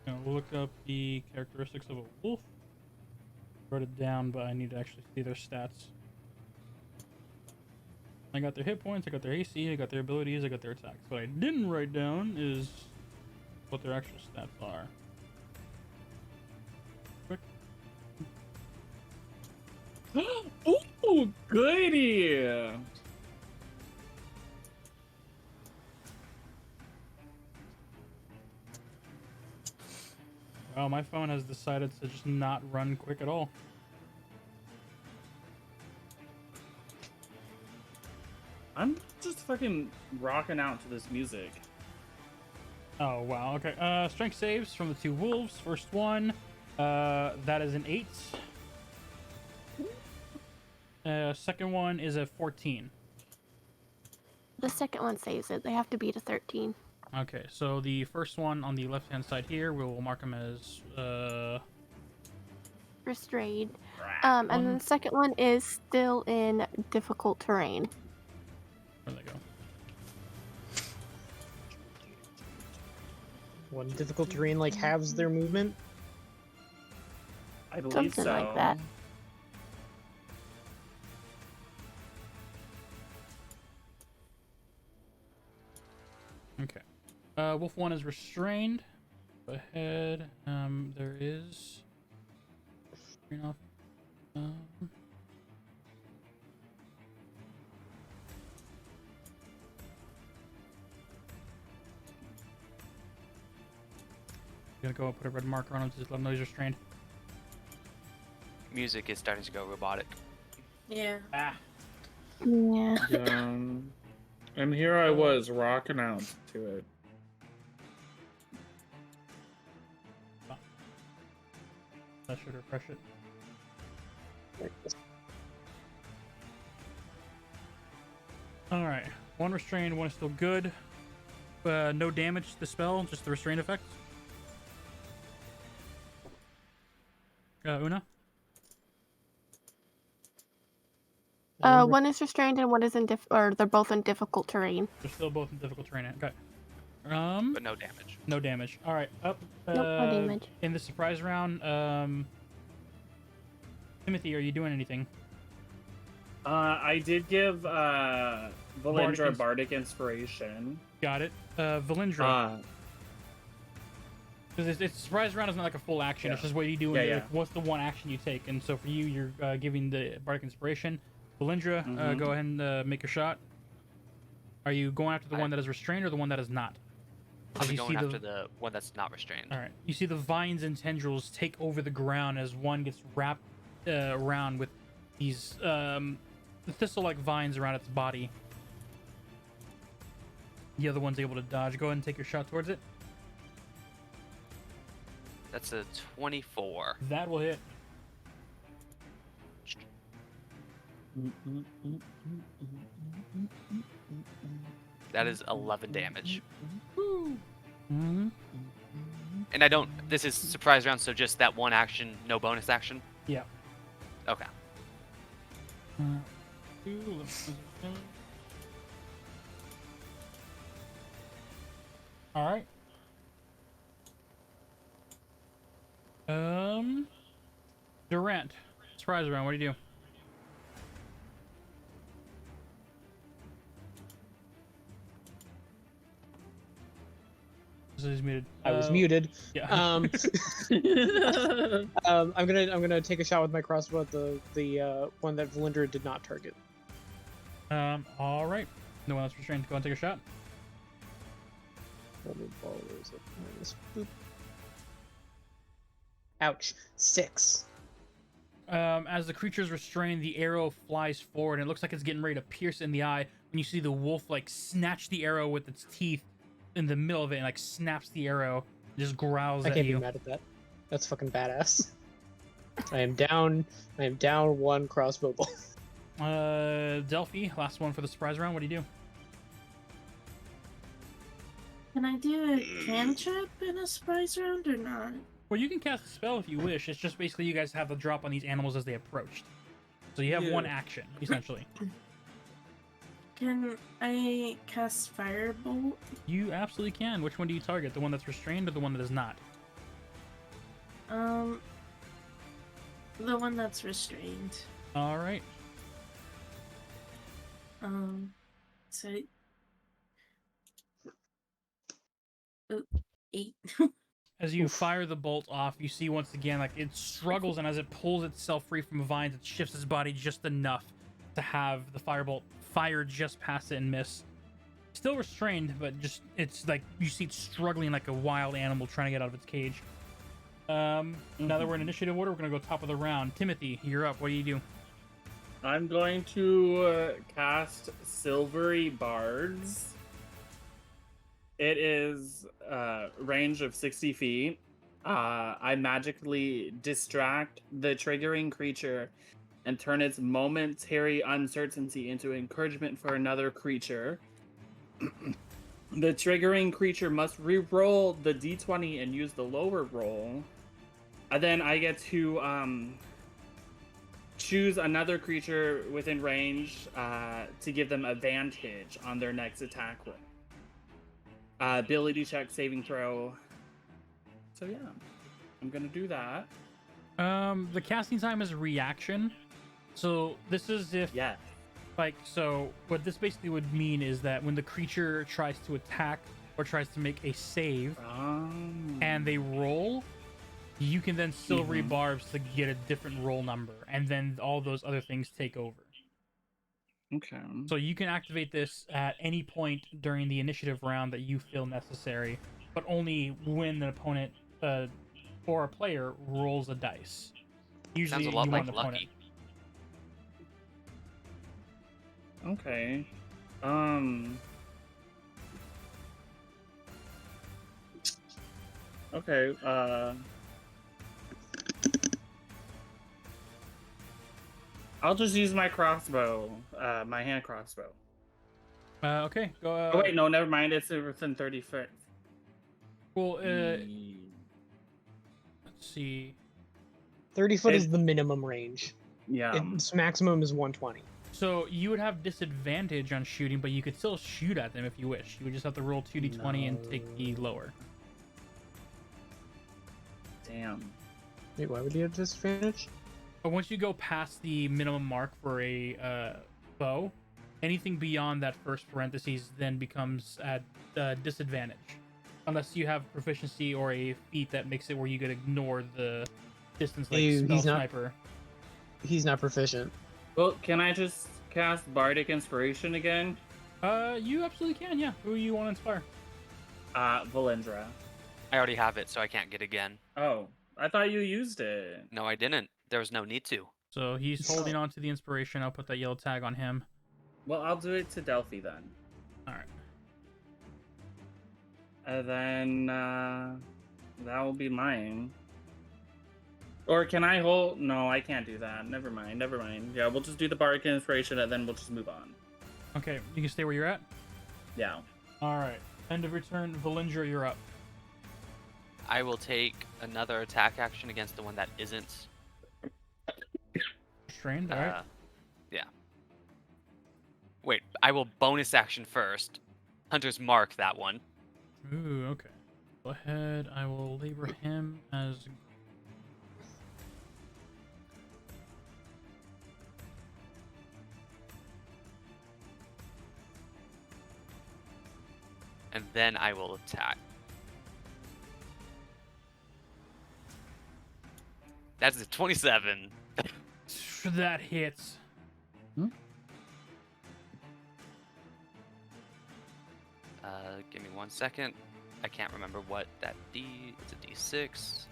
Now look up the characteristics of a wolf. wrote it down, but I need to actually see their stats. I got their hit points, I got their AC, I got their abilities, I got their attacks. What I didn't write down is what their actual stats are. Quick. Ooh, goody! Wow, my phone has decided to just not run quick at all. I'm just fucking rocking out to this music. Oh, wow. Okay. Strength saves from the two wolves. First one, that is an 8. Second one is a 14. The second one saves it. They have to beat a 13. Okay, so the first one on the left-hand side here, we'll mark them as, Restrained. And then One. the second one is still in difficult terrain. where'd they go? One difficult terrain like halves their movement. I believe Something so. like that. Okay. Wolf 1 is restrained. Go ahead. There is... Screen off. Gonna go put a red marker on him to just let him know he's restrained. Music is starting to go robotic. Yeah. Ah. Yeah. And here I was rocking out to it. That should refresh it. Alright. One restrained, one is still good. No damage to the spell, just the restrained effect. Una? One is restrained and one is in or they're both in difficult terrain. They're still both in difficult terrain. Okay. But no damage. No damage. Alright, up. Nope, no damage. In the surprise round, Timothy, are you doing anything? I did give Valindra Bardic Bardic Inspiration. Got it. Valindra. Because it's surprise round is not like a full action. Yeah. It's just what you do. Yeah, And yeah. like, what's the one action you take? And so for you, you're giving the Bardic Inspiration. Valindra, Mhm. go ahead and make your shot. Are you going after the one that is restrained or the one that is not? I'll be you going see after the one that's not restrained. All right. You see the vines and tendrils take over the ground as one gets wrapped around with these thistle-like vines around its body. The other one's able to dodge. Go ahead and take your shot towards it. That's a 24. That will hit. That is 11 damage. Mm-hmm. And I don't. This is surprise round, so just that one action, no bonus action. Yeah. Okay. All right. Durant, surprise round. What do you do? This is muted. I was muted. Yeah. I'm gonna take a shot with my crossbow at the one that Valindra did not target. All right. No one else restrained. Go and take a shot. Let me follow those up. Minus boop. Ouch. 6. As the creature is restrained, the arrow flies forward, and it looks like it's getting ready to pierce in the eye. When you see the wolf like snatch the arrow with its teeth in the middle of it, and like snaps the arrow, just growls I at can't you. be mad at that. That's fucking badass. I am down 1 crossbow bolt. Delphi, last one for the surprise round. What do you do? Can I do a cantrip in a surprise round or not? Well, you can cast a spell if you wish. It's just basically you guys have the drop on these animals as they approached. So you have one action, essentially. Can I cast Firebolt? You absolutely can. Which one do you target? The one that's restrained or the one that is not? The one that's restrained. All right. So, oh, 8. As you Oof. fire the bolt off, you see once again like it struggles, and as it pulls itself free from vines, it shifts its body just enough to have the firebolt fire just past it and miss. Still restrained, but just it's like you see it struggling like a wild animal trying to get out of its cage. Now that we're in initiative order, we're gonna go top of the round. Timothy, you're up. What do you do? I'm going to cast Silvery Bards. It is range of 60 feet. I magically distract the triggering creature and turn its momentary uncertainty into encouragement for another creature. The triggering creature must re-roll the d20 and use the lower roll. And then I get to choose another creature within range to give them advantage on their next attack roll. Ability check, saving throw. So yeah, I'm gonna do that. The casting time is a reaction. So this is if Yeah. like so what this basically would mean is that when the creature tries to attack or tries to make a save and they roll, you can then silvery barbs to get a different roll number, and then all those other things take over. Okay. So you can activate this at any point during the initiative round that you feel necessary, but only when the opponent or a player rolls a dice. Usually Sounds a lot you like want an opponent. Lucky. Okay. Okay. I'll just use my crossbow, my hand crossbow. Okay, go. Oh wait, no, never mind. It's within 30 foot. Well, let's see. 30 foot is the minimum range. Yeah. Its maximum is 120. So you would have disadvantage on shooting, but you could still shoot at them if you wish. You would just have to roll 2d20 and take the lower. Damn. Wait, why would you have disadvantage? But once you go past the minimum mark for a bow, anything beyond that first parentheses then becomes at disadvantage. Unless you have proficiency or a feat that makes it where you could ignore the distance, like spell sniper. He's not proficient. Well, can I just cast Bardic Inspiration again? You absolutely can, yeah. Who you want to inspire? Valendra. I already have it, so I can't get again. Oh, I thought you used it. No, I didn't. There was no need to. So he's holding on to the inspiration. I'll put that yellow tag on him. Well, I'll do it to Delphi then. All right. And then that will be mine. Or can I hold? No, I can't do that. Never mind. Never mind. Yeah, we'll just do the Bardic Inspiration and then we'll just move on. Okay, you can stay where you're at. Yeah. All right. End of your turn. Valindra, you're up. I will take another attack action against the one that isn't. Restrained, all right. Yeah. Wait, I will bonus action first. Hunter's Mark that one. Ooh, okay. Go ahead. I will label him as. And then I will attack. That's a 27. That hits. Give me 1 second. I can't remember what that it's a D6.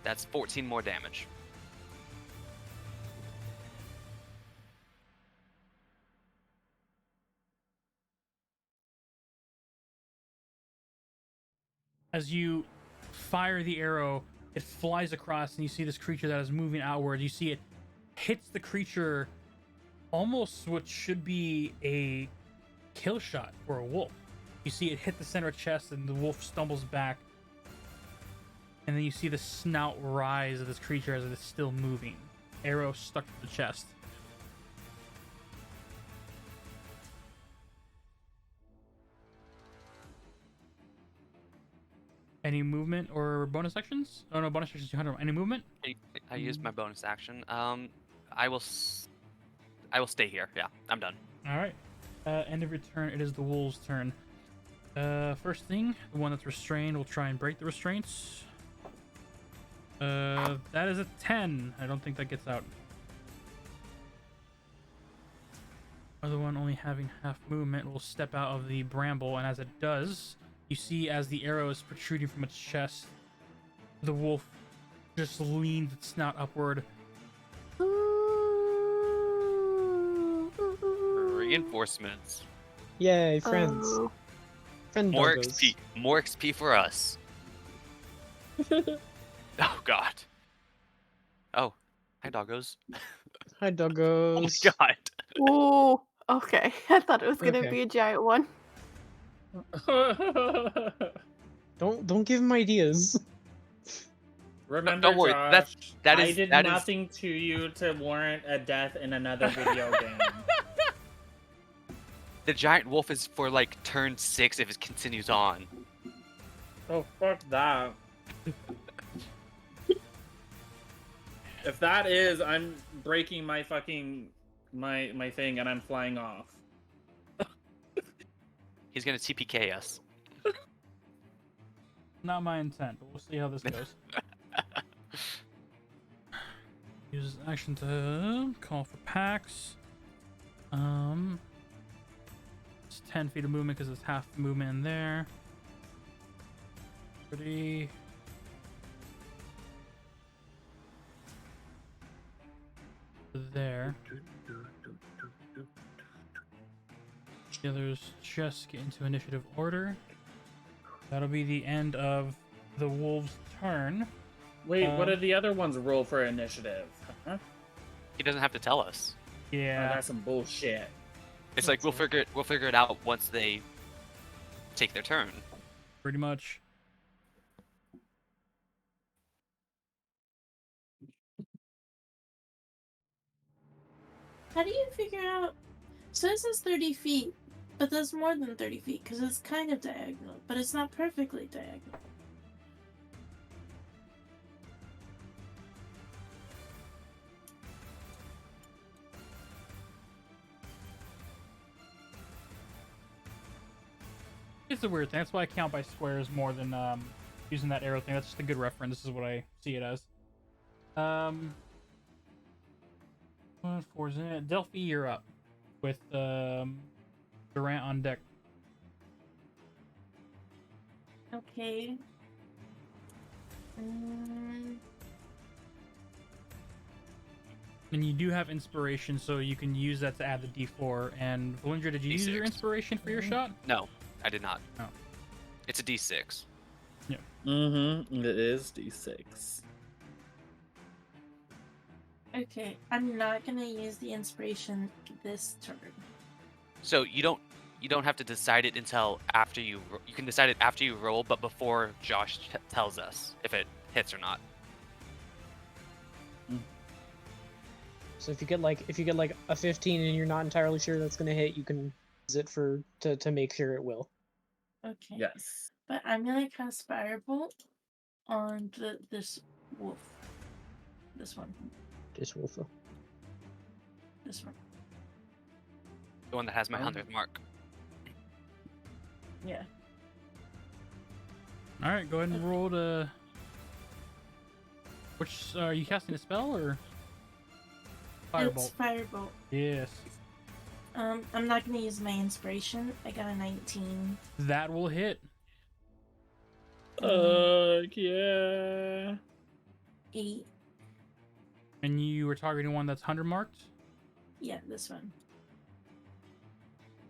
That's 14 more damage. As you fire the arrow, it flies across, and you see this creature that is moving outward. You see it hits the creature almost what should be a kill shot for a wolf. You see it hit the center chest, and the wolf stumbles back. And then you see the snout rise of this creature as it is still moving. Arrow stuck to the chest. Any movement or bonus actions? Oh no, bonus actions 200. Any movement? I used my bonus action. I will stay here. Yeah, I'm done. All right. End of your turn. It is the wolves' turn. First thing, the one that's restrained will try and break the restraints. That is a 10. I don't think that gets out. Other one only having half movement will step out of the bramble, and as it does, you see as the arrow is protruding from its chest, the wolf just leans its snout upward. Reinforcements. Yay, friends. Oh. Friend More doggos. XP. More XP for us. Oh God. Oh, hi doggos. Hi, Oh doggos. my God. Ooh, okay. I thought it was gonna Okay. be a giant one. Don't give him ideas. Remember, Don't worry. Josh, That I is did that is nothing to you to warrant a death in another video game. the giant wolf is for like turn 6 if it continues on. Oh, fuck that. If that is, I'm breaking my fucking my thing and I'm flying off. He's gonna TPK us. Not my intent, but we'll see how this goes. Use action to call for packs. It's 10 feet of movement because it's half movement in there. 30. There. The others just get into initiative order. That'll be the end of the wolves' turn. Wait, what did the other ones roll for initiative? Huh? He doesn't have to tell us. Oh, Yeah. that's some bullshit. It's like we'll figure it out once they take their turn. Pretty much. How do you figure out? So this is 30 feet, but that's more than 30 feet because it's kind of diagonal, but it's not perfectly diagonal. It's a weird thing. That's why I count by squares more than using that arrow thing. That's just a good reference. This is what I see it as. 4's in it. Delphi, you're up with Durant on deck. Okay. And you do have inspiration, so you can use that to add the D4. And Valindra, did you use your D6. inspiration for your shot? No, I did not. Oh. It's a D6. Mm-hmm. It is D6. Okay, I'm not gonna use the inspiration this turn. So you don't have to decide it until after you can decide it after you roll, but before Josh tells us if it hits or not. So if you get like a 15 and you're not entirely sure that's gonna hit, you can use it to make sure it will. Okay. Yes. But I'm gonna cast Firebolt on this wolf. This one. Just Wolfa. This one. The one that has my Oh. 100th mark. Yeah. All right, go ahead and roll to. Which are you casting a spell or? Firebolt. It's Firebolt. Yes. I'm not gonna use my inspiration. I got a 19. That will hit. Yeah. 8. And you were targeting one that's 100 marked? Yeah, this one.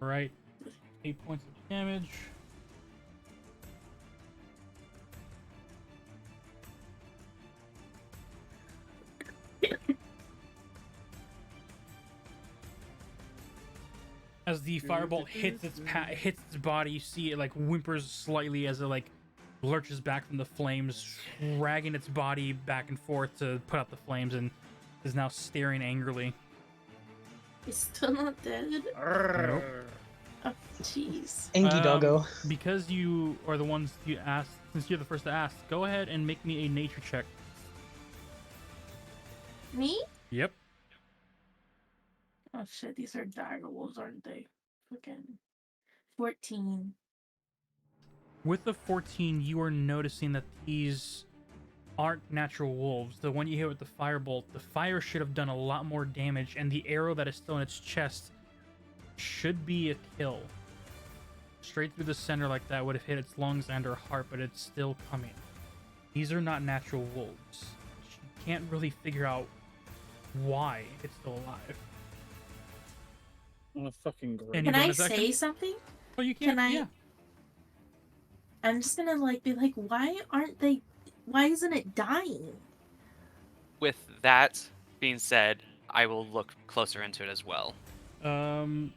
All right. 8 points of damage. As the firebolt hits its body, you see it like whimpers slightly as it like lurches back from the flames, dragging its body back and forth to put out the flames, and is now staring angrily. He's still not dead. Nope. Oh, Jeez. Angie doggo. Because you are the ones you asked, since you're the first to ask, go ahead and make me a nature check. Me? Yep. Oh shit, these are dire wolves, aren't they? Fucking 14. With the 14, you are noticing that these aren't natural wolves. The one you hit with the firebolt, the fire should have done a lot more damage, and the arrow that is still in its chest should be a kill. Straight through the center like that would have hit its lungs and her heart, but it's still coming. These are not natural wolves. You can't really figure out why it's still alive. Oh, fucking great. And Can you I bonus say action? something? Oh, you can. Can I? Yeah. I'm just gonna like be like, why isn't it dying? With that being said, I will look closer into it as well. Go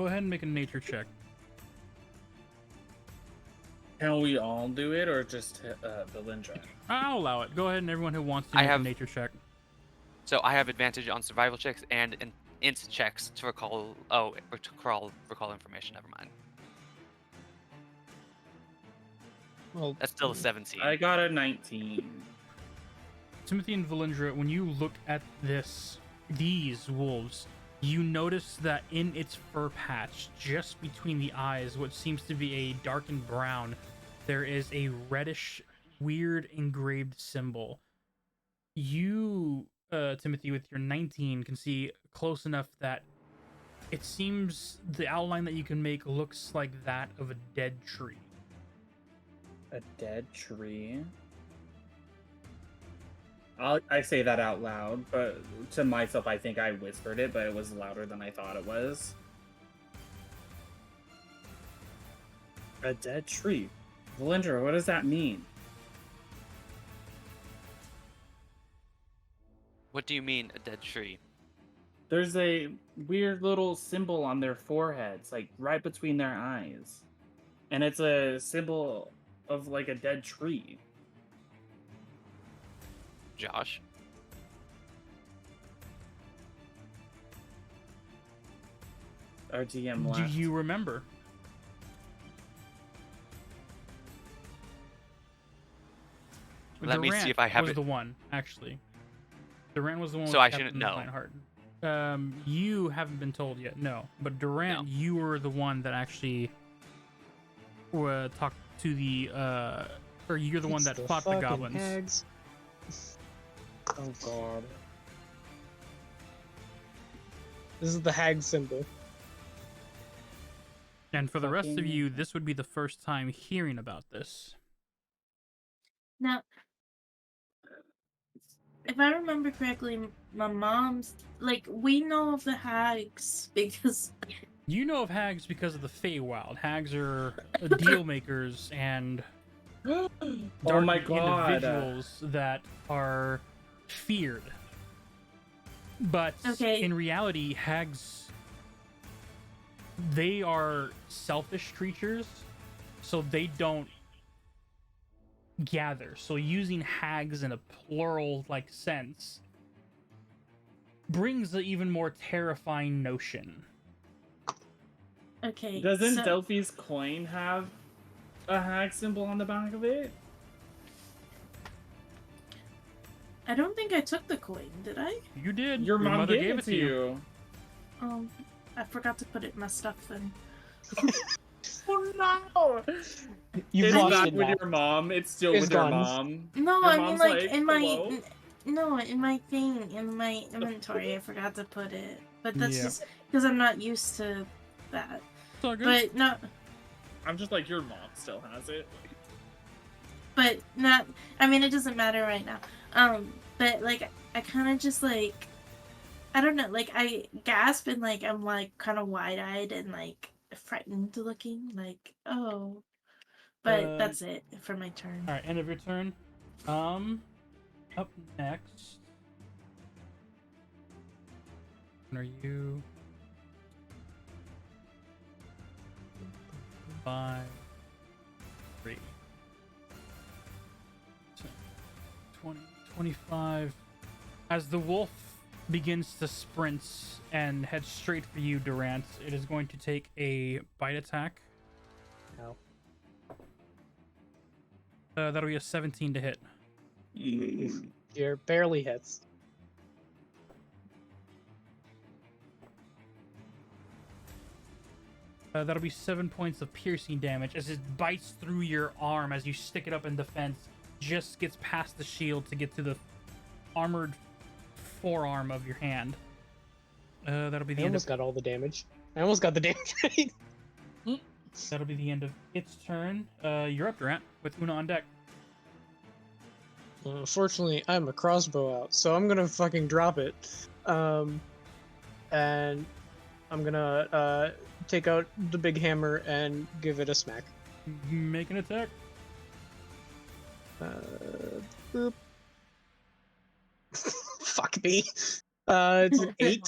ahead and make a nature check. Can we all do it or just Belindra? I'll allow it. Go ahead and everyone who wants to I make have- a nature check. So I have advantage on survival checks and int checks to recall. Oh, recall information. Never mind. Well, That's still a 17. I got a 19. Timothy and Valindra, when you look at these wolves, you notice that in its fur patch, just between the eyes, what seems to be a darkened brown, there is a reddish, weird engraved symbol. You, Timothy, with your 19, can see close enough that it seems the outline that you can make looks like that of a dead tree. A dead tree? I say that out loud, but to myself, I think I whispered it, but it was louder than I thought it was. A dead tree. Valindra, what does that mean? What do you mean, a dead tree? There's a weird little symbol on their foreheads, like right between their eyes. And it's a symbol of like a dead tree. Josh? Our DM Do left. you remember? Let me see Durant if I have was it. the one, actually. Durant was the one So with I Captain shouldn't know. Lionheart. You haven't been told yet, no. But Durant, No. you were the one that actually talked to the, or you're the one it's that fought the fucking goblins. hags. Oh god. This is the hag symbol. And for the rest of Fucking- you, this would be the first time hearing about this. Now, if I remember correctly, my mom's like we know of the hags because You know of hags because of the Feywild. Hags are deal makers and Oh dark my god. individuals that are feared. But Okay. in reality, hags, they are selfish creatures, so they don't gather. So using hags in a plural like sense brings an even more terrifying notion. okay. Doesn't so, Delphi's coin have a hag symbol on the back of it? I don't think I took the coin, did I? You did. Your mom mother gave it to you. I forgot to put it in my stuff then. Oh no! You've It's lost back it with now. your mom. It's still It's with your gone. mom. No, Your I mean mom's like like, in my "Hello?" no, in my thing, in my inventory, I forgot to put it. But that's Yeah. just because I'm not used to that. It's all good. But no, I'm just like, your mom still has it. but not. I mean, it doesn't matter right now. But like, I kind of just like, I don't know. Like, I gasp and like I'm like kind of wide-eyed and like frightened looking. Like, oh. But that's it for my turn. All right, end of your turn. Up next. Are you? 5, 3, 10, 20, 25. As the wolf begins to sprint and head straight for you, Durant. It is going to take a bite attack. Ow. That'll be a 17 to hit. You're barely hits. That'll be 7 points of piercing damage as it bites through your arm as you stick it up in defense. Just gets past the shield to get to the armored forearm of your hand. That'll be the I end of almost got all the damage. I almost got the damage right. that'll be the end of its turn. You're up, Durant, with Una on deck. Fortunately, I'm a crossbow out, so I'm gonna fucking drop it. And I'm gonna take out the big hammer and give it a smack. Make an attack. Boop. Fuck me. It's an 8.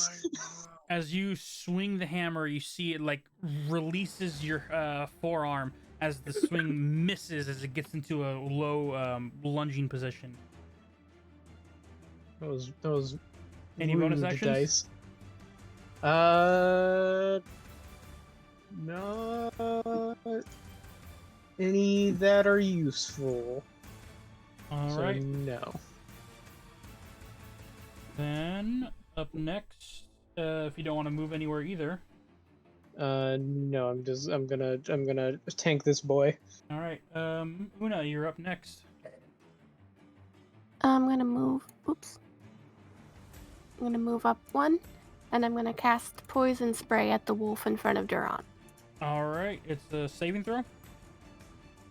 As you swing the hammer, you see it like releases your forearm as the swing misses as it gets into a low lunging position. That was Any bonus rude actions? dice. Not any that are useful. All So right. no. Then up next, if you don't want to move anywhere either. No, I'm gonna tank this boy. All right. Una, you're up next. I'm gonna move. Oops. I'm gonna move up 1, and I'm gonna cast poison spray at the wolf in front of Durant. All right. It's a saving throw.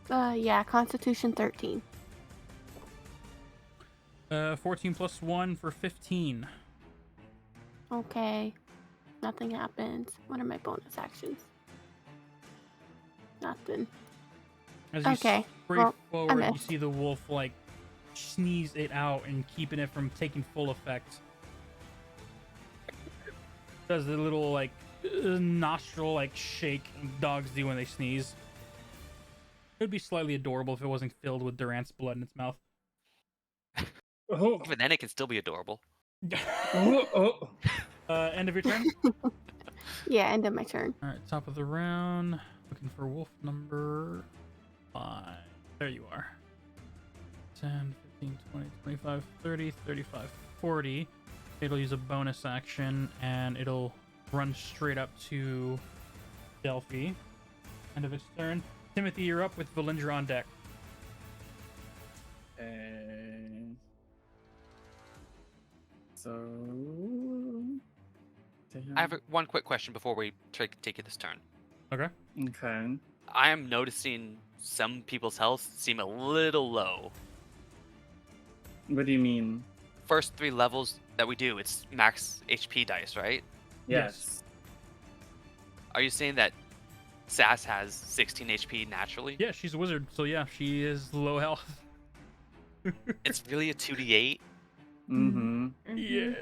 Yeah, Constitution 13. 14 plus 1 for 15. Okay. Nothing happens. What are my bonus actions? Nothing. As you Okay, spray well, I forward, you missed. see the wolf like sneeze it out and keeping it from taking full effect. Does the little like nostril like shake dogs do when they sneeze. It would be slightly adorable if it wasn't filled with Durant's blood in its mouth. Oh, Even then, it can still be adorable. oh. End of your turn. Yeah, end of my turn. All right, top of the round. Looking for wolf number 5. There you are. 10, 15, 20, 25, 30, 35, 40. It'll use a bonus action and it'll run straight up to Delphi. End of its turn. Timothy, you're up with Valindra on deck. So. I have one quick question before we take this turn. Okay. Okay. I am noticing some people's health seem a little low. What do you mean? First 3 levels that we do, it's max HP dice, right? Yes. Yes. Are you saying that Sass has 16 HP naturally? Yeah, she's a wizard, so yeah, she is low health. It's really a 2d8? Mm-hmm. Yeah.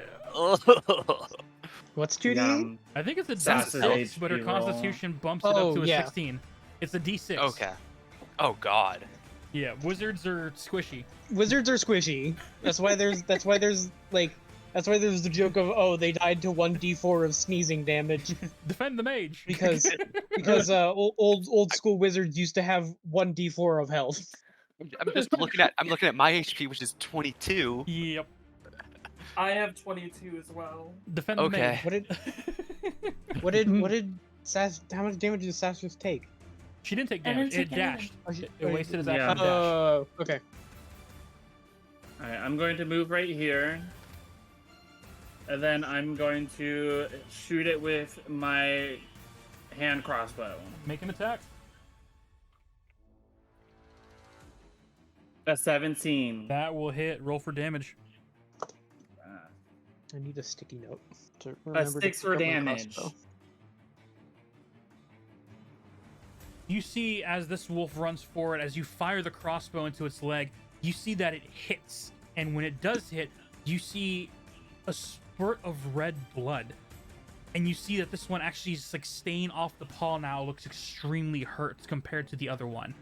What's 2D? I think it's a Sass's D6, but her HP roll. constitution bumps it up Oh, to a yeah. 16. It's a D6. Okay. Oh god. Yeah, wizards are squishy. Wizards are squishy. That's why there's the joke of they died to 1d4 of sneezing damage Defend the mage. because old school wizards used to have 1d4 of health. I'm just looking at my HP, which is 22. Yep. I have 22 as well. Defend Okay. the mage. What did Sass? How much damage did Sass just take? She didn't take I damage. didn't It take any dashed. damage. It wasted his Yeah. action to dash. Oh, okay. Alright, I'm going to move right here. And then I'm going to shoot it with my hand crossbow. Make an attack. A 17. That will hit. Roll for damage. I need a sticky note to remember to 6 for pick up my damage. crossbow. You see as this wolf runs forward, as you fire the crossbow into its leg, you see that it hits. And when it does hit, you see a spurt of red blood. And you see that this one actually is like staying off the paw now. It looks extremely hurt compared to the other one.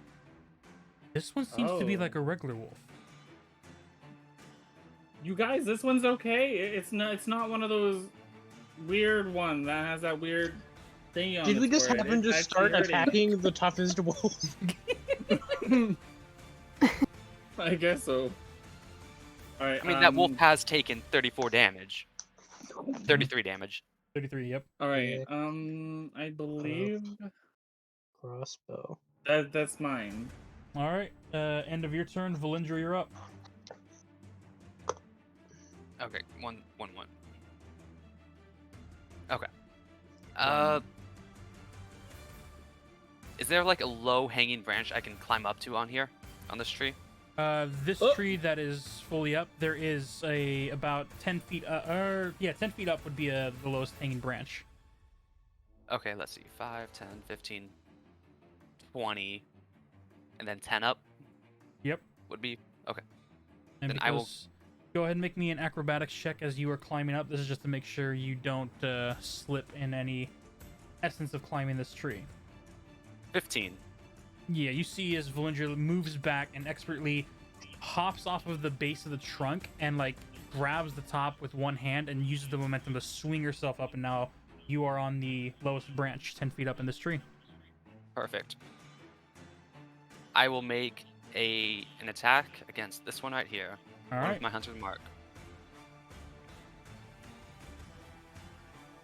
This one seems to be Oh. like a regular wolf. You guys, this one's okay. It's not one of those weird ones that has that weird thingy on Did we its just forehead. happen It's to actually start hurting. attacking the toughest wolf? I guess so. All right. I mean, that wolf has taken 34 damage. 33 damage. 33, yep. All right. Yeah. I believe Crossbow. that's mine. All right. End of your turn. Valindra, you're up. Okay, one. Okay. Is there like a low hanging branch I can climb up to on here, on this tree? This tree that is fully up, there is about 10 feet. 10 feet up would be the lowest hanging branch. Okay, let's see. 5, 10, 15, 20, and then 10 up Yep. would be okay. And Then I will. Go ahead and make me an acrobatics check as you are climbing up. This is just to make sure you don't slip in any essence of climbing this tree. 15. Yeah, you see as Valindra moves back and expertly hops off of the base of the trunk and like grabs the top with one hand and uses the momentum to swing herself up, and now you are on the lowest branch, 10 feet up in this tree. Perfect. I will make an attack against this one right here. All One right. with my hunter's mark.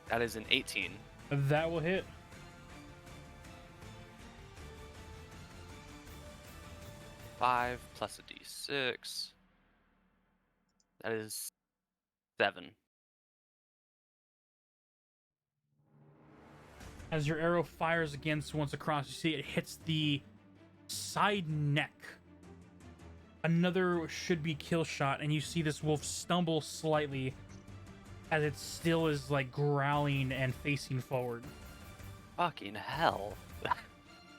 That is an 18. That will hit. Five plus a d6. That is 7. As your arrow fires against once across, you see it hits the side neck. Another should-be kill shot, and you see this wolf stumble slightly as it still is like growling and facing forward. Fucking hell.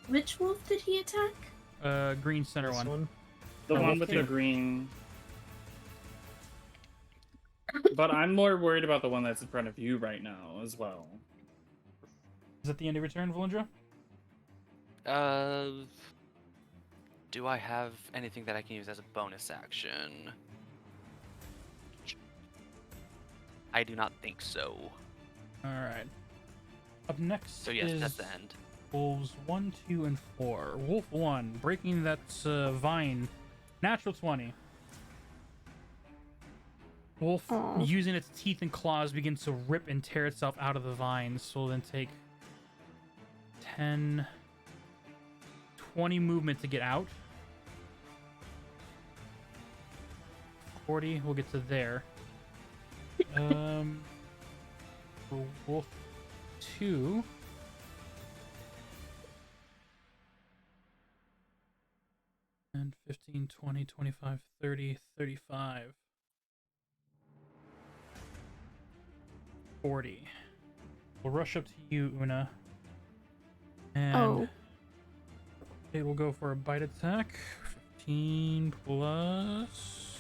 Which wolf did he attack? Green center This one. The Oh, one with the okay. green. But I'm more worried about the one that's in front of you right now as well. Is that the end of your turn, Valindra? Do I have anything that I can use as a bonus action? I do not think so. All right. Up next So yes, is that's the end. wolves 1, 2, and 4. Wolf 1, breaking that vine. Natural 20. Wolf, Aw. using its teeth and claws, begins to rip and tear itself out of the vines. So we'll then take 10, 20 movement to get out. 40, we'll get to there. For Wolf 2. And 15, 20, 25, 30, 35. 40. We'll rush up to you, Una. And Oh. it will go for a bite attack. 15 plus...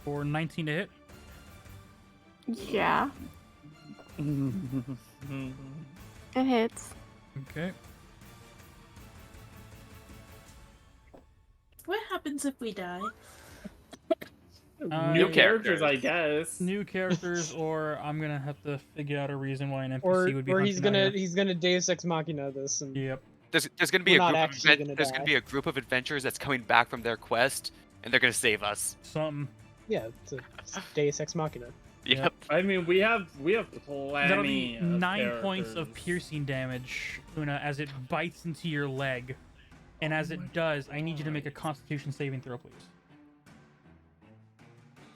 for 19 to hit. Yeah, it hits. Okay. What happens if we die? New I- characters, I guess. New characters, or I'm gonna have to figure out a reason why an NPC Or would be or he's hunting out gonna he's gonna Deus Ex Machina this and here. Yep. There's gonna be We're a not group of actually gonna there's die. gonna be a group of adventurers that's coming back from their quest, and they're gonna save us. Something. yeah, it's Deus Ex Machina. Yep. I mean, we have plenty. That'll be of 9 points of characters. piercing damage, Una, as it bites into your leg. And as it does, I need you to make a Constitution saving throw, please.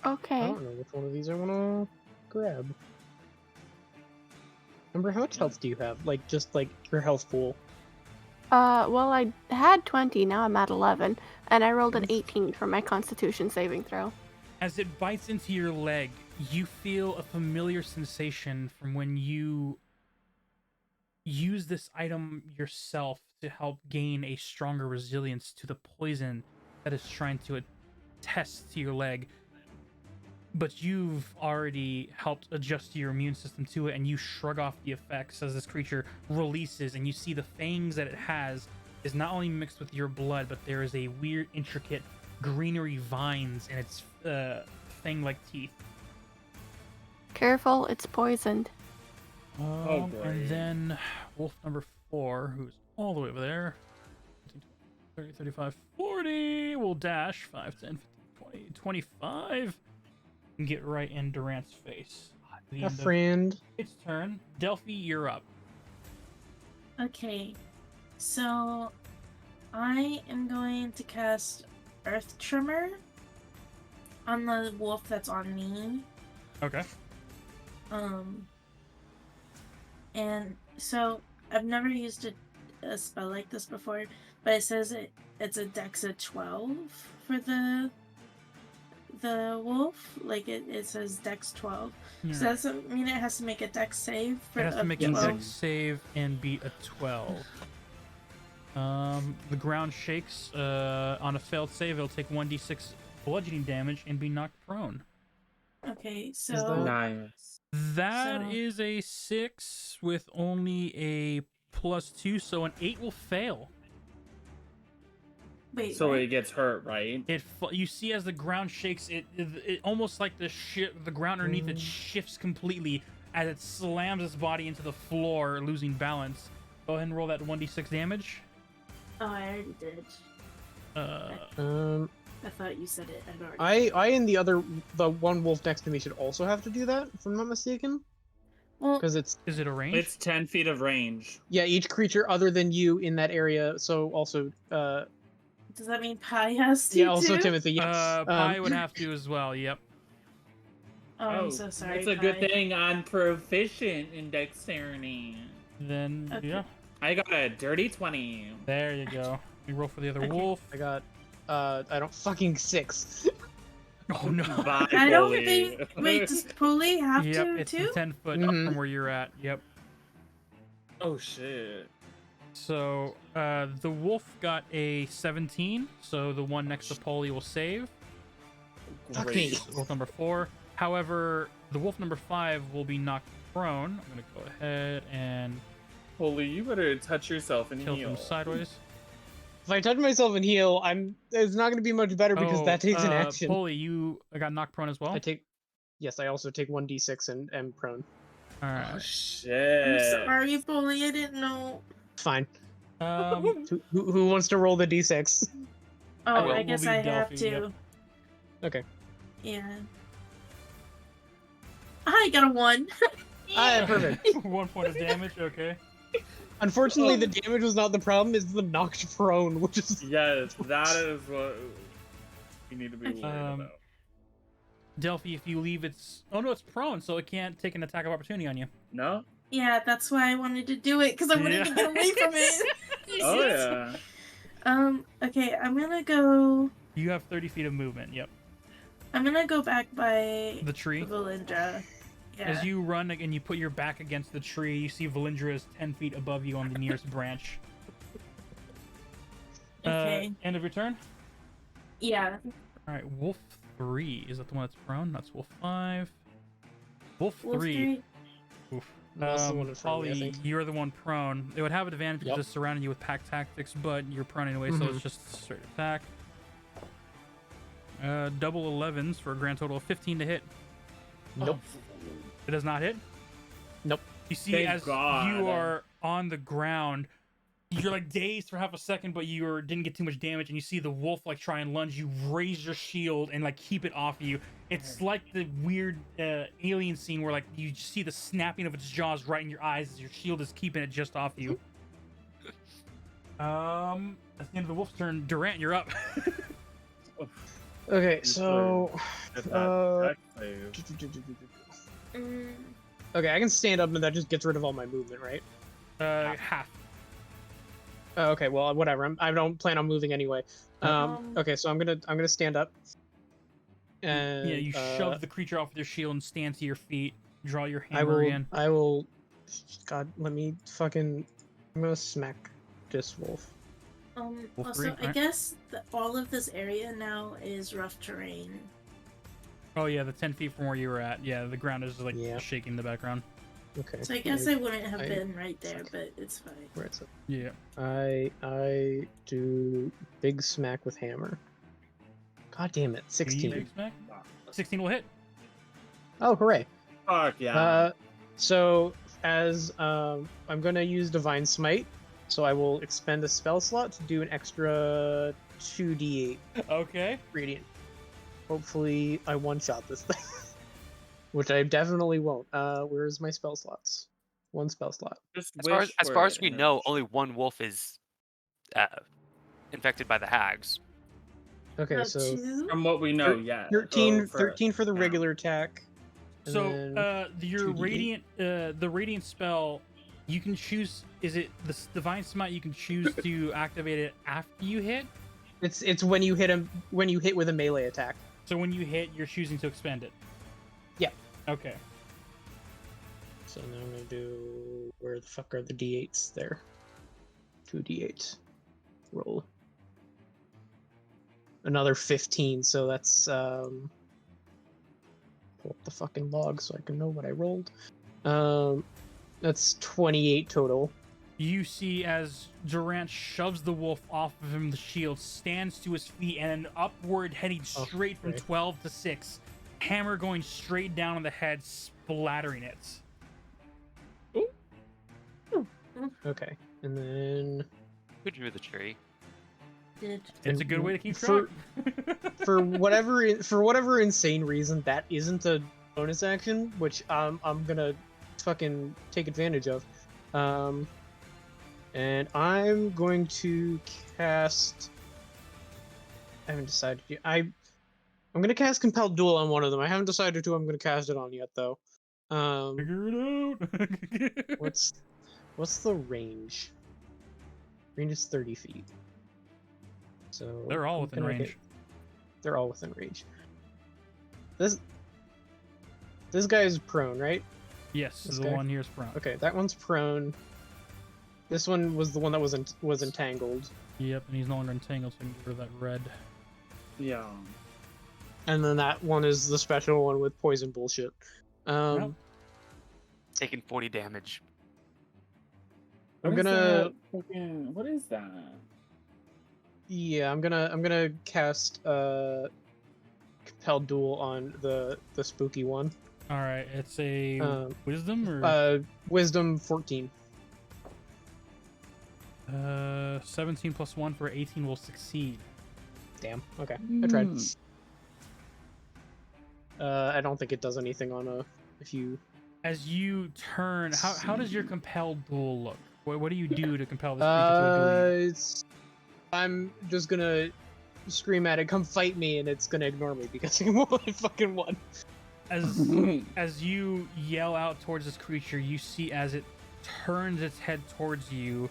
I Okay. don't know which one of these I wanna grab. Remember, how much health do you have? Like, just like your health pool. Well, I had 20, now I'm at 11, and I rolled an 18 for my Constitution saving throw. As it bites into your leg, you feel a familiar sensation from when you use this item yourself to help gain a stronger resilience to the poison that is trying to attest to your leg. But you've already helped adjust your immune system to it, and you shrug off the effects as this creature releases, and you see the fangs that it has is not only mixed with your blood, but there is a weird, intricate greenery vines in its fang-like teeth. Careful, it's poisoned. And great. then wolf number 4, who's all the way over there. 30, 35, 40. Will dash 5, 10, 15, 20, 25. And get right in Durant's face. At the A end of friend. its turn. Delphi, you're up. Okay, so I am going to cast Earth Tremor on the wolf that's on me. Okay. And so I've never used a spell like this before, but it says it's a dex of 12 for the wolf. Like it says dex 12. Yeah. So that's mean it has to make a dex save for It has to of make a 12. dex save and beat a 12. The ground shakes. On a failed save, it'll take 1d6 bludgeoning damage and be knocked prone. Okay, that- so Nice. That So- is a 6 with only a +2, so an 8 will fail. wait. So what? it gets hurt, right? You see as the ground shakes, it almost like the ground underneath it shifts completely as it slams its body into the floor, losing balance. Go ahead and roll that 1d6 damage. Oh, I already did. I thought you said it. I'd already. I and the one wolf next to me should also have to do that, if I'm not mistaken. Well, Because it's Is it a range? It's 10 feet of range. yeah, each creature other than you in that area. So also does that mean Pi has to yeah, also too? Timothy. Yeah. Pi would have to as well. Yep. Oh, I'm so sorry. It's a good Pi. thing I'm proficient in dexterity. Then Okay. yeah, I got a dirty 20. there you go. We roll for the other Okay. wolf. I got I don't fucking 6. Oh no. Bye, I don't bully. think. Wait, does Pulley have Yep, to it's too? 10 foot up Mhm. from where you're at. Yep. Oh shit. So the wolf got a 17, so the one next to Polly will save. Fuck Great. me. Wolf number 4. However, the wolf number 5 will be knocked prone. I'm gonna go ahead and Holy, you better touch yourself and tilt heal. him sideways. If I touch myself and heal, it's not going to be much better because that takes an action. Polly, you got knocked prone as well. Yes, I also take 1d6 and am prone. All Oh right. shit. I'm sorry, Pulley. I didn't know. Fine. Um, Who wants to roll the d6? Oh, will. I guess We'll I leave have Delphi, to. yep. Okay. Yeah. I got a 1. Ah, perfect. 1 point of damage. Okay. Unfortunately, the damage was not the problem. It's the knocked prone, which is Yes, that is what you need to be worried Um, about. Delphi, if you leave its it's prone, so it can't take an attack of opportunity on you. No? Yeah, that's why I wanted to do it, because I wanted to get away from it. Oh yeah. Okay, I'm gonna go. You have 30 feet of movement. Yep. I'm gonna go back by The tree. Valindra. Yeah. As you run and you put your back against the tree, you see Valindra is 10 feet above you on the nearest branch. Okay. End of your turn? Yeah. Alright, Wolf 3. Is that the one that's prone? That's Wolf 5. Wolf Wolf 3. three. Oof. That's the one in front of me, I Polly, think. you're the one prone. It would have an advantage because Yep. it's surrounding you with pack tactics, but you're prone anyway, so Mhm. it's just straight attack. Double 11s for a grand total of 15 to hit. Nope. It does not hit? Nope. You see, Thank as God. you are on the ground, you're like dazed for half a second, but you didn't get too much damage, and you see the wolf like try and lunge. You raise your shield and like keep it off of you. It's like the weird alien scene where like you see the snapping of its jaws right in your eyes as your shield is keeping it just off you. That's the end of the wolf's turn. Durant, you're up. okay. So Get that Uh, dex save. Mm, okay, I can stand up, and that just gets rid of all my movement, right? Half. Okay, well, whatever. I don't plan on moving anyway. Okay, so I'm gonna stand up. And Yeah, you shove the creature off with your shield and stand to your feet. Draw your I hammer will. again. I will. God, let me fucking. I'm gonna smack this wolf. Wolf also, three, I right? guess all of this area now is rough terrain. Oh yeah, the 10 feet from where you were at. Yeah, the ground is like Yeah. shaking in the background. Okay. So I guess I wouldn't have I- been right there, but it's fine. Where it's Yeah. I do big smack with hammer. God damn it, 16. Big smack? 16 will hit. Oh, hooray! Fuck yeah. So as I'm gonna use Divine Smite, so I will expend a spell slot to do an extra 2d8 Okay. radiant. Hopefully, I one-shot this thing, which I definitely won't. Where's my spell slots? One spell slot. Just As far as we know, only one wolf is infected by the hags. Okay, Not so two? from what we know, thir- yeah. 13, Oh, 13 for the now. regular attack. And So then your 2d8. the radiant spell, you can choose. Is it the divine smite? You can choose to activate it after you hit. It's when you hit him with a melee attack. So when you hit, you're choosing to expend it. Yeah. Okay. So now I'm gonna do, where the fuck are the d8s there? 2d8. Roll. Another 15, so that's pull up the fucking log so I can know what I rolled. That's 28 total. You see as Durant shoves the wolf off of him, the shield stands to his feet and upward, heading straight from okay. 12 to 6. Hammer going straight down on the head, splattering it. Okay, and then Who drew the tree? Did It's a good way to keep for- track. for whatever insane reason that isn't a bonus action, which I'm gonna fucking take advantage of. And I'm going to cast. I haven't decided yet. I'm gonna cast Compelled Duel on one of them. I haven't decided who I'm gonna cast it on yet, though. Figure it out. What's the range? Range is 30 feet. So They're all I'm within gonna range. hit- They're all within range. This guy's prone, right? Yes, This the guy? one here is prone. Okay, that one's prone. This one was the one that was entangled, Yep, and he's no longer entangled, so I can get rid of that red. Yeah. and then that one is the special one with poison bullshit. Yep. Taking 40 damage. I'm What is gonna that fucking- What is that? yeah, I'm gonna cast Compelled Duel on the spooky one. All right, it's a wisdom or Wisdom 14. 17 plus 1 for 18 will succeed. Damn. Okay, I tried. I don't think it does anything on a if you. As you turn, how does your compelled duel look? What do you do to compel this creature to a duel? I'm just gonna scream at it, "Come fight me!" and it's gonna ignore me because I fucking won. As you yell out towards this creature, you see as it turns its head towards you,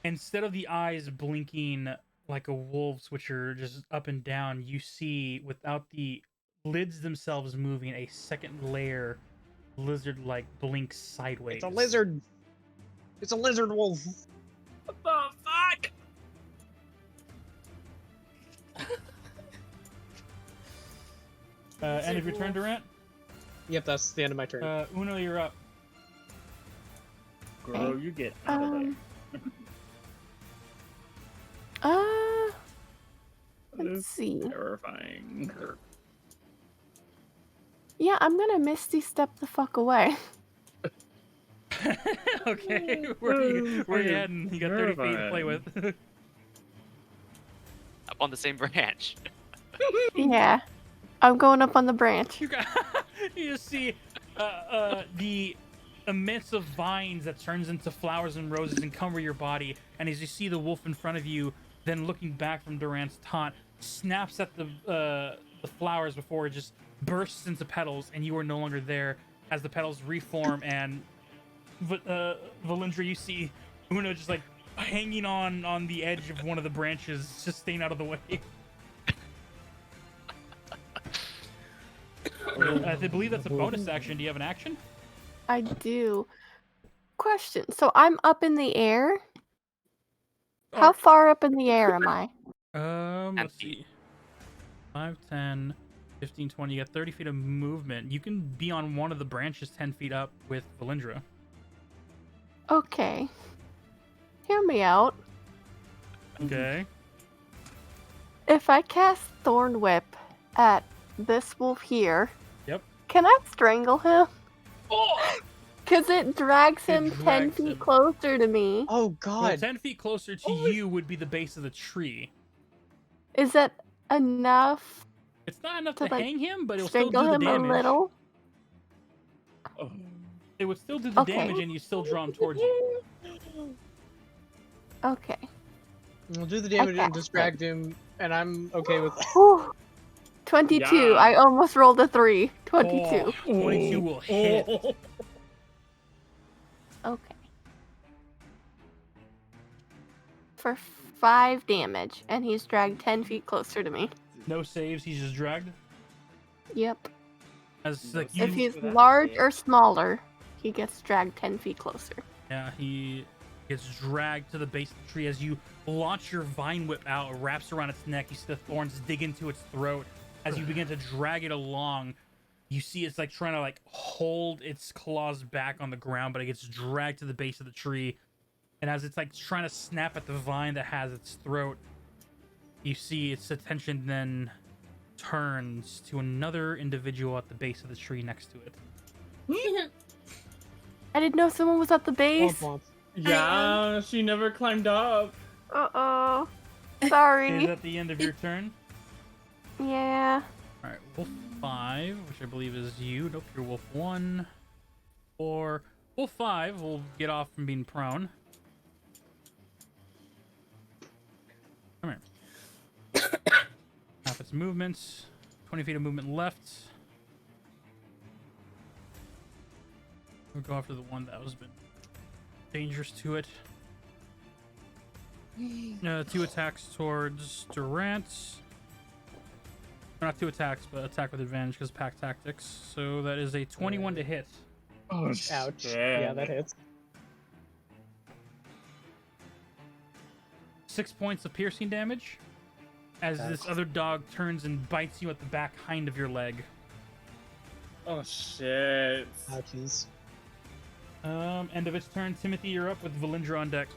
instead of the eyes blinking like a wolf's, which are just up and down, you see, without the lids themselves moving, a second layer lizard-like blinks sideways. It's a lizard. It's a lizard wolf. What the fuck? End of your turn, Durant. Yep, that's the end of my turn. Uno, you're up. Girl, you get out of there. Let's see. Terrifying. Yeah, I'm gonna Misty Step the fuck away. Okay, where are you heading? You got 30 feet to play with. Up on the same branch. Yeah, I'm going up on the branch. You just see the immense of vines that turns into flowers and roses encumber your body, and as you see the wolf in front of you, then looking back from Durant's taunt, snaps at the flowers before it just bursts into petals, and you are no longer there as the petals reform, and Valindra, you see Uno just like hanging on the edge of one of the branches, just staying out of the way. I believe that's a bonus action. Do you have an action? I do. Question. So I'm up in the air. How far up in the air am I? Let's see. 5, 10, 15, 20. You got 30 feet of movement. You can be on one of the branches 10 feet up with Valindra. Okay. Hear me out. Okay. If I cast Thorn Whip at this wolf here. Yep. Can I strangle him? Oh! Because it drags him 10 drags feet him. closer to me. Oh Well, God. 10 feet closer to you would be the base of the tree. Is that enough It's not enough to to like hang him, but it'll still strangle do the him a damage. little? Oh. It would still do the Okay. damage, and you still draw him towards you. Okay. We'll do the damage and got distract him, and I'm okay with that. Whew. 22. Yeah. I almost rolled a 3. 22. Oh, 22 will hit. Okay. For 5 damage, and he's dragged 10 feet closer to me. No saves, he's just dragged. Yep. As No like If you, he's for that large hit. or smaller, he gets dragged 10 feet closer. yeah, he gets dragged to the base of the tree as you launch your vine whip out. It wraps around its neck. You see the thorns dig into its throat. As you begin to drag it along, you see it's like trying to like hold its claws back on the ground, but it gets dragged to the base of the tree. And as it's like trying to snap at the vine that has its throat, you see its attention then turns to another individual at the base of the tree next to it. I didn't know someone was at the Womp base. womp. Yeah, she never climbed up. Uh-oh. Is Sorry. that the end of your turn? Yeah. All right, Wolf 5, which I believe is you. Nope, you're Wolf 1. Or Wolf 5 will get off from being prone. Come here. Half its movements. 20 feet of movement left. We'll go after the one that was been dangerous to it. 2 attacks towards Durant. Not 2 attacks, but attack with advantage because pack tactics. So that is a 21 to hit. Oh, Ouch. shit. Yeah, that hits. 6 points of piercing damage as this Ouch. other dog turns and bites you at the back hind of your leg. Oh, shit. Ouchies. End of its turn. Timothy, you're up with Valindra on deck.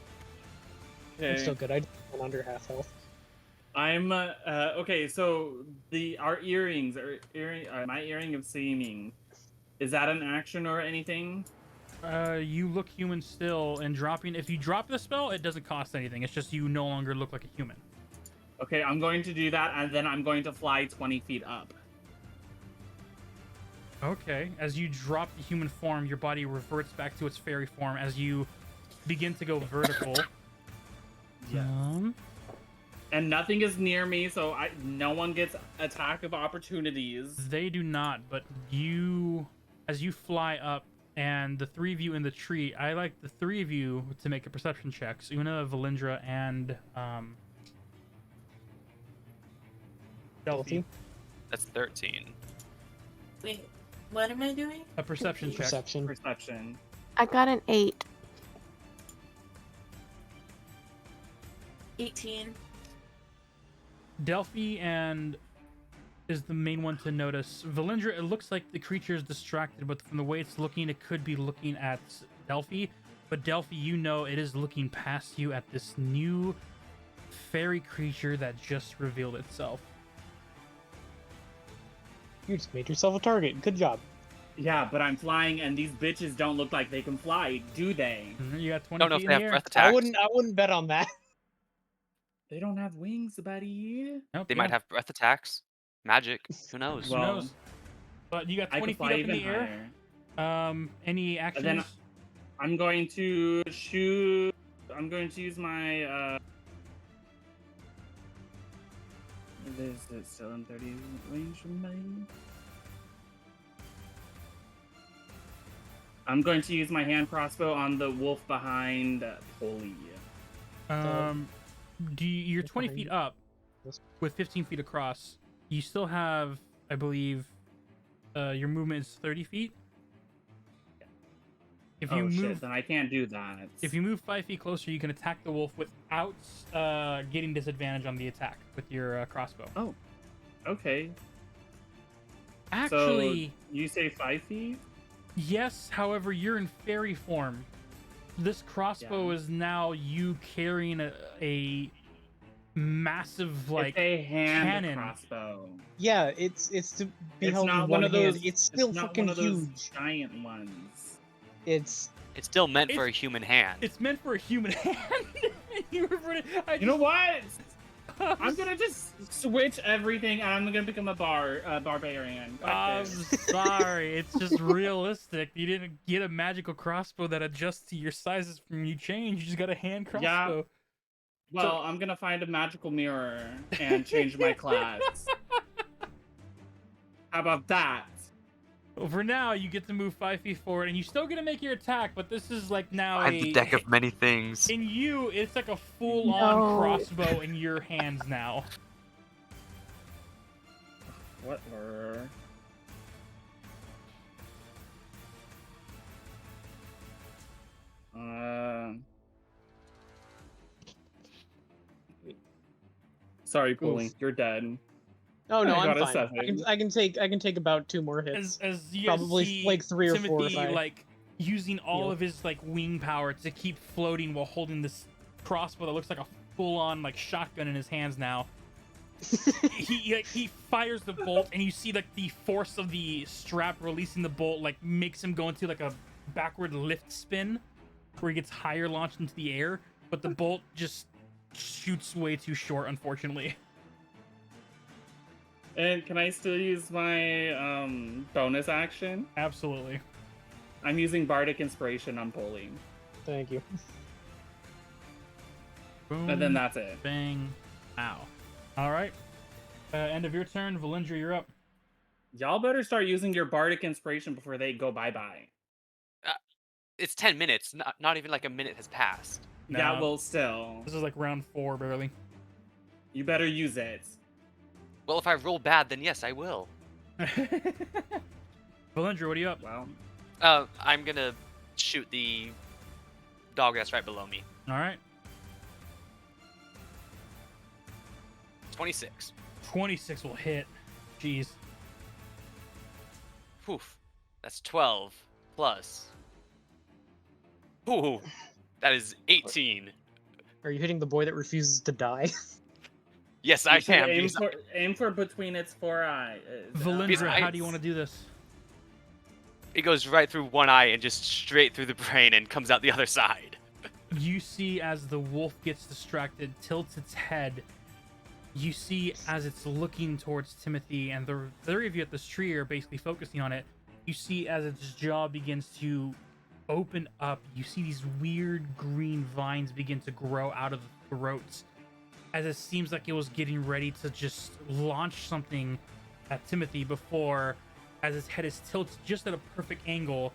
I'm still Okay. good. I went under half health. I'm okay. So our earrings are my earring of seeming. Is that an action or anything? You look human still, and dropping. If you drop the spell, it doesn't cost anything. It's just you no longer look like a human. Okay, I'm going to do that, and then I'm going to fly 20 feet up. Okay. As you drop the human form, your body reverts back to its fairy form as you begin to go vertical. And nothing is near me, so no one gets attack of opportunities. They do not, but you, as you fly up, and the 3 of you in the tree, I like the 3 of you to make a perception check. So Una, Valindra, and Delphi. That's 13. Wait, what am I doing? A perception check. Perception. Perception. I got an 8. 18. Delphi and is the main one to notice. Valindra, it looks like the creature is distracted, but from the way it's looking, it could be looking at Delphi. But Delphi, you know it is looking past you at this new fairy creature that just revealed itself. You just made yourself a target. Good job. Yeah, but I'm flying, and these bitches don't look like they can fly, do they? You got 20 Don't know feet if in they the have air. breath attacks. I wouldn't bet on that. They don't have wings, buddy. Nope, They yeah. might have breath attacks. Magic. Who knows? Who Well, knows? But you got I 20 could feet fly up in even the air. higher. Any actions? then I'm going to shoot. I'm going to use my. Is it still in 30 range from me? I'm going to use my hand crossbow on the wolf behind Polly. You're 20 feet up Yes. with 15 feet across. You still have, I believe, your movement is 30 feet. If you Oh move, shit! Then I can't do that. if you move 5 feet closer, you can attack the wolf without getting disadvantage on the attack with your crossbow. Oh, okay. Actually, So you say 5 feet? yes. However, you're in fairy form. This crossbow Yeah. is now you carrying a massive like it's a hand cannon. crossbow. Yeah, it's to be It's held not in one one of hand. those. It's still not fucking one of those huge. giant ones. It's It's still meant for a It's- human hand. It's meant for a human hand. You referred it- You know what? I'm gonna just switch everything, and I'm gonna become a barbarian. Fuck I'm this. sorry. It's just realistic. You didn't get a magical crossbow that adjusts to your sizes from you change. You just got a hand Yeah. crossbow. Well, I'm gonna find a magical mirror and change my class. How about that? Well, for now, you get to move 5 feet forward, and you still get to make your attack. But this is like now I'm the deck of many things. in you. It's like a full-on No. crossbow in your hands now. Whatever. Sorry, Cooling. You're dead. oh no, I I'm got a fine. seven. I can take about 2 more hits. As you Probably see like 3 or 4 if Timothy I like using all heal. of his like wing power to keep floating while holding this crossbow that looks like a full-on like shotgun in his hands now. he fires the bolt, and you see like the force of the strap releasing the bolt like makes him go into like a backward lift spin where he gets higher launched into the air, but the bolt just shoots way too short, unfortunately. And can I still use my bonus action? Absolutely. I'm using Bardic Inspiration on Pulling. Thank you. Boom, And then that's it. bang, ow. All right. End of your turn. Valindra, you're up. Y'all better start using your Bardic Inspiration before they go bye-bye. It's 10 minutes. Not even like a minute has passed. Yeah, No. well, still. This is like round 4, barely. You better use it. Well, if I roll bad, then yes, I will. Valindra, what are you up? Well, I'm gonna shoot the dog that's right below me. All right. 26. 26 will hit. Jeez. Poof. That's 12 plus. Ooh, that is 18. Are you hitting the boy that refuses to die? Yes, you I should am. aim because for, aim for between its 4 eyes. Valindra, I- how do you want to do this? It goes right through one eye and just straight through the brain and comes out the other side. You see as the wolf gets distracted, tilts its head. You see as it's looking towards Timothy, and the three of you at this tree are basically focusing on it. You see as its jaw begins to open up. You see these weird green vines begin to grow out of the throats, as it seems like it was getting ready to just launch something at Timothy before, as its head is tilted just at a perfect angle,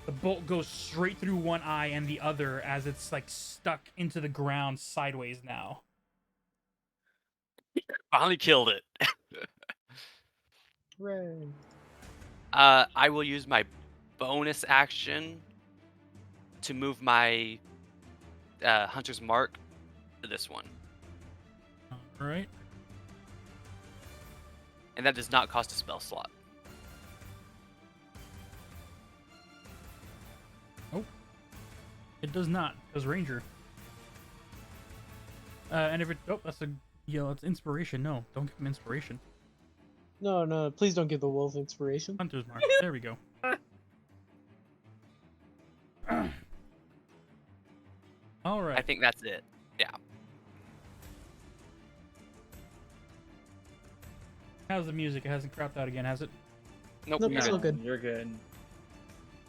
the bolt goes straight through one eye and the other as it's like stuck into the ground sideways now. Finally killed it. Hooray. I will use my bonus action to move my Hunter's Mark to this one. All right. And that does not cost a spell slot. It does not, because Ranger. And if it, oh, that's that's inspiration. No, don't give him inspiration. No, please don't give the wolf inspiration. Hunter's Mark. There we go. All right. I think that's it. Yeah. How's the music? It hasn't crapped out again, has it? Nope. Nope, you're it's good. all good. You're good.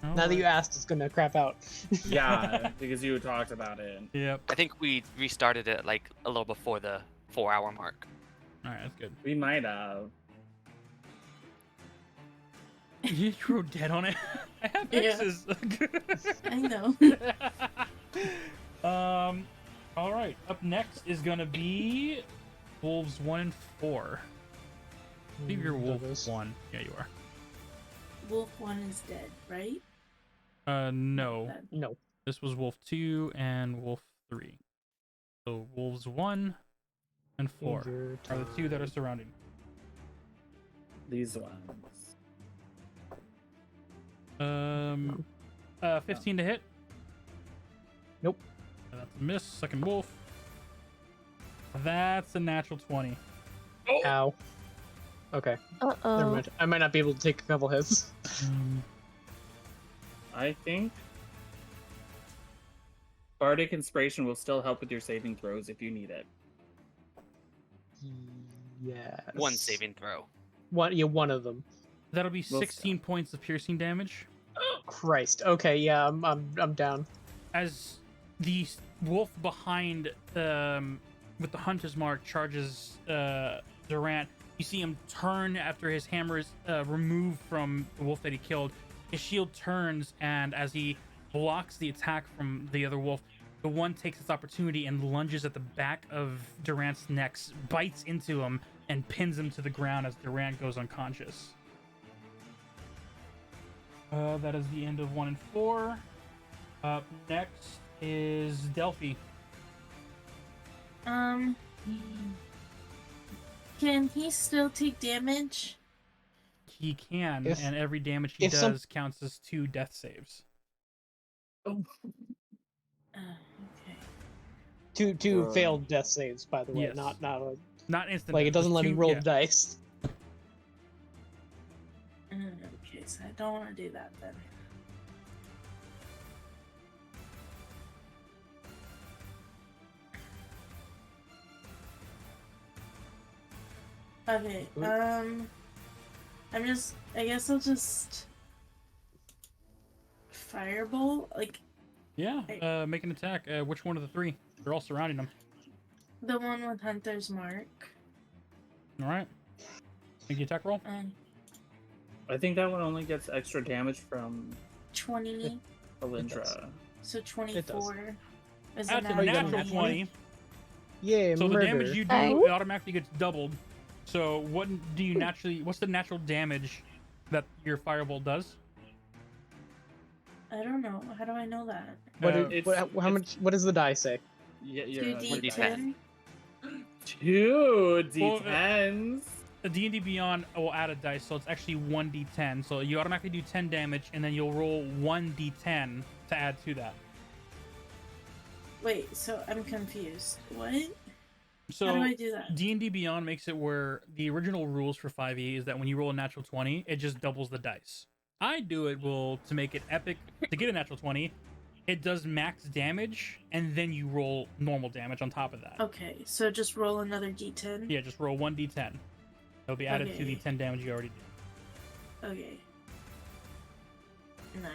All Now that you right. asked, it's gonna crap out. Yeah, because you talked about it. Yep. I think we restarted it like a little before the 4-hour mark. All right, that's good. We might have. You wrote dead on it. I have Yeah. X's. I know. All right. Up next is gonna be Wolves 1 and 4. I believe you're Wolf Douglas. 1. Yeah, you are. Wolf 1 is dead, right? No. Dead. No. This was Wolf 2 and Wolf 3. So Wolves 1 and 4 Danger are the two that are time. surrounding. These ones. 15 to hit. Nope. That's a miss. Second wolf. That's a natural 20. Ow. Okay. Never Uh-oh. mind. I might not be able to take a couple hits. I think Bardic Inspiration will still help with your saving throws if you need it. Yes. One saving throw. One of them. That'll be Well, 16 points of piercing damage. Christ. Okay, yeah, I'm down. As the wolf behind with the hunter's mark charges Durant, you see him turn after his hammer is removed from the wolf that he killed. His shield turns, and as he blocks the attack from the other wolf, the one takes this opportunity and lunges at the back of Durant's neck, bites into him, and pins him to the ground as Durant goes unconscious. That is the end of 1 and 4. Up next is Delphi. Can he still take damage? He can, If- and every damage he if some- does counts as 2 death saves. Okay. Two failed death saves, by the way. Yes. Not Not instant. like it death, doesn't just let him 2 roll yeah. the dice. Okay, so I don't want to do that then. Okay, I guess I'll just firebolt, like Yeah, make an attack. Which one of the 3? They're all surrounding him. the one with Hunter's Mark. All right. Make the attack roll. I think that one only gets extra damage from 20, Alindra. so 24. Is That's a that natural 20. Yeah, So murder. the damage you do, Hey. it automatically gets doubled. So what do you naturally? What's the natural damage that your firebolt does? I don't know. How do I know that? How much? What does the die say? Yeah, 2d10? 2 Well, d10s. The D&D Beyond will add a dice, so it's actually 1d10. So you automatically do 10 damage, and then you'll roll 1d10 to add to that. Wait, so I'm confused. What? So How do I do that? D&D Beyond makes it where the original rules for 5e is that when you roll a natural 20, it just doubles the dice. I do it to make it epic. To get a natural 20, it does max damage, and then you roll normal damage on top of that. Okay, so just roll another d10? Yeah, just roll 1d10. It'll be added to the Okay. 10 damage you already did. Okay. 9.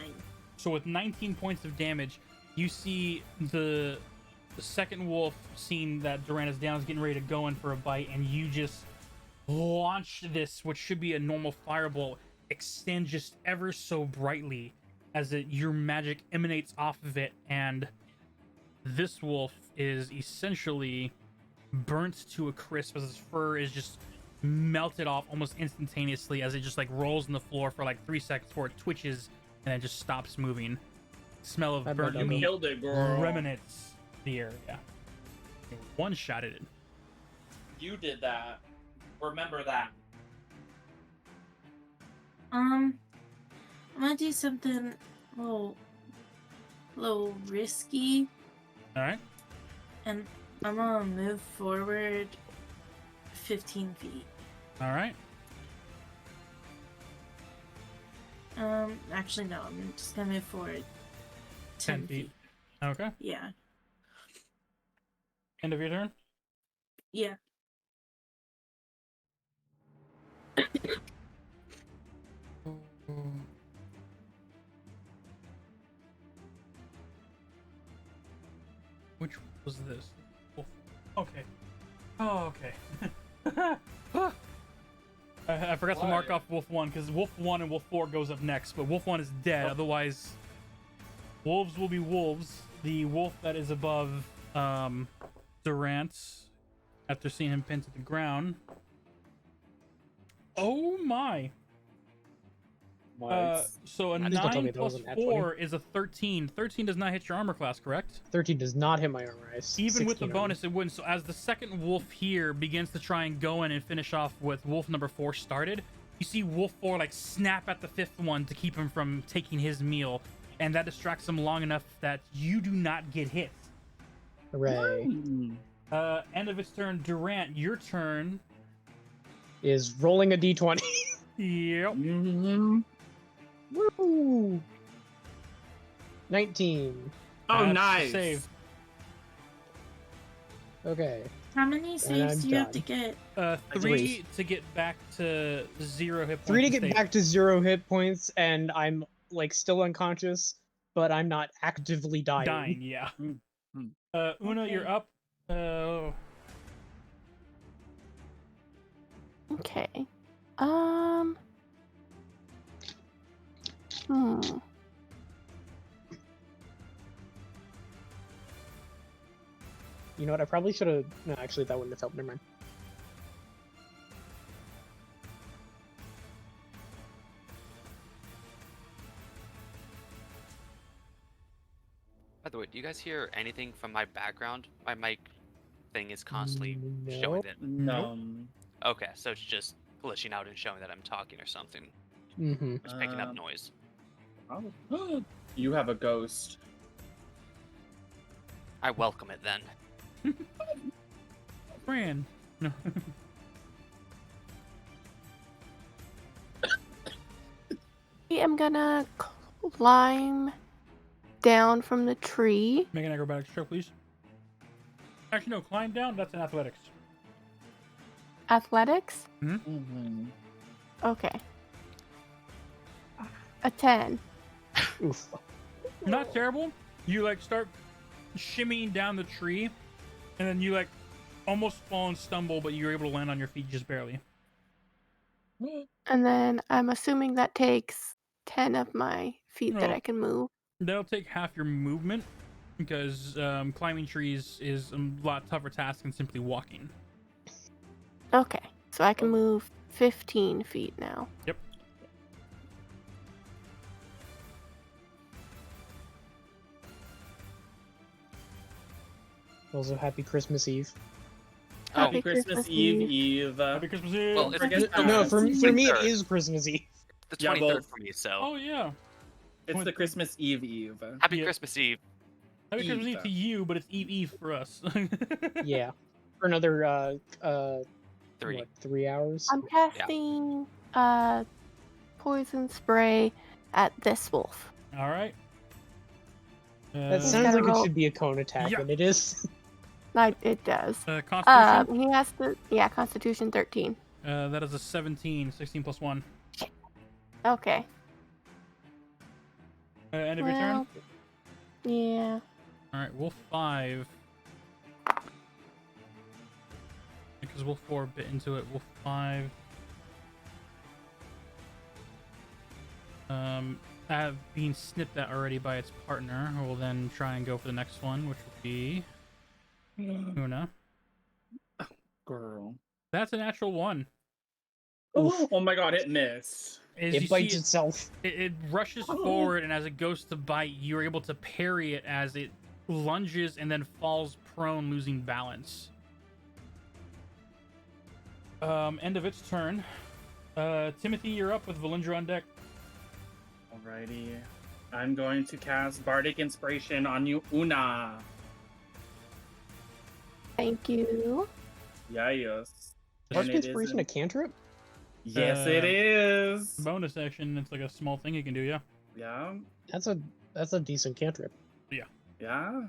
So with 19 points of damage, you see the second wolf, seeing that Durant is down, is getting ready to go in for a bite, and you just launch this, which should be a normal firebolt, extend just ever so brightly as your magic emanates off of it, and this wolf is essentially burnt to a crisp as his fur is just melted off almost instantaneously as it just like rolls on the floor for like 3 seconds before it twitches and then just stops moving. Smell of I bet burnt that'll- meat Killed it, girl. remnants the area. One shot at it. You did that. Remember that. I'm gonna do something a little risky, All right. and I'm gonna move forward 15 feet. All right. Actually, no, I'm just gonna move forward 10 feet. Okay. Yeah. End of your turn. Yeah. Which was this? Wolf. Okay. Oh, okay. I forgot to mark off Wolf 1 because Wolf 1 and Wolf 4 goes up next, but Wolf 1 is dead. Otherwise, wolves will be wolves. The wolf that is above Durant, after seeing him pinned to the ground. Oh my. So a Please don't tell me 9 that plus wasn't nat 4 is a 13. 13 does not hit your armor class, correct? 13 does not hit my armor. Even with the 16 bonus, it wouldn't. So as the second wolf here begins to try and go in and finish off with wolf number 4 started, you see wolf 4 like snap at the 5th one to keep him from taking his meal, and that distracts him long enough that you do not get hit. Hooray. End of its turn. Durant, your turn. Is rolling a d20. Yep. Mhm. Woo! 19. Oh, That's the nice. save. Okay. How many saves I'm do you have to done. get? 3 to get back to 0 hit points. 3 to and get stable. back to 0 hit points, and I'm like still unconscious, but I'm not actively dying. Yeah. Hmm. Una, Okay. you're up. Okay. Hmm. You know what? I probably should have. No, actually, that wouldn't have helped. Never mind. By the way, do you guys hear anything from my background? My mic thing is constantly No. showing that. No. Okay, so it's just glitching out and showing that I'm talking or something. Mm-hmm. It's picking up noise. Oh. You have a ghost. I welcome it then. Fran. No. I'm gonna climb down from the tree. Make an acrobatics check, please. Actually, no. Climb down. That's an athletics. Athletics? Mm-hmm. Okay. A 10. Oof. Not terrible. You like start shimmying down the tree, and then you like almost fall and stumble, but you're able to land on your feet just barely. And then I'm assuming that takes 10 of my feet that Well, I can move. That'll take half your movement because climbing trees is a lot tougher task than simply walking. Okay. So I can move 15 feet now. Yep. Also, happy Christmas Eve. Happy Christmas Eve. Happy Christmas Eve. Well, it's Forget that. No, for me, it 23rd. is Christmas Eve. The 23rd Yeah, well- for me, so Oh yeah. It's the Christmas Eve. happy Yeah. Christmas Eve. Happy Christmas Eve Eve. to you, but it's Eve for us. Yeah. For another 3. what, 3 hours? I'm casting poison spray at this wolf. All right. That He's sounds gotta like it roll- should be a cone attack, Yeah. and it is. It does. Constitution. He has to, Constitution 13. That is a 17. 16 plus 1. Okay. End of your turn. Yeah. All right, Wolf 5. Because Wolf 4 bit into it. Wolf 5. Have been snipped at already by its partner. Will then try and go for the next one, which will be Una. Girl. That's a natural 1. Oh my god, it missed. As you It see bites itself. it rushes forward, and as it goes to bite, you're able to parry it as it lunges and then falls prone, losing balance. End of its turn. Timothy, you're up with Valindra on deck. Alrighty. I'm going to cast Bardic Inspiration on you, Una. Thank you. Yes. Bardic And it Inspiration a isn't- cantrip? Yes, it is. Bonus action, it's like a small thing you can do, yeah. Yeah. That's a decent cantrip. Yeah.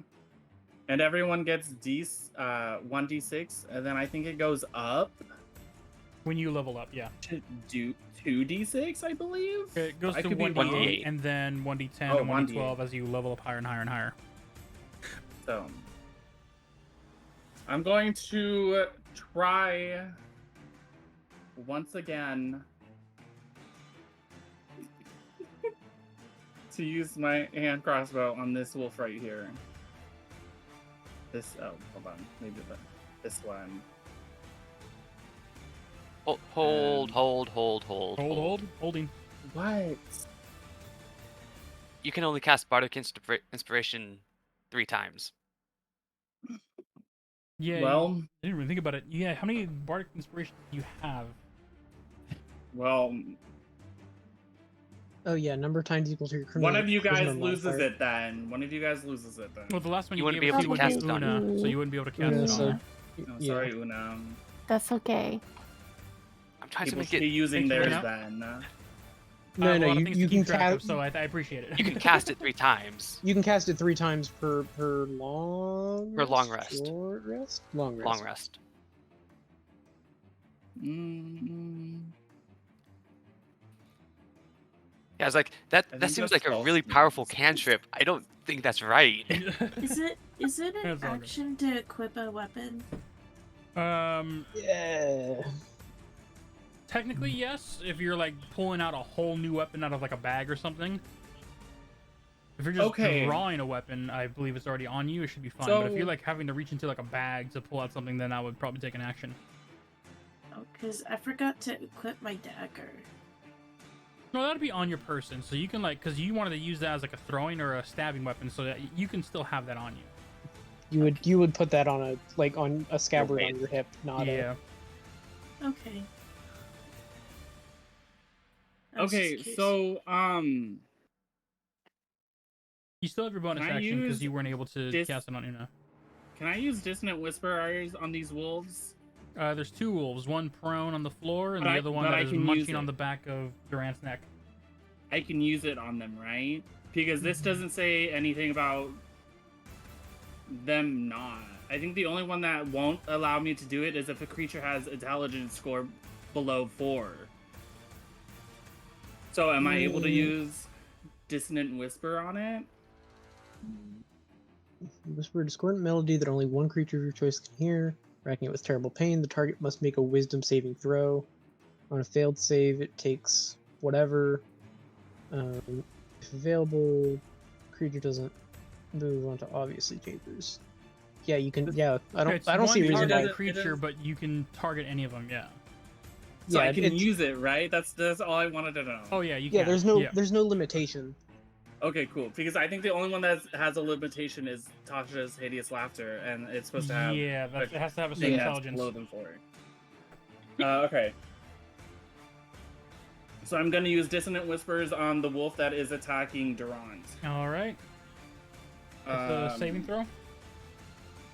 And everyone gets 1d6, and then I think it goes up When you level up, yeah. to do 2d6, I believe. It goes I to could be 1d8 1d8. and then 1d10 Oh, and 1d12 1d8. as you level up higher and higher and higher. So I'm going to try once again to use my hand crossbow on this wolf right here. Hold on, maybe this one. Hold. Holding. What? You can only cast Bardic Inspiration 3 times. Yeah, Well, I didn't really think about it. Yeah, how many Bardic Inspirations do you have? well, Oh yeah, number times equal to your One of you guys charisma loses modifier. it then. One of you guys loses it then. Well, the last one You you wouldn't gave be us able to to would cast be it on Una, so me. you wouldn't be able to cast Una, it so on her. Oh, yeah. sorry, Una. That's okay. I'm trying to People make should be it. using Thanks for theirs bringing then. I have a No, lot of things you to keep can track of, cast so I appreciate it. You can cast it 3 times you can cast it 3 times per long for long rest. short rest, long rest. Long rest. Yeah, I was like, I that think seems that's like a 12 really powerful spells. cantrip. I don't think that's right. Is it an That's all good. action to equip a weapon? Yeah. Technically, yes. If you're like pulling out a whole new weapon out of like a bag or something. If you're just Okay. drawing a weapon, I believe it's already on you. It should be fine. But if So- you're like having to reach into like a bag to pull out something, then I would probably take an action. Oh, because I forgot to equip my dagger. No, that'd be on your person, so you can like, because you wanted to use that as like a throwing or a stabbing weapon, so that you can still have that on you. You would put that on a scabbard waist. on your hip, not Yeah. Okay. I was just Okay, curious. so You still have your bonus Can I action because use you weren't able to this- cast it on Una. can I use Dissonant Whisperers on these wolves? There's 2 wolves, one prone on the floor, and But the I- other one but that I is can use munching it. on the back of Durant's neck. I can use it on them, right? Because this doesn't say anything about them not. I think the only one that won't allow me to do it is if a creature has intelligence score below 4. So am I able to use Dissonant Whisper on it? Whisper a discordant melody that only one creature of your choice can hear. Racking it with terrible pain, the target must make a wisdom saving throw. On a failed save, it takes whatever. If available, creature doesn't move onto obviously chambers. Yeah, you can. Yeah, I Okay, it's don't see a one reason target why. creature, but you can target any of them. Yeah. So Yeah, I can it's- use it, right? That's all I wanted to know. Oh yeah, you Yeah, can. there's no limitation. Okay, cool. Because I think the only one that has a limitation is Tasha's Hideous Laughter, and it's supposed to have Yeah, it has to have a thing certain that's intelligence. below them for it. Okay. So I'm gonna use Dissonant Whispers on the wolf that is attacking Durant. All right. That's a saving throw.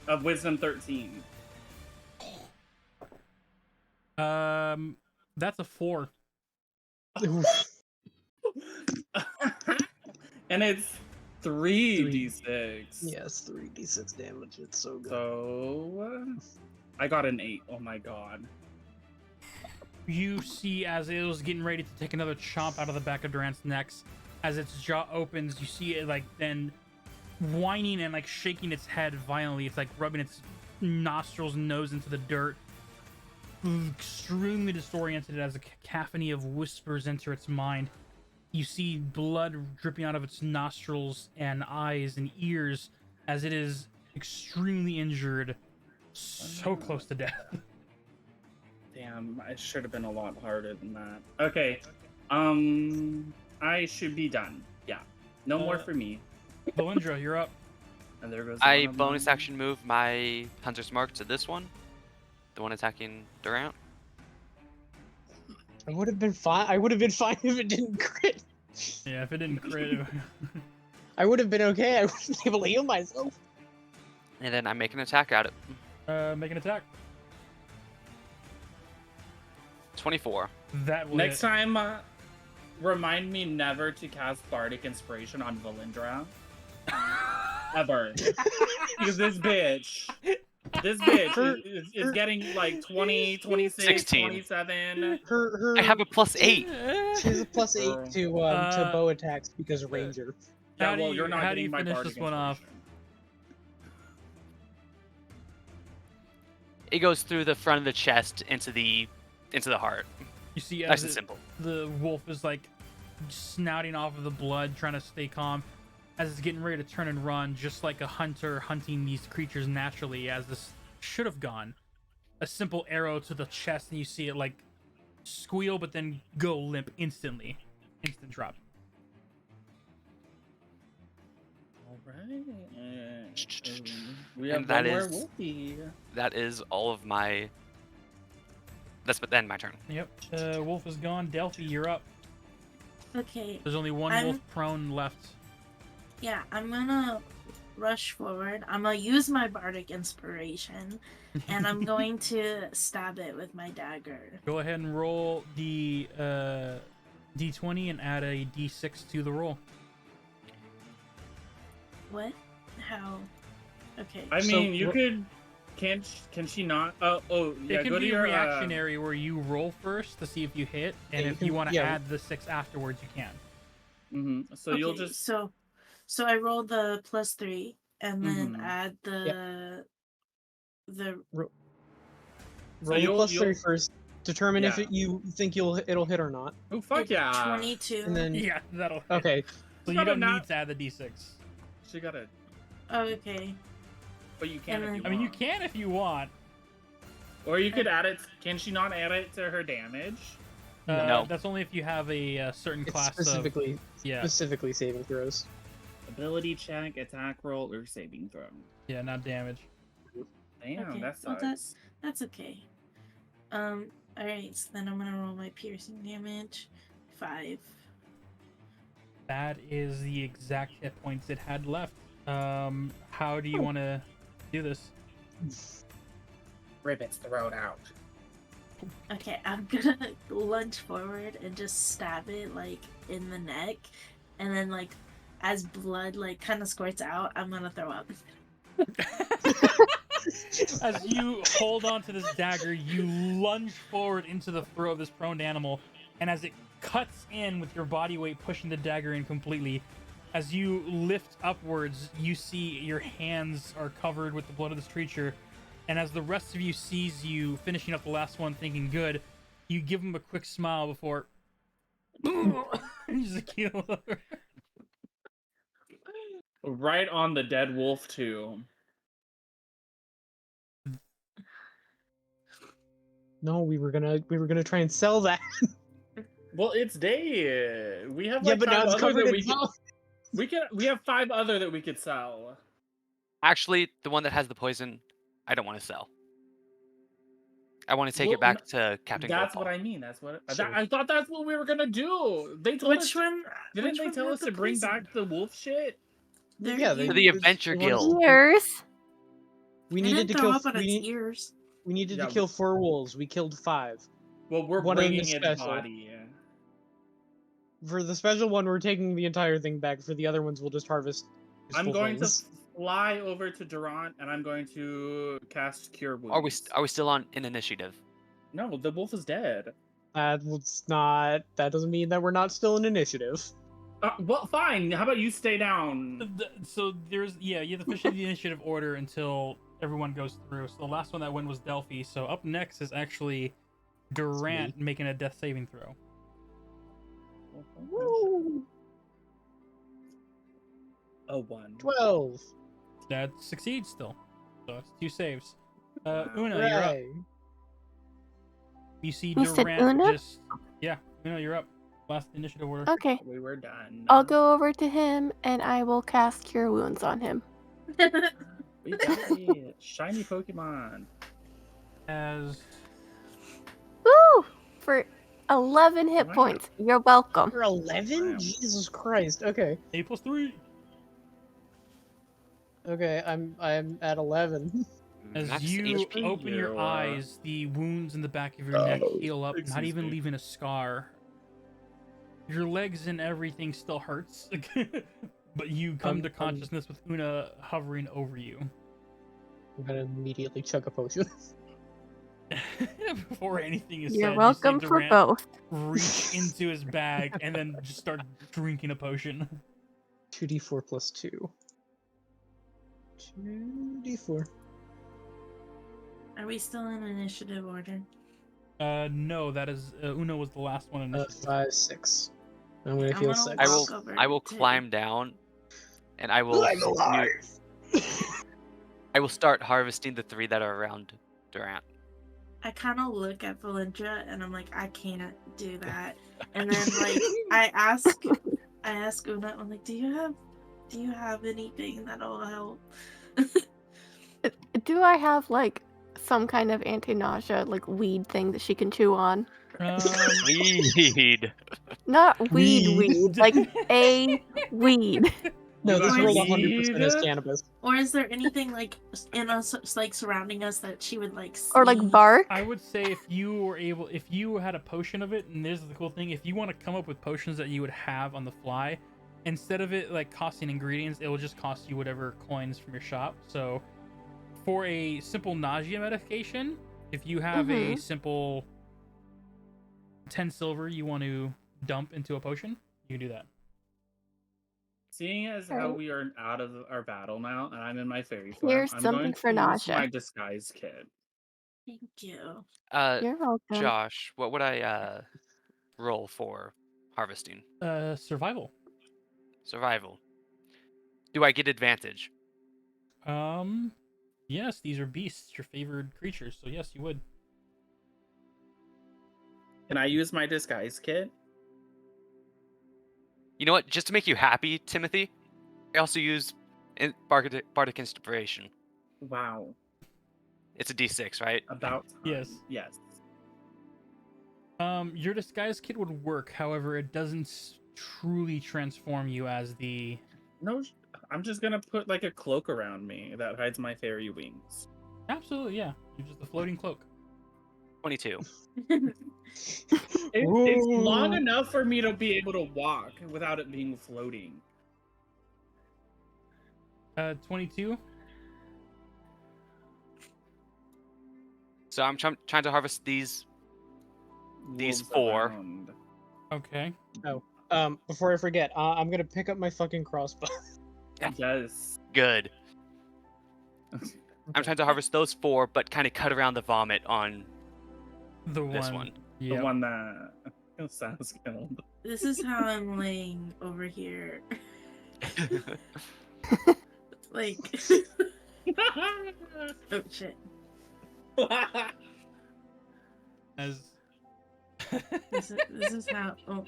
Of Wisdom 13. That's a 4. And it's 3d6. Yes, 3d6 damage. It's so good. So I got an 8. Oh my god. You see, as it was getting ready to take another chomp out of the back of Durant's neck, as its jaw opens, you see it like then whining and like shaking its head violently. It's like rubbing its nostrils and nose into the dirt. Extremely disoriented as a cacophony of whispers enter its mind. You see blood dripping out of its nostrils and eyes and ears as it is extremely injured, so close to death. Damn, I should have been a lot harder than that. Okay. I should be done. Yeah. No more for me. Belindra, you're up. And there goes I one of bonus mine. action move my Hunter's Mark to this one, the one attacking Durant. I would have been fine. I would have been fine if it didn't crit. Yeah, if it didn't crit. I would have been okay. I would have been able to heal myself. And then I make an attack at it. Make an attack. 24. That will Next hit. time, remind me never to cast Bardic Inspiration on Valindra. Ever. Because this bitch is getting like 20, 26, 16. 27. Her I have a +8. She has a +8 to bow attacks because Ranger. Yeah, How do well, you- you're not how do getting you my finish Bardic this one off? Inspiration. It goes through the front of the chest into the heart. You see, Nice as and simple. the wolf is like snouting off of the blood, trying to stay calm, as it's getting ready to turn and run, just like a hunter hunting these creatures naturally, as this should have gone. A simple arrow to the chest, and you see it like squeal, but then go limp instantly. Instant drop. Alright. We have And that one more is- Wolfie. That is all of my. That's then my turn. Yep. Wolf is gone. Delphi, you're up. Okay. There's only one wolf prone left. Yeah, I'm gonna rush forward. I'm gonna use my bardic inspiration, and I'm going to stab it with my dagger. Go ahead and roll the d20 and add a d6 to the roll. What? How? Okay. I mean, you could. Can she not? Yeah. It can Go to be your reactionary where you roll first to see if you hit, and Yeah, if you want to add the 6 afterwards, you can. So okay, you'll just. So I roll the +3 and then add the Roll So the you'll- +3 first. Determine if Yeah. you think it'll hit or not. Oh fuck it's yeah! 22. And then Yeah, that'll hit. okay. So You you gotta don't not- need to add the d6. She got it, Oh, okay. but you can. And If then- you I mean, you want. can if you want. Or you could add it. Can she not add it to her damage? No. That's only if you have a certain It's class specifically of... Yeah, specifically saving throws. Ability check, attack roll, or saving throw. yeah, not damage. Damn, Okay, that well, sucks. that's okay. Alright, so then I'm gonna roll my piercing damage. 5. That is the exact hit points it had left. How do you want to do this? Rip its throat out. Okay, I'm gonna lunge forward and just stab it like in the neck, and then like as blood like kind of squirts out, I'm gonna throw up. As you hold on to this dagger, you lunge forward into the throat of this prone animal, and as it cuts in with your body weight pushing the dagger in completely, as you lift upwards, you see your hands are covered with the blood of this creature, and as the rest of you sees you finishing up the last one thinking good, you give him a quick smile before just kill her. Right on the dead wolf too. No, we were gonna try and sell that. Well, it's day. We have Yeah, like but now five it's other covered that in we have 5 other that we could sell. Actually, the one that has the poison, I don't want to sell. I want to take Well, it back to Captain That's Goldball. what I mean. That's what Sure. I thought. That's what we were gonna do. They told us. Which one? Didn't which they one tell had us the to bring poison? back the wolf shit? They're Yeah, ears. To the Adventure they wanted- Guild. Ears. We I needed didn't to throw kill. up on its ears. We needed Yeah, to kill 4 wolves. We killed 5. Well, we're One of them bringing is its special. body. For the special one, we're taking the entire thing back. For the other ones, we'll just harvest. I'm useful going things. to fly over to Durant, and I'm going to cast Cure Wounds. Are we still on an initiative? No, the wolf is dead. That's not. That doesn't mean that we're not still in initiative. Well, fine. How about you stay down? So there's you have to finish the initiative order until everyone goes through. So the last one that went was Delphi. So up next is actually Durant making a death saving throw. Woo! A 1. 12. That succeeds still. So that's 2 saves. Una, Wow. you're up. Hooray. You see You said Durant Una? just Una, you're up. Last initiative order. Okay, We were done. I'll go over to him and I will cast Cure Wounds on him. We got it. Shiny Pokemon. As Woo! For 11 hit Wow. points. You're welcome. For 11? Wow. Jesus Christ. Okay. 8 plus 3. Okay, I'm at 11. As Max you HP. open your You, eyes, the wounds in the back of your neck heal up, not excuse even me. leaving a scar. Your legs and everything still hurts, but you come to consciousness with Una hovering over you. I'm gonna immediately chug a potion. Before anything is You're said, welcome you see for Durant both. reach into his bag and then just start drinking a potion. 2d4 plus 2. 2d4. Are we still in initiative order? No, that is Una was the last one. In 5, 6. I'm gonna I'm heal gonna 6. walk over I will to- climb down, and I will. I'm alive! I will start harvesting the 3 that are around Durant. I kind of look at Valindra and I'm like, I can't do that. And then like I ask Una, I'm like, do you have anything that'll help? Do I have like some kind of anti-nausea like weed thing that she can chew on? Weed. Not weed, Weed. like a weed. No, You this got roll weed? 100% as cannabis. Or is there anything like in us, like surrounding us, that she would like see? Or like bark. I would say if you had a potion of it, and this is the cool thing, if you want to come up with potions that you would have on the fly, instead of it like costing ingredients, it will just cost you whatever coins from your shop. So for a simple nausea medication, if you have a simple 10 silver you want to dump into a potion, you can do that. Seeing as how we are out of our battle now, and I'm in my fairy form, Here's I'm something going for to use nausea. my disguise kit. Thank you. You're welcome. Josh, what would I roll for harvesting? Survival. Survival. Do I get advantage? Yes, these are beasts, your favored creatures, so yes, you would. Can I use my disguise kit? You know what? Just to make you happy, Timothy, I also use Bardic Inspiration. Wow. It's a D6, right? About time. Yes. Yes. Your disguise kit would work, however, it doesn't truly transform you as the... No, I'm just gonna put like a cloak around me that hides my fairy wings. Absolutely, yeah. You're just a floating cloak. 22. It's long Ooh. enough for me to be able to walk without it being floating. 22. So I'm trying to harvest these Wolves 4. around. Okay. Before I forget, I'm gonna pick up my fucking crossbow. Yes. Good. I'm trying to harvest those 4, but kind of cut around the vomit on The this one. The Yeah. one that sounds killed. This is how I'm laying over here. Like, oh shit. As This is how. Oh,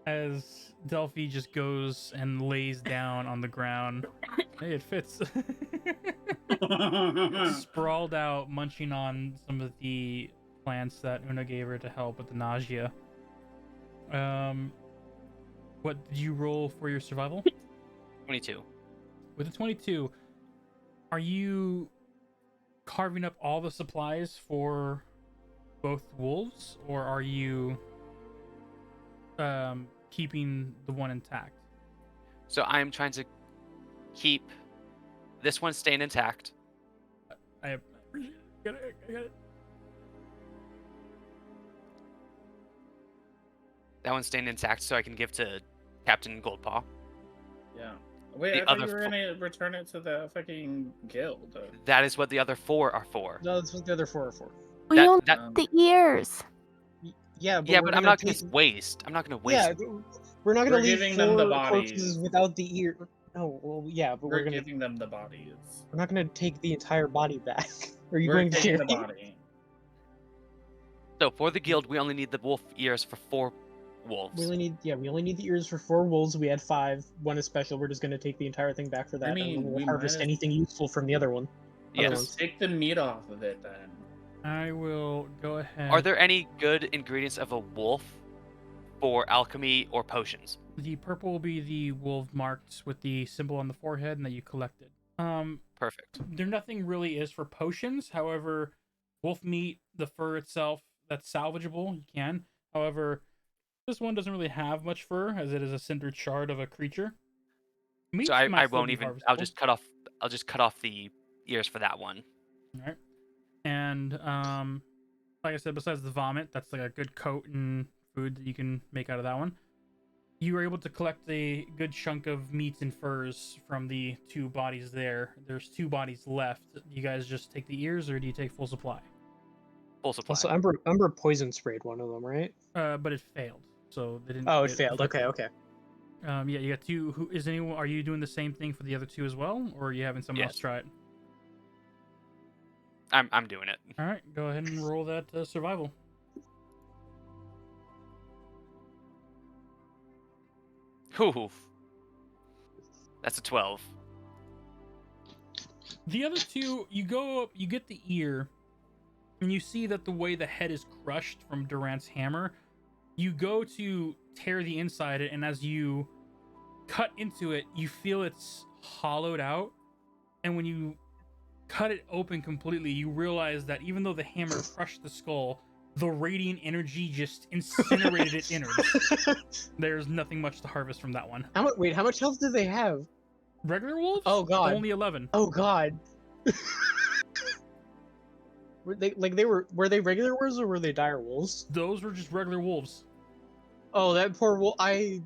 as Delphi just goes and lays down on the ground. Hey, it fits. Sprawled out, munching on some of the plants that Una gave her to help with the nausea. What did you roll for your survival? 22. With a 22, are you carving up all the supplies for both wolves, or are you keeping the one intact? So I'm trying to keep this one staying intact. I appreciate it. I got it. That one's staying intact so I can give to Captain Goldpaw. Yeah. Wait, The I thought other you were gonna return it to the fucking guild. That is what the other 4 are for. No, that's what the other 4 are for. We That- only that- have the ears. Yeah, but Yeah, we're but I'm gonna not going take... to waste. I'm not going to waste. Yeah, we're not gonna We're leave giving them the 4 corpses bodies. without the ear. No, well, yeah, but We're we're gonna... giving them the bodies. We're not gonna take the entire body back. Are you We're going to taking carry the it? body. So for the guild, we only need the wolf ears for 4 wolves. We only need the ears for 4 wolves. We had 5. One is special. We're just gonna take the entire thing back for that, and mean, then we we'll might harvest as- anything useful from the other one. Yes. ones. Just take the meat off of it then. I will go ahead. Are there any good ingredients of a wolf for alchemy or potions? The purple will be the wolf marked with the symbol on the forehead and that you collected. Perfect. There nothing really is for potions. However, wolf meat, the fur itself, that's salvageable. You can. However, this one doesn't really have much fur, as it is a cindered shard of a creature. Meat So I might still won't be even. harvestable. I'll just cut off the ears for that one. All right. And like I said, besides the vomit, that's like a good coat and food that you can make out of that one. You were able to collect a good chunk of meats and furs from the 2 bodies there. There's 2 bodies left. Do you guys just take the ears, or do you take full supply? Full supply. Also, Umber poison sprayed one of them, right? But it failed, so they didn't. Oh, it failed. Okay. Yeah, you got 2. Who is anyone? Are you doing the same thing for the other 2 as well, or are you having someone else Yes. try it? I'm doing it. All right, go ahead and roll that survival. Ooh. That's a 12. The other 2, you go up, you get the ear, and you see that the way the head is crushed from Durant's hammer, You go to tear the inside, and as you cut into it, you feel it's hollowed out. And when you cut it open completely, you realize that even though the hammer crushed the skull, the radiant energy just incinerated its innards. There's nothing much to harvest from that one. Wait, how much health do they have? Regular wolves? Oh god. Only 11. Oh god. Were they regular wolves or were they dire wolves? Those were just regular wolves. Oh, that poor wolf. I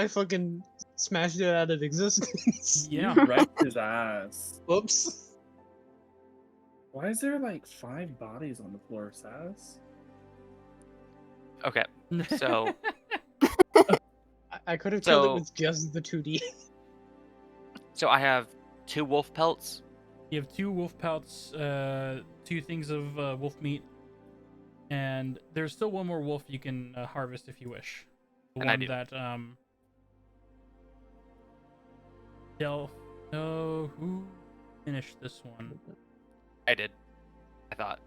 fucking smashed it out of existence. Yeah. You wrecked his ass. Whoops. Why is there like 5 bodies on the floor, Sass? Okay, so I could have killed it So- with just the 2D. so I have 2 wolf pelts. You have 2 wolf pelts, 2 things of wolf meat, and there's still one more wolf you can harvest if you wish. The And I one do. that who finished this one? I did. I thought.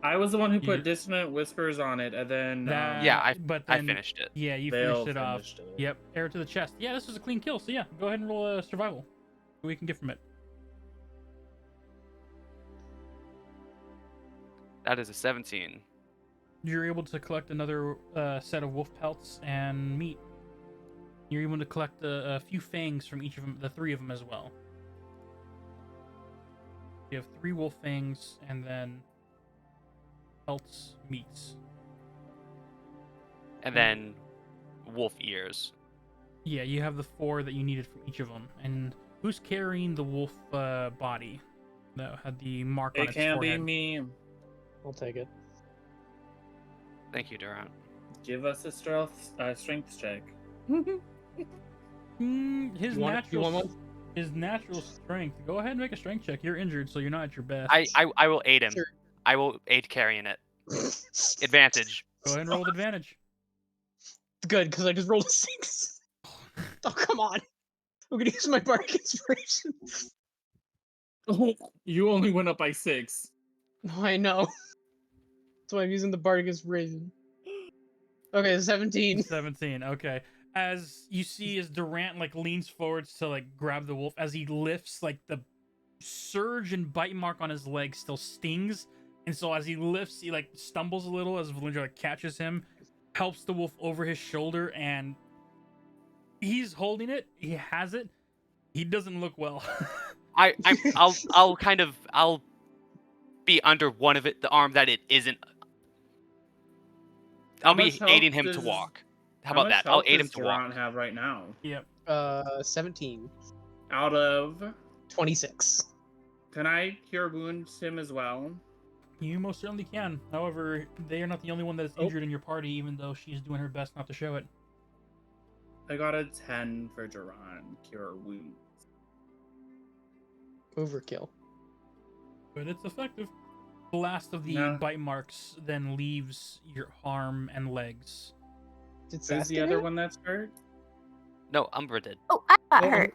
I was the one who put You- dissonant whispers on it, and then Yeah, but I then, finished it. Yeah, you Vale finished it off. finished it. Yep, arrow to the chest. Yeah, this was a clean kill. So yeah, go ahead and roll a survival. See what we can get from it. That is a 17. You're able to collect another set of wolf pelts and meat. You're able to collect a few fangs from each of them, the 3 of them as well. You have 3 wolf fangs and then pelts, meats. And then wolf ears. Yeah, you have the 4 that you needed from each of them. And who's carrying the wolf body that had the mark on It its can't be forehead? me. I'll take it. Thank you, Durant. Give us a strength check. His You want one? his natural strength. Go ahead and make a strength check. You're injured, so you're not at your best. I will aid him. Sure. I will aid carrying it. Advantage. Go ahead and roll with advantage. Good, because I just rolled a 6. Oh, come on. I'm gonna use my bardic inspiration. Oh, you only went up by 6. No, I know. That's why I'm using the bardic inspiration. Okay, 17. 17. Okay. As you see, as Durant like leans forwards to like grab the wolf, as he lifts, like the surge and bite mark on his leg still stings, and so as he lifts, he like stumbles a little as Valindra like catches him, helps the wolf over his shoulder, and he's holding it. He has it. He doesn't look well. I'll be under one of it, the arm that it isn't. I'll be much health aiding him to does- walk. How How about much that? I'll health aid him does to walk. Durant have right now? Yep. 17. Out of 26. Can I cure wounds him as well? You most certainly can. However, they are not the only one that is Oh. injured in your party, even though she's doing her best not to show it. I got a 10 for Durant. Cure wounds. Overkill. But it's effective. The last of the No. bite marks then leaves your arm and legs. Did Who's Sas the get other hit? one that's hurt? No, Umbra did. Oh, I got Oh, hurt.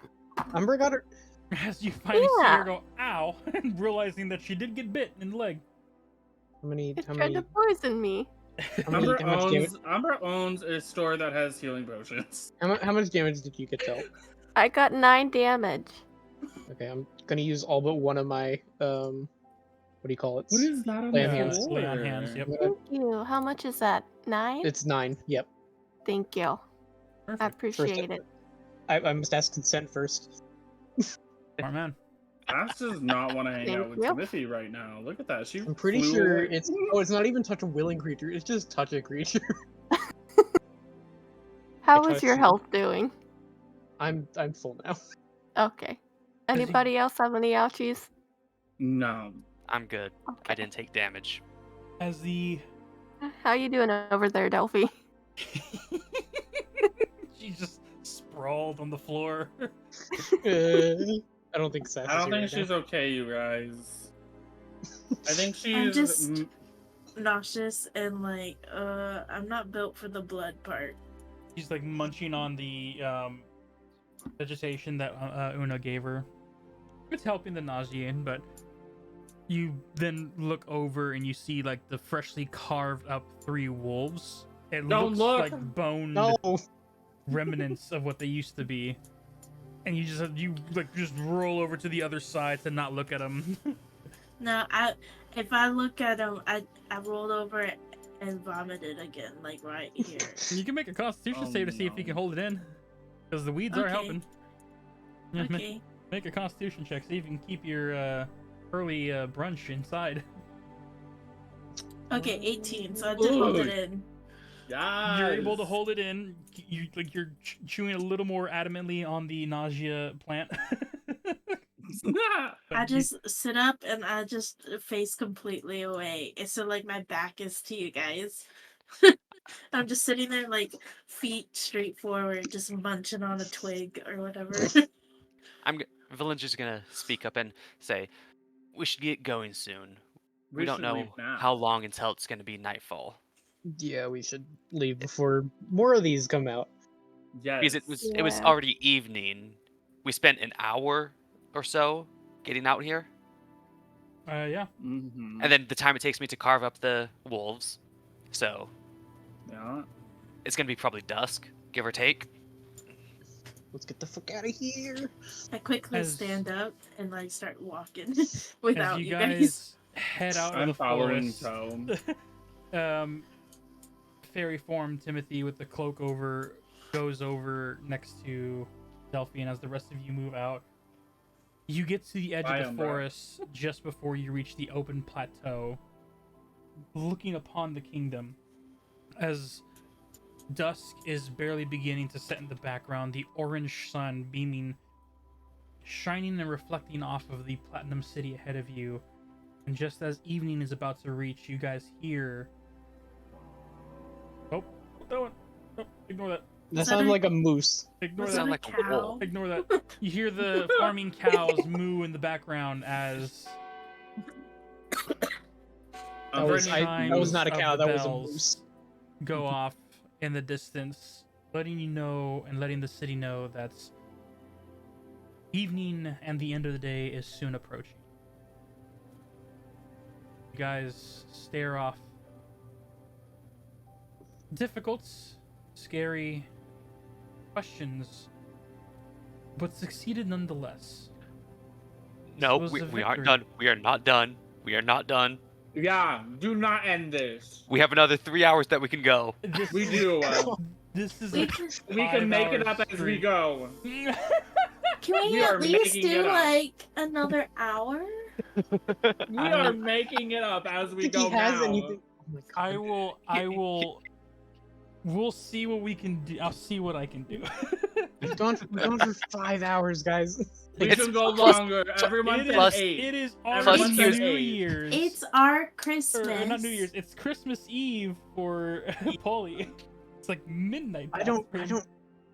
Umber got her. As you finally see Yeah. her go, ow, and realizing that she did get bit in the leg. How many? It How tried many? to poison me. How much damage? Umbra owns a store that has healing potions. How much damage did you get dealt? I got 9 damage. Okay, I'm gonna use all but one of my what do you call it? What is that on Lay the on hands. floor? Lay on hands, yep. I'm gonna- Thank you. How much is that? 9? It's 9. Yep. Thank you. I Perfect. appreciate it. I must ask consent first. Smart man. Ash does not want to hang out Thank with you. Timothy right now. Look at that. She I'm pretty flew sure away. it's it's not even touch a willing creature. It's just touch a creature. How I is your touched you. health doing? I'm full now. Okay. Anybody else have any ouchies? No. I'm good. Okay. I didn't take damage. As the How you doing over there, Delphi? she just sprawled on the floor. I don't think Sas I don't is here think right she's okay, you guys. I think she's. I'm just nauseous and like, I'm not built for the blood part. She's like munching on the vegetation that Una gave her. It's helping the nausea, but you then look over and you see like the freshly carved up 3 wolves It Don't looks look. like boned No. remnants of what they used to be, and you just roll over to the other side to not look at them. No, if I look at him, I rolled over and vomited again, like right here. You can make a Constitution save to see if you can hold it in, because the weeds are Okay. helping. Yeah, Okay. Make a Constitution check, see if you can keep your early brunch inside. Okay, 18. So I did hold it Ooh. in. Yes. You're able to hold it in. You're chewing a little more adamantly on the nausea plant. I just sit up and I just face completely away. It's so like my back is to you guys. I'm just sitting there like feet straight forward, just munching on a twig or whatever. Villain's just gonna speak up and say, "We should get going soon. We don't should know leave now. how long until it's gonna be nightfall." Yeah, we should leave before more of these come out. Yes. Because it was Yeah. already evening. We spent an hour or so getting out here, Yeah. Mm-hmm. and then the time it takes me to carve up the wolves. So Yeah. it's gonna be probably dusk, give or take. Let's get the fuck out of here. I quickly As- stand up and like start walking As without you you guys. guys head out of I'm the following forest, Tome. fairy form Timothy with the cloak over goes over next to Delphi, and as the rest of you move out, you get to the edge Bye, of the Umbra. forest just before you reach the open plateau, looking upon the kingdom. As dusk is barely beginning to set in the background, the orange sun beaming, shining and reflecting off of the platinum city ahead of you. And just as evening is about to reach, you guys hear... Oh, that one. Oh, ignore that. That Is that sounded a- like a moose. Ignore Was that. that a like a cow? wolf. Ignore that. You hear the farming cows moo in the background as That was, chimes that was not a of cow, the that was a bells moose. go off in the distance, letting you know and letting the city know that evening and the end of the day is soon approaching. You guys stare off. Difficult, scary questions, but succeeded nonetheless. No, was a we aren't victory. done. We are not done. We are not done. Yeah, do not end this. We have another 3 hours that we can go. This We is- do. This is We a can, We can make it 5-hour up as we streak. go. can we We are at least making do it up. like another hour? We are making it up as I we think go he has now. anything. Oh my God. I will. We'll see what we can do. I'll see what I can do. We've gone for 5 hours, guys. We It's can go plus- longer. Everyone It said Plus- is, 8. it is Everyone already said New 8. Year's. It's our Or, Christmas. not New Year's. It's Christmas Eve for Polly. It's like midnight. I don't.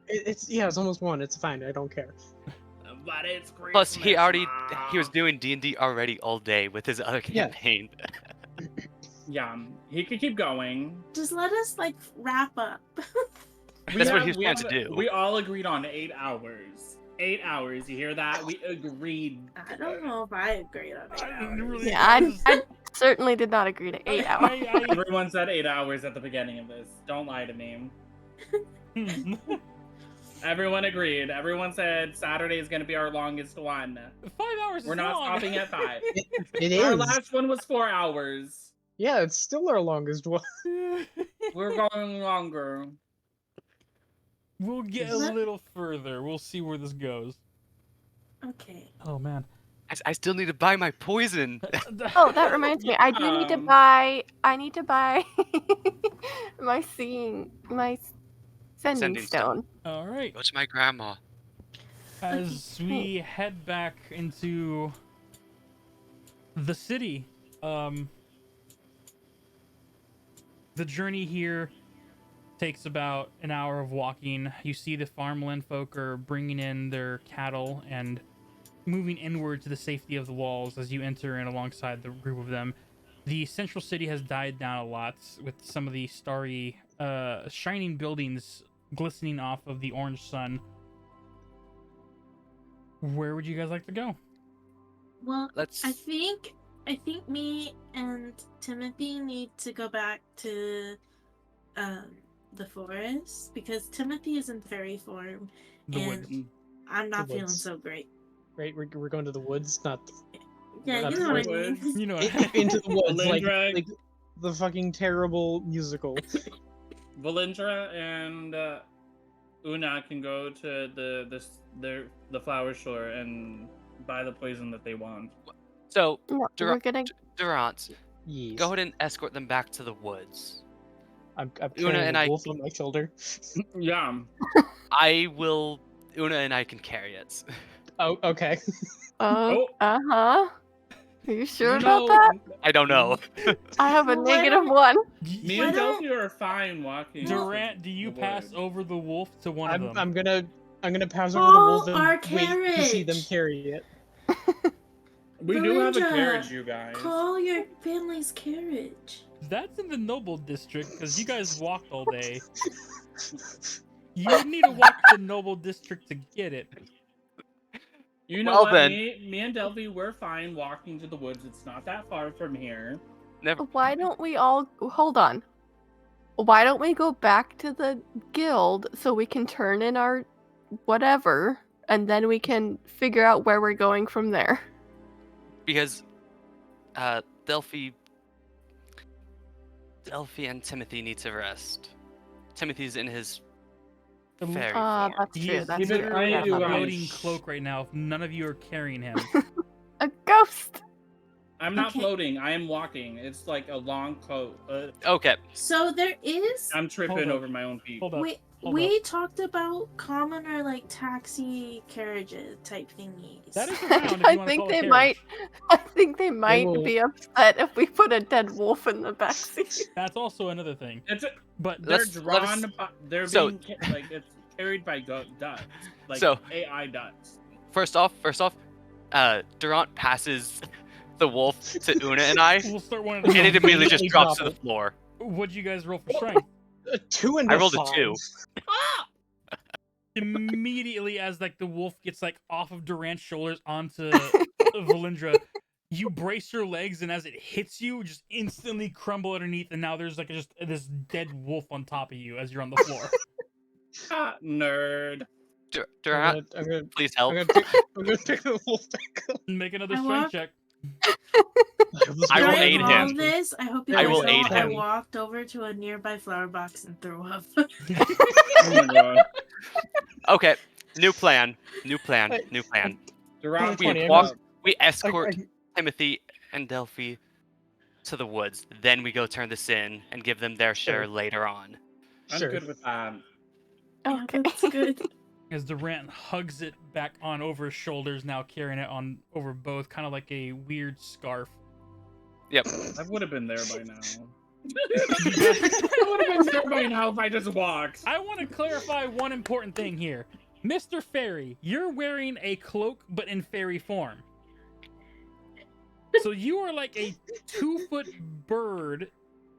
It's it's almost 1. It's fine. I don't care. But it's Christmas. Plus, he was Mom. doing D&D already all day with his other Yeah. campaign. Yeah, he could keep going. Just let us like wrap up. That's what he was trying to do. We all agreed on 8 hours. 8 hours. You hear that? We agreed. I don't know if I agree on it. Really- Yeah, I certainly did not agree to 8 hours. Everyone said 8 hours at the beginning of this. Don't lie to me. Everyone agreed. Everyone said Saturday is going to be our longest one. 5 hours. We're is not long. stopping at 5. It Our is. last one was 4 hours. Yeah, it's still our longest one. We're going longer. We'll get a little further. We'll see where this goes. Okay. Oh man. I still need to buy my poison. Oh, that reminds me. I do need to Um, buy. I need to buy my sending Sending stone. All right. Go to my grandma. As we head back into the city, the journey here takes about an hour of walking. You see the farmland folk are bringing in their cattle and moving inward to the safety of the walls as you enter in alongside the group of them. The central city has died down a lot with some of the starry, shining buildings glistening off of the orange sun. Where would you guys like to go? Well, Let's. I think me and Timothy need to go back to the forest because Timothy is in fairy form, The and woods. I'm not feeling woods. so great. Right, we're going to the woods, not Yeah, Not you the know what I woods. mean. You know, into the woods, Valindra- like the fucking terrible musical. Valindra and Una can go to the flower store and buy the poison that they want. So, No, we're gonna. Durant, Yes. go ahead and escort them back to the woods. I'm Una carrying and a I- wolf on my shoulder. Yeah. Una and I can carry it. Oh, okay. Oh. Are you sure No, about that? I don't know. I have a Well, why negative don't- one. Me Why and don't- Delphi are fine walking. Durant, do to you the pass woods. over the wolf to one of them? I'm gonna pass over the wolf and our wait to see them carriage. carry it. We do have a Valindra, carriage, you guys. Call your family's carriage. That's in the Noble District because you guys walked all day. You would need to walk to the Noble District to get it. You know Well what? then. Me and Delphi, we're fine walking to the woods. It's not that far from here. Never. Why don't we all hold on? Why don't we go back to the guild so we can turn in our whatever, and then we can figure out where we're going from there? Because Delphi and Timothy need to rest. Timothy's in his fairy form. That's He true. is That's Even true. literally I a do, floating cloak right now if none of you are carrying him. A ghost. I'm not Okay. floating. I am walking. It's like a long coat. Okay. So there is. I'm tripping Hold up. over my own feet. Hold up. hold We talked about common or like taxi carriages type thingies. That is around if I you want to think call they it might. I think they might will- be upset if we put a dead wolf in the backseat. That's also another thing. But They're Let us- drawn. They're so- being like it's carried by ducks, like So- AI ducks. First off, Durant passes the wolf to Una and I, we'll start one at a and it time. immediately just Immediately drops to drop the it. floor. What'd you guys roll for strength? A 2 and I a rolled a 5. 2. Immediately as like the wolf gets like off of Durant's shoulders onto Valindra, you brace your legs, and as it hits you, just instantly crumble underneath, and now there's like just this dead wolf on top of you as you're on the floor. Nerd. Durant, I'm gonna please help. pick the wolf back up. Make another I strength walk- check. I will During aid all him. This, I hope you I guys will know aid I him. walked over to a nearby flower box and threw up. Oh my god. Okay, new plan. Hey, Durant, We 20, I'm walk. gonna- We escort I- Timothy and Delphi to the woods. Then we go turn this in and give them their share Sure. later on. I'm Sure. good with that. Yeah, Okay. that's good. As Durant hugs it back on over his shoulders, now carrying it on over both, kind of like a weird scarf. Yep. I would have been there by now. I would have been there by now if I just walked. I want to clarify one important thing here. Mr. Fairy, you're wearing a cloak, but in fairy form. So you are like a 2-foot bird.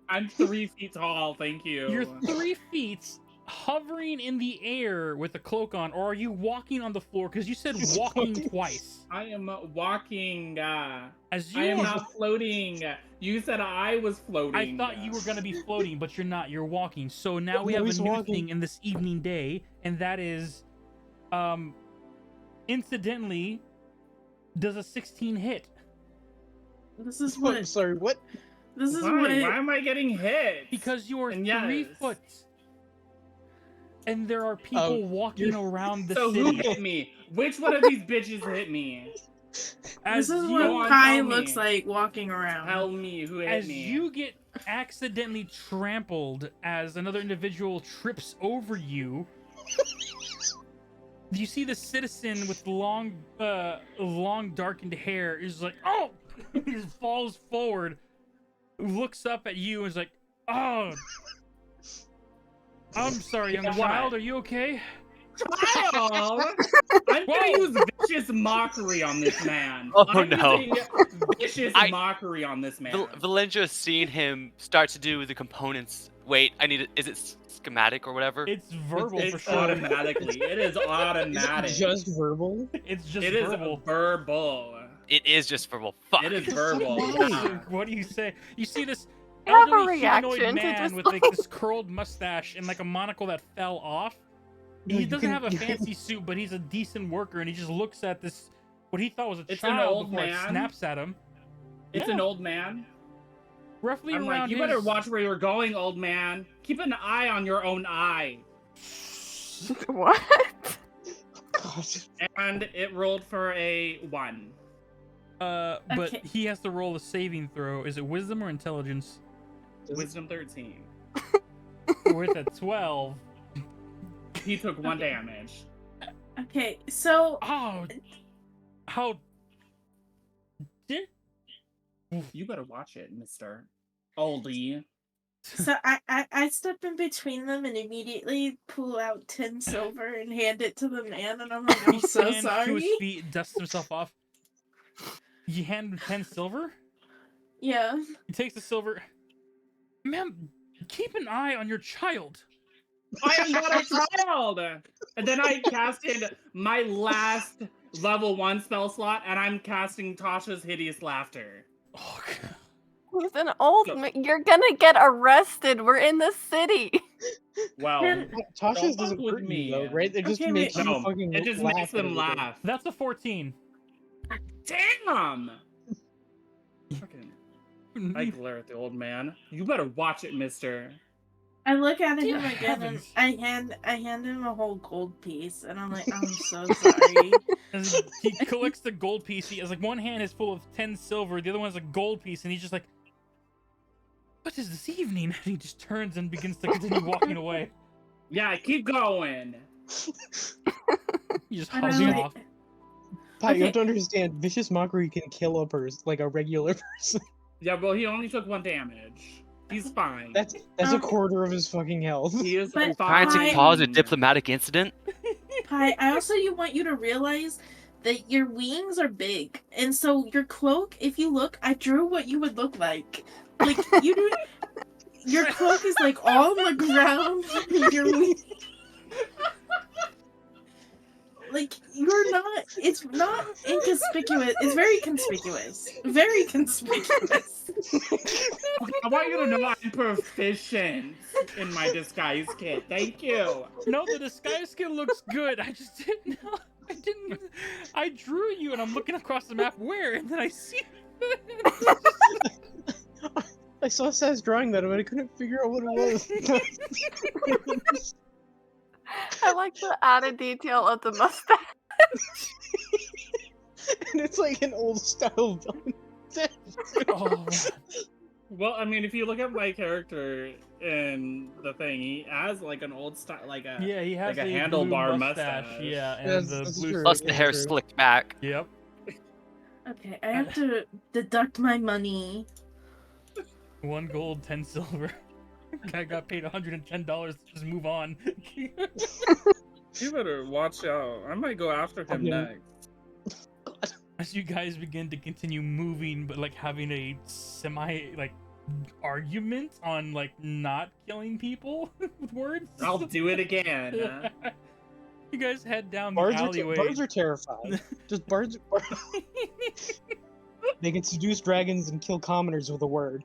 I'm 3 feet tall, thank you. You're 3 feet hovering in the air with a cloak on, or are you walking on the floor? Because you said walking twice. I am walking. As I you am are, not floating. You said I was floating. I thought you were going to be floating, but you're not. You're walking. So now we No, have a he's new walking. thing in this evening day, and that is, incidentally, does a 16 hit? This is What? what. Sorry, what? This is Why? what. Why am I getting hit? Because you are And 3 yes. foot. And there are people walking you're- around the So city. who hit me? Which one of these bitches hit me? As This is you, Go what on, Kai tell me. looks like walking around. Tell me who hit as me. you get accidentally trampled as another individual trips over you, you see the citizen with long darkened hair is like, oh, he falls forward, looks up at you, and is like, oh, I'm sorry, young What? child, are you okay? Child! I'm gonna Whoa. use vicious mockery on this man. Oh, I'm no. using vicious I- mockery on this man. Valendra's seen him start to do the components. Wait, is it schematic or whatever? It's verbal It's for sure. automatically. It is Is it automatic. just verbal? It's just It is verbal. verbal. It is just verbal. Fuck. It is verbal. What do you say? You see this have a elderly humanoid reaction to man just with like this curled mustache and like a monocle that fell off. No, He you doesn't can- have a you can- fancy suit, but he's a decent worker, and he just looks at this what he thought was a It's an child old before it man? snaps at him. It's Yeah. an old man. Roughly I'm around like, you his... better watch where you're going, old man. Keep an eye on your own eye. What? God. And it rolled for a 1. But Okay. he has to roll a saving throw. Is it wisdom or intelligence? Wisdom 13. With a 12. He took 1 damage. Okay, so Oh, how did You better watch it, Mr. Oldie. I step in between them and immediately pull out 10 silver and hand it to the man, and I'm like, I'm he so stands to his sorry. feet, dusts himself off? You hand him 10 silver? Yeah. He takes the silver. Ma'am, keep an eye on your child. I am not a child! And then I casted my last level 1 spell slot, and I'm casting Tasha's Hideous Laughter. Oh, God. He's an old man. You're gonna get arrested. We're in the city. Well, Then- Tasha's Don't doesn't fuck with hurt you me. though, right? It just Okay, makes wait. you no, fucking it just laugh makes at them everything. laugh. That's a 14. Damn! Fucking, I glare at the old man. You better watch it, mister. I look at Dear him again and heavens. I hand him a whole gold piece, and I'm like, I'm so sorry. As he collects the gold piece, he has like one hand is full of 10 silver, the other one is a gold piece, and he's just like, what is this evening? And he just turns and begins to continue walking away. Yeah, keep going. He just And hauls I'm you like, off. Pat, you have Okay. to understand, vicious mockery can kill a person, like a regular person. Yeah, well, he only took 1 damage. He's fine. That's a quarter of his fucking health. He is But Trying to Fine. cause a diplomatic incident? Pi, I also want you to realize that your wings are big, and so your cloak. If you look, I drew what you would look like. Like you do. Your cloak is like all on the ground. Your wings. Like you're not. It's not inconspicuous. It's very conspicuous. Very conspicuous. I want you to know I'm proficient in my disguise kit. Thank you. No, the disguise skill looks good. I just didn't know. I drew you and I'm looking across the map where, and then I see I saw Saz drawing that, but I couldn't figure out what it was. I like the added detail of the mustache. And it's like an old style villain. Oh, man. Well, I mean, if you look at my character in the thing, he has like an old style, like a Yeah, he has like a blue handlebar mustache. mustache. Yeah, and That's- the that's blue. true. Plus the hair True. slicked back. Yep. Okay, I have to deduct my money. 1 gold, 10 silver. Guy got paid $110 to just move on. You better watch out. I might go after him Okay. next. As you guys begin to continue moving, but like having a semi like argument on like not killing people with words. I'll do it again. You guys head down the Bards alleyway. are terrified. Just bards. They can seduce dragons and kill commoners with a word.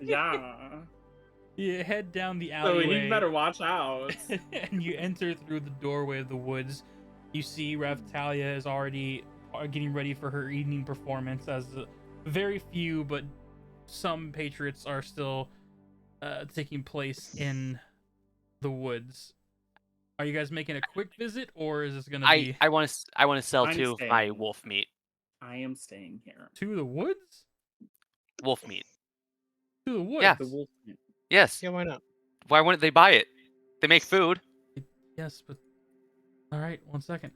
Yeah. You head down the So alleyway. he better watch out. And you enter through the doorway of the woods. You see Ravtalia is already getting ready for her evening performance, as very few but some patriots are still taking place in the woods. Are you guys making a quick visit, or is this gonna be I want to sell I'm 2 of my staying. wolf meat. I am staying here. to the woods? Wolf meat. To the woods? Yeah. The wolf. Yes. Yeah, why not? Why wouldn't they buy it? They make food. Yes, but all right. 1 second.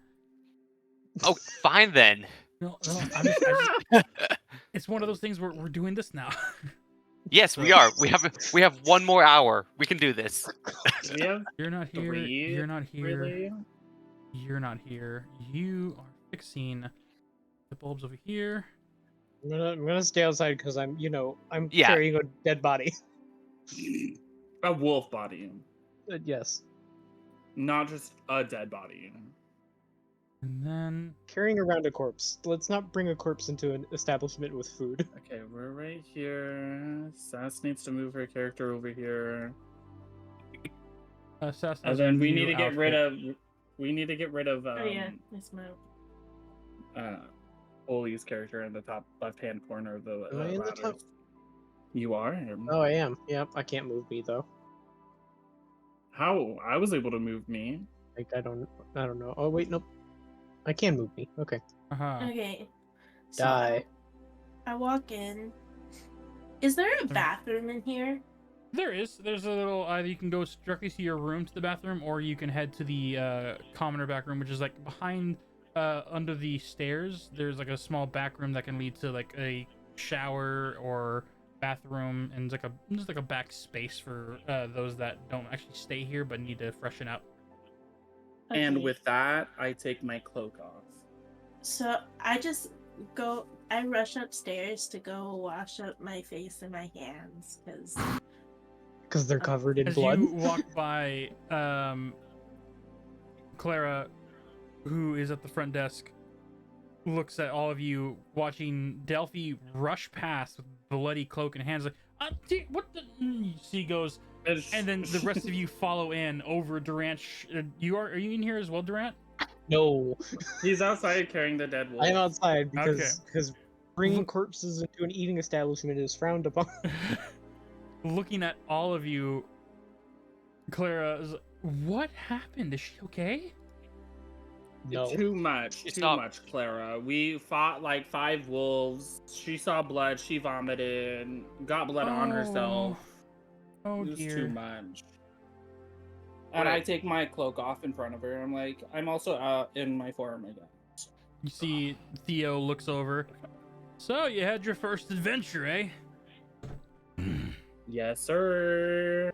Oh, fine then. No, it's one of those things where we're doing this now. Yes, we are. We have 1 more hour. We can do this. We have You're not here. 3, You're not here. really. You're not here. You are fixing the bulbs over here. I'm gonna stay outside because I'm Yeah. carrying a dead body. A wolf body, Yes. not just a dead body. And then Carrying around a corpse. Let's not bring a corpse into an establishment with food. Okay, we're right here. Sass needs to move her character over here. Sass And has a then we new need to get rid outfit. of. We need to get rid of Oh yeah, it's my. Oli's character in the top left-hand corner of the Am I in the ladders. top? You are. Oh, I am. Yep, I can't move me though. How? I was able to move me. Like I don't know. Oh wait, nope. I can move me. Okay. Uh-huh. Okay. So Die. I walk in. Is there a bathroom in here? There's a little, either you can go directly to your room to the bathroom, or you can head to the commoner back room, which is like behind, under the stairs. There's like a small back room that can lead to like a shower or bathroom, and it's just like a back space for those that don't actually stay here but need to freshen up. And Okay. with that, I take my cloak off. So I rush upstairs to go wash up my face and my hands Because they're covered in As blood. you walk by, Clara, who is at the front desk, looks at all of you, watching Delphi rush past with bloody cloak in hands. Like, what the? She goes, and then the rest of you follow in over Durant. Are you in here as well, Durant? No, He's outside carrying the dead wolf. I'm outside Okay. because bringing corpses into an eating establishment is frowned upon. Looking at all of you, Clara is, what happened? Is she okay? No. Too much, Clara. We fought like 5 wolves. She saw blood. She vomited. Got blood on herself. Oh It was dear. too much. And I take my cloak off in front of her. I'm like, I'm also in my form again. You see Theo looks over. So you had your first adventure, eh? Yes, sir.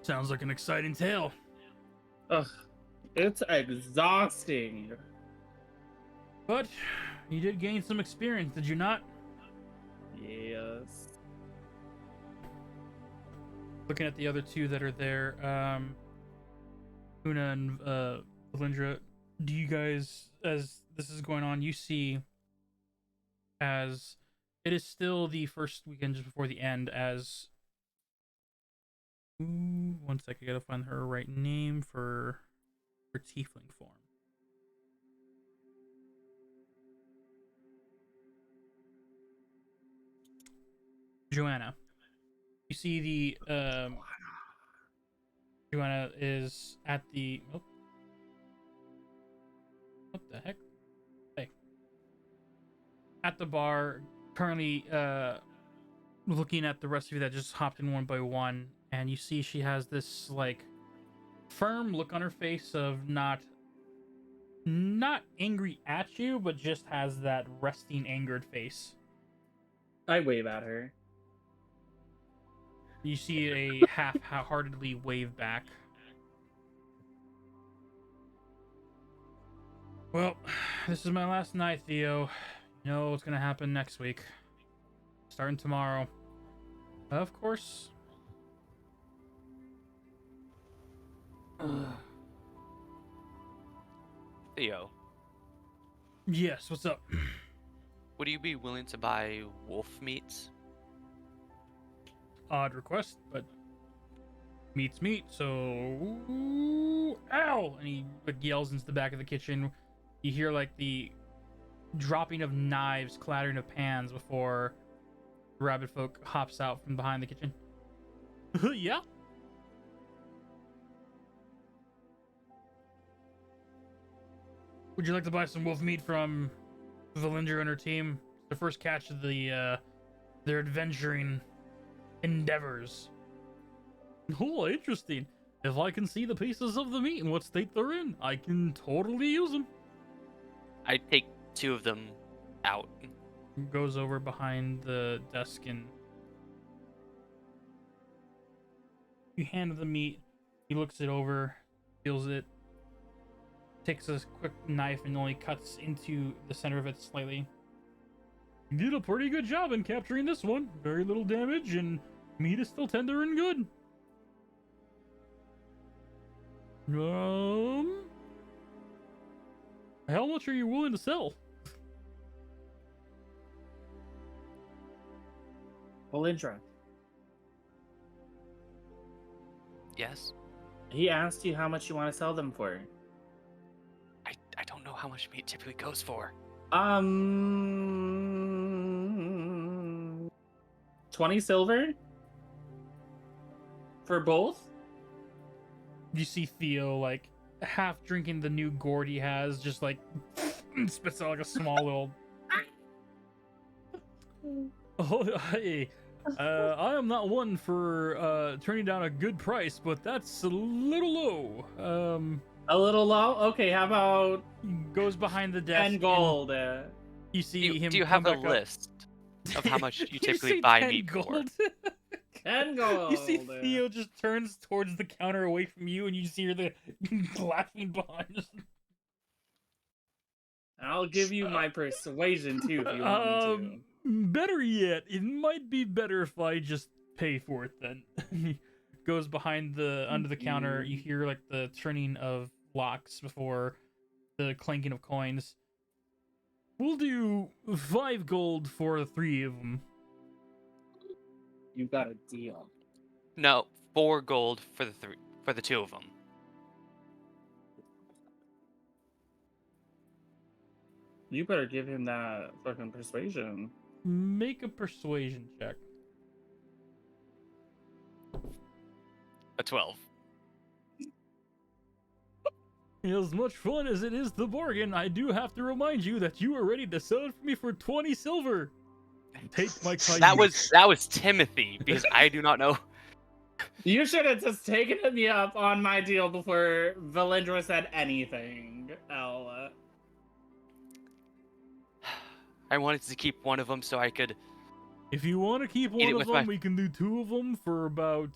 Sounds like an exciting tale. Ugh, it's exhausting. But you did gain some experience, did you not? Yes. Looking at the other two that are there, Una and Valindra, do you guys, as this is going on, you see, as it is still the first weekend just before the end, as one sec, I gotta find her right name for her tiefling form. Joanna. You see the Joanna is at the what the heck? Hey. At the bar, currently looking at the rest of you that just hopped in one by one, and you see she has this like firm look on her face of not angry at you, but just has that resting angered face. I wave at her. You see a half-heartedly wave back. Well, this is my last night, Theo. You know what's gonna happen next week. Starting tomorrow. Of course. Theo, Yes, what's up? would you be willing to buy wolf meats? Odd request, but meat's meat, so ow! And he like yells into the back of the kitchen. You hear like the dropping of knives, clattering of pans before the rabbit folk hops out from behind the kitchen. Yeah. Would you like to buy some wolf meat from Valindra and her team? It's the first catch of their adventuring endeavors. Oh, interesting. If I can see the pieces of the meat and what state they're in, I can totally use them. I take 2 of them out. Goes over behind the desk and you hand him the meat. He looks it over, feels it, takes a quick knife and only cuts into the center of it slightly. You did a pretty good job in capturing this one. Very little damage and meat is still tender and good. How much are you willing to sell? Valindra, Yes. he asked you how much you want to sell them for. I don't know how much meat typically goes for. 20 silver for both. You see Theo like half drinking the new gourd he has, just like spits out like a small little. Oh, hey, I am not one for turning down a good price, but that's a little low. A little low. Okay, how about Goes behind the desk. 10 and gold? You see him. Do you come have a back up. list of how much you You typically say buy 10 meat for? gold? 10 gold. You see Theo just turns towards the counter away from you, and you see her laughing behind us. I'll give you my persuasion too if you want me to. Better yet, it might be better if I just pay for it then. He goes behind under the counter. You hear like the turning of locks before the clanking of coins. We'll do 5 gold for 3 of them. You got a deal. No, 4 gold for the 2 of them. You better give him that fucking persuasion. Make a persuasion check. A 12. As much fun as it is the bargain, I do have to remind you that you are ready to sell it for me for 20 silver. Take my That was Timothy, because I do not know. You should have just taken me up on my deal before Valindra said anything, Ella. I wanted to keep one of them so I could. If you want to keep Eat it one of with them, my- we can do 2 of them for about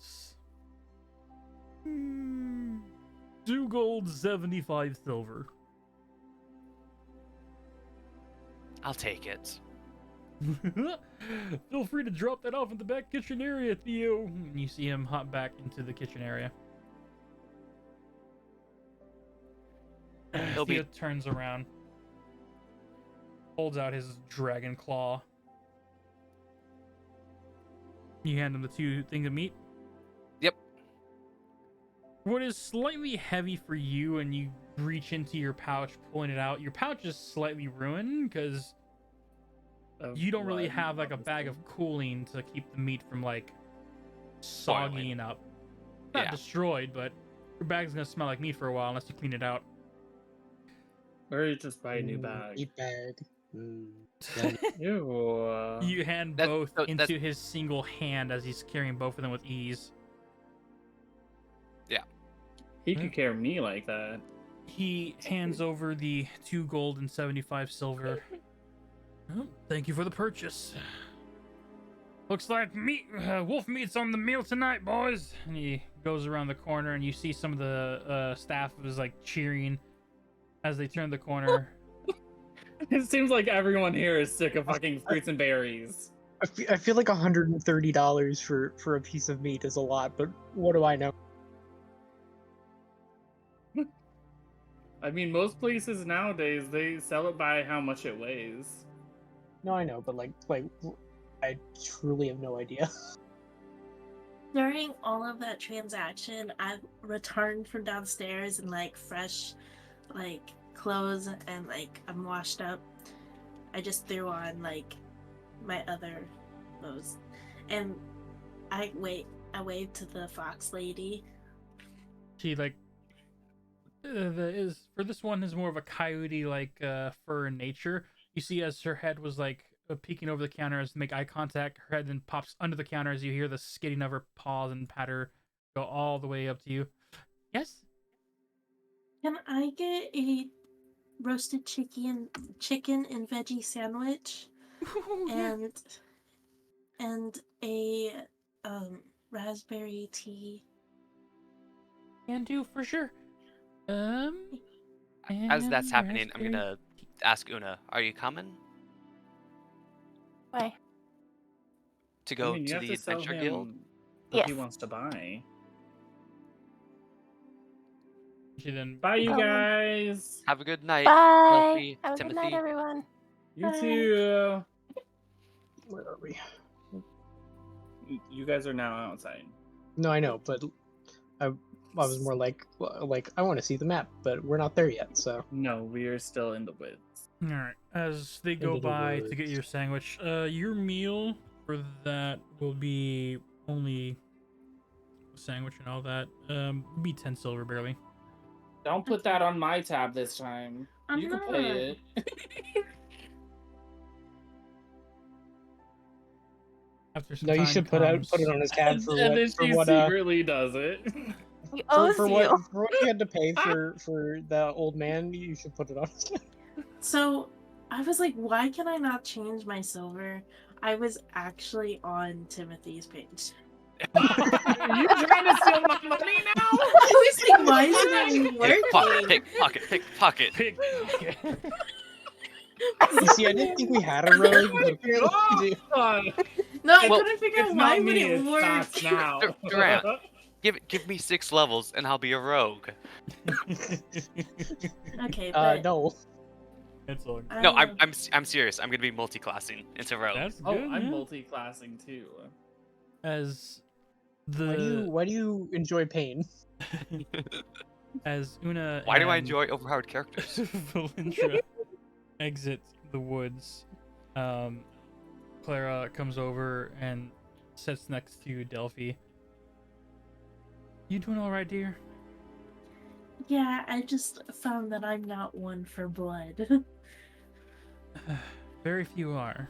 2 gold, 75 silver. I'll take it. Feel free to drop that off in the back kitchen area, Theo. And you see him hop back into the kitchen area. It'll Theo be turns around, holds out his dragon claw. You hand him the 2 things of meat. Yep. What is slightly heavy for you, and you reach into your pouch, pulling it out. Your pouch is slightly ruined because you don't really have like a bag of cooling to keep the meat from like soggying up. Not destroyed, but your bag's gonna smell like meat for a while unless you clean it out. Or you just buy a new bag. Meat bag. Ew. You hand both into his single hand as he's carrying both of them with ease. Yeah. He could carry me like that. He hands over the 2 gold and 75 silver. Oh, thank you for the purchase. Looks like wolf meat's on the meal tonight, boys. And he goes around the corner, and you see some of the staff is like cheering as they turn the corner. It seems like everyone here is sick of fucking fruits and berries. I feel like $130 for a piece of meat is a lot, but what do I know? I mean, most places nowadays, they sell it by how much it weighs. No, I know, but like I truly have no idea. During all of that transaction, I returned from downstairs in like fresh, like clothes, and like I'm washed up. I just threw on like my other clothes, and I waved to the fox lady. She like for this one is more of a coyote like fur in nature. You see as her head was like peeking over the counter as to make eye contact, her head then pops under the counter as you hear the skidding of her paws and patter go all the way up to you. Yes? Can I get a roasted chicken and veggie sandwich and a raspberry tea? Can do for sure. As that's happening, I'm gonna ask Una, are you coming Why? to go I mean, you to have the to sell Adventure him Guild? what he Yes. wants to buy. She then Bye, you Oh. guys. Have a good night, Bye. Delphi, Have a good night, Timothy. everyone. You Bye. too. Where are we? You guys are now outside. No, I know, but I was more like I want to see the map, but we're not there yet. So No, we are still in the woods. All right. As they go Into the by to get woods. your sandwich, your meal for that will be only a sandwich and all that. Be 10 silver barely. Don't put that on my tab this time. I'm You can not. pay it. After some no, you time should comes, put it on his tab for And what then she secretly does it. He owes for you. what you had to pay for the old man. You should put it on his tab. So I was like, why can I not change my silver? I was actually on Timothy's page. You trying to steal my money now? I was like, why isn't it working? Pickpocket. You see, I didn't think we had a rogue, but apparently we do. No, I Well, couldn't figure out It's why not would me, it it's work. Sass now. Durant. Give me 6 levels and I'll be a rogue. Okay, but No. It's all good. No, I'm serious. I'm gonna be multi-classing into rogue. That's good. Oh, I'm yeah. multi-classing too. As Why do you enjoy pain? as Una Why do I and enjoy overpowered characters? Valindra exit the woods, Clara comes over and sits next to Delphi. You doing all right, dear? yeah, I just found that I'm not one for blood. Very few are,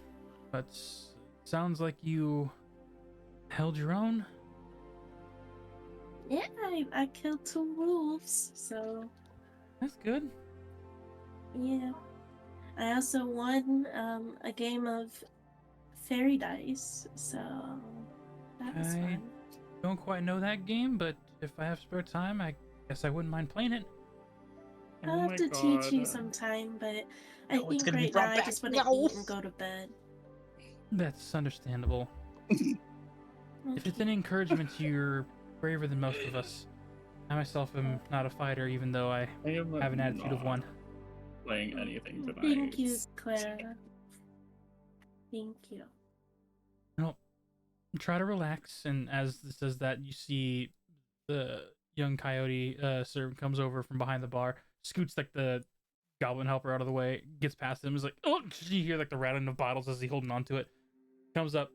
but sounds like you held your own. Yeah, I killed 2 wolves, so That's good. yeah. I also won a game of fairy dice, so that was I fun. don't quite know that game, but if I have spare time, I guess I wouldn't mind playing it. I'll have to teach you sometime, but I No, it's think gonna be right brought now I back. just want to No. eat and go to bed. That's understandable. If it's Okay. any encouragement, you're braver than most of us. I myself am not a fighter, even though I have an attitude of one. Playing anything tonight. Thank you, Clara. Thank you. Well, try to relax, and as this does that, you see the young coyote servant comes over from behind the bar, scoots like the goblin helper out of the way, gets past him, is like, oh, you hear like the rattling of bottles as he's holding on to it, comes up,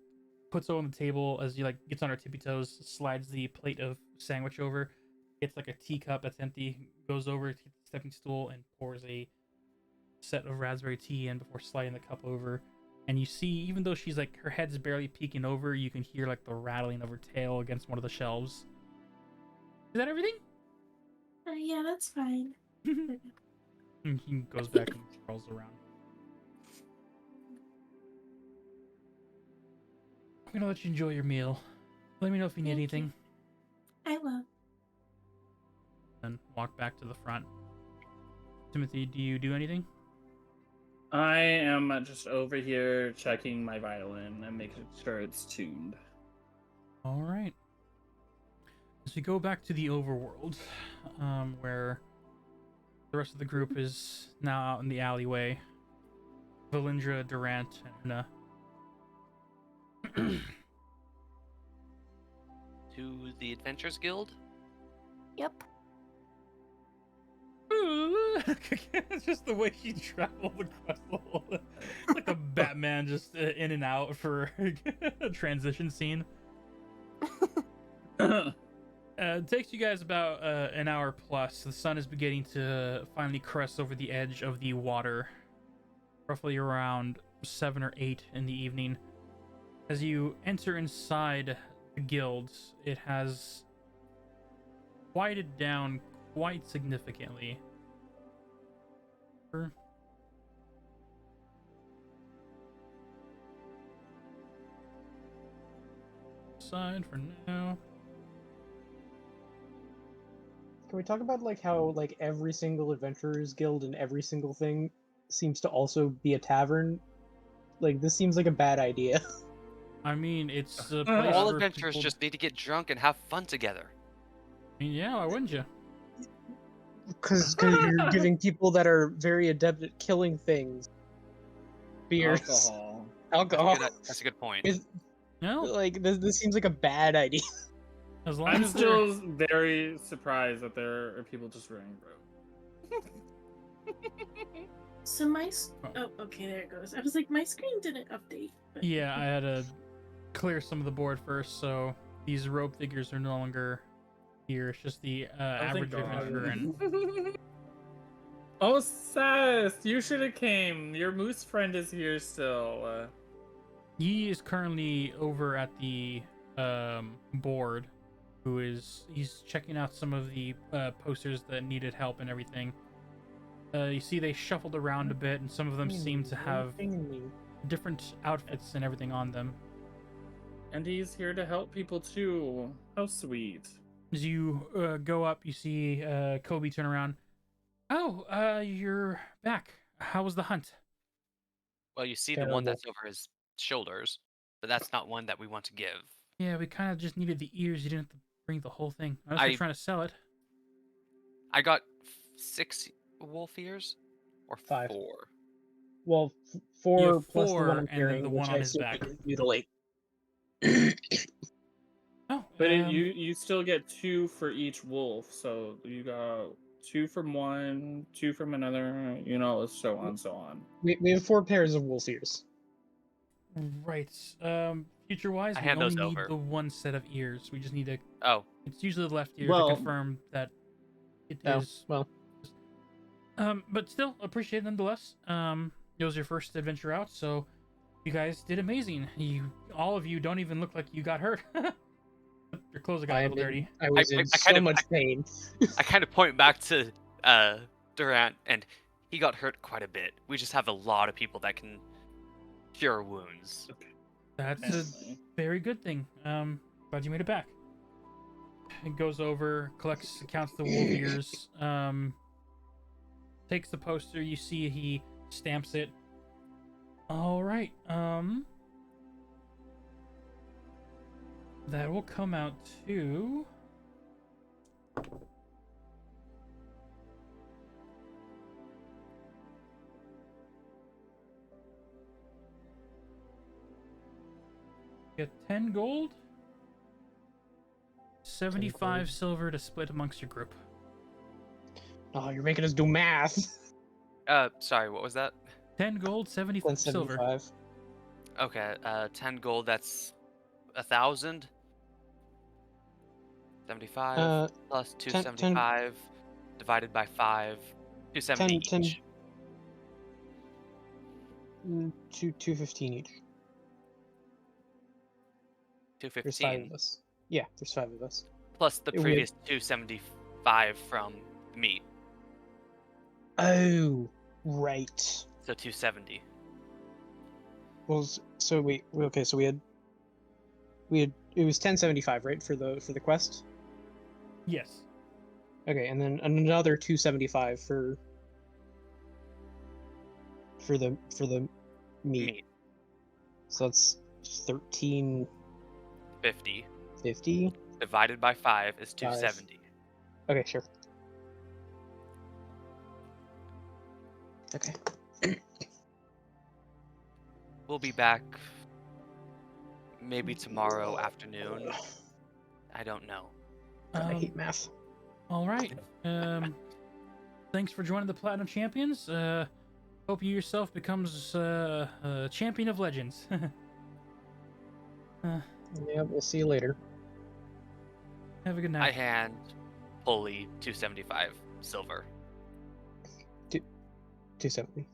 puts it on the table as he like gets on her tippy toes, slides the plate of sandwich over, gets like a teacup that's empty, goes over to the stepping stool and pours a set of raspberry tea in before sliding the cup over. And you see, even though she's like, her head's barely peeking over, you can hear like the rattling of her tail against one of the shelves. Is that everything? Yeah, that's fine. And he goes back and crawls around. I'm gonna let you enjoy your meal. Let me know if you need Thank you. anything. I will. And walk back to the front. Timothy, do you do anything? I am just over here checking my violin and making sure it's tuned. All right. As we go back to the overworld, where the rest of the group is now out in the alleyway, Valindra, Durant, and Una. To the Adventures Guild? Yep. It's just the way she traveled across the whole, like a Batman just in and out for a transition scene. It takes you guys about an hour plus. The sun is beginning to finally crest over the edge of the water, roughly around 7 or 8 in the evening. As you enter inside the guild, it has quieted down quite significantly. Side for now. Can we talk about like how like every single adventurers guild and every single thing seems to also be a tavern? Like this seems like a bad idea. I mean, it's a place All where adventurers people... just need to get drunk and have fun together. I mean, yeah, why wouldn't you? Because you're giving people that are very adept at killing things beers. Alcohol. Alcohol. That's a good point. No, Like this seems like a bad idea. as long I'm as they're still very surprised that there are people just running rogue. So oh, okay, there it goes. I was like, my screen didn't update. But... yeah, I had to clear some of the board first, so these rope figures are no longer here. It's just the average adventurer and Oh, Seth, you should have came. Your moose friend is here still. he is currently over at the board. He's checking out some of the posters that needed help and everything. You see they shuffled around a bit, and some of them seem to have different outfits and everything on them. And he's here to help people too. How sweet. As you go up, you see Kobe turn around. Oh, you're back. How was the hunt? Well, you see the one that's over his shoulders, but that's not one that we want to give. Yeah, we kind of just needed the ears. You didn't have to bring the whole thing. Unless you're trying to sell it. I got 6 wolf ears, or 5. 4. Well, You 4 have plus the 4, one I'm and then carrying, the which one I on his assume back. we can mutilate. Oh, But you still get 2 for each wolf, so you got 2 from one, 2 from another, so on, so on. We have 4 pairs of wolf ears. right. Future-wise, I we hand only those need over. the one set of ears. We just need to. Oh, It's usually the left ear Well- to confirm that it is. Well, But still appreciate it nonetheless. It was your first adventure out, so you guys did amazing. All of you don't even look like you got hurt. Your clothes got a little dirty. I was in so much pain. I kind of point back to Durant, and he got hurt quite a bit. We just have a lot of people that can cure wounds. That's a very good thing. Glad you made it back. It goes over, counts the wolf ears, takes the poster. You see he stamps it. All right. That will come out to get 10 gold, 75 silver to split amongst your group. Oh, you're making us do math. Sorry, what was that? 10 gold, 75 silver. 175. Okay, 10 gold, that's 1,000. 75 plus 275 divided by 5, 270 10, each. 215 each. There's 5 215 of us. Yeah, there's 5 of us. plus the We had- previous 275 from meat, Oh, right. so 270. Well, so wait, okay, so we had it was 1075, right, for the quest? Yes. Okay, and then another 275 for the meat. So that's 1350. 50 divided by 5 is 270. Okay, sure. Okay. We'll be back maybe tomorrow afternoon. I don't know. I hate math. All right. Thanks for joining the Platinum Champions. Hope you yourself becomes a champion of legends. Yeah, we'll see you later. Have a good I night. hand Pulley 275 silver. 270.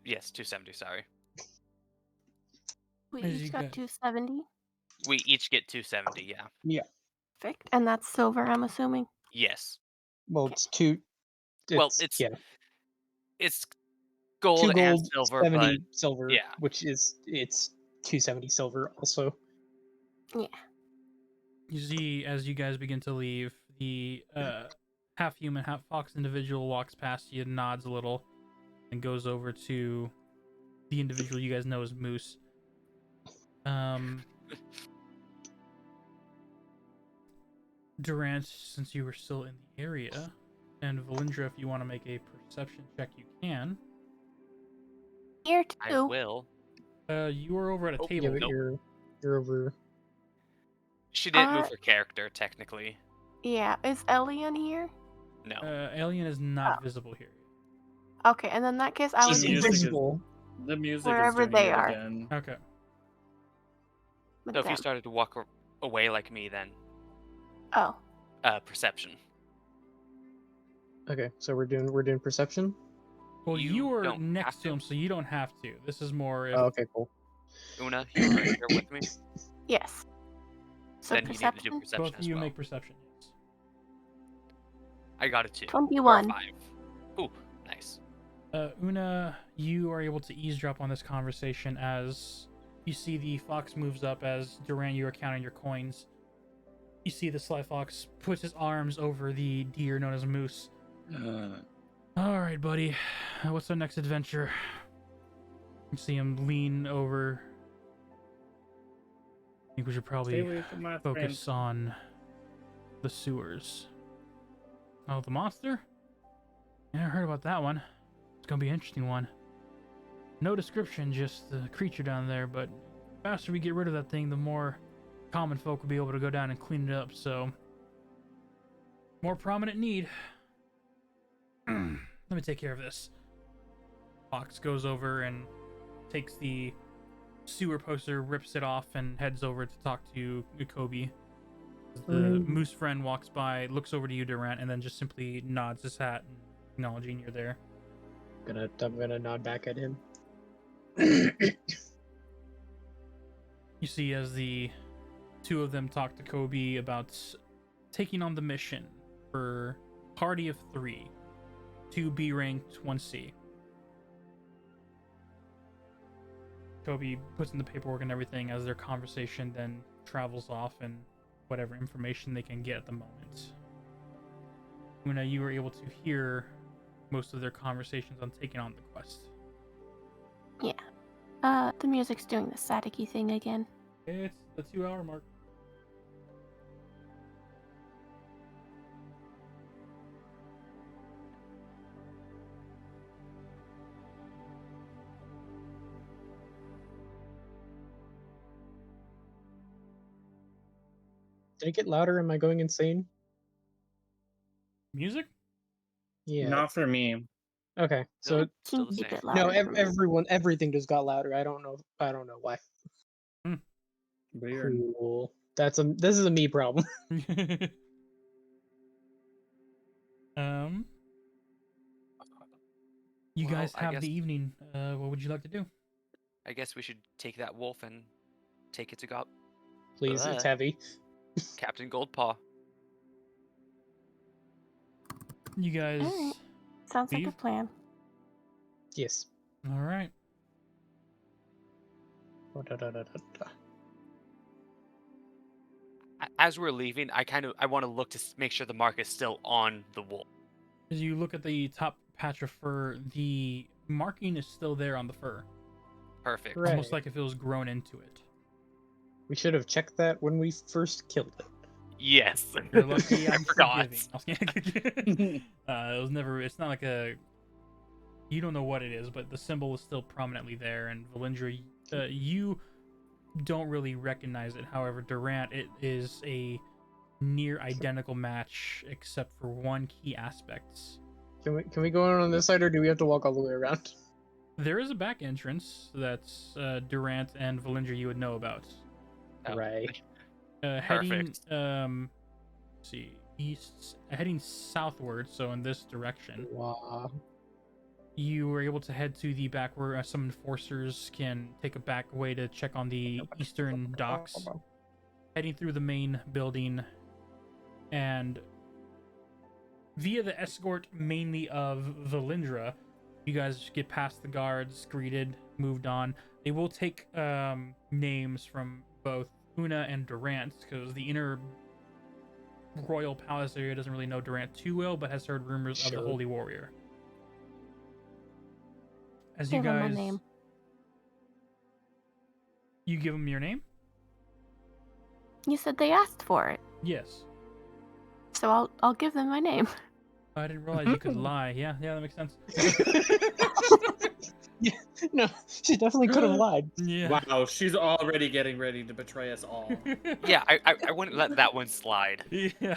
Yes, 270, sorry. We As you each got got- 270. We each get 270, yeah. Perfect. And that's silver, I'm assuming. Yes. Well, it's two. Well, it's yeah, it's 2 gold and gold, silver, 70 but silver. yeah. Which is it's 270 silver also. You see, as you guys begin to leave, the half human, half fox individual walks past you, nods a little, and goes over to the individual you guys know as Moose. Durant, since you were still in the area, And Valindra, if you want to make a perception check, you can. Here I too. will. You are over at a Oh, table. Yeah, but Nope. you're over. She didn't move Uh, her character, technically. Yeah, is Elian here? No. Alien is not visible here. Okay, and in that case, I would She's The be music is- invisible. The music Wherever is doing they it are. again. Okay. with So if you them. started to walk away like me, then Oh, perception. Okay, so we're doing perception. Well, you are don't next have to him, so you don't have to. This is more if Oh, okay, cool. Una, you're right here with me. yes. So Then you need to do perception? perception both of as you well. make perception. Yes. I got a 2. 21. Or a 5. Ooh, nice. Una, you are able to eavesdrop on this conversation as you see the fox moves up as Duran, you are counting your coins. You see the sly fox puts his arms over the deer known as Moose. All right, buddy. What's our next adventure? You see him lean over. I think we should Stay probably away from my focus on the sewers. Oh, the monster? Yeah, I heard about that one. It's gonna be an interesting one. No description, just the creature down there, but the faster we get rid of that thing, the more common folk will be able to go down and clean it up, so... More prominent need. Let me take care of this. Fox goes over and takes the sewer poster, rips it off, and heads over to talk to Kobe. The moose friend walks by, looks over to you, Durant, and then just simply nods his hat, acknowledging you're there. I'm gonna nod back at him. You see as the two of them talk to Kobe about taking on the mission for party of 3. 2 B ranked, 1 C. Kobe puts in the paperwork and everything as their conversation then travels off and whatever information they can get at the moment. Una, you were able to hear most of their conversations on taking on the quest. The music's doing the staticky thing again. It's the 2-hour mark. Did it get louder? Am I going insane? Music? Yeah. Not for me. Okay. So Still the Keep same. it louder no, for me. everything just got louder. I don't know why. Weird. Cool. This is a me problem. You Well, guys I have guess- the evening. What would you like to do? I guess we should take that wolf and take it to Please, it's Uh. heavy. Captain Goldpaw. You guys. Alright. Sounds like Leave? a plan. Yes. All right. As we're leaving, I want to look to make sure the mark is still on the wolf. As you look at the top patch of fur, the marking is still there on the fur. Perfect. Right. Almost like if it was grown into it. We should have checked that when we first killed it. Yes. You're lucky. I'm forgot. forgiving. It was never. It's not like a. You don't know what it is, but the symbol is still prominently there. And Valindra, you don't really recognize it. However, Durant, it is a near identical match except for one key aspect. Can we go on this side, or do we have to walk all the way around? There is a back entrance that's Durant and Valindra you would know about. Oh, Right. Heading Perfect. let's see, heading southward, so in this direction. Wow. You were able to head to the back where some enforcers can take a back way to check on the eastern docks. Heading through the main building, and via the escort mainly of Valindra, you guys get past the guards, greeted, moved on. They will take names from both Una and Durant, because the inner royal palace area doesn't really know Durant too well, but has heard rumors of the Sure. Holy Warrior. As Give you him guys, my name. You give them your name? You said they asked for it, Yes. so I'll give them my name. I didn't realize you could lie. Yeah, that makes sense. Yeah, no, she definitely could have lied. Yeah. Wow, she's already getting ready to betray us all. Yeah, I wouldn't let that one slide. Yeah.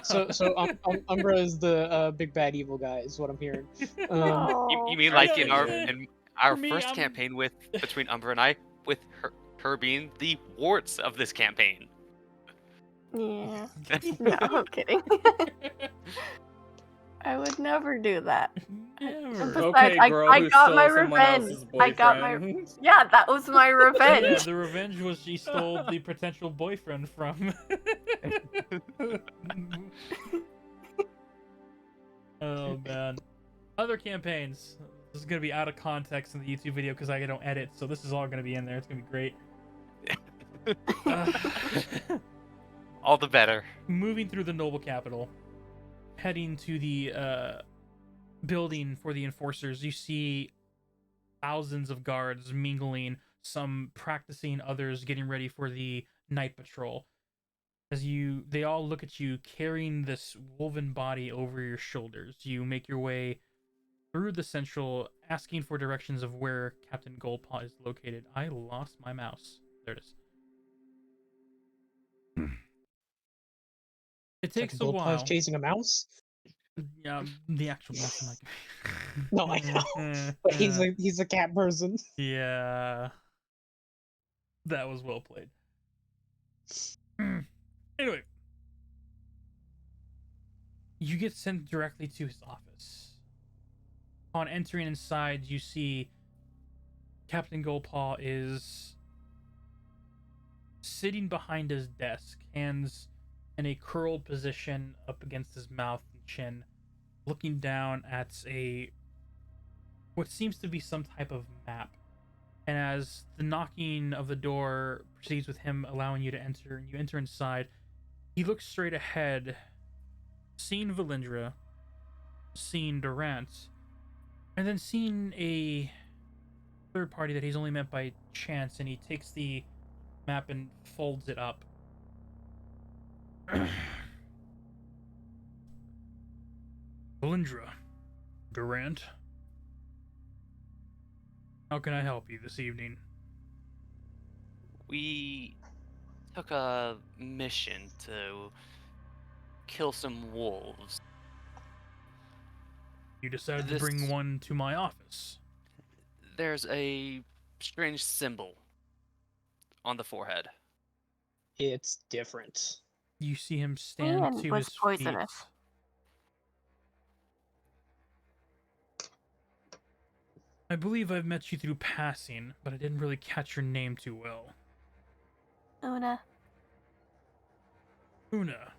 Umbra is the big bad evil guy, is what I'm hearing. You mean Right, like in our yeah. in our For me, first I'm- campaign with between Umbra and I, with her being the warts of this campaign. Yeah. No, I'm kidding. I would never do that. Never. And besides, Okay, girl I who got stole my someone revenge. else's I got my boyfriend. yeah. That was my Yeah, revenge. the revenge was she stole the potential boyfriend from. Oh man. Other campaigns. This is gonna be out of context in the YouTube video because I don't edit, so this is all gonna be in there. It's gonna be great. All the better. Moving through the noble capital, heading to the building for the enforcers, you see thousands of guards mingling, some practicing, others getting ready for the night patrol. They all look at you carrying this woven body over your shoulders. You make your way through the central, asking for directions of where Captain Goldpaw is located. I lost my mouse. There it is. It takes Captain a Goldpaw's while. chasing a mouse. Yeah, the actual mouse in my No, I know, but he's a cat person. Yeah. That was well played. Anyway, you get sent directly to his office. Upon entering inside, you see Captain Goldpaw is sitting behind his desk, hands in a curled position up against his mouth and chin, looking down at what seems to be some type of map. And as the knocking of the door proceeds with him allowing you to enter, and you enter inside, he looks straight ahead, seeing Valindra, seeing Durant, and then seeing a third party that he's only met by chance, and he takes the map and folds it up. Valindra, Durant, how can I help you this evening? We took a mission to kill some wolves. You decided to This bring one to my office. There's a strange symbol on the forehead. It's different. You see him stand And to was his poisonous. feet. I believe I've met you through passing, but I didn't really catch your name too well. Una. Una.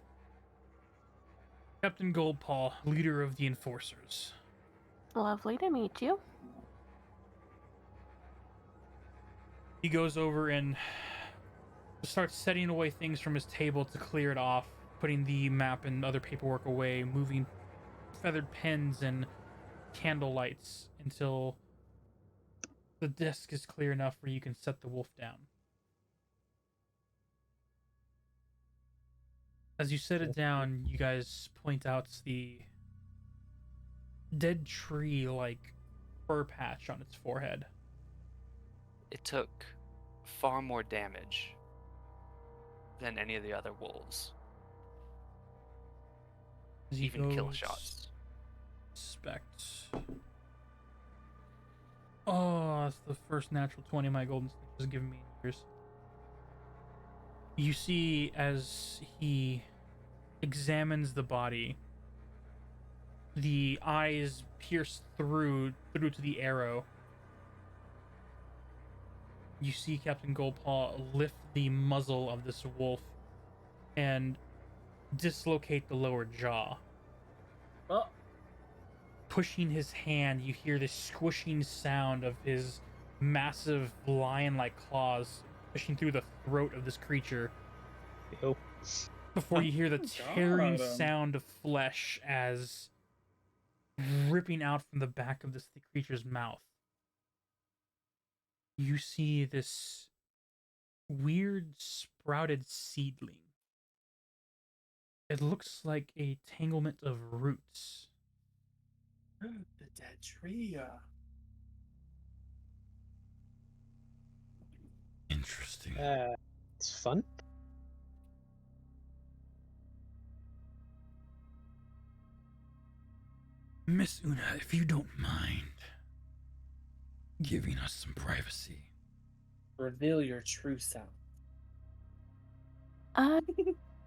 Captain Goldpaw, leader of the Enforcers. Lovely to meet you. He goes over and starts setting away things from his table to clear it off, putting the map and other paperwork away, moving feathered pens and candle lights until the desk is clear enough where you can set the wolf down. As you set it down, you guys point out the dead tree-like fur patch on its forehead. It took far more damage than any of the other wolves. As he Even kill goes, shots. Inspect. Oh, that's the first natural 20 my golden snitch has given me in years. You see as he examines the body, the eyes pierce through to the arrow. You see Captain Goldpaw lift the muzzle of this wolf and dislocate the lower jaw. Oh, Pushing his hand, you hear this squishing sound of his massive lion-like claws pushing through the throat of this creature Ew. before you hear the God. tearing sound of flesh as ripping out from the back of this creature's mouth. You see this weird sprouted seedling. It looks like a tanglement of roots The dead tree. Interesting. It's fun. Miss Una, if you don't mind giving us some privacy. Reveal your true self.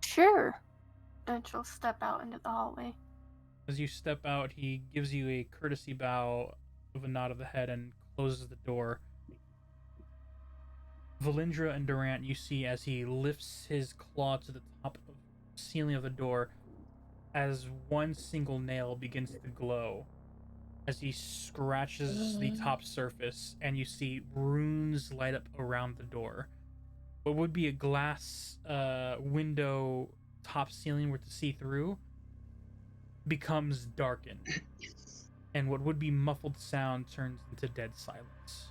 Sure. And she'll step out into the hallway. As you step out, he gives you a courtesy bow of a nod of the head and closes the door. Valindra and Durant, you see as he lifts his claw to the top of the ceiling of the door, as one single nail begins to glow. As he scratches the top surface, and you see runes light up around the door. What would be a glass window top ceiling were to see through becomes darkened, and what would be muffled sound turns into dead silence.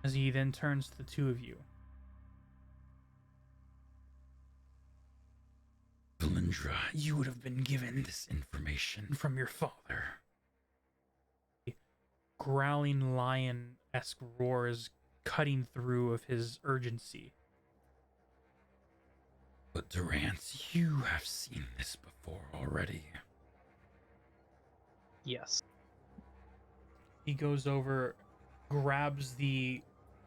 As he then turns to the two of you. Valindra, you would have been given this information from your father. Growling lion-esque roars cutting through of his urgency. But Durant, you have seen this before already. Yes. He goes over, grabs the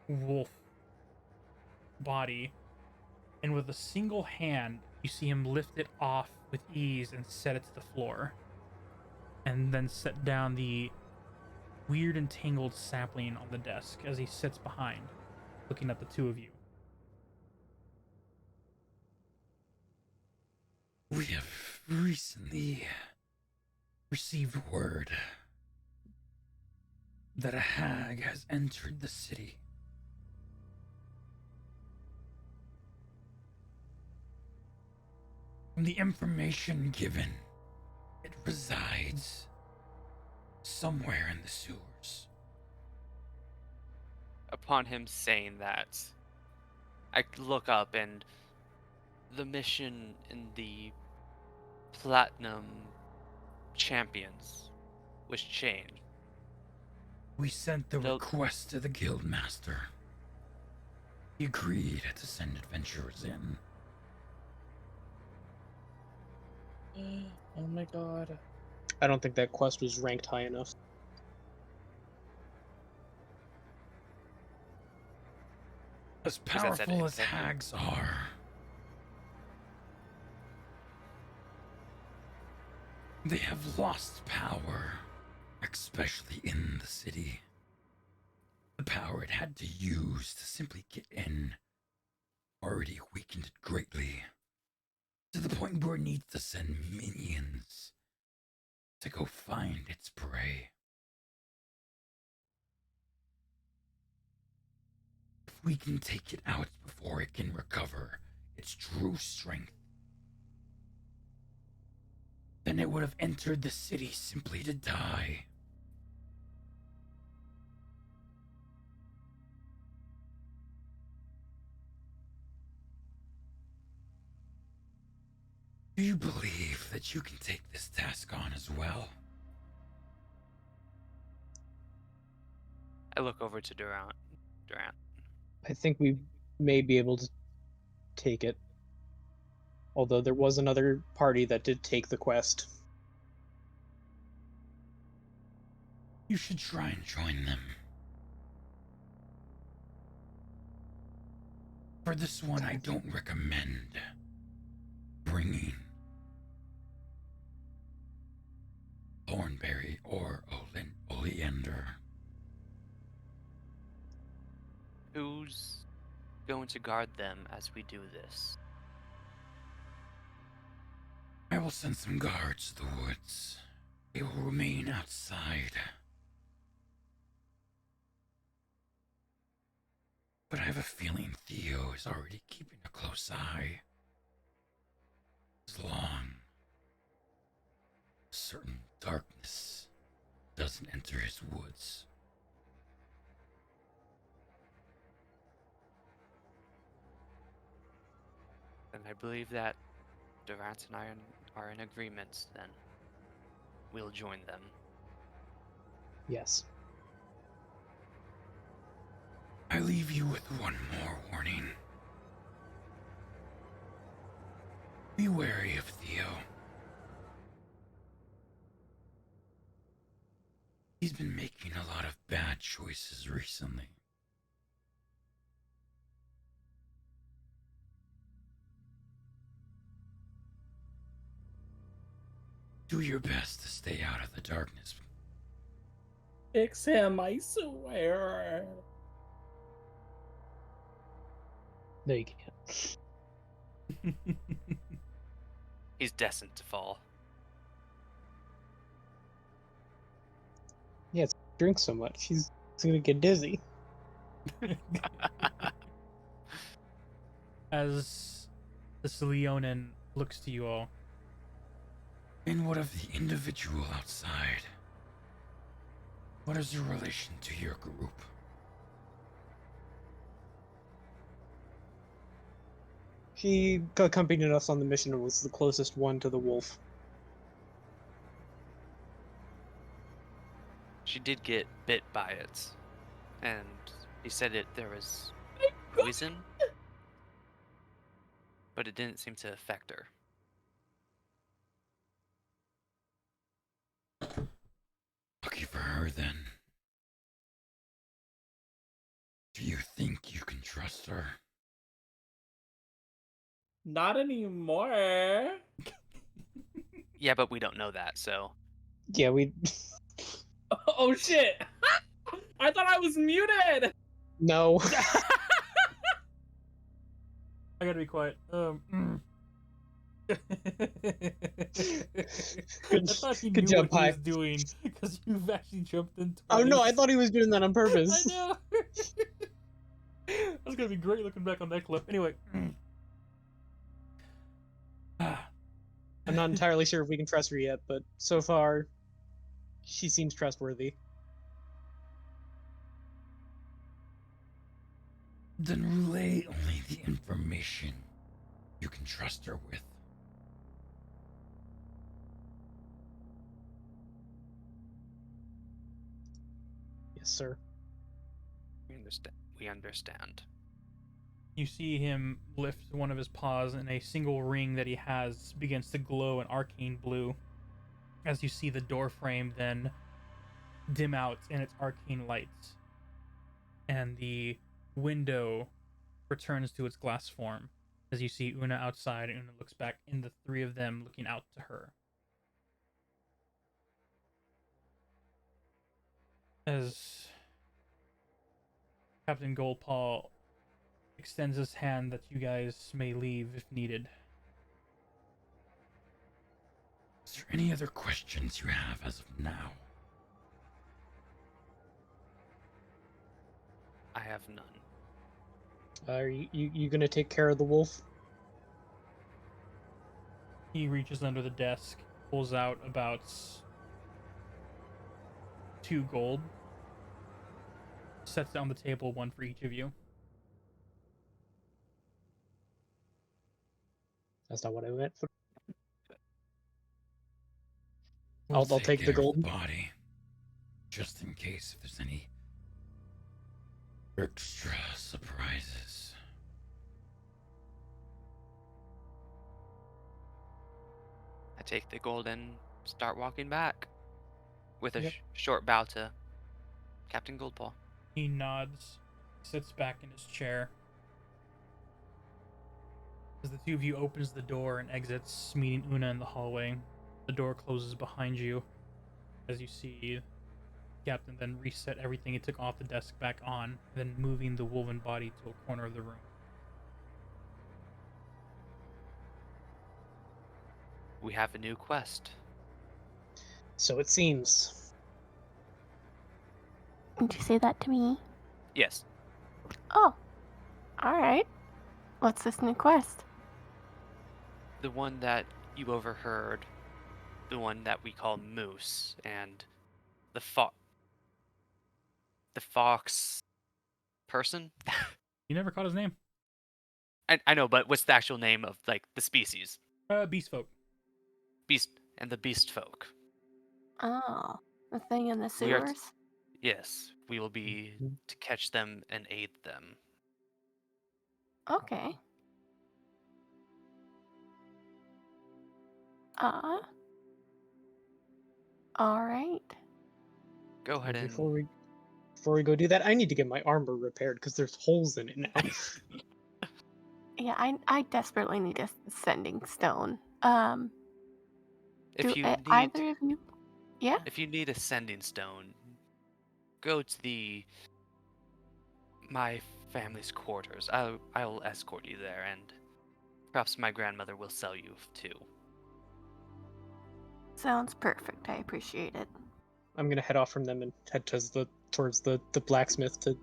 wolf body, and with a single hand, you see him lift it off with ease and set it to the floor. And then set down the weird and tangled sapling on the desk as he sits behind, looking at the two of you. We have recently received word that a hag has entered the city. From the information given, it resides somewhere in the sewers. Upon him saying that, I look up and the mission in the Platinum Champions was changed. We sent the No- request to the Guildmaster. He agreed to send adventurers in. Oh my god. I don't think that quest was ranked high enough. As Because I said powerful as exactly. hags are, they have lost power, especially in the city. The power it had to use to simply get in already weakened it greatly, to the point where it needs to send minions to go find its prey. If we can take it out before it can recover its true strength, then it would have entered the city simply to die. Do you believe that you can take this task on as well? I look over to Durant. I think we may be able to take it. Although there was another party that did take the quest. You should try and join them. For this one, I don't recommend bringing Thornberry or Oleander. Who's going to guard them as we do this? I will send some guards to the woods. They will remain outside. But I have a feeling Theo is already keeping a close eye. As long as certain darkness doesn't enter his woods. And I believe that Durant and I are in agreement then. we'll join them. Yes. I leave you with one more warning. Be wary of Theo. He's been making a lot of bad choices recently. Do your best to stay out of the darkness. Fix him, I swear. No, you can't. He's destined to fall. Yeah, it's drink so much. He's gonna get dizzy. As this Leonin looks to you all. And what of the individual outside? What is your relation to your group? She accompanied us on the mission and was the closest one to the wolf. She did get bit by it, and he said there was poison, but it didn't seem to affect her. Lucky for her, then. Do you think you can trust her? Not anymore. Yeah, but we don't know that, so. Yeah, we. Oh shit! I thought I was muted. No. I gotta be quiet. I thought he knew good job, what he Pi. was doing because you've actually jumped in Oh no, I twice. thought he was doing that on purpose. I know. That's gonna be great looking back on that clip. Anyway. I'm not entirely sure if we can trust her yet, but so far, she seems trustworthy. Then relay only the information you can trust her with. Yes, sir. We understand. You see him lift one of his paws, and a single ring that he has begins to glow an arcane blue. As you see the door frame then dim out in its arcane lights, and the window returns to its glass form. As you see Una outside, Una looks back, and the three of them looking out to her. As Captain Goldpaw extends his hand that you guys may leave if needed. Is there any other questions you have as of now? I have none. Are you gonna take care of the wolf? He reaches under the desk, pulls out about 2 gold, sets it on the table, one for each of you. That's not what I meant. We'll I'll take the care of gold. body, just in case if there's any extra surprises. I take the gold and start walking back with a Yep. short bow to Captain Goldpaw. He nods, sits back in his chair. As the two of you opens the door and exits, meeting Una in the hallway, the door closes behind you. As you see Captain then reset everything he took off the desk back on, then moving the woven body to a corner of the room. We have a new quest. So it seems. Did you say that to me? Yes, Oh, alright. What's this new quest? the one that you overheard, the one that we call Moose, and the fox person. You never caught his name. I know, but what's the actual name of like the species? Beast folk. Beast and the beast folk. Oh, the thing in the We are. sewers? Yes, we will be to catch them and aid them. Okay. Uh, all right. Go ahead Well, and before we go do that, I need to get my armor repaired because there's holes in it now. Yeah, I desperately need a sending stone. if you need Either of you? Yeah. if you need a sending stone, go to my family's quarters. I'll escort you there, and perhaps my grandmother will sell you too. Sounds perfect. I appreciate it. I'm gonna head off from them and head towards the blacksmith to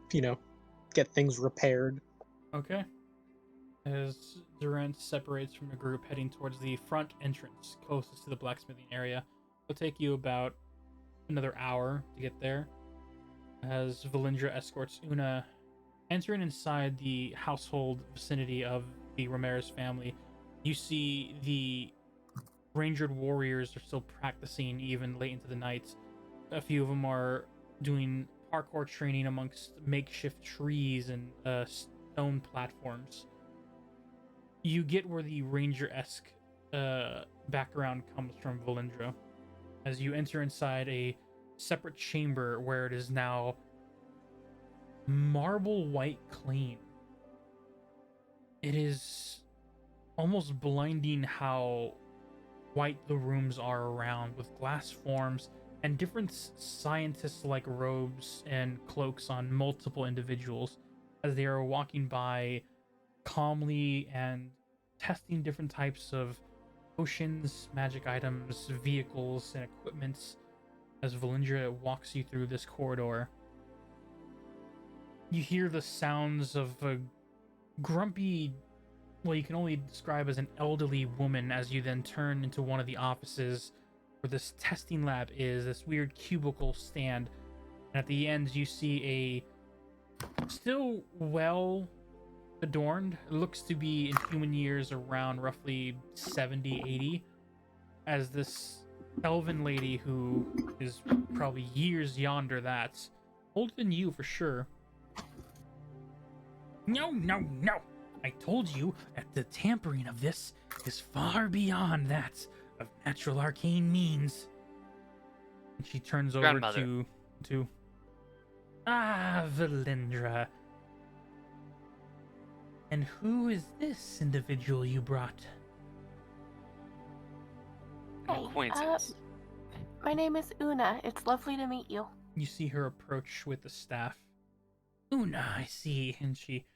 get things repaired. Okay. As Durant separates from the group, heading towards the front entrance closest to the blacksmithing area, it'll take you about another hour to get there. As Valindra escorts Una, entering inside the household vicinity of the Ramirez family, you see the rangered warriors are still practicing even late into the night. A few of them are doing parkour training amongst makeshift trees and stone platforms. You get where the ranger-esque background comes from, Valindra, as you enter inside a separate chamber where it is now marble white clean. It is almost blinding how white the rooms are around, with glass forms and different scientist-like robes and cloaks on multiple individuals as they are walking by calmly and testing different types of potions, magic items, vehicles, and equipments. As Valindra walks you through this corridor, you hear the sounds of a grumpy, well, you can only describe as an elderly woman, as you then turn into one of the offices where this testing lab is, this weird cubicle stand. And at the end, you see a still well adorned, it looks to be in human years around roughly 70, 80, as this elven lady who is probably years yonder that, older than you for sure. No, no, no! I told you that the tampering of this is far beyond that of natural arcane means. And she turns over Grandmother. to Valindra. And who is this individual you brought? An Hey, acquaintance. my name is Una. It's lovely to meet you. You see her approach with the staff. Una, I see. And she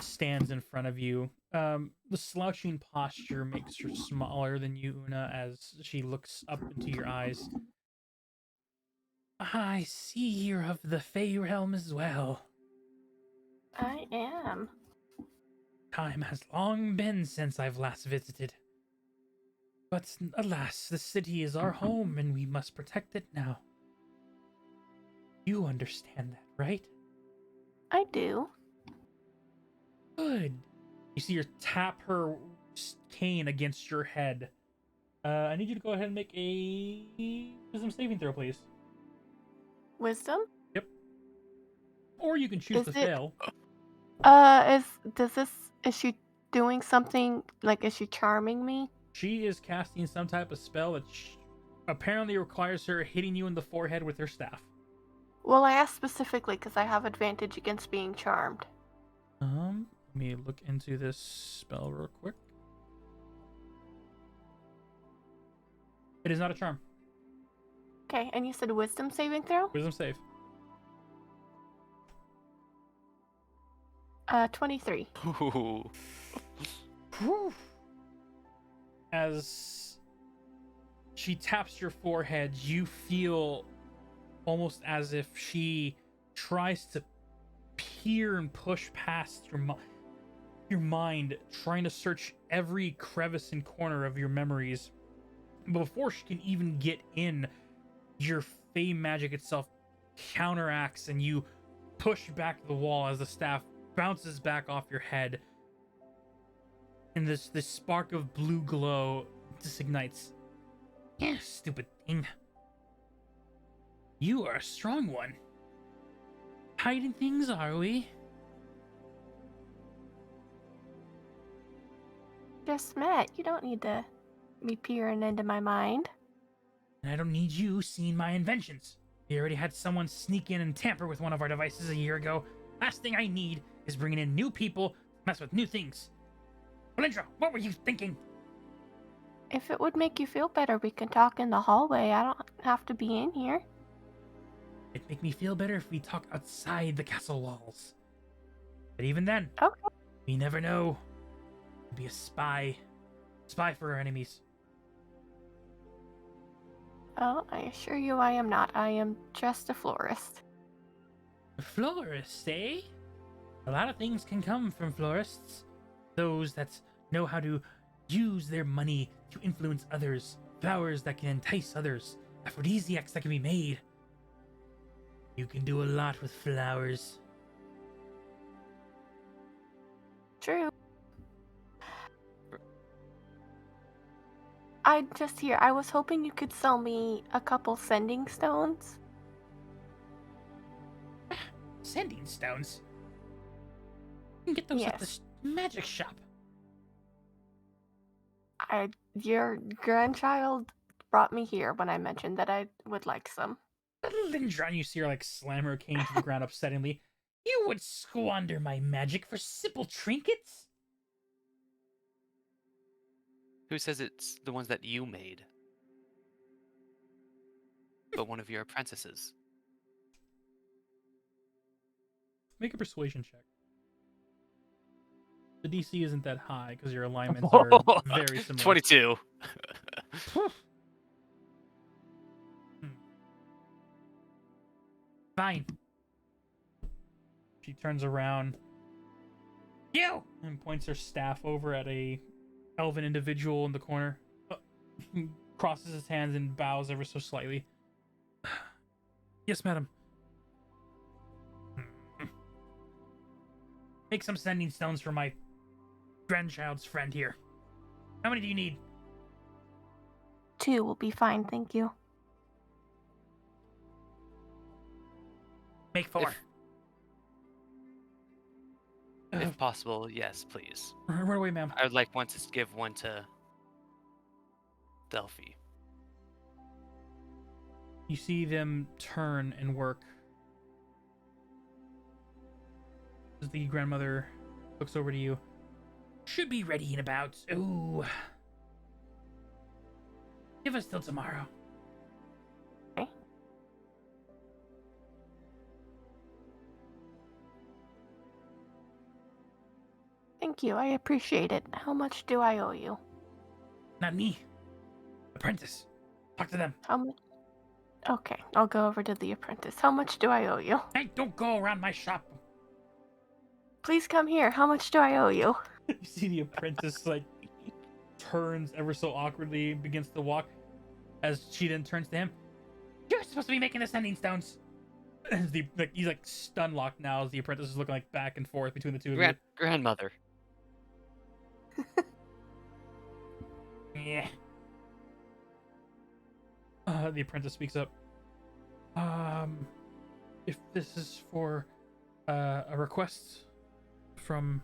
stands in front of you. The slouching posture makes her smaller than you, Una, as she looks up into your eyes. I see you're of the Fey realm as well. I am. Time has long been since I've last visited. But alas, the city is our home and we must protect it now. You understand that, right? I do. Good. You see her tap her cane against your head. I need you to go ahead and make a wisdom saving throw, please. Wisdom? Yep. Or you can choose to fail. Is she doing something, like, is she charming me? She is casting some type of spell that apparently requires her hitting you in the forehead with her staff. Well, I asked specifically because I have advantage against being charmed. Let me look into this spell real quick. It is not a charm. Okay, and you said wisdom saving throw? Wisdom save. 23. Ooh. Whew. As she taps your forehead, you feel almost as if she tries to peer and push past your mind, trying to search every crevice and corner of your memories. But before she can even get in, your Fey magic itself counteracts, and you push back the wall as the staff bounces back off your head. And this spark of blue glow disignites. Yeah, stupid thing. You are a strong one. Hiding things, are we? Just met. You don't need to be peering into my mind. And I don't need you seeing my inventions. We already had someone sneak in and tamper with one of our devices a year ago. Last thing I need is bringing in new people to mess with new things. Valindra, what were you thinking? If it would make you feel better, we can talk in the hallway. I don't have to be in here. It'd make me feel better if we talk outside the castle walls. But even then, Okay. we never know. Could be a spy. Spy for our enemies. Oh, I assure you I am not. I am just a florist. A florist, eh? A lot of things can come from florists. Those that know how to use their money to influence others. Flowers that can entice others. Aphrodisiacs that can be made. You can do a lot with flowers. True. I'm just here. I was hoping you could sell me a couple sending stones. Sending stones? You can get those at the Yes. magic shop. Your grandchild brought me here when I mentioned that I would like some. Lindra, and you see her like slam her cane to the ground upsettingly. You would squander my magic for simple trinkets? Who says it's the ones that you made? But one of your apprentices. Make a persuasion check. The DC isn't that high because your alignments are very similar. 22. Fine. She turns around. You! And points her staff over at a elven individual in the corner. Crosses his hands and bows ever so slightly. Yes, madam. Make some sending stones for my grandchild's friend here. How many do you need? 2 will be fine, thank you. Make 4. If possible, yes, please. Right away, ma'am. I would like one to give one to Delphi. You see them turn and work. As the grandmother looks over to you. Should be ready in about, give us till tomorrow. Okay. Thank you, I appreciate it. How much do I owe you? Not me. Apprentice. Talk to them. How much? Okay, I'll go over to the apprentice. How much do I owe you? Hey, don't go around my shop. Please come here. How much do I owe you? You see the apprentice like turns ever so awkwardly, begins to walk, as she then turns to him. You're supposed to be making the sending stones. As he's like stun locked now as the apprentice is looking like back and forth between the two of you. Grandmother. Yeah. The apprentice speaks up. If this is for a request from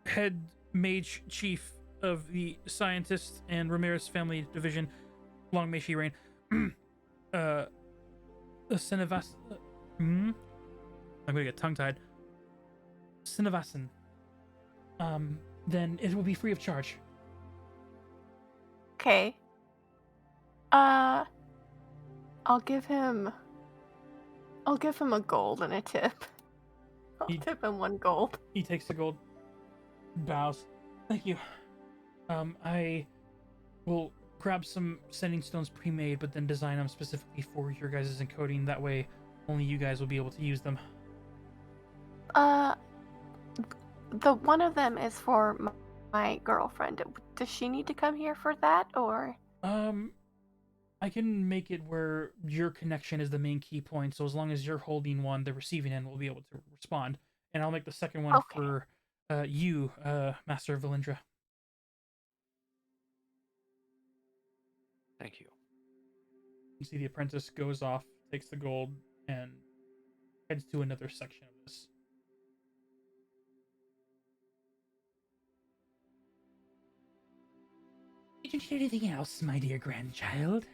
head mage chief of the scientists and Ramirez family division, long may she reign. Sinavas. I'm gonna get tongue tied. Sinavasan. Then it will be free of charge. Okay. I'll give him a gold and a tip. I'll tip him 1 gold. He takes the gold, bows. Thank you. I will grab some sending stones pre-made, but then design them specifically for your guys' encoding. That way, only you guys will be able to use them. The one of them is for my girlfriend. Does she need to come here for that, or? I can make it where your connection is the main key point, so as long as you're holding one, the receiving end will be able to respond. And I'll make the second one for you, Master Valindra. Thank you. You see the apprentice goes off, takes the gold, and heads to another section of this. Did you need anything else, my dear grandchild?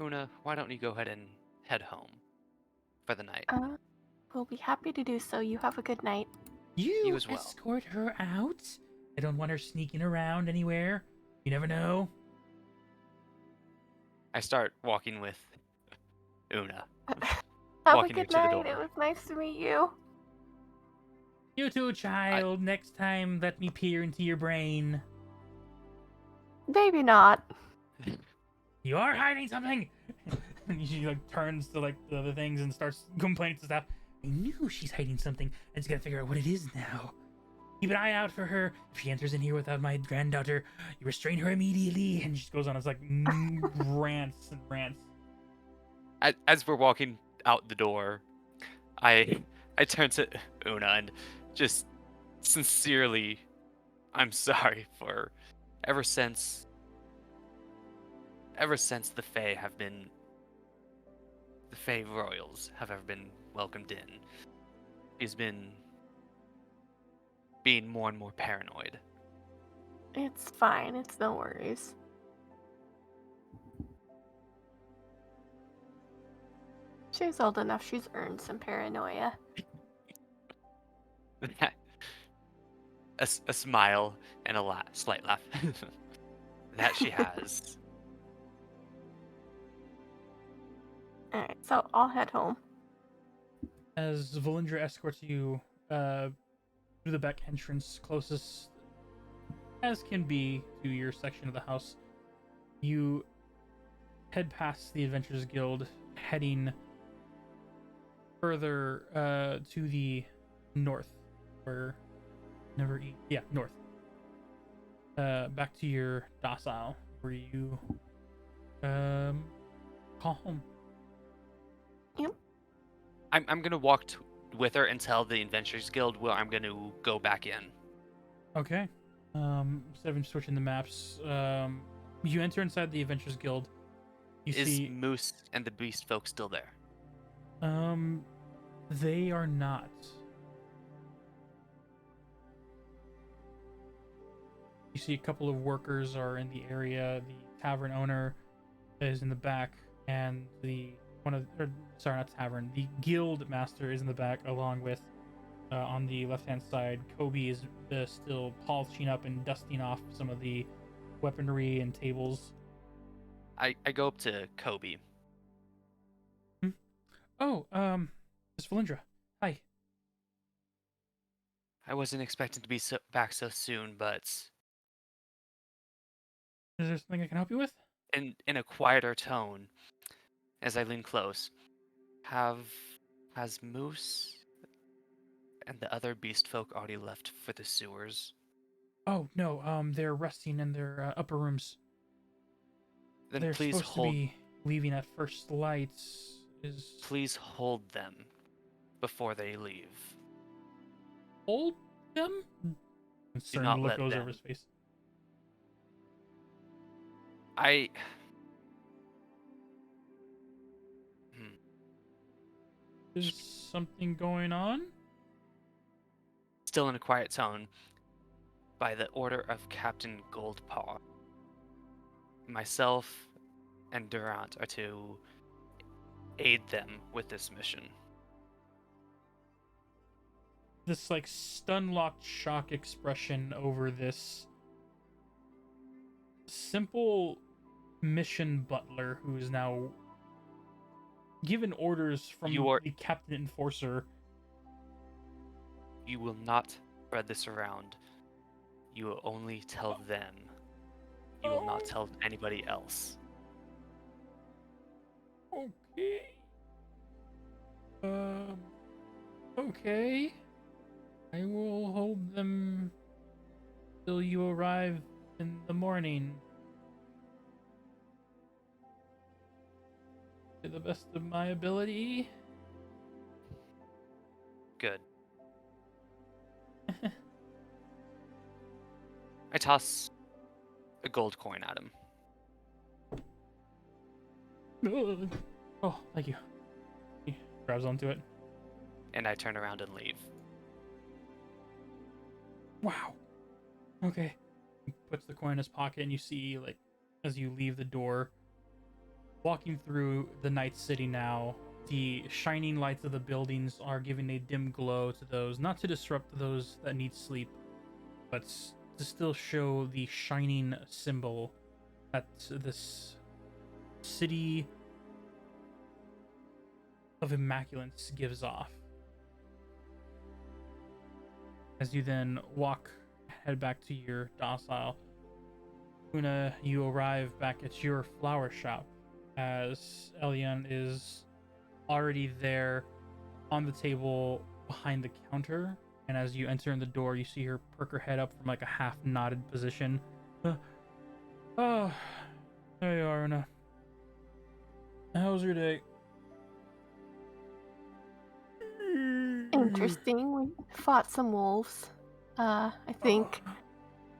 Una, why don't you go ahead and head home for the night? We'll be happy to do so. You have a good night. You as well. escort her out? I don't want her sneaking around anywhere. You never know. I start walking with Una. Have Walking a her good to the night. door. It was nice to meet you. You too, child. Next time, let me peer into your brain. Maybe not. You are hiding something! And she like turns to like the other things and starts complaining to staff. I knew she's hiding something. I just gotta figure out what it is now. Keep an eye out for her. If she enters in here without my granddaughter, you restrain her immediately. And she goes on as like rants and rants. As we're walking out the door, I turn to Una and just sincerely, I'm sorry for ever since the Fae royals have ever been welcomed in. He's been being more and more paranoid. It's fine. It's no worries. She's old enough. She's earned some paranoia. A smile and a slight laugh that she has. Alright, so I'll head home. As Valindra escorts you through the back entrance closest as can be to your section of the house, you head past the Adventurers Guild, heading further to the north, or north. Back to your docile, where you call home. Yep. I'm gonna walk with her until the Adventurers Guild, where I'm gonna go back in. Okay. Instead of switching the maps, you enter inside the Adventurers Guild. You Is see Moose and the Beast folk still there? They are not. You see a couple of workers are in the area. The tavern owner is in the back, and not tavern. The guild master is in the back, along with on the left-hand side. Kobe is still polishing up and dusting off some of the weaponry and tables. I go up to Kobe. Oh, Miss Valindra. Hi. I wasn't expecting to be back so soon, but Is there something I can help you with? in a quieter tone, as I lean close, has Moose and the other beast folk already left for the sewers? Oh no, they're resting in their upper rooms. Then They're please supposed to be leaving at first lights. Please hold them before they leave. Hold them? Do Concerned not look let goes them. over his face. Is something going on? Still in a quiet tone, by the order of Captain Goldpaw, myself and Durant are to aid them with this mission. This like stun-locked shock expression over this simple mission butler who is now given orders from the captain enforcer. You will not spread this around. You will only tell them. You will not tell anybody else. Okay. Okay. I will hold them till you arrive in the morning. To the best of my ability. Good. I toss a gold coin at him. Oh, thank you. He grabs onto it. And I turn around and leave. Wow. Okay. He puts the coin in his pocket, and you see, like, as you leave the door, walking through the night city now, the shining lights of the buildings are giving a dim glow to those, not to disrupt those that need sleep, but to still show the shining symbol that this city of immaculance gives off. As you then head back to your docile, Una, you arrive back at your flower shop as Elian is already there on the table behind the counter. And as you enter in the door, you see her perk her head up from like a half nodded position. Oh, there you are, Una. How was your day? Interesting. We fought some wolves. I think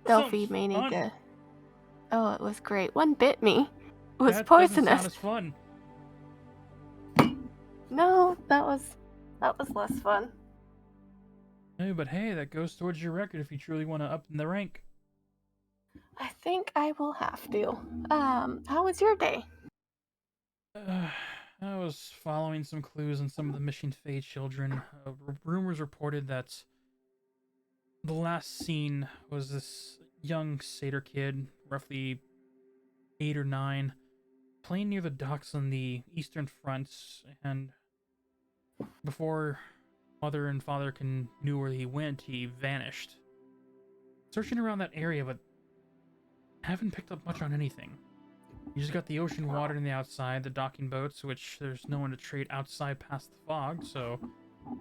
Sounds Delphi may need fun. to. Oh, it was great. One bit me. It was That doesn't sound poisonous. as fun. No, that was less fun. Hey, but hey, that goes towards your record if you truly want to up in the rank. I think I will have to. How was your day? I was following some clues on some of the missing Fae children. Rumors reported that the last seen was this young satyr kid, roughly 8 or 9, playing near the docks on the eastern front, and before mother and father knew where he went, he vanished. Searching around that area, but haven't picked up much on anything. You just got the ocean water on the outside, the docking boats, which there's no one to trade outside past the fog, so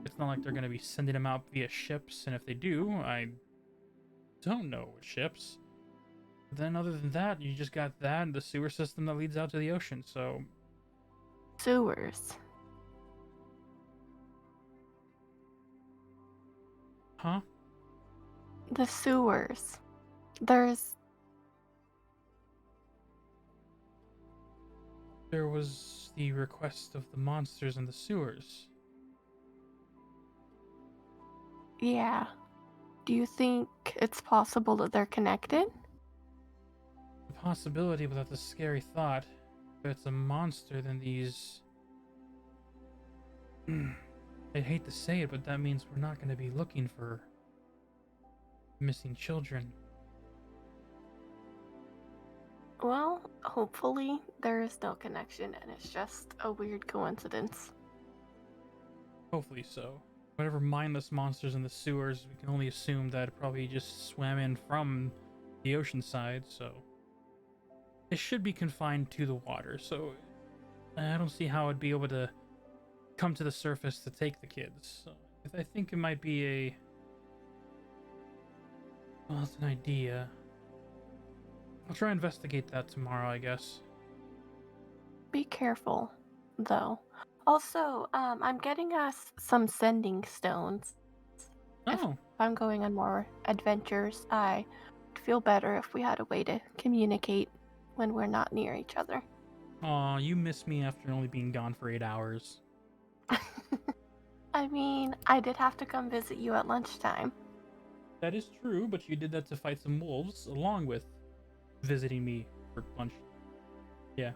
it's not like they're going to be sending them out via ships, and if they do, I don't know what ships. But then other than that, you just got that and the sewer system that leads out to the ocean, so... Sewers. Huh? The sewers. There's... There was the request of the monsters in the sewers. Yeah. Do you think it's possible that they're connected? The possibility, but that's a scary thought. If it's a monster, then these... I'd hate to say it, but that means we're not going to be looking for missing children. Well, hopefully there is no connection and it's just a weird coincidence. Hopefully so. Whatever mindless monsters in the sewers, we can only assume that it probably just swam in from the ocean side, so... It should be confined to the water, so... I don't see how it'd be able to come to the surface to take the kids. So I think it might be a... Well, it's an idea. I'll try and investigate that tomorrow, I guess. Be careful, though. Also, I'm getting us some sending stones. If Oh, I'm going on more adventures, I would feel better if we had a way to communicate when we're not near each other. aw, you miss me after only being gone for 8 hours. I mean, I did have to come visit you at lunchtime. That is true, but you did that to fight some wolves, along with visiting me for lunch. Yeah.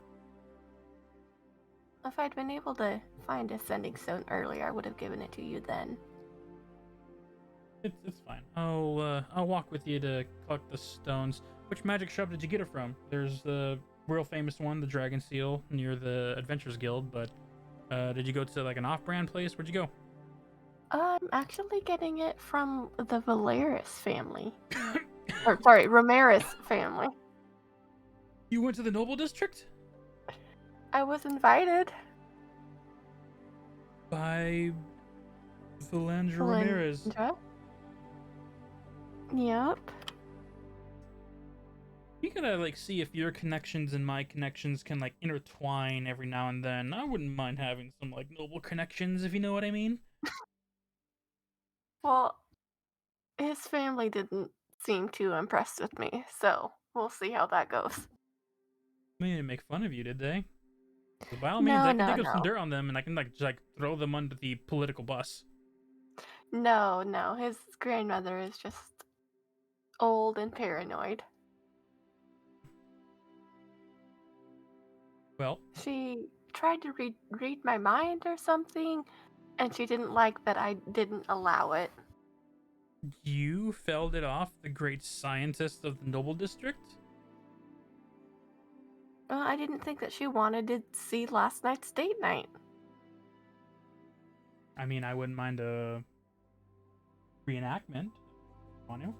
If I'd been able to find a sending stone earlier, I would have given it to you then. It's fine. I'll walk with you to collect the stones. Which magic shop did you get it from? There's the real famous one, the Dragon Seal, near the Adventurers Guild, but did you go to like an off-brand place? Where'd you go? I'm actually getting it from the Valeris family. Or, sorry, Ramirez family. You went to the Noble District? I was invited. By Valandra Ramirez. Valandra? Yep. You gotta like see if your connections and my connections can like intertwine every now and then. I wouldn't mind having some like noble connections, if you know what I mean. Well, his family didn't seem too impressed with me, so we'll see how that goes. They didn't make fun of you, did they? 'Cause by all means, No, I can no, dig up some no. dirt on them, and I can just throw them under the political bus. No, no. His grandmother is just old and paranoid. Well, She tried to read my mind or something, and she didn't like that I didn't allow it. you felled it off the great scientist of the Noble District? Well, I didn't think that she wanted to see last night's date night. I mean, I wouldn't mind a reenactment. Want to?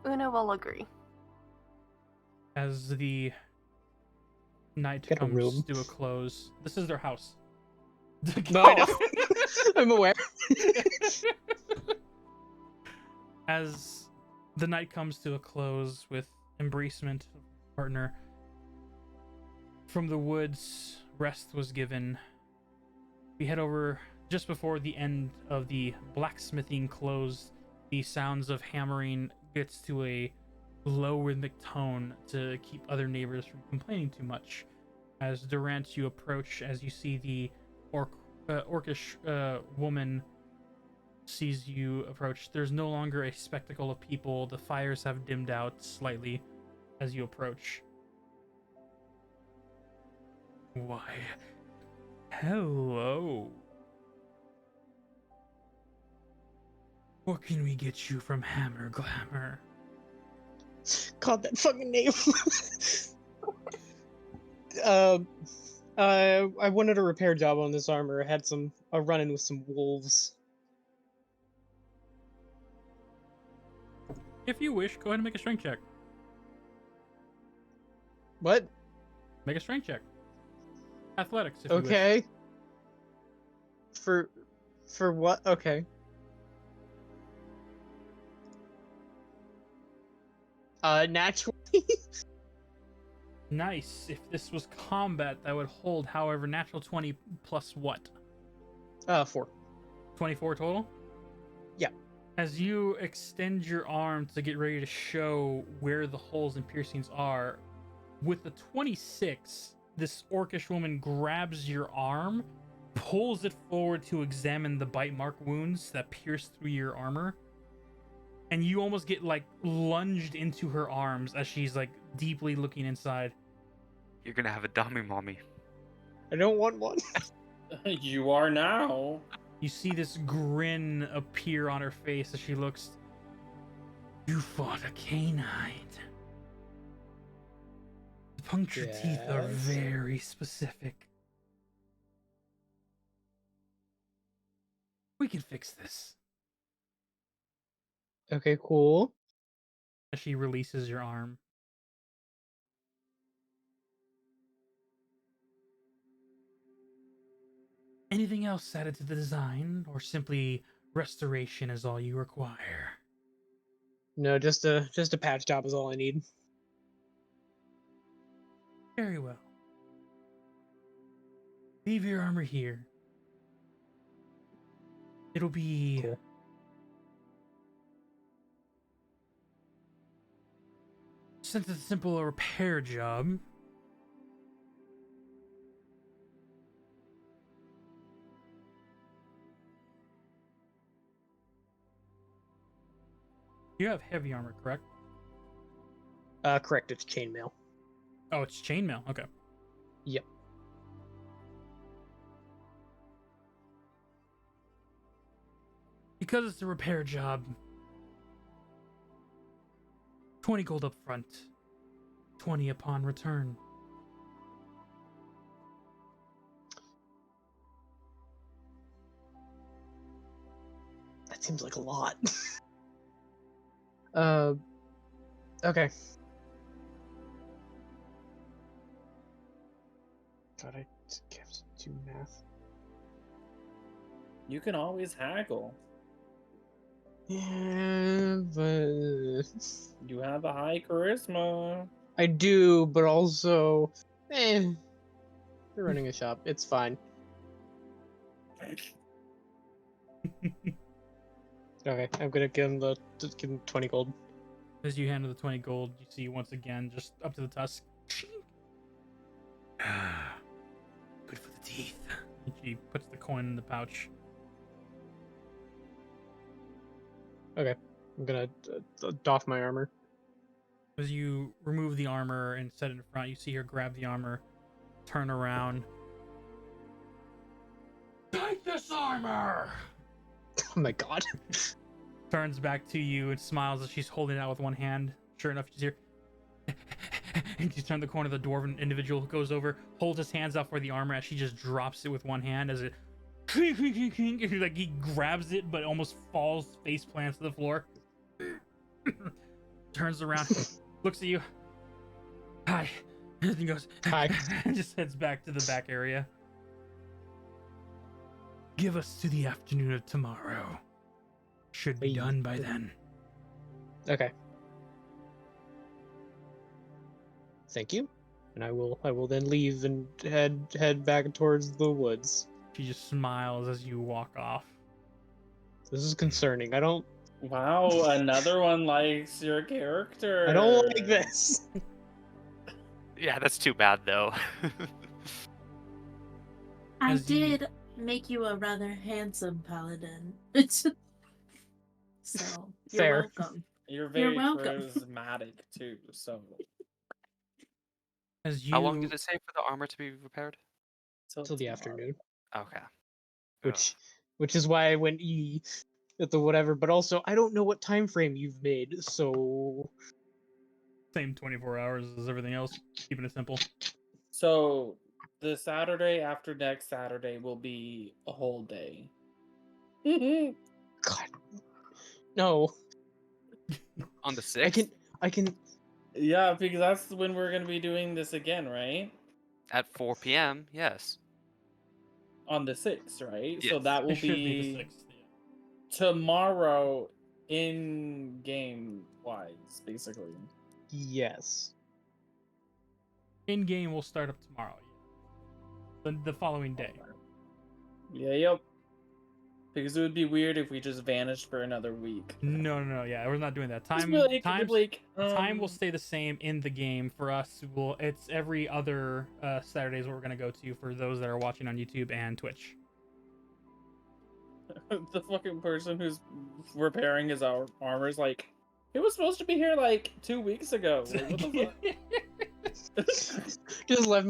Una will agree. As the night Get a comes room. to a close, this is their house. No, I know. I'm aware. As the night comes to a close with embracement of partner, from the woods, rest was given. We head over just before the end of the blacksmithing close. The sounds of hammering gets to a low rhythmic tone to keep other neighbors from complaining too much. As Durant, you approach, as you see the orcish woman sees you approach. There's no longer a spectacle of people. The fires have dimmed out slightly as you approach. Why, hello. What can we get you from Hammer Glamour? God, that fucking name. uh, I wanted a repair job on this armor. I had a run-in with some wolves. If you wish, go ahead and make a strength check. What? Make a strength check. Athletics, if you wish. Okay. For what? Okay. Naturally. Nice. If this was combat, that would hold. However, natural 20 plus what? 4. 24 total? Yeah. As you extend your arm to get ready to show where the holes and piercings are, with the 26, this orcish woman grabs your arm, pulls it forward to examine the bite mark wounds that pierce through your armor, and you almost get lunged into her arms as she's deeply looking inside. You're gonna have a dummy mommy. I don't want one. You are now. You see this grin appear on her face as she looks. You fought a canine. The punctured teeth are Yes. very specific. We can fix this. Okay, cool. As she releases your arm. Anything else added to the design, or simply restoration is all you require? No, just a patch job is all I need. Very well. Leave your armor here. It'll be Cool. since it's a simple repair job. You have heavy armor, correct? Correct. It's chainmail. Oh, it's chainmail. Okay. Yep. Because it's a repair job, 20 gold up front, 20 upon return. That seems like a lot. Okay. God, I have to do math. You can always haggle. Yeah, but You have a high charisma. I do, but also, you're running a shop. It's fine. Okay, I'm gonna give him 20 gold. As you hand her the 20 gold, you see once again, just up to the tusk. Good for the teeth. And she puts the coin in the pouch. Okay, I'm gonna doff my armor. As you remove the armor and set it in front, you see her grab the armor, turn around. Take this armor! Oh my god. Turns back to you and smiles as she's holding it out with one hand. Sure enough, she's here. And she's turned the corner. The dwarven individual goes over, holds his hands out for the armor as she just drops it with one hand as it like he grabs it but almost falls face plants to the floor. Turns around, looks at you. Hi. And goes Hi. and just heads back to the back area. Give us to the afternoon of tomorrow. Should be Hey. done by then. Okay. Thank you. And I will then leave and head back towards the woods. She just smiles as you walk off. This is concerning. I don't Wow, another one likes your character. like this. Yeah, that's too bad though. I As you- did make you a rather handsome paladin. So you're Fair. welcome. You're very welcome. charismatic too, so As you How long did it say for the armor to be repaired? Till the tomorrow. afternoon. Okay. Which is why I went E at the whatever, but also I don't know what time frame you've made, so same 24 hours as everything else, keeping it simple. So the Saturday after next Saturday will be a whole day. God. No. On the 6th? I can Yeah, because that's when we're gonna be doing this again, right? At 4 p.m., yes. On the 6th, right? So Yes. that will It should be the 6th. tomorrow in game wise, basically. yes. In game will start up tomorrow. The following day. Yeah, yep. Because it would be weird if we just vanished for another week. No, yeah, we're not doing that. Time will stay the same in the game. For us, it's every other Saturdays what we're gonna go to for those that are watching on YouTube and Twitch. The fucking person who's repairing his armor is like, it was supposed to be here like 2 weeks ago. Like, what the fuck? just left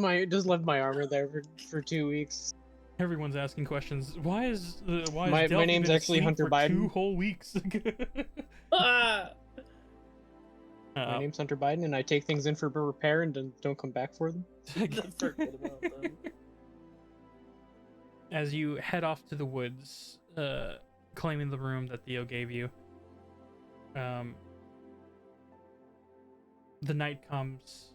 my armor there for 2 weeks. Everyone's asking questions. Why is My Delphi name's been actually asleep Hunter for Biden. 2 whole weeks? Ah! My name's Hunter Biden, and I take things in for repair and then don't come back for them. Forget about them. As you head off to the woods, claiming the room that Theo gave you, the night comes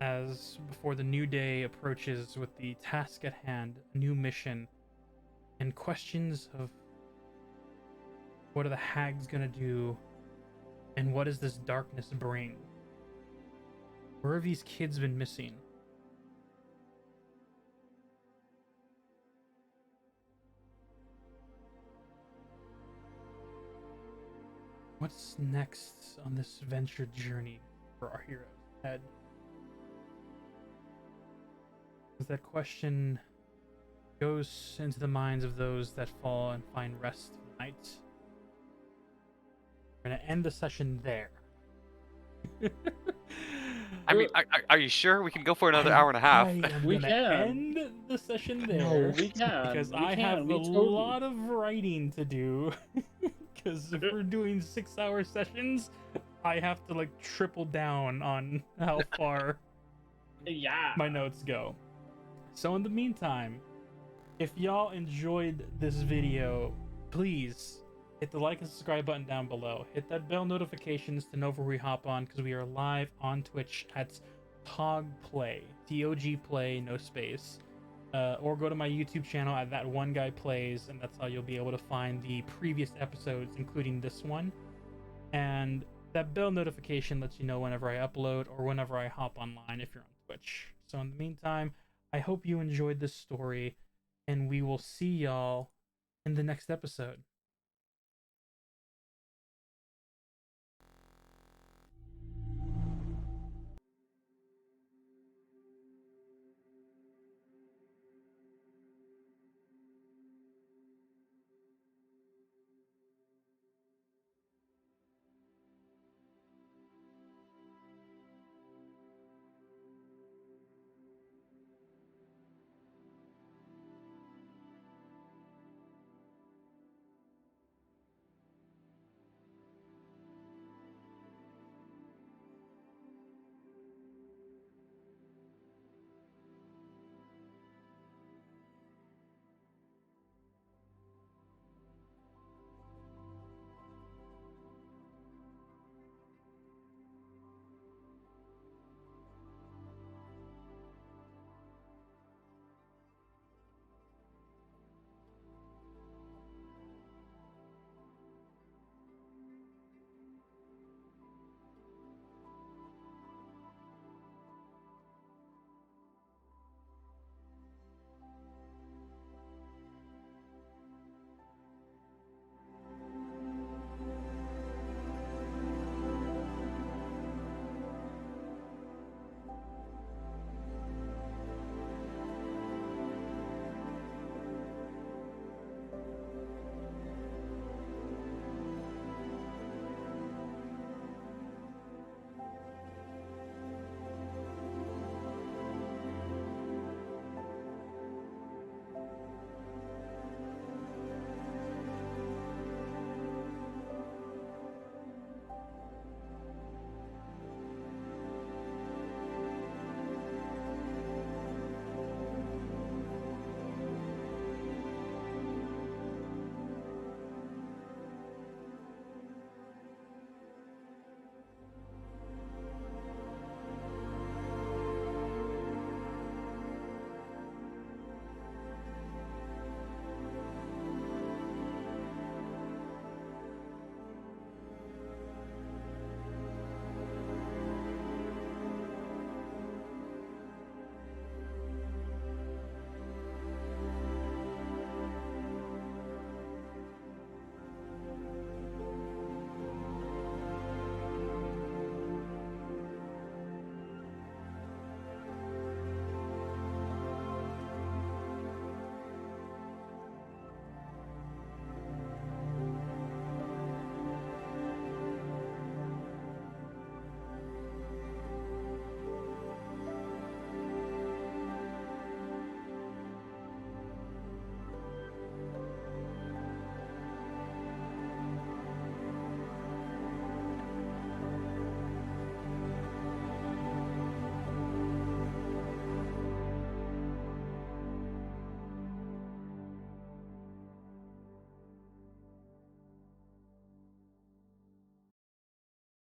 as before the new day approaches with the task at hand, a new mission, and questions of what are the hags gonna do, and what does this darkness bring? Where have these kids been missing? What's next on this venture journey for our heroes ahead? As that question goes into the minds of those that fall and find rest for the night. We're gonna end the session there. I mean, are you sure we can go for another hour and a half? I am We gonna can. end the session No, there. We can. Because we I can, have we a totally- lot of writing to do. Because if we're doing 6-hour sessions, I have to like triple down on how far Yeah. my notes go. So in the meantime, if y'all enjoyed this video, please hit the like and subscribe button down below. Hit that bell notifications to know where we hop on, because we are live on Twitch at Tog Play, T-O-G Play, no space. Or go to my YouTube channel at That One Guy Plays, and that's how you'll be able to find the previous episodes, including this one. And that bell notification lets you know whenever I upload or whenever I hop online if you're on Twitch. So in the meantime, I hope you enjoyed this story. and we will see y'all in the next episode.